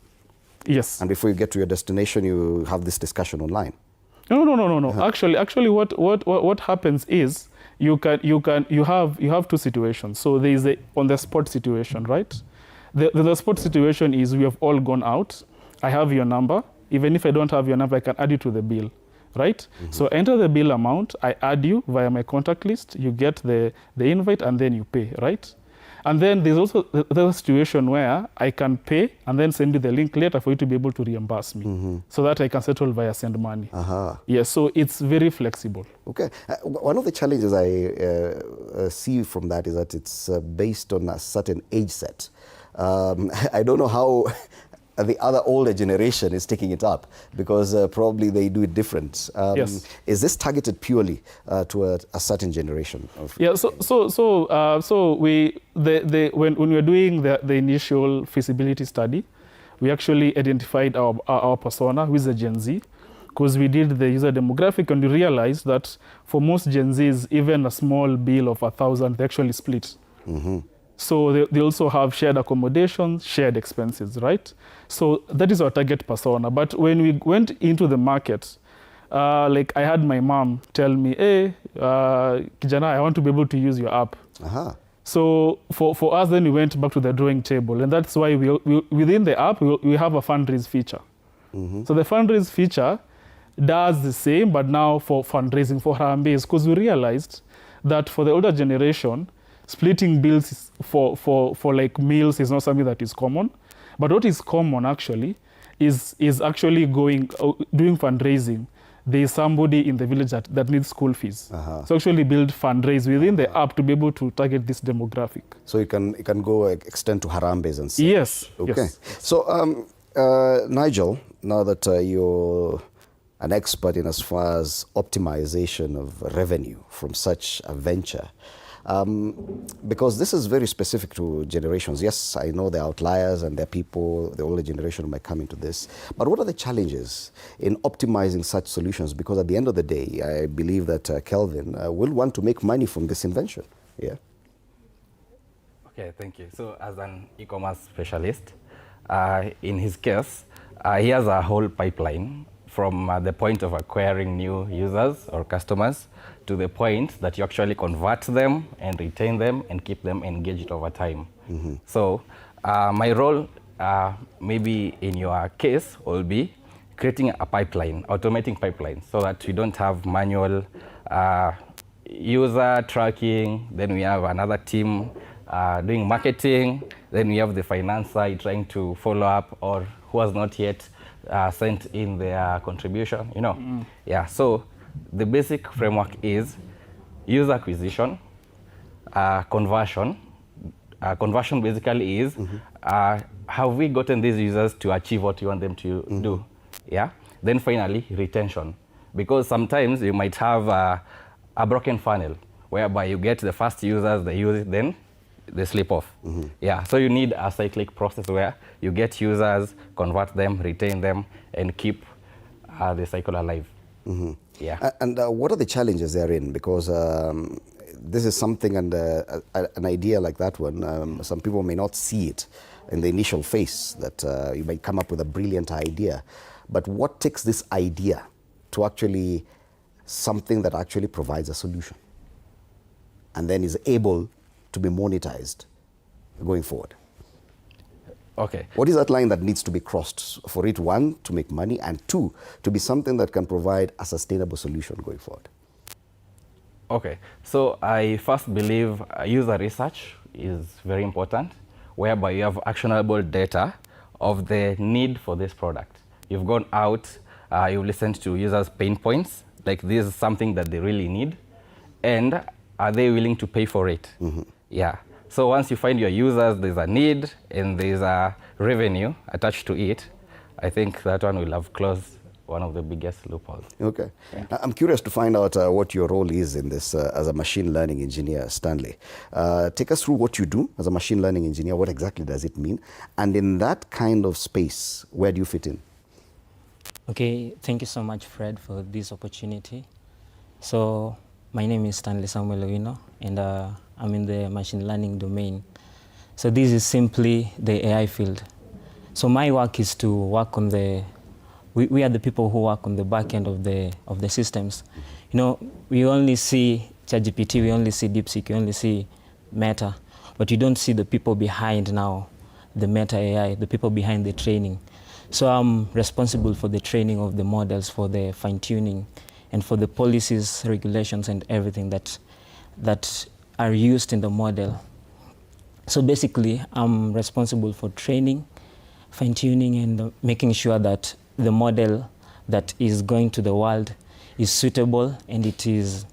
Yes.
And before you get to your destination, you have this discussion online?
No. Actually, what happens is you have two situations. So there is on the spot situation, right? The spot situation is we have all gone out. I have your number. Even if I don't have your number, I can add you to the bill, right? So enter the bill amount. I add you via my contact list. You get the invite and then you pay, right? And then there's also the situation where I can pay and then send you the link later for you to be able to reimburse me so that I can settle via send money. Yes, so it's very flexible.
Okay. One of the challenges I see from that is that it's based on a certain age set. I don't know how the other older generation is taking it up because probably they do it different.
Yes.
Is this targeted purely to a certain generation?
Yeah. So when we were doing the initial feasibility study, we actually identified our persona, who is a Gen Z, because we did the user demographic and we realized that for most Gen Zs, even a small bill of 1,000, they actually split. So they also have shared accommodations, shared expenses, right? So that is our target persona. But when we went into the market, like I had my mom tell me, hey, Kijana, I want to be able to use your app. So for us, then we went back to the drawing table. And that's why within the app, we have a fundraise feature. So the fundraise feature does the same, but now for fundraising for Harambee, because we realized that for the older generation, splitting bills for like meals is not something that is common. But what is common actually is actually doing fundraising. There is somebody in the village that needs school fees. So actually build fundraise within the app to be able to target this demographic.
So it can go extend to Harambees and stuff.
Yes.
Okay.
Yes.
So Nigel, now that you're an expert in as far as optimization of revenue from such a venture, because this is very specific to generations. Yes, I know there are outliers and there are people, the older generation might come into this. But what are the challenges in optimizing such solutions? Because at the end of the day, I believe that Kelvin will want to make money from this invention. Yeah.
Okay, thank you. So as an e-commerce specialist, in his case, he has a whole pipeline from the point of acquiring new users or customers to the point that you actually convert them and retain them and keep them engaged over time. So my role, maybe in your case, will be creating a pipeline, automating pipeline, so that we don't have manual user tracking. Then we have another team doing marketing. Then we have the finance side trying to follow up or who has not yet sent in their contribution, you know. Yeah, so the basic framework is user acquisition, conversion. Conversion basically is, have we gotten these users to achieve what you want them to do? Yeah. Then finally, retention. Because sometimes you might have a broken funnel whereby you get the first users, they use it, then they slip off. Yeah, so you need a cyclic process where you get users, convert them, retain them, and keep the cycle alive. Yeah.
And what are the challenges therein? Because this is something, and an idea like that one, some people may not see it in the initial phase, that you might come up with a brilliant idea. But what takes this idea to actually something that actually provides a solution and then is able to be monetized going forward?
Okay.
What is that line that needs to be crossed for it, one, to make money, and two, to be something that can provide a sustainable solution going forward?
Okay, so I first believe user research is very important, whereby you have actionable data of the need for this product. You've gone out, you've listened to users' pain points, like this is something that they really need, and are they willing to pay for it? Yeah. So once you find your users, there's a need and there's a revenue attached to it, I think that one will have closed one of the biggest loopholes.
Okay. I'm curious to find out what your role is in this as a machine learning engineer, Stanley. Take us through what you do as a machine learning engineer. What exactly does it mean? And in that kind of space, where do you fit in?
Okay, thank you so much, Fred, for this opportunity. So my name is Stanley Samuel Owino, and I'm in the machine learning domain. So this is simply the AI field. So my work is to work on the, we are the people who work on the back end of the systems. You know, we only see ChatGPT, we only see DeepSeek, we only see Meta, but you don't see the people behind now, the Meta AI, the people behind the training. So I'm responsible for the training of the models, for the fine-tuning, and for the policies, regulations, and everything that are used in the model. So basically, I'm responsible for training, fine-tuning, and making sure that the model that is going to the world is suitable and it is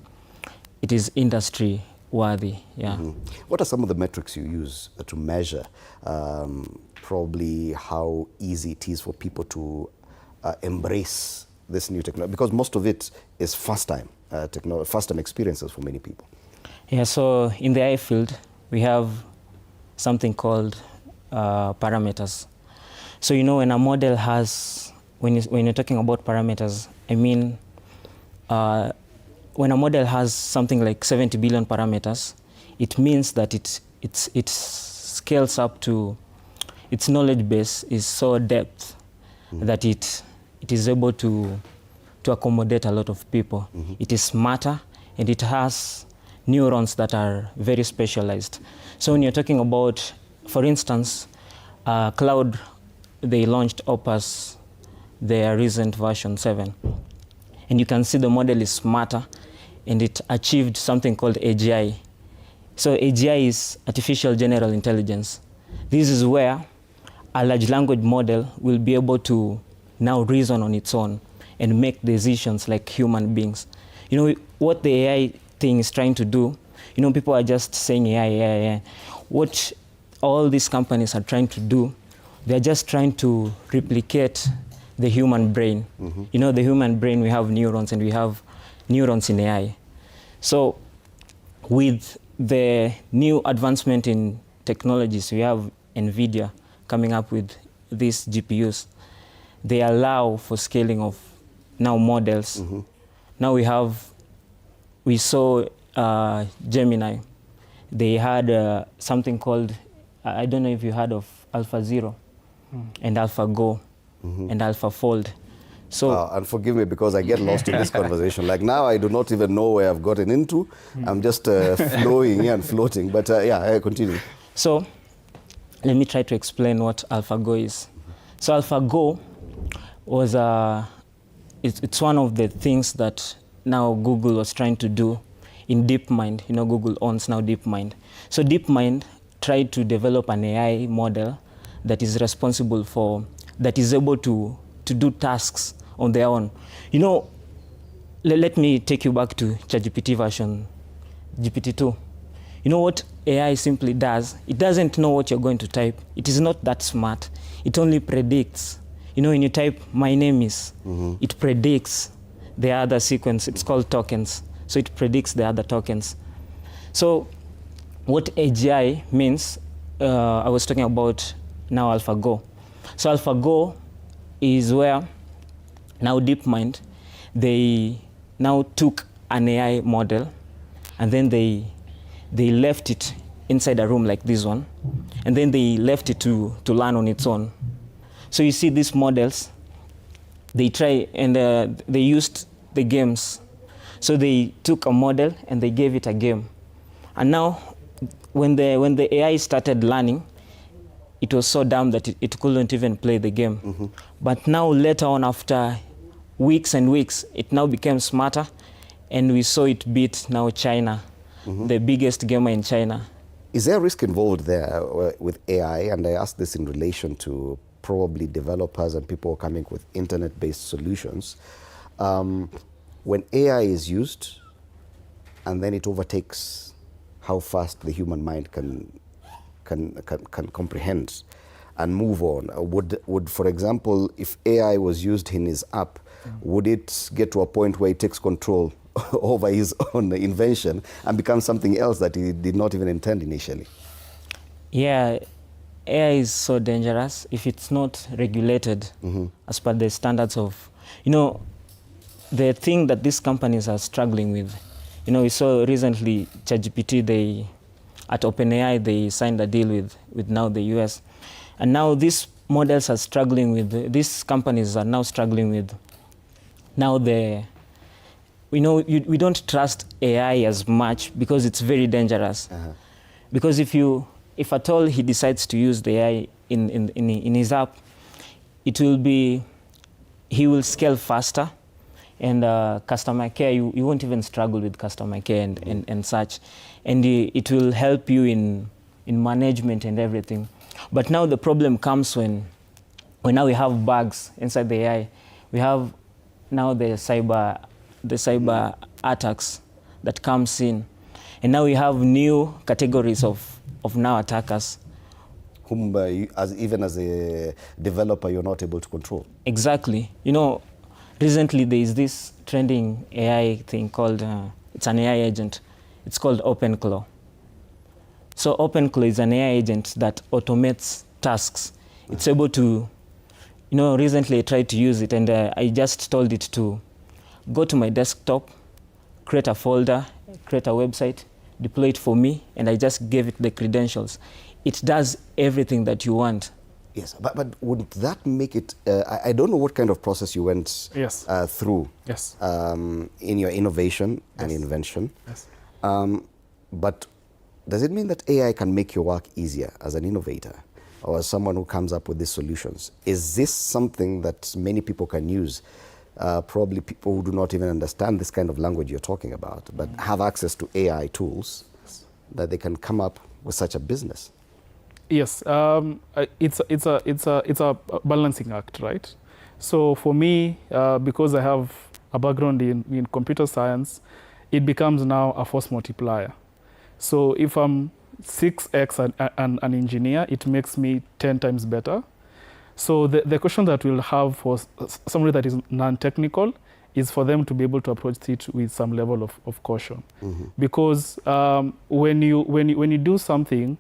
industry worthy. Yeah.
What are some of the metrics you use to measure probably how easy it is for people to embrace this new technology? Because most of it is first-time experiences for many people.
Yeah, so in the AI field, we have something called parameters. So, you know, when a model has, when you're talking about parameters, I mean, when a model has something like 70 billion parameters, it means that it scales up to, its knowledge base is so depth that it is able to accommodate a lot of people. It is smarter and it has neurons that are very specialized. So when you're talking about, for instance, Cloud, they launched Opus, their recent version 7. And you can see the model is smarter and it achieved something called AGI. So AGI is Artificial General Intelligence. This is where a large language model will be able to now reason on its own and make decisions like human beings. You know, what the AI thing is trying to do, you know, people are just saying AI. What all these companies are trying to do, they're just trying to replicate the human brain. You know, the human brain, we have neurons and we have neurons in AI. So with the new advancement in technologies, we have NVIDIA coming up with these GPUs. They allow for scaling of now models. Now we saw Gemini. They had something called, I don't know if you heard of AlphaZero and AlphaGo and AlphaFold. So,
and forgive me because I get lost in this conversation. Like now I do not even know where I've gotten into. I'm just flowing and floating. But yeah, continue.
So let me try to explain what AlphaGo is. So AlphaGo was it's one of the things that now Google was trying to do in DeepMind. You know, Google owns now DeepMind. So DeepMind tried to develop an AI model that is responsible for, that is able to do tasks on their own. You know, let me take you back to ChatGPT version GPT-2. You know what AI simply does? It doesn't know what you're going to type. It is not that smart. It only predicts. You know, when you type, my name is, it predicts the other sequence. It's called tokens. So it predicts the other tokens. So what AGI means, I was talking about now AlphaGo. So AlphaGo is where now DeepMind, they now took an AI model and then they left it inside a room like this one, and then they left it to learn on its own. So you see these models, they try and they used the games. So they took a model and they gave it a game. And now when the AI started learning, it was so dumb that it couldn't even play the game. But now later on, after weeks and weeks, it now became smarter, and we saw it beat now China, the biggest gamer in China.
Is there a risk involved there with AI? And I ask this in relation to probably developers and people coming with internet-based solutions. When AI is used and then it overtakes how fast the human mind can can comprehend and move on? Would, for example, if AI was used in his app, would it get to a point where he takes control over his own invention and become something else that he did not even intend initially?
Yeah, AI is so dangerous if it's not regulated as per the standards of, the thing that these companies are struggling with. We saw recently ChatGPT, at OpenAI, they signed a deal with now the US. And now these models are struggling with, these companies are now struggling with, now we don't trust AI as much because it's very dangerous. Because if at all he decides to use the AI in his app, he will scale faster, and customer care, you won't even struggle with customer care and such. And it will help you in management and everything. But now the problem comes when now we have bugs inside the AI. We have now the cyber attacks that comes in. And now we have new categories of now attackers.
Whom, even as a developer, you're not able to control.
Exactly. Recently there is this trending AI thing called, it's an AI agent. It's called OpenClaw. So OpenClaw is an AI agent that automates tasks. It's able to, recently I tried to use it, and I just told it to go to my desktop, create a folder, create a website, deploy it for me, and I just gave it the credentials. It does everything that you want.
Yes, but would that make it, I don't know what kind of process you went through in your innovation and invention.
Yes.
But does it mean that AI can make your work easier as an innovator or as someone who comes up with these solutions? Is this something that many people can use? Probably people who do not even understand this kind of language you're talking about, but have access to AI tools that they can come up with such a business.
Yes, it's a balancing act, right? So for me, because I have a background in computer science, it becomes now a force multiplier. So if I'm 6x an engineer, it makes me 10 times better. So the question that we'll have for somebody that is non-technical is for them to be able to approach it with some level of caution. Because when you do something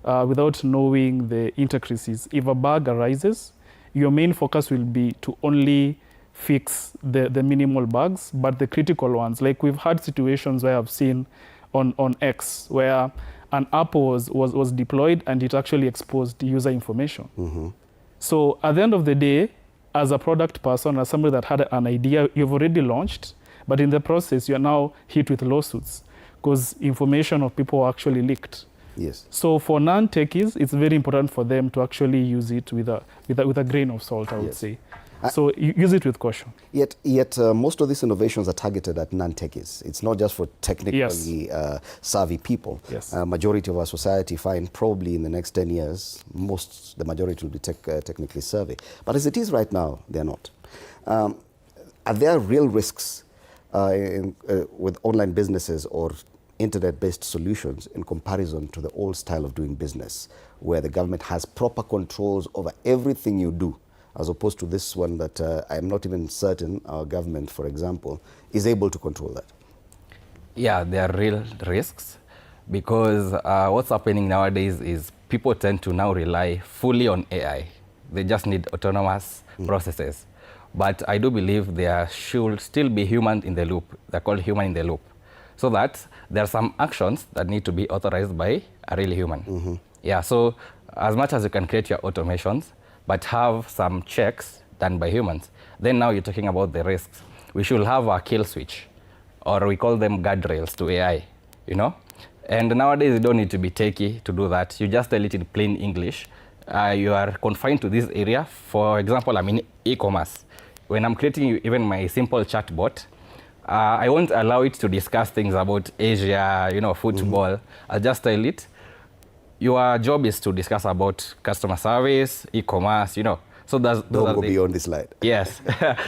without knowing the intricacies, if a bug arises, your main focus will be to only fix the minimal bugs, but the critical ones. Like we've had situations where I've seen on X where an app was deployed and it actually exposed user information. So at the end of the day, as a product person, as somebody that had an idea, you've already launched, but in the process, you're now hit with lawsuits because information of people are actually leaked.
Yes.
So for non-techies, it's very important for them to actually use it with a grain of salt, I would say. So use it with caution.
Yet most of these innovations are targeted at non-techies. It's not just for technically savvy people.
Yes.
Majority of our society find probably in the next 10 years, the majority will be technically savvy. But as it is right now, they're not. Are there real risks with online businesses or internet-based solutions in comparison to the old style of doing business, where the government has proper controls over everything you do, as opposed to this one that I'm not even certain our government, for example, is able to control that?
Yeah, there are real risks because what's happening nowadays is people tend to now rely fully on AI. They just need autonomous processes. But I do believe there should still be human in the loop. They're called human in the loop. So that there are some actions that need to be authorized by a real human. Yeah, so as much as you can create your automations, but have some checks done by humans, then now you're talking about the risks. We should have a kill switch, or we call them guardrails to AI, And nowadays you don't need to be techie to do that. You just tell it in plain English. You are confined to this area. For example, I'm in e-commerce. When I'm creating even my simple chatbot, I won't allow it to discuss things about Asia, football. I'll just tell it, your job is to discuss about customer service, e-commerce, So those
don't
are
go beyond this slide.
Yes.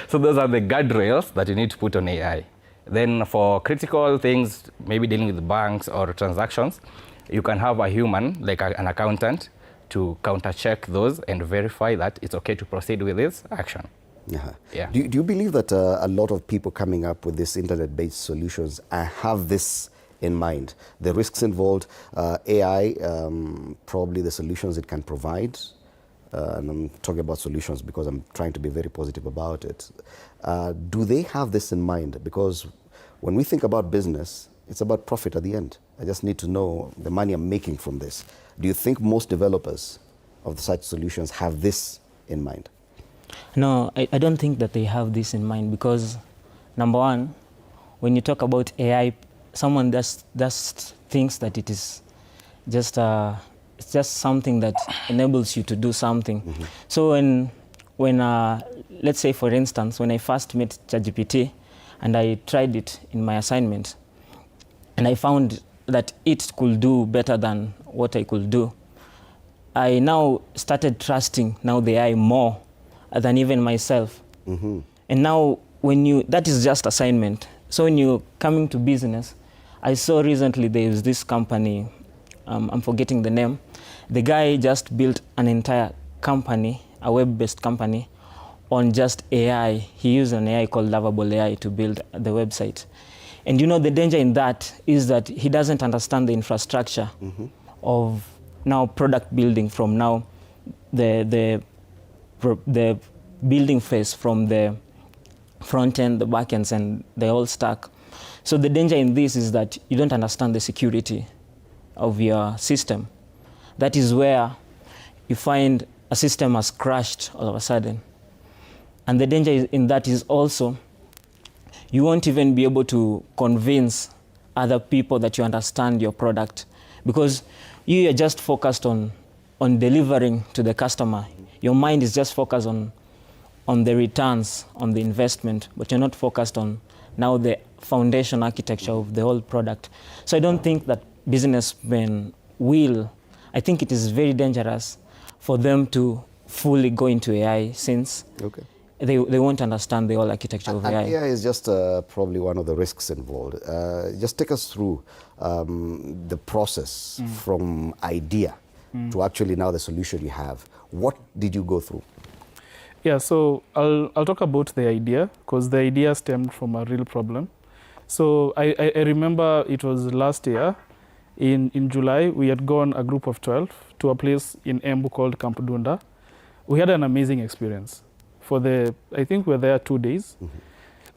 So those are the guardrails that you need to put on AI. Then for critical things, maybe dealing with banks or transactions, you can have a human, like an accountant, to counter-check those and verify that it's okay to proceed with this action. Yeah.
Do you believe that a lot of people coming up with these internet-based solutions have this in mind? The risks involved, AI, probably the solutions it can provide, and I'm talking about solutions because I'm trying to be very positive about it. Do they have this in mind? Because when we think about business, it's about profit at the end. I just need to know the money I'm making from this. Do you think most developers of such solutions have this in mind?
No, I don't think that they have this in mind because, number one, when you talk about AI, someone just thinks that it is just it's just something that enables you to do something. So when let's say, for instance, when I first met ChatGPT and I tried it in my assignment, and I found that it could do better than what I could do, I now started trusting the AI more than even myself. And now that is just assignment. So when you're coming to business, I saw recently there is this company, I'm forgetting the name. The guy just built an entire company, a web-based company, on just AI. He used an AI called Lovable AI to build the website. And the danger in that is that he doesn't understand the infrastructure of now product building, from now the building phase, from the front end, the back ends, and the whole stack. So the danger in this is that you don't understand the security of your system. That is where you find a system has crashed all of a sudden. And the danger in that is also you won't even be able to convince other people that you understand your product, because you are just focused on delivering to the customer. Your mind is just focused on the returns on the investment, but you're not focused on now the foundation architecture of the whole product. So I don't think that businessmen will. I think it is very dangerous for them to fully go into AI, since they won't understand the whole architecture of AI.
AI is just probably one of the risks involved. Just take us through the process from idea to actually now the solution you have. What did you go through?
Yeah, so I'll talk about the idea, because the idea stemmed from a real problem. So I remember it was last year, in July, we had gone a group of 12 to a place in Embu called Camp Dunda. We had an amazing experience. I think we were there 2 days.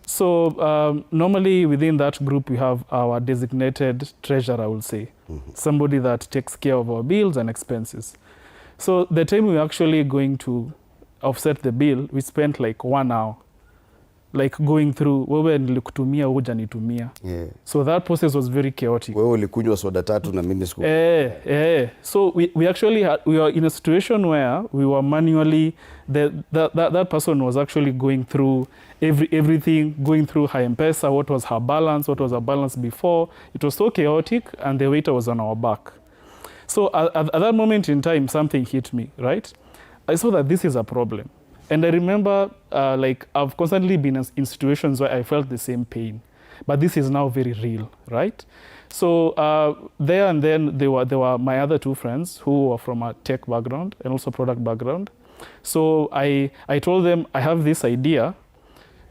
So normally within that group, we have our designated treasurer, I will say, somebody that takes care of our bills and expenses. So the time we were actually going to offset the bill, we spent like 1 hour, like going through, wewe nilikutumia hujanitumia. So that process was very chaotic.
Wewe ulikunywa soda tatu na mimi siku.
So we actually we were in a situation where we were manually, that person was actually going through everything, going through her M-Pesa, what was her balance, what was her balance before. It was so chaotic, and the waiter was on our back. So at that moment in time, something hit me, right? I saw that this is a problem. And I remember, like, I've constantly been in situations where I felt the same pain, but this is now very real, right? So there and then, there were my other two friends who were from a tech background and also product background. So I told them, I have this idea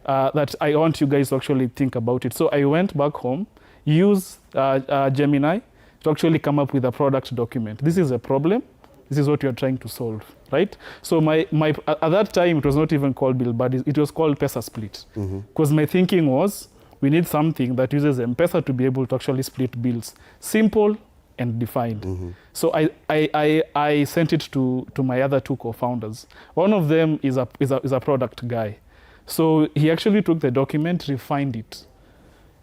that I want you guys to actually think about it. So I went back home, used Gemini to actually come up with a product document. This is a problem. This is what you're trying to solve, right? So at that time, it was not even called Bill Buddies. It was called Pesa Split. Because my thinking was, we need something that uses M-Pesa to be able to actually split bills. Simple and defined. So I sent it to my other two co-founders. One of them is a product guy. So he actually took the document, refined it,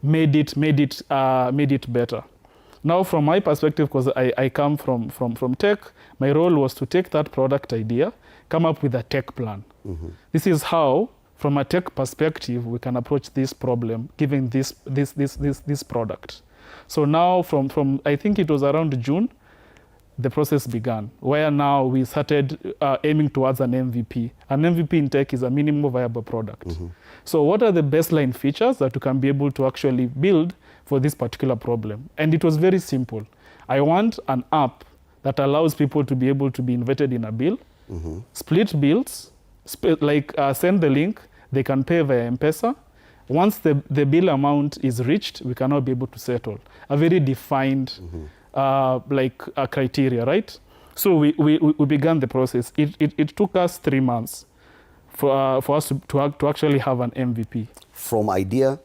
made it better. Now, from my perspective, because I come from tech, my role was to take that product idea, come up with a tech plan. This is how, from a tech perspective, we can approach this problem, given this product. So now, from I think it was around June, the process began, where now we started aiming towards an MVP. An MVP in tech is a minimum viable product. So what are the baseline features that you can be able to actually build for this particular problem? And it was very simple. I want an app that allows people to be able to be invited in a bill, split bills, send the link, they can pay via M-Pesa. Once the bill amount is reached, we can now be able to settle. A very defined criteria, right? So we began the process. It took us 3 months for us to actually have an MVP.
From idea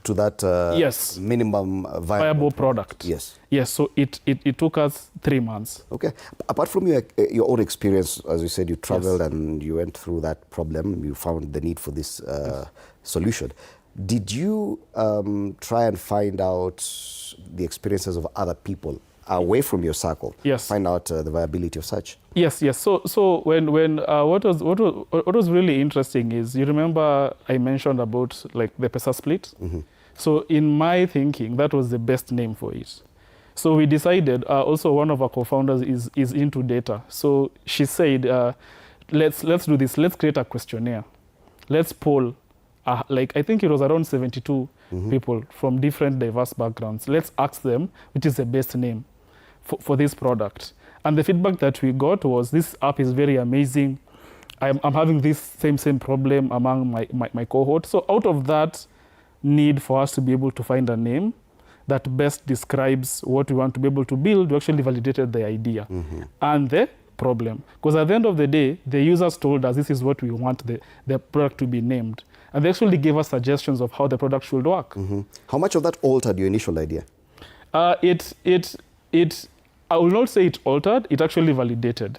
to that
yes.
minimum
viable product.
Yes.
Yes, so it took us 3 months.
Okay. Apart from your own experience, as you said, you traveled and you went through that problem, you found the need for this solution. Did you try and find out the experiences of other people away from your circle?
Yes.
Find out the viability of such?
Yes, yes. So when what was really interesting is, you remember I mentioned about like the Pesa split? So in my thinking, that was the best name for it. So we decided, also one of our co-founders is into data. So she said, let's do this, let's create a questionnaire. Let's poll, I think it was around 72 people from different diverse backgrounds. Let's ask them which is the best name for this product. And the feedback that we got was, this app is very amazing. I'm having this same problem among my cohort. So out of that need for us to be able to find a name that best describes what we want to be able to build, we actually validated the idea and the problem. Because at the end of the day, the users told us this is what we want the product to be named. And they actually gave us suggestions of how the product should work.
How much of that altered your initial idea?
I will not say it altered, it actually validated.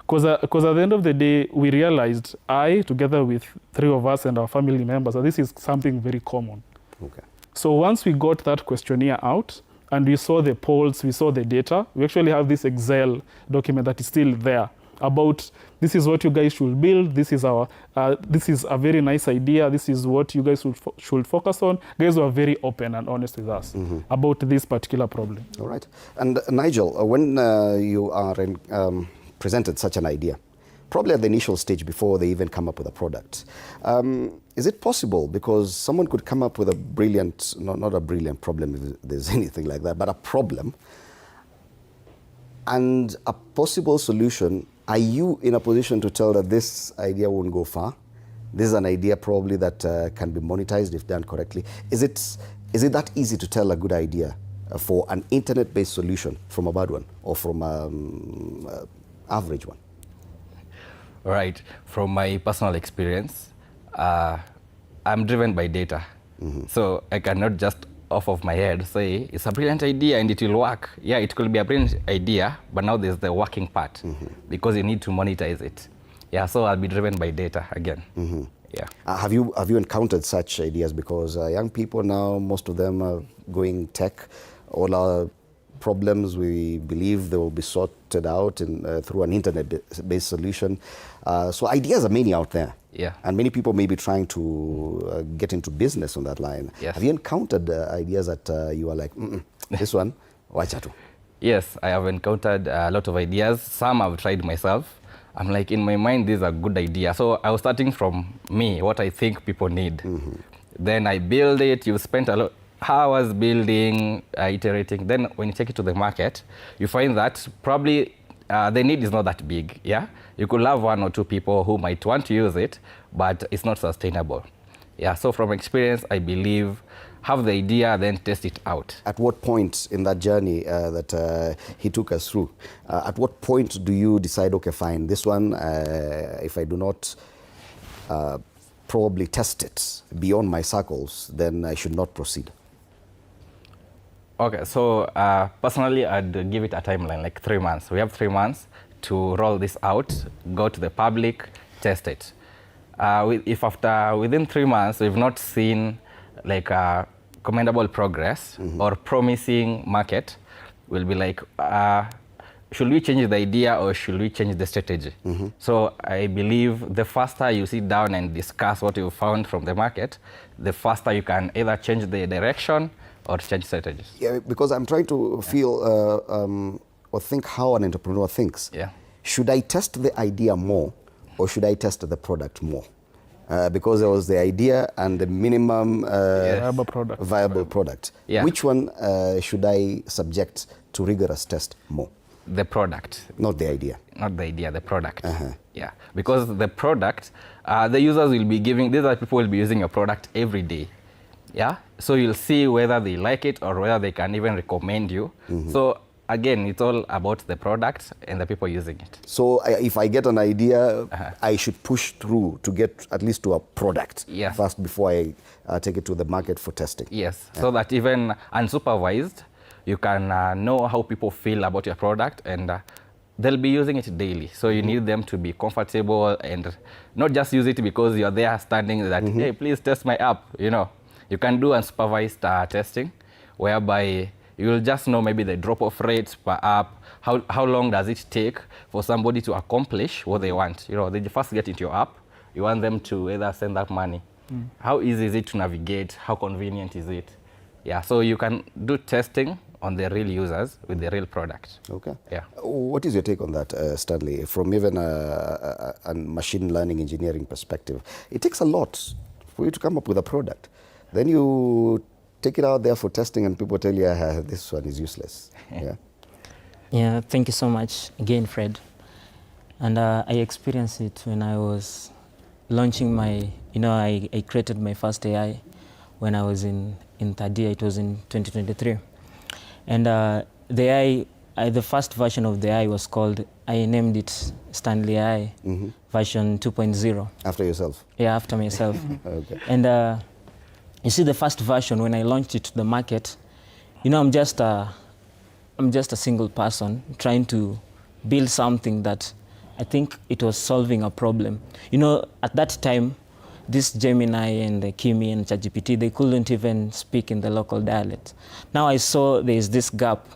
Because at the end of the day, we realized, together with 3 of us and our family members, that this is something very common.
Okay.
So once we got that questionnaire out, and we saw the polls, we saw the data, we actually have this Excel document that is still there about, this is what you guys should build, this is a very nice idea, this is what you guys should focus on. Guys were very open and honest with us about this particular problem.
All right. And Nigel, when you are presented such an idea, probably at the initial stage before they even come up with a product, is it possible, because someone could come up with a brilliant, not a brilliant problem if there's anything like that, but a problem and a possible solution, are you in a position to tell that this idea won't go far? This is an idea probably that can be monetized if done correctly. Is it that easy to tell a good idea for an internet-based solution from a bad one or from an average one?
Right. From my personal experience, I'm driven by data. So I cannot just off of my head say it's a brilliant idea and it will work. Yeah, it could be a brilliant idea, but now there's the working part because you need to monetize it. Yeah, so I'll be driven by data again. Yeah.
Have you encountered such ideas? Because young people now, most of them are going tech. All our problems, we believe they will be sorted out through an internet-based solution. So ideas are many out there.
Yeah.
And many people may be trying to get into business on that line.
Yes.
Have you encountered ideas that you are like, this one, wacha tu?
Yes, I have encountered a lot of ideas. Some I've tried myself. I'm like, in my mind, this is a good idea. So I was starting from me, what I think people need. Then I build it. You spent a lot hours building, iterating. Then when you take it to the market, you find that probably the need is not that big. Yeah, you could have 1 or 2 people who might want to use it, but it's not sustainable. Yeah, so from experience, I believe have the idea, then test it out.
At what point in that journey that he took us through, at what point do you decide, okay, fine, this one, if I do not probably test it beyond my circles, then I should not proceed?
Okay, so personally, I'd give it a timeline, like 3 months. We have 3 months to roll this out, go to the public, test it. If within 3 months, we've not seen like commendable progress or promising market, we'll be like, should we change the idea or should we change the strategy? So I believe the faster you sit down and discuss what you found from the market, the faster you can either change the direction or change strategies.
Yeah, because I'm trying to feel or think how an entrepreneur thinks.
Yeah.
Should I test the idea more or should I test the product more? Because there was the idea and the minimum
viable product.
Viable product.
Yeah.
Which one should I subject to rigorous test more?
The product.
Not the idea.
Not the idea, the product. Yeah, because the product, the users will be giving, these are people will be using your product every day. Yeah, so you'll see whether they like it or whether they can even recommend you. So again, it's all about the product and the people using it.
So if I get an idea, I should push through to get at least to a product first before I take it to the market for testing.
Yes, so that even unsupervised, you can know how people feel about your product, and they'll be using it daily. So you need them to be comfortable and not just use it because you're there standing that, hey, please test my app, you know. You can do unsupervised testing, whereby you'll just know maybe the drop-off rates per app, how long does it take for somebody to accomplish what they want. You know, they first get into your app, you want them to either send that money. How easy is it to navigate? How convenient is it? Yeah, so you can do testing on the real users with the real product.
Okay.
Yeah.
What is your take on that, Stanley? From even a machine learning engineering perspective, it takes a lot for you to come up with a product. Then you take it out there for testing and people tell you, this one is useless. Yeah.
Yeah, thank you so much again, Fred. And I experienced it when I was launching my, I created my first AI when I was in third year. It was in 2023. And the first version of the AI was called, I named it Stanley AI version 2.0.
After yourself?
Yeah, after myself.
Okay.
And you see, the first version, when I launched it to the market, I'm just a single person trying to build something that I think it was solving a problem. At that time, this Gemini and Kimi and ChatGPT, they couldn't even speak in the local dialect. Now I saw there's this gap.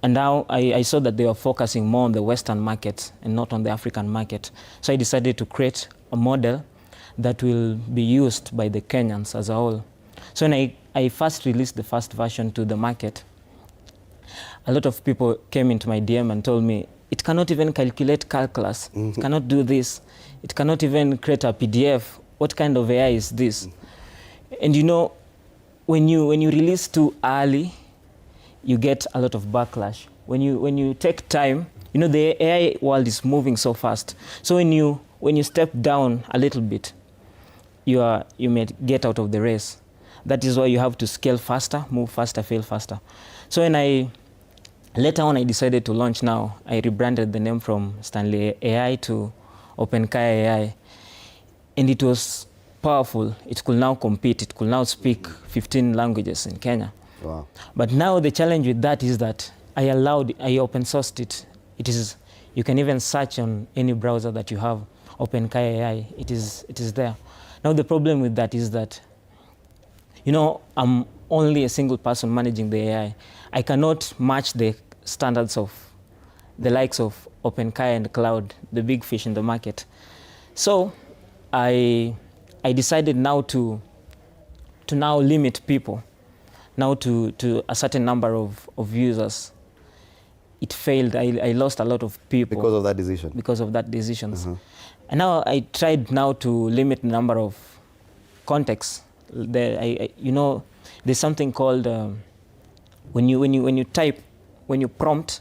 And now I saw that they were focusing more on the Western market and not on the African market. So I decided to create a model that will be used by the Kenyans as a whole. So when I first released the first version to the market, a lot of people came into my DM and told me, it cannot even calculate calculus, it cannot do this, it cannot even create a PDF. What kind of AI is this? And when you release too early, you get a lot of backlash. When you take time, the AI world is moving so fast. So when you step down a little bit, you may get out of the race. That is why you have to scale faster, move faster, fail faster. So later on I decided to launch now. I rebranded the name from Stanley AI to OpenKai AI. And it was powerful. It could now compete. It could now speak 15 languages in Kenya.
Wow.
But now the challenge with that is that I open sourced it. You can even search on any browser that you have, OpenKai AI. It is there. Now the problem with that is that, I'm only a single person managing the AI. I cannot match the standards of the likes of OpenKai and Cloud, the big fish in the market. So I decided now to now limit people, now to a certain number of users. It failed. I lost a lot of people.
Because of that decision? Because
of that decisions. And now I tried now to limit the number of contexts. There's something called, when you prompt,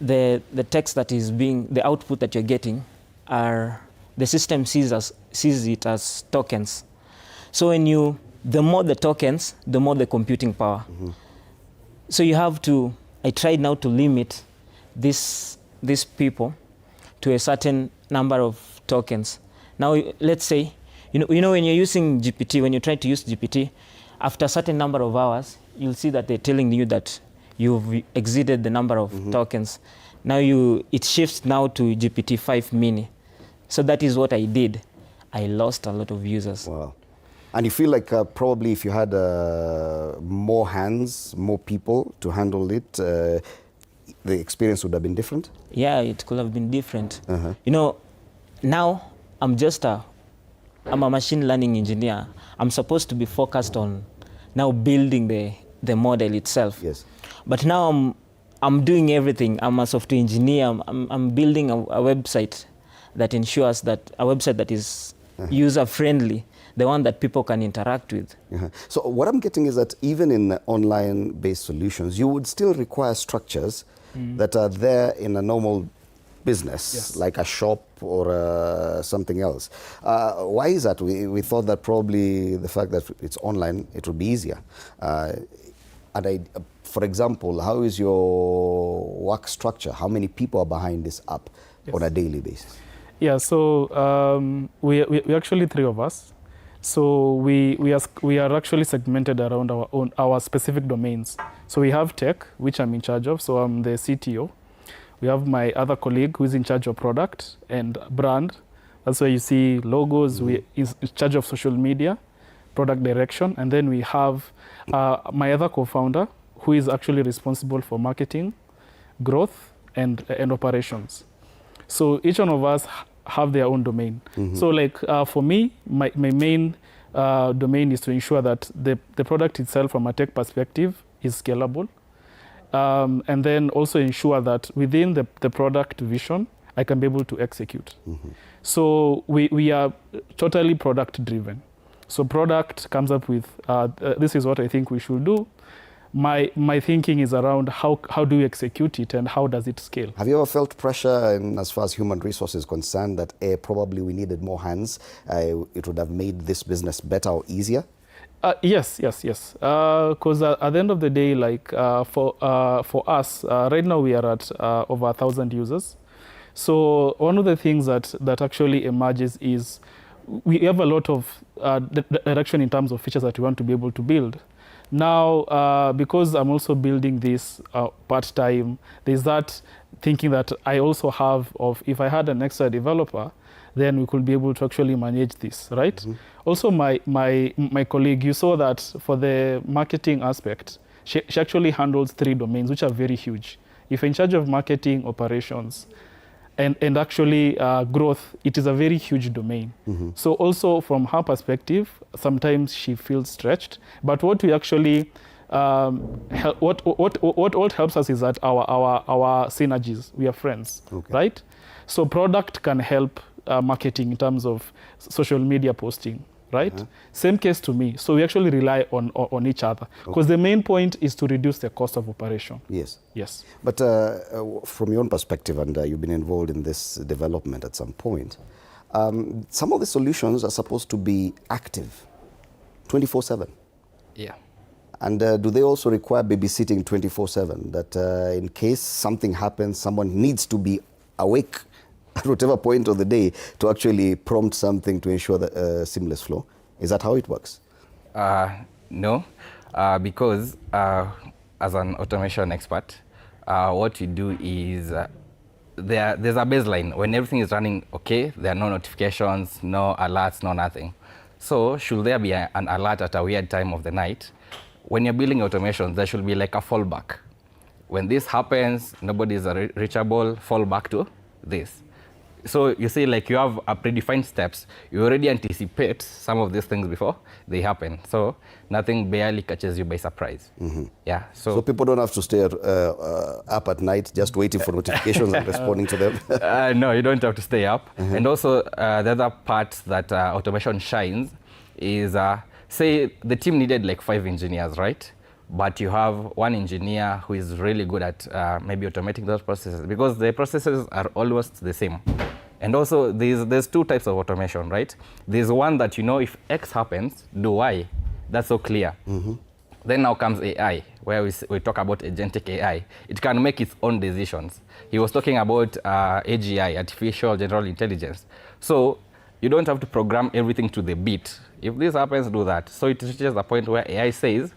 the text that is the output that you're getting the system sees it as tokens. So the more the tokens, the more the computing power. So I tried now to limit these people to a certain number of tokens. Now, let's say, when you're using GPT, when you try to use GPT, after a certain number of hours, you'll see that they're telling you that you've exceeded the number of tokens. Now it shifts now to GPT-5 mini. So that is what I did. I lost a lot of users.
Wow. And you feel like probably if you had more hands, more people to handle it, the experience would have been different?
Yeah, it could have been different. Now I'm a machine learning engineer. I'm supposed to be focused on now building the model itself.
Yes.
But now I'm doing everything. I'm a software engineer. I'm building a website that ensures that a website that is user friendly, the one that people can interact with.
So what I'm getting is that even in online-based solutions, you would still require structures that are there in a normal business, like a shop or something else. Why is that? We thought that probably the fact that it's online, it would be easier. For example, how is your work structure? How many people are behind this app on a daily basis?
Yeah, so we actually 3 of us. So we are actually segmented around our specific domains. So we have tech, which I'm in charge of. So I'm the CTO. We have my other colleague who is in charge of product and brand. That's where you see logos. We is in charge of social media, product direction, and then we have my other co-founder who is actually responsible for marketing, growth, and operations. So each one of us have their own domain. So like for me, my main domain is to ensure that the product itself from a tech perspective is scalable. And then also ensure that within the product vision, I can be able to execute. So we are totally product driven. So product comes up with, this is what I think we should do. My thinking is around how do you execute it and how does it scale?
Have you ever felt pressure in, as far as human resources is concerned, that probably we needed more hands? It would have made this business better or easier?
Yes. Because at the end of the day, like for us, right now we are at over 1,000 users. So one of the things that actually emerges is we have a lot of direction in terms of features that we want to be able to build. Now, because I'm also building this part-time, there's that thinking that I also have of if I had an extra developer, then we could be able to actually manage this, right? Also, my colleague, you saw that for the marketing aspect, she actually handles 3 domains, which are very huge. If you're in charge of marketing, operations, and actually growth, it is a very huge domain. So also from her perspective, sometimes she feels stretched. But what we actually, what helps us is that our synergies, we are friends, right? So product can help marketing in terms of social media posting, right? Same case to me. So we actually rely on each other because the main point is to reduce the cost of operation. Yes.
But from your own perspective, and you've been involved in this development at some point, some of the solutions are supposed to be active 24/7.
Yeah.
And do they also require babysitting 24/7? That in case something happens, someone needs to be awake at whatever point of the day to actually prompt something to ensure the seamless flow. Is that how it works?
No, because as an automation expert, what you do is there's a baseline. When everything is running okay, there are no notifications, no alerts, no nothing. So should there be an alert at a weird time of the night, when you're building automation, there should be like a fallback. When this happens, nobody is reachable, fall back to this. So you see, like you have a predefined steps. You already anticipate some of these things before they happen. So nothing barely catches you by surprise. Yeah.
So people don't have to stay up at night just waiting for notifications and responding to them?
No, you don't have to stay up. And also the other part that automation shines is, say the team needed like 5 engineers, right? But you have 1 engineer who is really good at maybe automating those processes, because the processes are almost the same. And also there's 2 types of automation, right? There's one that, you know, if X happens, do Y. That's so clear. Then now comes AI, where we talk about agentic AI. It can make its own decisions. He was talking about AGI, artificial general intelligence. So you don't have to program everything to the beat. If this happens, do that. So it reaches the point where AI says,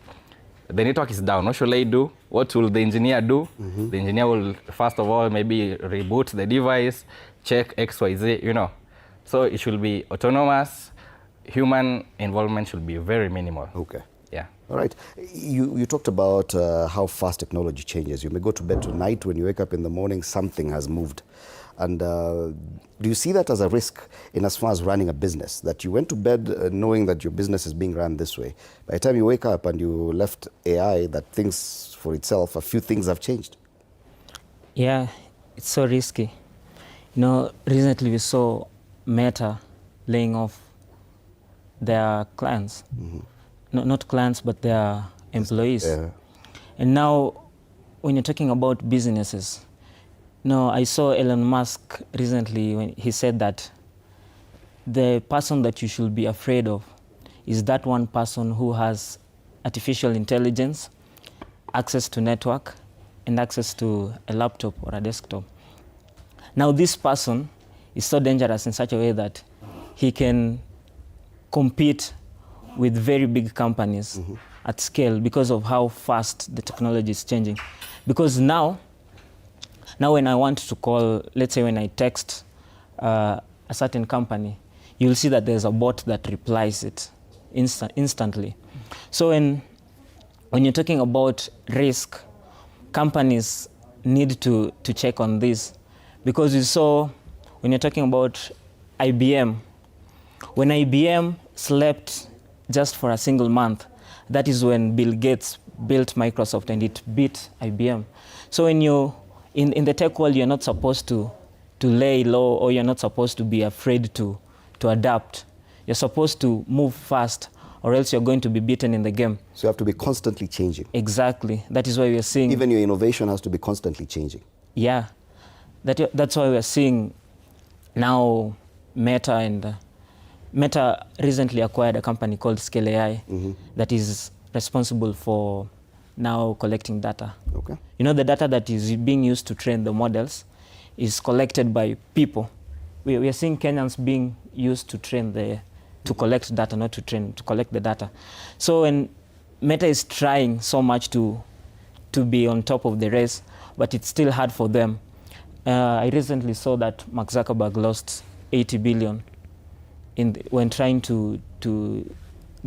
the network is down, what should I do? What will the engineer do? The engineer will, first of all, maybe reboot the device, check X, Y, Z, you know. So it should be autonomous. Human involvement should be very minimal. Yeah.
All right. You talked about how fast technology changes. You may go to bed tonight, when you wake up in the morning, something has moved. And do you see that as a risk in as far as running a business, that you went to bed knowing that your business is being run this way? By the time you wake up and you left AI that thinks for itself, a few things have changed.
Yeah, it's so risky. You know, recently we saw Meta laying off their clients. No, not clients, but their employees.
Yeah.
And now, when you're talking about businesses, no, I saw Elon Musk recently when he said that the person that you should be afraid of is that one person who has artificial intelligence, access to network, and access to a laptop or a desktop. Now, this person is so dangerous in such a way that he can compete with very big companies at scale because of how fast the technology is changing. Because now when I want to call, let's say when I text a certain company, you'll see that there's a bot that replies it instantly. So when you're talking about risk, companies need to check on this. Because you saw, when you're talking about IBM, when IBM slept just for a single month, that is when Bill Gates built Microsoft and it beat IBM. So when you, in the tech world, you're not supposed to lay low, or you're not supposed to be afraid to adapt. You're supposed to move fast, or else you're going to be beaten in the game.
So you have to be constantly changing.
Exactly. That is why we're seeing...
Even your innovation has to be constantly changing.
Yeah. That's why we're seeing now Meta, and Meta recently acquired a company called Scale AI that is responsible for now collecting data.
Okay.
You know, the data that is being used to train the models is collected by people. We are seeing Kenyans being used to train to collect data, not to train, to collect the data. So when Meta is trying so much to be on top of the race, but it's still hard for them. I recently saw that Mark Zuckerberg lost 80 billion when trying to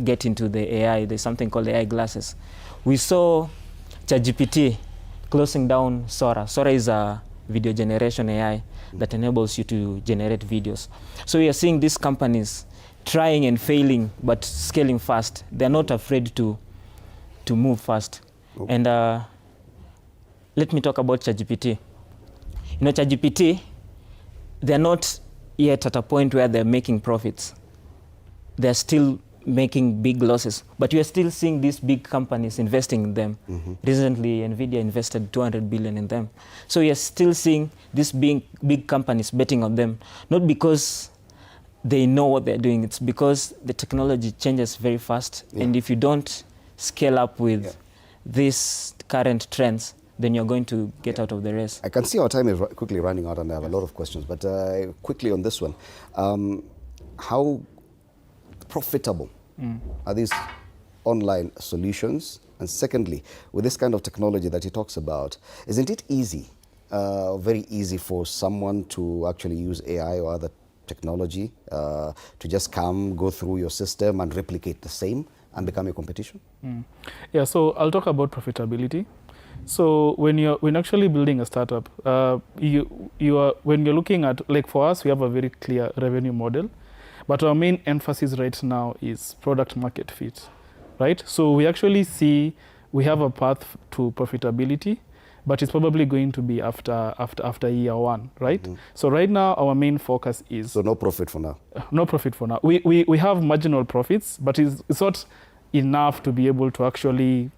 get into the AI. There's something called AI glasses. We saw ChatGPT closing down Sora. Sora is a video generation AI that enables you to generate videos. So we are seeing these companies trying and failing, but scaling fast. They're not afraid to move fast. Okay. And let me talk about ChatGPT. You know, ChatGPT, they're not yet at a point where they're making profits. They're still making big losses, but you're still seeing these big companies investing in them. Recently, NVIDIA invested 200 billion in them. So you're still seeing these big companies betting on them, not because they know what they're doing, it's because the technology changes very fast. And if you don't scale up with these current trends, then you're going to get out of the race.
I can see our time is quickly running out and I have a lot of questions, but quickly on this one, how profitable are these online solutions? And secondly, with this kind of technology that he talks about, isn't it easy, very easy for someone to actually use AI or other technology to just go through your system and replicate the same and become a competition?
Yeah, so I'll talk about profitability. So when you're actually building a startup, when you're looking at, like for us, we have a very clear revenue model, but our main emphasis right now is product market fit, right? So we actually see we have a path to profitability, but it's probably going to be after year one, right? So right now our main focus is...
So no profit for now?
No profit for now. We have marginal profits, but it's not enough to be able to actually...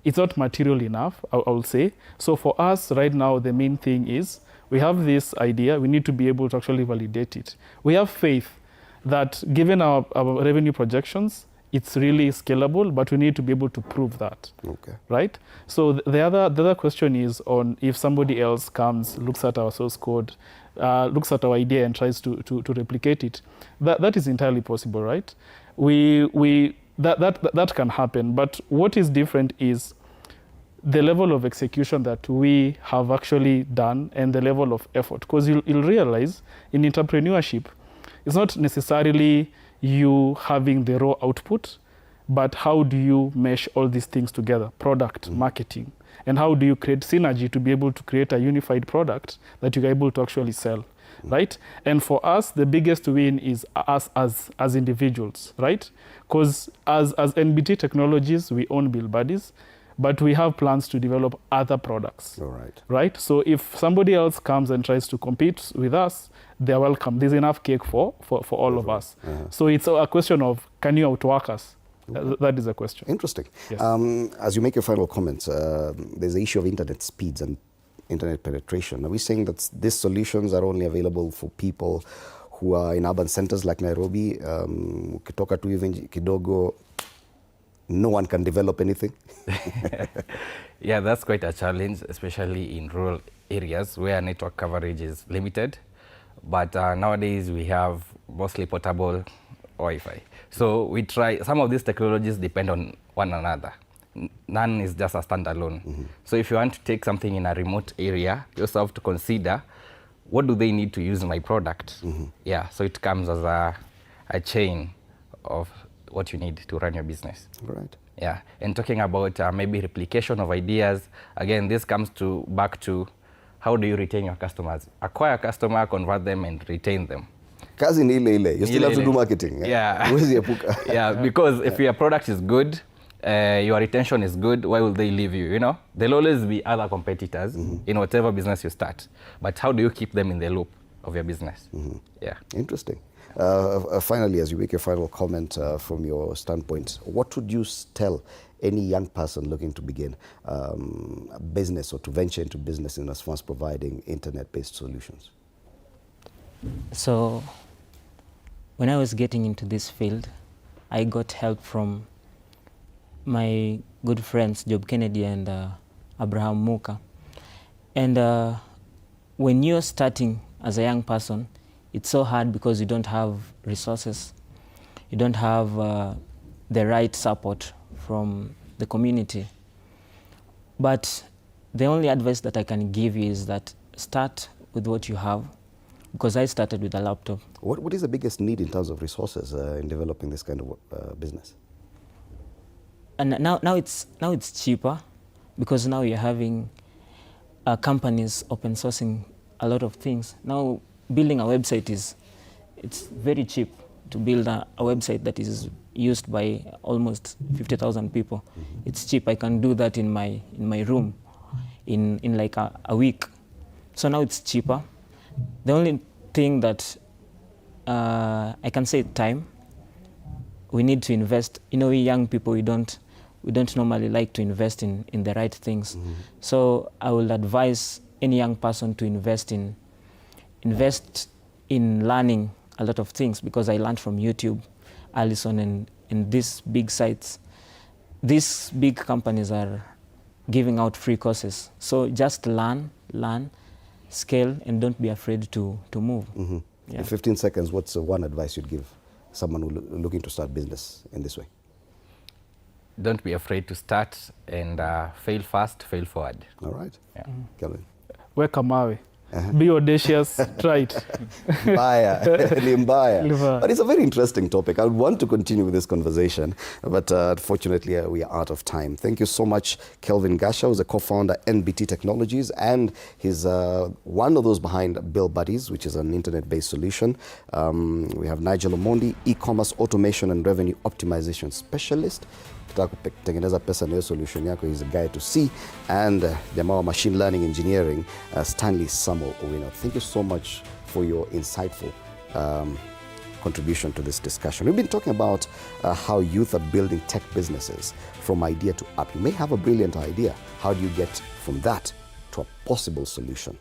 it's not material enough, I will say. So for us right now, the main thing is we have this idea, we need to be able to actually validate it. We have faith that given our revenue projections, it's really scalable, but we need to be able to prove that, right? So the other question is on if somebody else comes, looks at our source code, looks at our idea and tries to replicate it, that is entirely possible, right? That can happen, but what is different is the level of execution that we have actually done and the level of effort. Because you'll realize in entrepreneurship, it's not necessarily you having the raw output, but how do you mesh all these things together, product, marketing, and how do you create synergy to be able to create a unified product that you're able to actually sell. Right? And for us, the biggest win is us as individuals, right? Because as NBT Technologies, we own Bill Buddies.
but we have plans to develop other products.
All right.
Right? So if somebody else comes and tries to compete with us, they're welcome. There's enough cake for all of us. So it's a question of, can you outwork us? That is a question.
Interesting.
Yes.
As you make your final comments, there's the issue of internet speeds and internet penetration. Are we saying that these solutions are only available for people who are in urban centers like Nairobi? Ukitoka tu hivi kidogo, no one can develop anything?
Yeah, that's quite a challenge, especially in rural areas where network coverage is limited. But nowadays we have mostly portable Wi-Fi. So we try, some of these technologies depend on one another. None is just a standalone. So if you want to take something in a remote area, you also have to consider, what do they need to use my product? Yeah, so it comes as a chain of what you need to run your business.
Right.
Yeah, and talking about maybe replication of ideas, again, this comes back to how do you retain your customers? Acquire a customer, convert them, and retain them.
Kazi ni ile ile. You still have to do marketing.
Yeah.
Huwezi epuka.
Yeah, because if your product is good, your retention is good, why will they leave you? You know, there'll always be other competitors in whatever business you start. But how do you keep them in the loop of your business? Yeah.
Interesting. Finally, as you make your final comment from your standpoint, what would you tell any young person looking to begin a business or to venture into business in as far as providing internet-based solutions?
So when I was getting into this field, I got help from my good friends, Job Kennedy and Abraham Muka. And when you're starting as a young person, it's so hard because you don't have resources. You don't have the right support from the community. But the only advice that I can give you is that start with what you have, because I started with a laptop.
What is the biggest need in terms of resources in developing this kind of business?
And now it's cheaper, because now you're having companies open sourcing a lot of things. Now building a website it's very cheap to build a website that is used by almost 50,000 people. It's cheap. I can do that in my room in like a week. So now it's cheaper. The only thing that I can say time. We need to invest. You know, we young people, we don't normally like to invest in the right things. So I will advise any young person to invest in learning a lot of things, because I learned from YouTube, Allison, and these big sites. These big companies are giving out free courses. So just learn, scale, and don't be afraid to move.
Yeah. In 15 seconds, what's one advice you'd give someone looking to start business in this way?
Don't be afraid to start, and fail fast, fail forward.
All right.
Yeah.
Kelvin.
Weka mawe. Be audacious, try it.
Mbaya. But it's a very interesting topic. I would want to continue with this conversation, but unfortunately we are out of time. Thank you so much, Kelvin Gasha, who's a co-founder NBT Technologies, and he's one of those behind Bill Buddies, which is an internet-based solution. We have Nigel Omondi, e-commerce automation and revenue optimization specialist. Kutengeneza pesa na solution yako, is a guy to see, and jamaa wa machine learning engineering, Stanley Samuel Owino. Thank you so much for your insightful contribution to this discussion. We've been talking about how youth are building tech businesses from idea to app. You may have a brilliant idea. How do you get from that to a possible solution?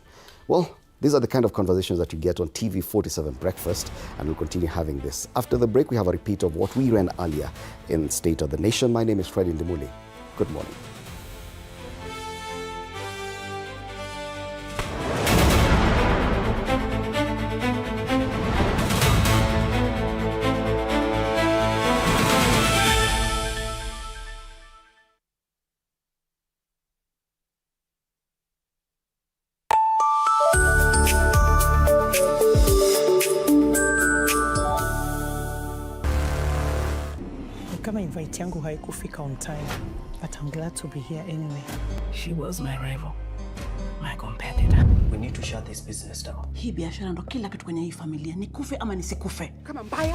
Well, these are the kind of conversations that you get on TV47 Breakfast, and we'll continue having this. After the break, we have a repeat of what we ran earlier in State of the Nation. My name is Freddy Ndimuli. Good morning.
Kama invite yangu haikufika on time, but I'm glad to be here anyway.
She was my rival, my competitor. We need to shut this business down.
Hii biashara ndo kila kitu kwenye hii familia. Nikufe ama nisikufe. Kama mbaya